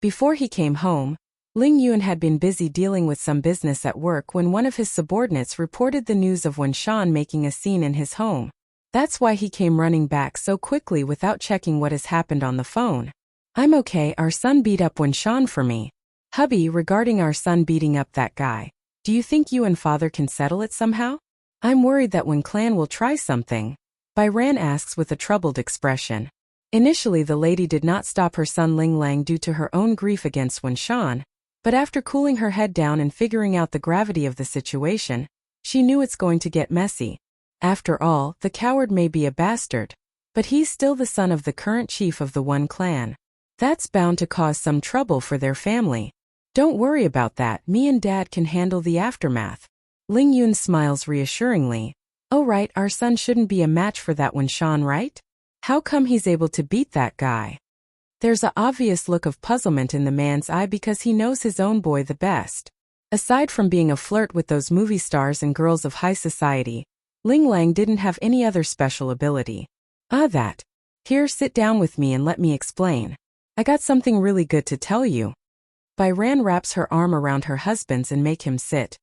Before he came home, Ling Yun had been busy dealing with some business at work when one of his subordinates reported the news of Wen Shan making a scene in his home. That's why he came running back so quickly without checking what has happened on the phone. I'm okay, our son beat up Wen Shan for me. Hubby, regarding our son beating up that guy, do you think you and father can settle it somehow? I'm worried that Wen Clan will try something. Bai Ran asks with a troubled expression. Initially the lady did not stop her son Ling Lang due to her own grief against Wen Shan, but after cooling her head down and figuring out the gravity of the situation, she knew it's going to get messy. After all, the coward may be a bastard, but he's still the son of the current chief of the One clan. That's bound to cause some trouble for their family. Don't worry about that, me and Dad can handle the aftermath. Ling Yun smiles reassuringly. Oh right, our son shouldn't be a match for that Wen Shan, right? How come he's able to beat that guy? There's a obvious look of puzzlement in the man's eye because he knows his own boy the best. Aside from being a flirt with those movie stars and girls of high society, Ling Lang didn't have any other special ability. That. Here, sit down with me and let me explain. I got something really good to tell you. Bai Ran wraps her arm around her husband's and make him sit.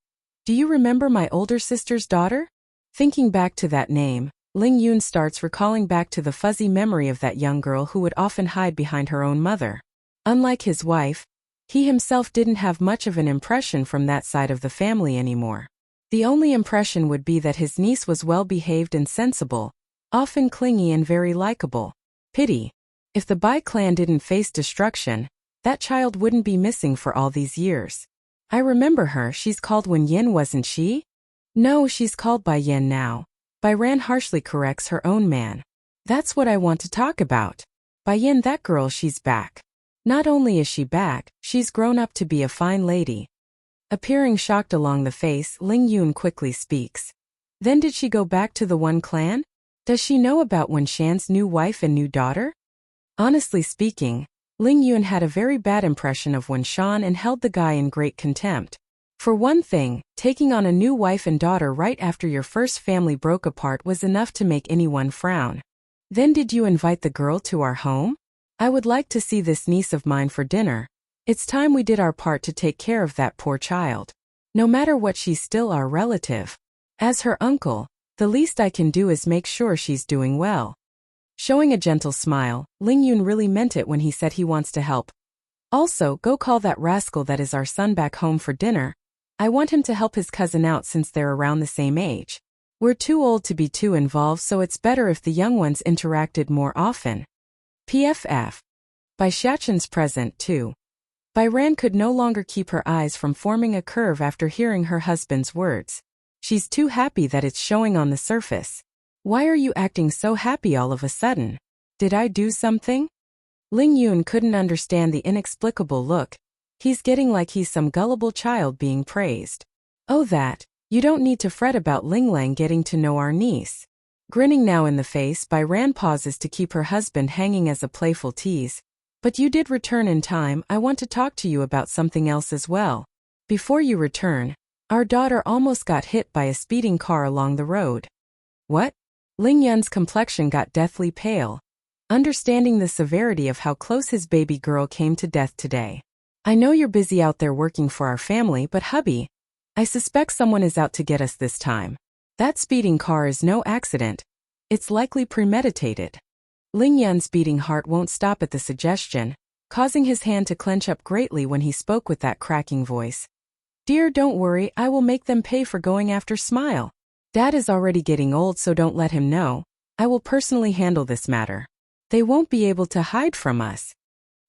Do you remember my older sister's daughter? Thinking back to that name, Ling Yun starts recalling back to the fuzzy memory of that young girl who would often hide behind her own mother. Unlike his wife, he himself didn't have much of an impression from that side of the family anymore. The only impression would be that his niece was well-behaved and sensible, often clingy and very likable. Pity. If the Bai clan didn't face destruction, that child wouldn't be missing for all these years. I remember her, she's called Wen Yin, wasn't she? No, she's called Bai Yan now. Bai Ran harshly corrects her own man. That's what I want to talk about. Bai Yan, that girl, she's back. Not only is she back, she's grown up to be a fine lady. Appearing shocked along the face, Ling Yun quickly speaks. Then did she go back to the One Clan? Does she know about Wen Shan's new wife and new daughter? Honestly speaking, Ling Yun had a very bad impression of Wen Shan and held the guy in great contempt. For one thing, taking on a new wife and daughter right after your first family broke apart was enough to make anyone frown. Then did you invite the girl to our home? I would like to see this niece of mine for dinner. It's time we did our part to take care of that poor child. No matter what, she's still our relative. As her uncle, the least I can do is make sure she's doing well. Showing a gentle smile, Ling Yun really meant it when he said he wants to help. Also, go call that rascal that is our son back home for dinner. I want him to help his cousin out since they're around the same age. We're too old to be too involved, so it's better if the young ones interacted more often. PFF. By Xiaochen's present too. Bai Ran could no longer keep her eyes from forming a curve after hearing her husband's words. She's too happy that it's showing on the surface. Why are you acting so happy all of a sudden? Did I do something? Ling Yun couldn't understand the inexplicable look. He's getting like he's some gullible child being praised. Oh that, you don't need to fret about Ling Lang getting to know our niece. Grinning now in the face, Bai Ran pauses to keep her husband hanging as a playful tease. But you did return in time. I want to talk to you about something else as well. Before you return, our daughter almost got hit by a speeding car along the road. What? Ling Yun's complexion got deathly pale, understanding the severity of how close his baby girl came to death today. I know you're busy out there working for our family, but hubby, I suspect someone is out to get us this time. That speeding car is no accident. It's likely premeditated. Ling Yun's beating heart won't stop at the suggestion, causing his hand to clench up greatly when he spoke with that cracking voice. Dear, don't worry, I will make them pay for going after Smile. Dad is already getting old, so don't let him know. I will personally handle this matter. They won't be able to hide from us.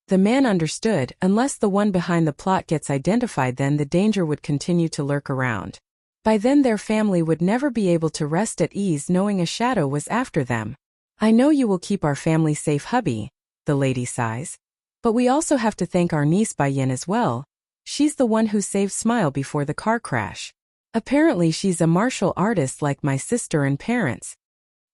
The man understood. Unless the one behind the plot gets identified, then the danger would continue to lurk around. By then their family would never be able to rest at ease knowing a shadow was after them. I know you will keep our family safe, hubby, the lady sighs. But we also have to thank our niece Bai Yin as well. She's the one who saved Smile before the car crash. Apparently she's a martial artist like my sister and parents.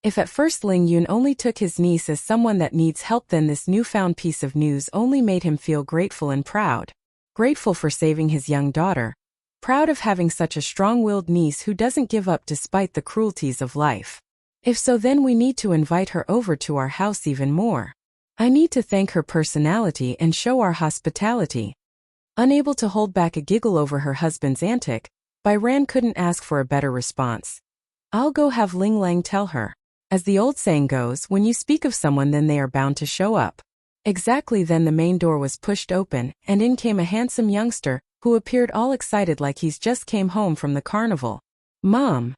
If at first Ling Yun only took his niece as someone that needs help, then this newfound piece of news only made him feel grateful and proud. Grateful for saving his young daughter. Proud of having such a strong-willed niece who doesn't give up despite the cruelties of life. If so, then we need to invite her over to our house even more. I need to thank her personality and show our hospitality. Unable to hold back a giggle over her husband's antic, Bai Ran couldn't ask for a better response. I'll go have Ling Lang tell her. As the old saying goes, when you speak of someone, then they are bound to show up. Exactly then the main door was pushed open, and in came a handsome youngster, who appeared all excited like he's just came home from the carnival. Mom!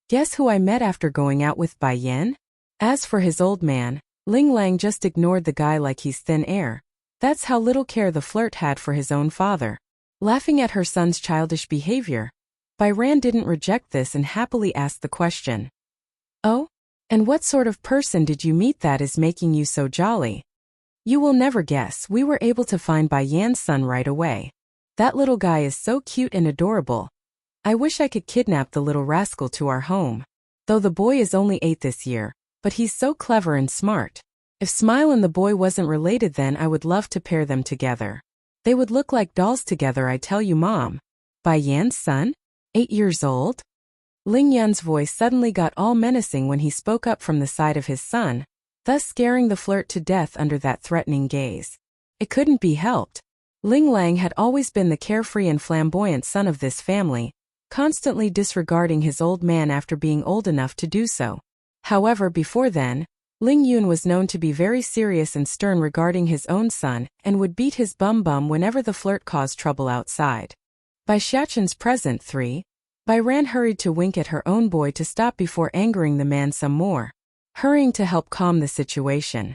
Guess who I met after going out with Bai Yin? As for his old man, Ling Lang just ignored the guy like he's thin air. That's how little care the flirt had for his own father. Laughing at her son's childish behavior, Bai Ran didn't reject this and happily asked the question. Oh? And what sort of person did you meet that is making you so jolly? You will never guess. We were able to find Bai Yan's son right away. That little guy is so cute and adorable. I wish I could kidnap the little rascal to our home. Though the boy is only 8 this year, but he's so clever and smart. If Smile and the boy wasn't related, then I would love to pair them together. They would look like dolls together, I tell you, Mom. Bai Yan's son? 8 years old? Ling Yun's voice suddenly got all menacing when he spoke up from the side of his son, thus scaring the flirt to death under that threatening gaze. It couldn't be helped. Ling Lang had always been the carefree and flamboyant son of this family, constantly disregarding his old man after being old enough to do so. However, before then, Ling Yun was known to be very serious and stern regarding his own son and would beat his bum whenever the flirt caused trouble outside. By Xiaochen's present 3, Bai Ran hurried to wink at her own boy to stop before angering the man some more, hurrying to help calm the situation.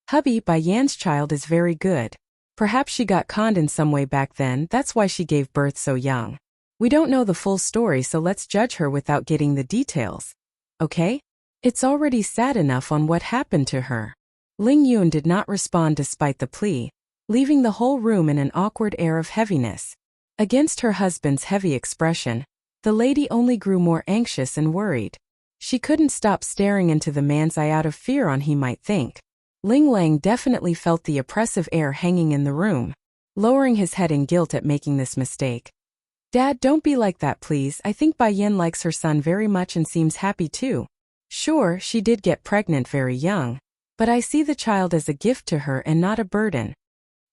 Hubby, Bai Yan's child is very good. Perhaps she got conned in some way back then, that's why she gave birth so young. We don't know the full story, so let's judge her without getting the details. Okay? It's already sad enough on what happened to her. Ling Yun did not respond despite the plea, leaving the whole room in an awkward air of heaviness. Against her husband's heavy expression, the lady only grew more anxious and worried. She couldn't stop staring into the man's eye out of fear on he might think. Ling Lang definitely felt the oppressive air hanging in the room, lowering his head in guilt at making this mistake. Dad, don't be like that please. I think Bai Yin likes her son very much and seems happy too. Sure, she did get pregnant very young, but I see the child as a gift to her and not a burden.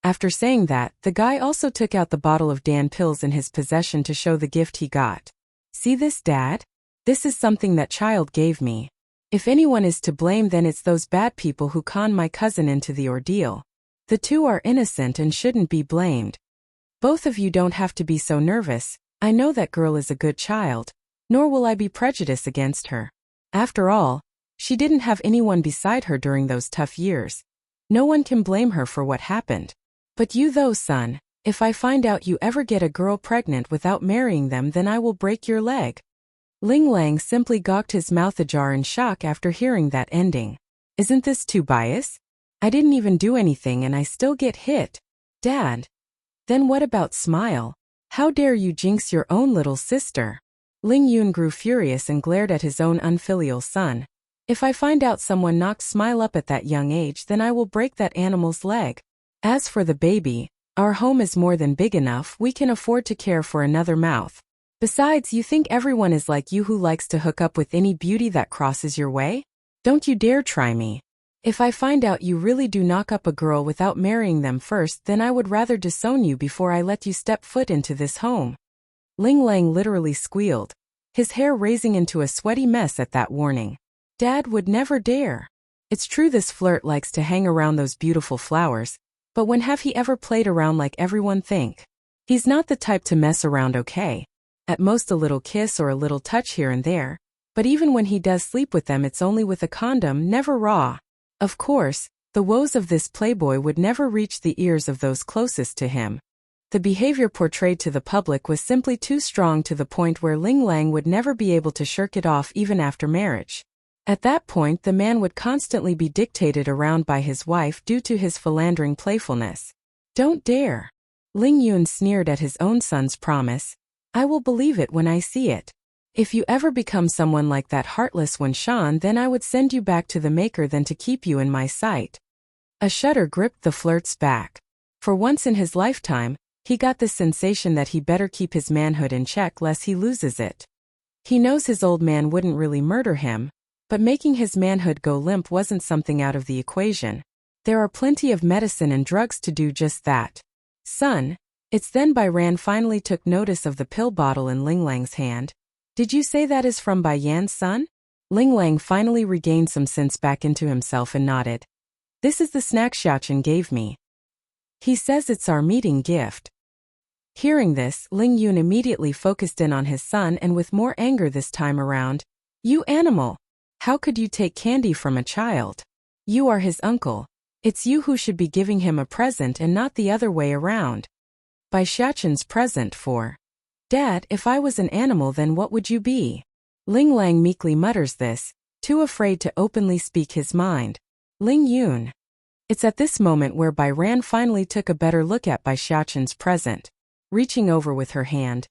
After saying that, the guy also took out the bottle of Dan pills in his possession to show the gift he got. See this, Dad? This is something that child gave me. If anyone is to blame, then it's those bad people who conned my cousin into the ordeal. The two are innocent and shouldn't be blamed. Both of you don't have to be so nervous. I know that girl is a good child, nor will I be prejudiced against her. After all, she didn't have anyone beside her during those tough years. No one can blame her for what happened. But you though, son, if I find out you ever get a girl pregnant without marrying them, then I will break your leg. Ling Lang simply gawked, his mouth ajar in shock after hearing that ending. Isn't this too biased? I didn't even do anything and I still get hit. Dad. Then what about Smile? How dare you jinx your own little sister? Ling Yun grew furious and glared at his own unfilial son. If I find out someone knocked Smile up at that young age, then I will break that animal's leg. As for the baby, our home is more than big enough. We can afford to care for another mouth. Besides, you think everyone is like you who likes to hook up with any beauty that crosses your way? Don't you dare try me. If I find out you really do knock up a girl without marrying them first, then I would rather disown you before I let you step foot into this home. Ling Lang literally squealed, his hair raising into a sweaty mess at that warning. Dad would never dare. It's true this flirt likes to hang around those beautiful flowers, but when have he ever played around like everyone think? He's not the type to mess around, okay? At most a little kiss or a little touch here and there, but even when he does sleep with them, it's only with a condom, never raw. Of course, the woes of this playboy would never reach the ears of those closest to him. The behavior portrayed to the public was simply too strong, to the point where Ling Lang would never be able to shirk it off even after marriage. At that point, the man would constantly be dictated around by his wife due to his philandering playfulness. Don't dare. Ling Yun sneered at his own son's promise. I will believe it when I see it. If you ever become someone like that heartless Wen Shan, then I would send you back to the maker than to keep you in my sight. A shudder gripped the flirt's back. For once in his lifetime, he got the sensation that he better keep his manhood in check lest he loses it. He knows his old man wouldn't really murder him, but making his manhood go limp wasn't something out of the equation. There are plenty of medicine and drugs to do just that. Son, it's then Bai Ran finally took notice of the pill bottle in Ling Lang's hand. Did you say that is from Bai Yan's son? Ling Lang finally regained some sense back into himself and nodded. This is the snack Xiaochen gave me. He says it's our meeting gift. Hearing this, Ling Yun immediately focused in on his son and with more anger this time around. You animal! How could you take candy from a child? You are his uncle. It's you who should be giving him a present and not the other way around. Bai Xiachen's present for. Dad, if I was an animal, then what would you be? Ling Lang meekly mutters this, too afraid to openly speak his mind. Ling Yun. It's at this moment where Bai Ran finally took a better look at Bai Xiachen's present, reaching over with her hand.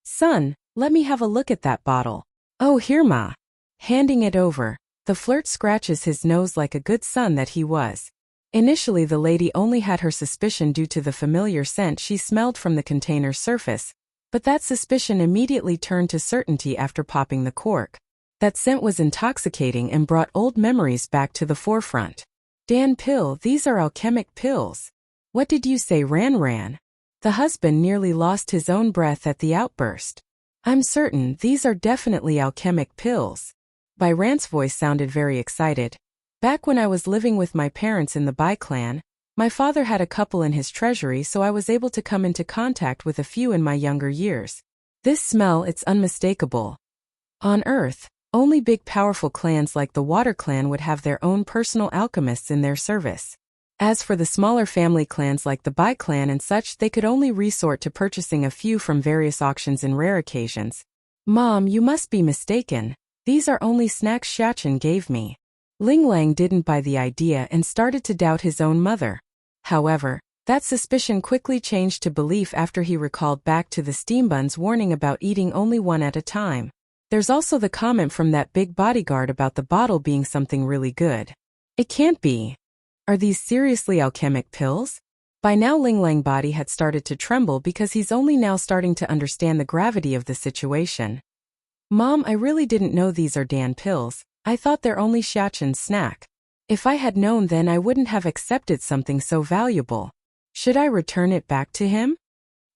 Son, let me have a look at that bottle. Oh, here ma. Handing it over, the flirt scratches his nose like a good son that he was. Initially the lady only had her suspicion due to the familiar scent she smelled from the container's surface, but that suspicion immediately turned to certainty after popping the cork. That scent was intoxicating and brought old memories back to the forefront. Dan pill, these are alchemic pills. What did you say, Ran? The husband nearly lost his own breath at the outburst. I'm certain these are definitely alchemic pills. Bai Ran's voice sounded very excited. Back when I was living with my parents in the Bai clan, my father had a couple in his treasury, so I was able to come into contact with a few in my younger years. This smell, it's unmistakable. On Earth, only big powerful clans like the Water Clan would have their own personal alchemists in their service. As for the smaller family clans like the Bai clan and such, they could only resort to purchasing a few from various auctions in rare occasions. Mom, you must be mistaken. These are only snacks Xiaochen gave me. Ling Lang didn't buy the idea and started to doubt his own mother. However, That suspicion quickly changed to belief after he recalled back to the steam bun's warning about eating only one at a time. There's also the comment from that big bodyguard about the bottle being something really good. It can't be. Are these seriously alchemic pills? By now Ling Lang's body had started to tremble because he's only now starting to understand the gravity of the situation. Mom, I really didn't know these are Dan pills. I thought they're only Xiaoqin's snack. If I had known then I wouldn't have accepted something so valuable. Should I return it back to him?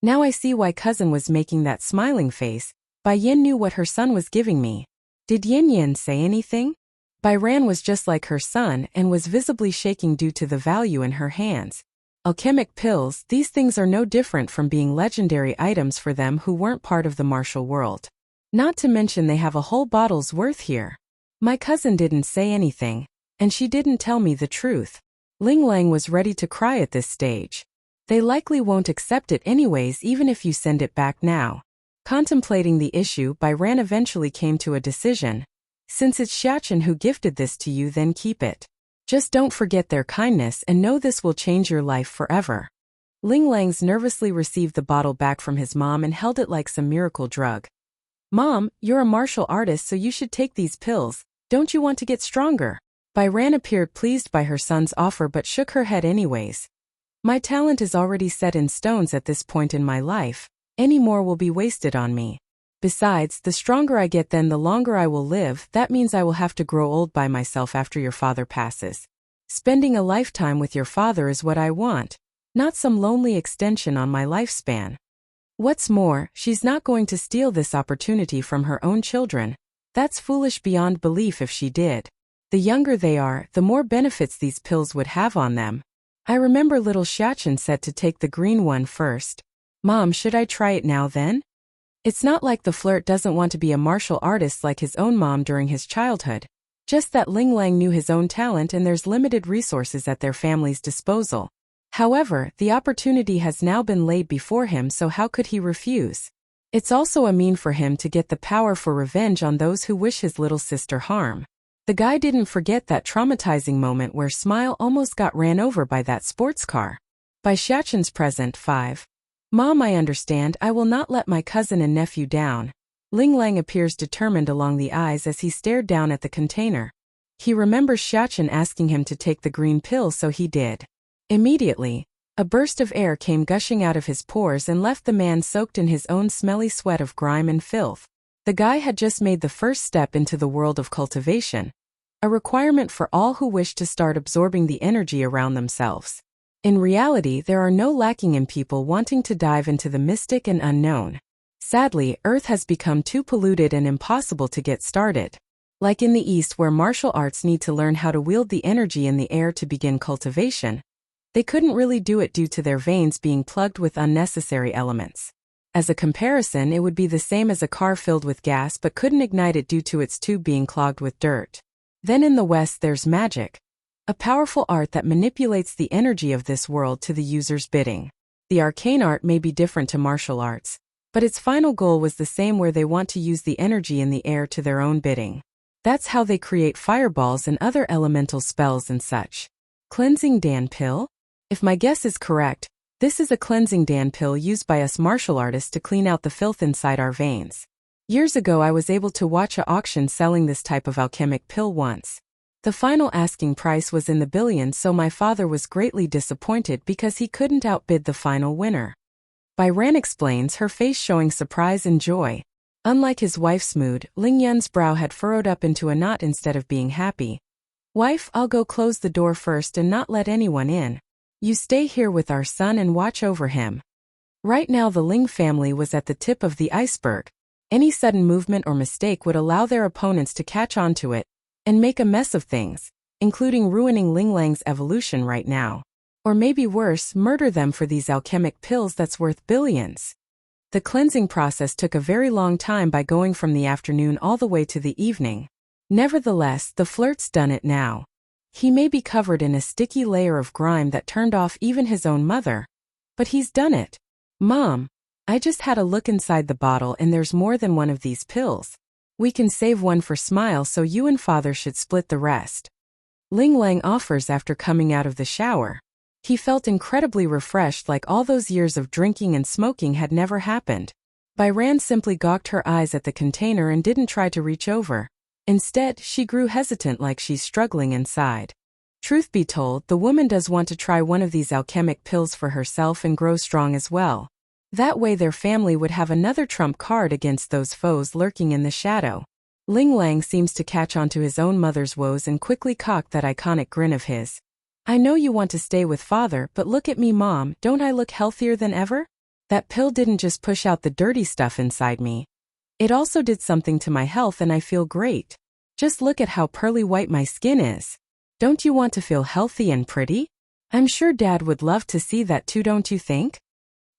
Now I see why cousin was making that smiling face. Bai Yin knew what her son was giving me. Did Yin Yin say anything? Bai Ran was just like her son and was visibly shaking due to the value in her hands. Alchemic pills, these things are no different from being legendary items for them who weren't part of the martial world. Not to mention they have a whole bottle's worth here. My cousin didn't say anything, and she didn't tell me the truth. Ling Lang was ready to cry at this stage. They likely won't accept it anyways even if you send it back now. Contemplating the issue, Bai Ran eventually came to a decision. Since it's Xiaoqin who gifted this to you, then keep it. Just don't forget their kindness and know this will change your life forever. Ling Lang's nervously received the bottle back from his mom and held it like some miracle drug. Mom, you're a martial artist so you should take these pills. Don't you want to get stronger? Bai Ran appeared pleased by her son's offer but shook her head anyways. My talent is already set in stones at this point in my life. Any more will be wasted on me. Besides, the stronger I get then the longer I will live. That means I will have to grow old by myself after your father passes. Spending a lifetime with your father is what I want, not some lonely extension on my lifespan. What's more, she's not going to steal this opportunity from her own children. That's foolish beyond belief if she did. The younger they are, the more benefits these pills would have on them. I remember little Xiaoqin said to take the green one first. Mom, should I try it now then? It's not like the flirt doesn't want to be a martial artist like his own mom during his childhood. Just that Ling Lang knew his own talent and there's limited resources at their family's disposal. However, the opportunity has now been laid before him, so how could he refuse? It's also a mean for him to get the power for revenge on those who wish his little sister harm. The guy didn't forget that traumatizing moment where Smile almost got ran over by that sports car. By Xiaoqin's present 5. Mom, I understand. I will not let my cousin and nephew down. Ling Lang appears determined along the eyes as he stared down at the container. He remembers Xiaoqin asking him to take the green pill, so he did. Immediately, a burst of air came gushing out of his pores and left the man soaked in his own smelly sweat of grime and filth. The guy had just made the first step into the world of cultivation, a requirement for all who wish to start absorbing the energy around themselves. In reality, there are no lacking in people wanting to dive into the mystic and unknown. Sadly, Earth has become too polluted and impossible to get started. Like in the East where martial arts need to learn how to wield the energy in the air to begin cultivation, they couldn't really do it due to their veins being plugged with unnecessary elements. As a comparison, it would be the same as a car filled with gas but couldn't ignite it due to its tube being clogged with dirt. Then in the West there's magic, a powerful art that manipulates the energy of this world to the user's bidding. The arcane art may be different to martial arts, but its final goal was the same, where they want to use the energy in the air to their own bidding. That's how they create fireballs and other elemental spells and such. Cleansing Dan pill? If my guess is correct, this is a cleansing Dan pill used by us martial artists to clean out the filth inside our veins. Years ago I was able to watch an auction selling this type of alchemic pill once. The final asking price was in the billions, so my father was greatly disappointed because he couldn't outbid the final winner. Bai Ran explains, her face showing surprise and joy. Unlike his wife's mood, Ling Yun's brow had furrowed up into a knot instead of being happy. Wife, I'll go close the door first and not let anyone in. You stay here with our son and watch over him. Right now the Ling family was at the tip of the iceberg. Any sudden movement or mistake would allow their opponents to catch on to it and make a mess of things, including ruining Ling Lang's evolution right now. Or maybe worse, murder them for these alchemic pills that's worth billions. The cleansing process took a very long time, by going from the afternoon all the way to the evening. Nevertheless, the flirt's done it now. He may be covered in a sticky layer of grime that turned off even his own mother, but he's done it. Mom, I just had a look inside the bottle and there's more than one of these pills. We can save one for Smile, so you and father should split the rest. Ling Lang offers after coming out of the shower. He felt incredibly refreshed, like all those years of drinking and smoking had never happened. Byran simply gawked her eyes at the container and didn't try to reach over. Instead, she grew hesitant, like she's struggling inside. Truth be told, the woman does want to try one of these alchemic pills for herself and grow strong as well. That way their family would have another trump card against those foes lurking in the shadow. Ling Lang seems to catch on to his own mother's woes and quickly cocked that iconic grin of his. I know you want to stay with father, but look at me, Mom, don't I look healthier than ever? That pill didn't just push out the dirty stuff inside me. It also did something to my health and I feel great. Just look at how pearly white my skin is. Don't you want to feel healthy and pretty? I'm sure Dad would love to see that too, don't you think?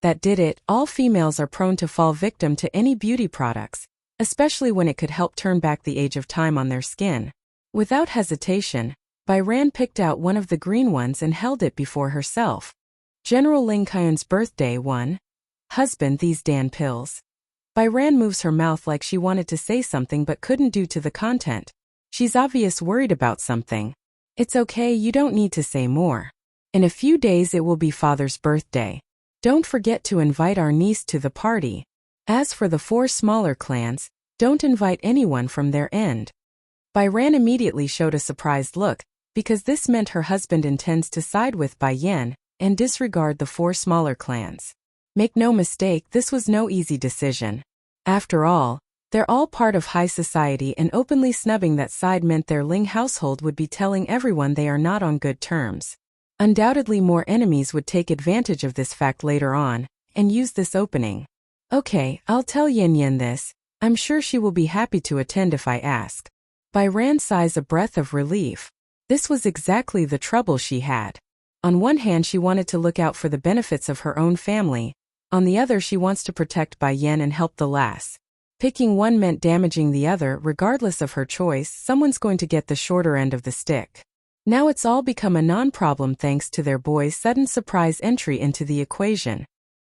That did it. All females are prone to fall victim to any beauty products, especially when it could help turn back the age of time on their skin. Without hesitation, Byran picked out one of the green ones and held it before herself. General Ling Kaiun's birthday one. Husband, these Dan pills. Byran moves her mouth like she wanted to say something but couldn't due to the content. She's obvious worried about something. It's okay, you don't need to say more. In a few days it will be father's birthday. Don't forget to invite our niece to the party. As for the 4 smaller clans, don't invite anyone from their end. Byran immediately showed a surprised look, because this meant her husband intends to side with Bai Yan and disregard the 4 smaller clans. Make no mistake, this was no easy decision. After all, they're all part of high society, and openly snubbing that side meant their Ling household would be telling everyone they are not on good terms. Undoubtedly more enemies would take advantage of this fact later on, and use this opening. Okay, I'll tell Yin Yin this. I'm sure she will be happy to attend if I ask. Byran sighs a breath of relief. This was exactly the trouble she had. On one hand she wanted to look out for the benefits of her own family, on the other she wants to protect Bai Yan and help the lass. Picking one meant damaging the other. Regardless of her choice, someone's going to get the shorter end of the stick. Now it's all become a non-problem thanks to their boy's sudden surprise entry into the equation.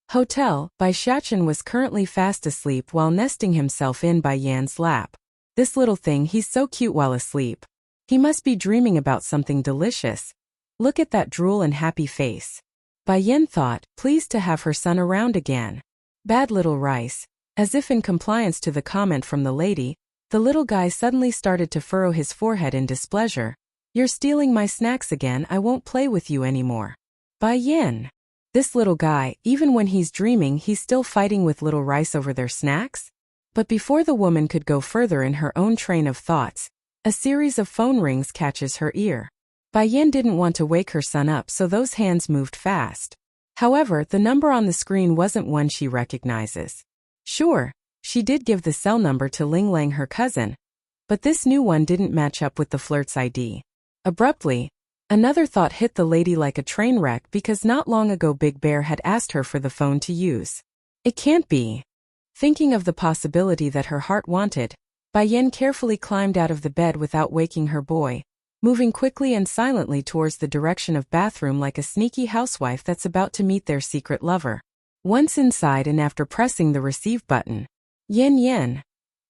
Hotel. Bai Shachen was currently fast asleep while nesting himself in Bai Yan's lap. This little thing, he's so cute while asleep. He must be dreaming about something delicious. Look at that drool and happy face. Bai Yan thought, pleased to have her son around again. Bad little rice. As if in compliance to the comment from the lady, the little guy suddenly started to furrow his forehead in displeasure. You're stealing my snacks again, I won't play with you anymore. Bai Yan. This little guy, even when he's dreaming, he's still fighting with little rice over their snacks? But before the woman could go further in her own train of thoughts, a series of phone rings catches her ear. Bai Yan didn't want to wake her son up, so those hands moved fast. However, the number on the screen wasn't one she recognizes. Sure, she did give the cell number to Ling Lang, her cousin, but this new one didn't match up with the flirt's ID. Abruptly, another thought hit the lady like a train wreck, because not long ago Big Bear had asked her for the phone to use. It can't be. Thinking of the possibility that her heart wanted, Bai Yan carefully climbed out of the bed without waking her boy, moving quickly and silently towards the direction of bathroom like a sneaky housewife that's about to meet their secret lover. Once inside and after pressing the receive button, Yin Yin.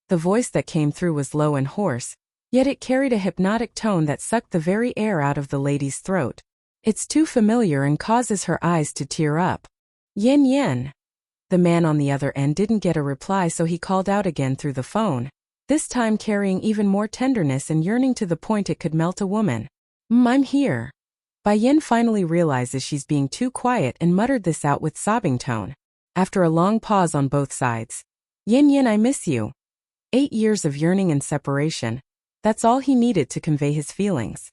The voice that came through was low and hoarse, yet it carried a hypnotic tone that sucked the very air out of the lady's throat. It's too familiar and causes her eyes to tear up. Yin Yin. The man on the other end didn't get a reply, so he called out again through the phone, this time carrying even more tenderness and yearning to the point it could melt a woman. I'm here. Bai Yan finally realizes she's being too quiet and muttered this out with sobbing tone. After a long pause on both sides. Yin Yin, I miss you. 8 years of yearning and separation. That's all he needed to convey his feelings.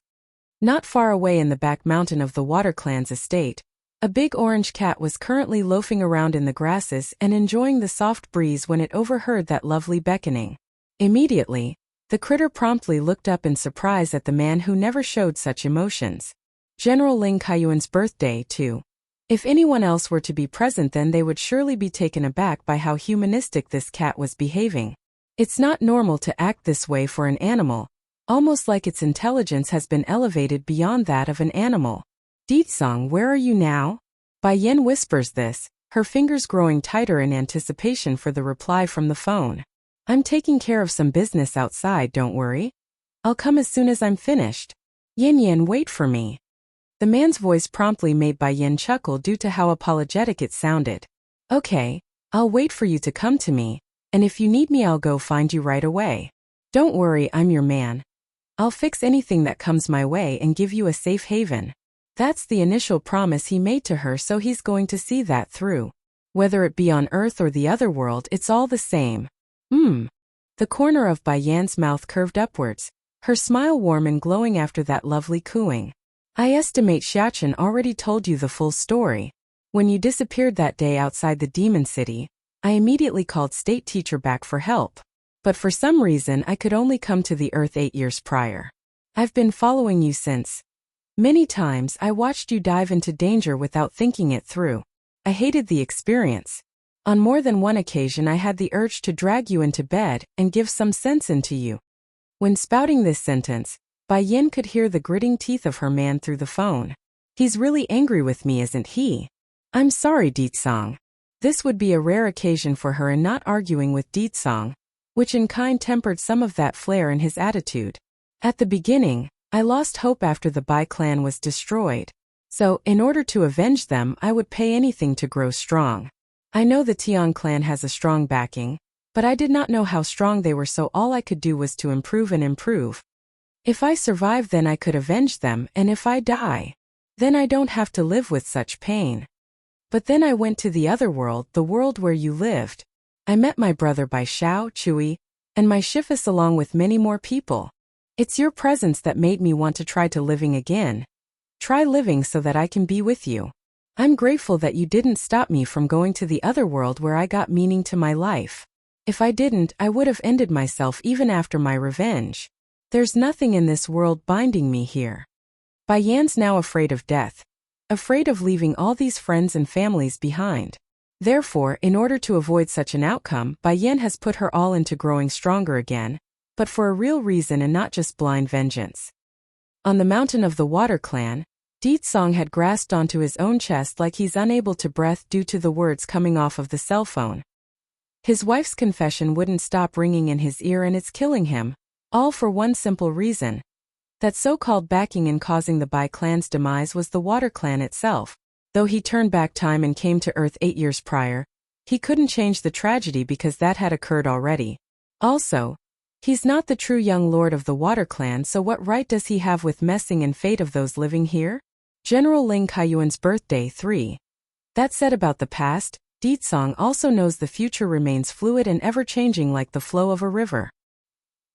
Not far away in the back mountain of the Water Clan's estate, a big orange cat was currently loafing around in the grasses and enjoying the soft breeze when it overheard that lovely beckoning. Immediately, the critter promptly looked up in surprise at the man who never showed such emotions. General Ling Kaiyuan's birthday, too. If anyone else were to be present, then they would surely be taken aback by how humanistic this cat was behaving. It's not normal to act this way for an animal, almost like its intelligence has been elevated beyond that of an animal. Deetsong, where are you now? Bai Yan whispers this, her fingers growing tighter in anticipation for the reply from the phone. I'm taking care of some business outside, don't worry. I'll come as soon as I'm finished. Yin Yin, wait for me. The man's voice promptly made Bai Yin chuckle due to how apologetic it sounded. Okay, I'll wait for you to come to me, and if you need me I'll go find you right away. Don't worry, I'm your man. I'll fix anything that comes my way and give you a safe haven. That's the initial promise he made to her, so he's going to see that through. Whether it be on Earth or the other world, it's all the same. The corner of Bai Yan's mouth curved upwards, her smile warm and glowing after that lovely cooing. I estimate Xiachen already told you the full story. When you disappeared that day outside the Demon City, I immediately called State Teacher back for help. But for some reason I could only come to the Earth 8 years prior. I've been following you since. Many times I watched you dive into danger without thinking it through. I hated the experience. On more than one occasion I had the urge to drag you into bed and give some sense into you. When spouting this sentence, Bai Yin could hear the gritting teeth of her man through the phone. He's really angry with me, isn't he? I'm sorry, Deetsong. This would be a rare occasion for her in not arguing with Deetsong, which in kind tempered some of that flair in his attitude. At the beginning, I lost hope after the Bai clan was destroyed. So, in order to avenge them, I would pay anything to grow strong. I know the Tian clan has a strong backing, but I did not know how strong they were, so all I could do was to improve and improve. If I survive, then I could avenge them, and if I die, then I don't have to live with such pain. But then I went to the other world, the world where you lived. I met my brother Bai Xiao, Chui, and my Shifus along with many more people. It's your presence that made me want to try to living again. Try living so that I can be with you. I'm grateful that you didn't stop me from going to the other world where I got meaning to my life. If I didn't, I would have ended myself even after my revenge. There's nothing in this world binding me here. Bai Yan's now afraid of death. Afraid of leaving all these friends and families behind. Therefore, in order to avoid such an outcome, Bai Yan has put her all into growing stronger again, but for a real reason and not just blind vengeance. On the mountain of the Water Clan, Deetsong had grasped onto his own chest like he's unable to breathe due to the words coming off of the cell phone. His wife's confession wouldn't stop ringing in his ear, and it's killing him, all for one simple reason. That so-called backing in causing the Bai clan's demise was the Water Clan itself. Though he turned back time and came to Earth 8 years prior, he couldn't change the tragedy because that had occurred already. Also, he's not the true young lord of the Water Clan, so what right does he have with messing and fate of those living here? General Ling Kaiyuan's birthday 3. That said about the past, Deetsong also knows the future remains fluid and ever-changing like the flow of a river.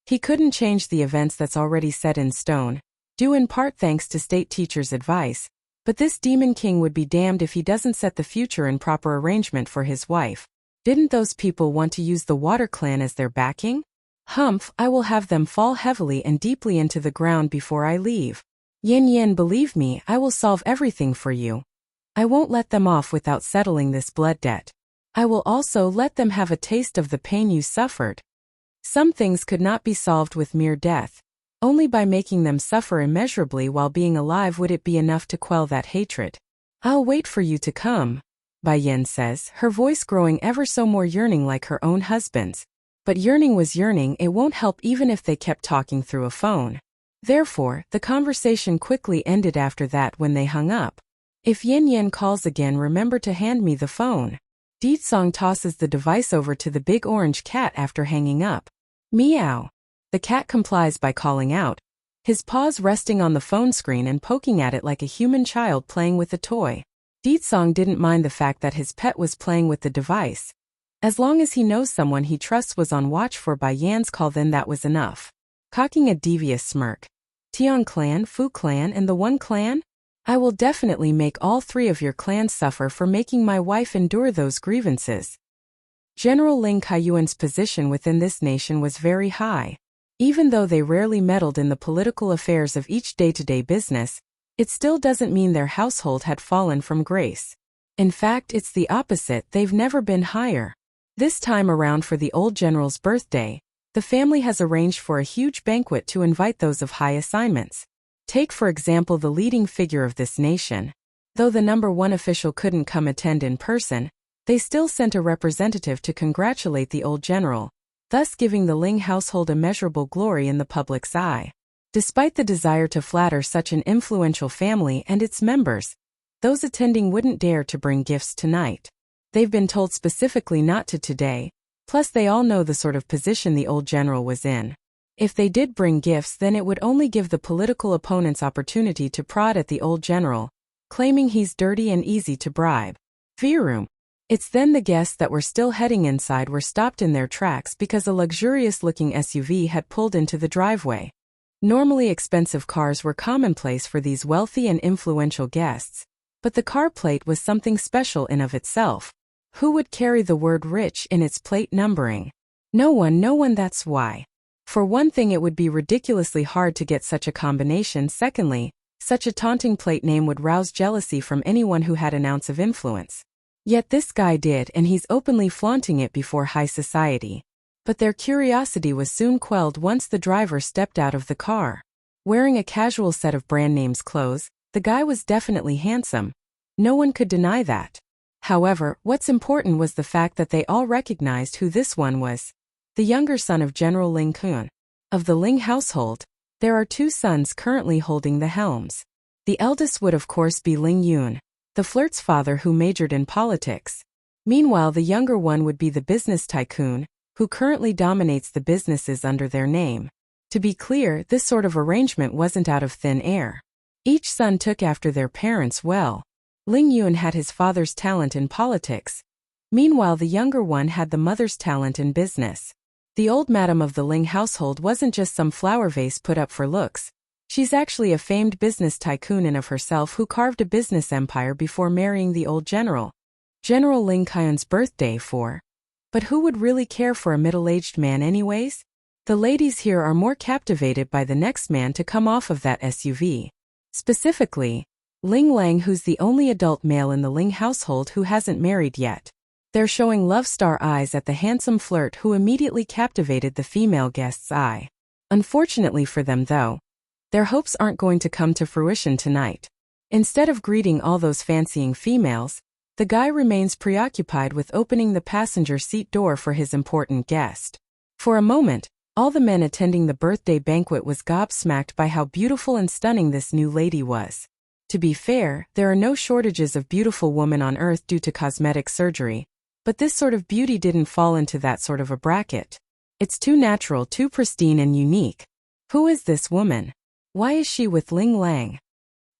He couldn't change the events that's already set in stone, due in part thanks to State Teacher's advice, but this Demon King would be damned if he doesn't set the future in proper arrangement for his wife. Didn't those people want to use the Water Clan as their backing? Humph, I will have them fall heavily and deeply into the ground before I leave. Yin Yin, believe me, I will solve everything for you. I won't let them off without settling this blood debt. I will also let them have a taste of the pain you suffered. Some things could not be solved with mere death. Only by making them suffer immeasurably while being alive would it be enough to quell that hatred. I'll wait for you to come, Bai Yin says, her voice growing ever so more yearning like her own husband's. But yearning was yearning, it won't help even if they kept talking through a phone. Therefore, the conversation quickly ended after that when they hung up. If Yin Yin calls again, remember to hand me the phone. Deetsong tosses the device over to the big orange cat after hanging up. Meow. The cat complies by calling out, his paws resting on the phone screen and poking at it like a human child playing with a toy. Deetsong didn't mind the fact that his pet was playing with the device. As long as he knows someone he trusts was on watch for Bai Yan's call, then that was enough. Cocking a devious smirk. Tian clan, Fu clan, and the One clan? I will definitely make all 3 of your clans suffer for making my wife endure those grievances. General Ling Kaiyuan's position within this nation was very high. Even though they rarely meddled in the political affairs of each day-to-day business, it still doesn't mean their household had fallen from grace. In fact, it's the opposite, they've never been higher. This time around for the old general's birthday, the family has arranged for a huge banquet to invite those of high assignments. Take for example the leading figure of this nation. Though the #1 official couldn't come attend in person, they still sent a representative to congratulate the old general, thus giving the Ling household immeasurable glory in the public's eye. Despite the desire to flatter such an influential family and its members, those attending wouldn't dare to bring gifts tonight. They've been told specifically not to today, plus they all know the sort of position the old general was in. If they did bring gifts, then it would only give the political opponents opportunity to prod at the old general, claiming he's dirty and easy to bribe. Vroom. It's then the guests that were still heading inside were stopped in their tracks because a luxurious-looking SUV had pulled into the driveway. Normally expensive cars were commonplace for these wealthy and influential guests, but the car plate was something special in of itself. Who would carry the word rich in its plate numbering? No one, that's why. For one thing, it would be ridiculously hard to get such a combination. Secondly, such a taunting plate name would rouse jealousy from anyone who had an ounce of influence. Yet this guy did, and he's openly flaunting it before high society. But their curiosity was soon quelled once the driver stepped out of the car. Wearing a casual set of brand name's clothes, the guy was definitely handsome. No one could deny that. However, what's important was the fact that they all recognized who this one was. The younger son of General Ling Kun. Of the Ling household, there are two sons currently holding the helms. The eldest would of course be Ling Yun, the flirt's father who majored in politics. Meanwhile, the younger one would be the business tycoon, who currently dominates the businesses under their name. To be clear, this sort of arrangement wasn't out of thin air. Each son took after their parents well. Ling Yun had his father's talent in politics. Meanwhile, the younger one had the mother's talent in business. The old madam of the Ling household wasn't just some flower vase put up for looks. She's actually a famed business tycoon in of herself who carved a business empire before marrying the old general. General Ling Kaiun's birthday for. But who would really care for a middle-aged man anyways? The ladies here are more captivated by the next man to come off of that SUV. Specifically, Ling Lang, who's the only adult male in the Ling household who hasn't married yet. They're showing love-star eyes at the handsome flirt who immediately captivated the female guest's eye. Unfortunately for them though, their hopes aren't going to come to fruition tonight. Instead of greeting all those fancying females, the guy remains preoccupied with opening the passenger seat door for his important guest. For a moment, all the men attending the birthday banquet was gobsmacked by how beautiful and stunning this new lady was. To be fair, there are no shortages of beautiful women on Earth due to cosmetic surgery, but this sort of beauty didn't fall into that sort of a bracket. It's too natural, too pristine and unique. Who is this woman? Why is she with Ling Lang?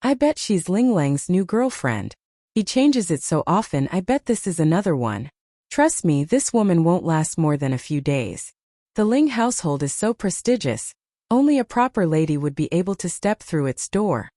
I bet she's Ling Lang's new girlfriend. He changes it so often, I bet this is another one. Trust me, this woman won't last more than a few days. The Ling household is so prestigious, only a proper lady would be able to step through its door.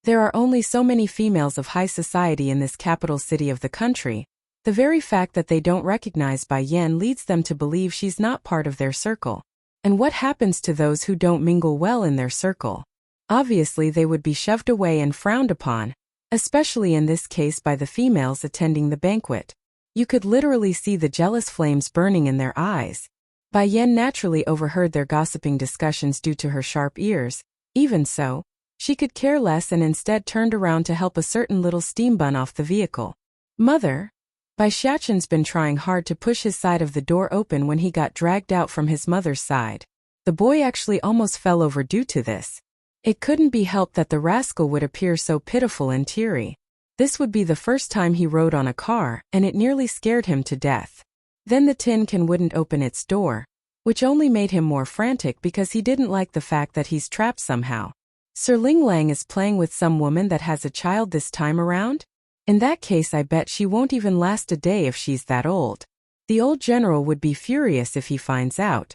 There are only so many females of high society in this capital city of the country. The very fact that they don't recognize Bai Yan leads them to believe she's not part of their circle. And what happens to those who don't mingle well in their circle? Obviously they would be shoved away and frowned upon, especially in this case by the females attending the banquet. You could literally see the jealous flames burning in their eyes. Bai Yan naturally overheard their gossiping discussions due to her sharp ears. Even so, she could care less and instead turned around to help a certain little steam bun off the vehicle. Mother? Bai Xiaoqin's been trying hard to push his side of the door open when he got dragged out from his mother's side. The boy actually almost fell over due to this. It couldn't be helped that the rascal would appear so pitiful and teary. This would be the first time he rode on a car, and it nearly scared him to death. Then the tin can wouldn't open its door, which only made him more frantic because he didn't like the fact that he's trapped somehow. Sir Ling Lang is playing with some woman that has a child this time around? In that case, I bet she won't even last a day if she's that old. The old general would be furious if he finds out.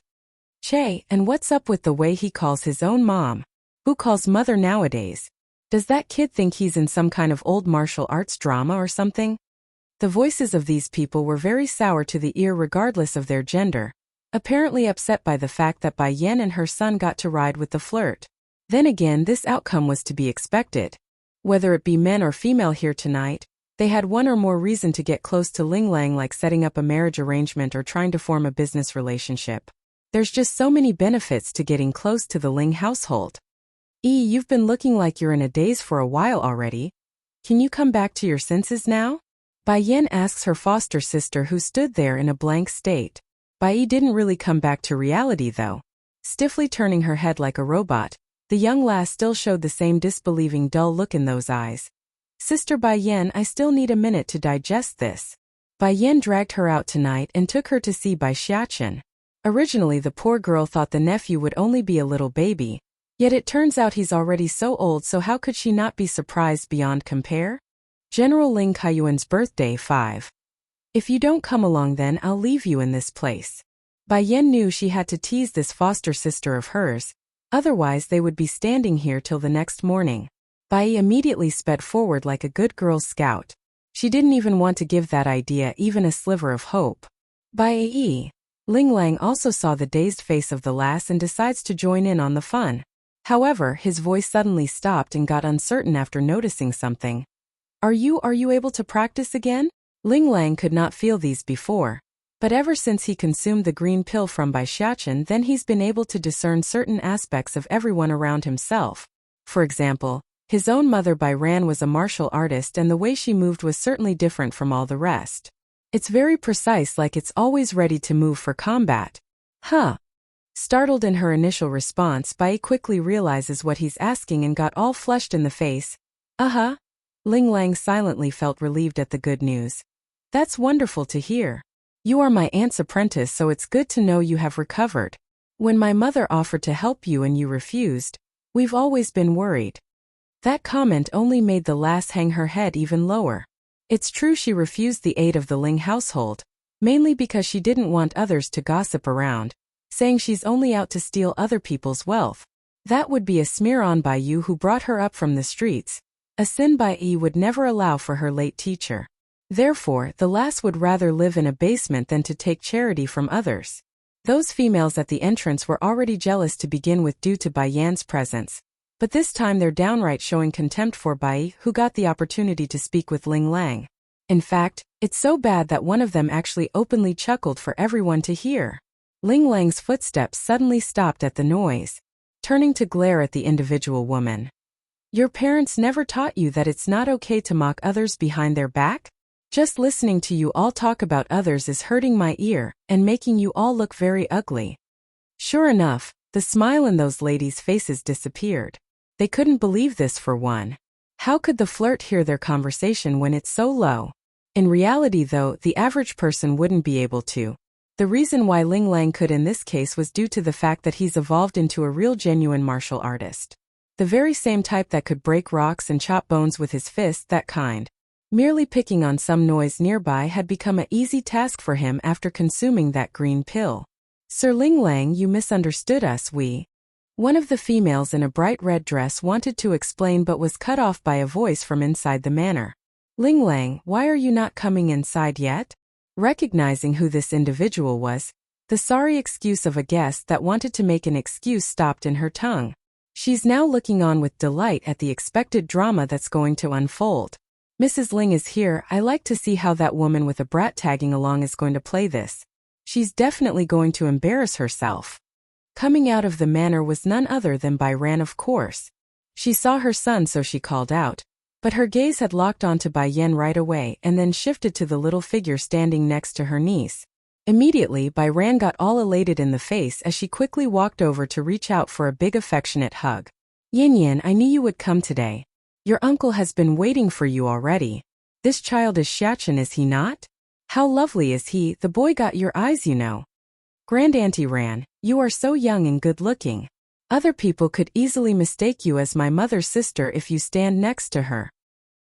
Che, and what's up with the way he calls his own mom? Who calls mother nowadays? Does that kid think he's in some kind of old martial arts drama or something? The voices of these people were very sour to the ear regardless of their gender, apparently upset by the fact that Bai Yan and her son got to ride with the flirt. Then again, this outcome was to be expected. Whether it be men or female here tonight, they had one or more reason to get close to Ling Lang, like setting up a marriage arrangement or trying to form a business relationship. There's just so many benefits to getting close to the Ling household. You've been looking like you're in a daze for a while already. Can you come back to your senses now? Bai Yan asks her foster sister, who stood there in a blank state. Bai didn't really come back to reality though. Stiffly turning her head like a robot, The young lass still showed the same disbelieving dull look in those eyes. Sister Bai Yan, I still need a minute to digest this. Bai Yan dragged her out tonight and took her to see Bai Xiachen. Originally the poor girl thought the nephew would only be a little baby. Yet it turns out he's already so old, so how could she not be surprised beyond compare? General Ling Kaiyuan's birthday 5. If you don't come along then I'll leave you in this place. Bai Yan knew she had to tease this foster sister of hers, otherwise they would be standing here till the next morning. Bai immediately sped forward like a good Girl Scout. She didn't even want to give that idea even a sliver of hope. Bai Ling Lang also saw the dazed face of the lass and decides to join in on the fun. However, his voice suddenly stopped and got uncertain after noticing something. Are you able to practice again? Ling Lang could not feel these before. But ever since he consumed the green pill from Bai Xiachen, then he's been able to discern certain aspects of everyone around himself. For example, his own mother Bai Ran was a martial artist and the way she moved was certainly different from all the rest. It's very precise, like it's always ready to move for combat. Huh. Startled in her initial response, Bai quickly realizes what he's asking and got all flushed in the face. Uh-huh. Ling Lang silently felt relieved at the good news. That's wonderful to hear. You are my aunt's apprentice, so it's good to know you have recovered. When my mother offered to help you and you refused, we've always been worried. That comment only made the lass hang her head even lower. It's true she refused the aid of the Ling household, mainly because she didn't want others to gossip around, saying she's only out to steal other people's wealth. That would be a smear on Bai Yu, who brought her up from the streets, a sin Bai Yi would never allow for her late teacher. Therefore, the lass would rather live in a basement than to take charity from others. Those females at the entrance were already jealous to begin with due to Bai Yan's presence. But this time they're downright showing contempt for Bai, who got the opportunity to speak with Ling Lang. In fact, it's so bad that one of them actually openly chuckled for everyone to hear. Ling Lang's footsteps suddenly stopped at the noise, turning to glare at the individual woman. Your parents never taught you that it's not okay to mock others behind their back? Just listening to you all talk about others is hurting my ear and making you all look very ugly. Sure enough, the smile in those ladies' faces disappeared. They couldn't believe this for one. How could the flirt hear their conversation when it's so low? In reality though, the average person wouldn't be able to. The reason why Ling Lang could in this case was due to the fact that he's evolved into a real genuine martial artist. The very same type that could break rocks and chop bones with his fist, that kind. Merely picking on some noise nearby had become an easy task for him after consuming that green pill. Sir Ling Lang, you misunderstood us, One of the females in a bright red dress wanted to explain but was cut off by a voice from inside the manor. Ling Lang, why are you not coming inside yet? Recognizing who this individual was, the sorry excuse of a guest that wanted to make an excuse stopped in her tongue. She's now looking on with delight at the expected drama that's going to unfold. Mrs. Ling is here. I like to see how that woman with a brat tagging along is going to play this. She's definitely going to embarrass herself. Coming out of the manor was none other than Bai Ran, of course. She saw her son, so she called out. But her gaze had locked onto Bai Yan right away and then shifted to the little figure standing next to her niece. Immediately, Bai Ran got all elated in the face as she quickly walked over to reach out for a big affectionate hug. Yin Yin, I knew you would come today. Your uncle has been waiting for you already. This child is Xiachen, is he not? How lovely is he? The boy got your eyes, you know. Grand Auntie Ran, you are so young and good-looking. Other people could easily mistake you as my mother's sister if you stand next to her.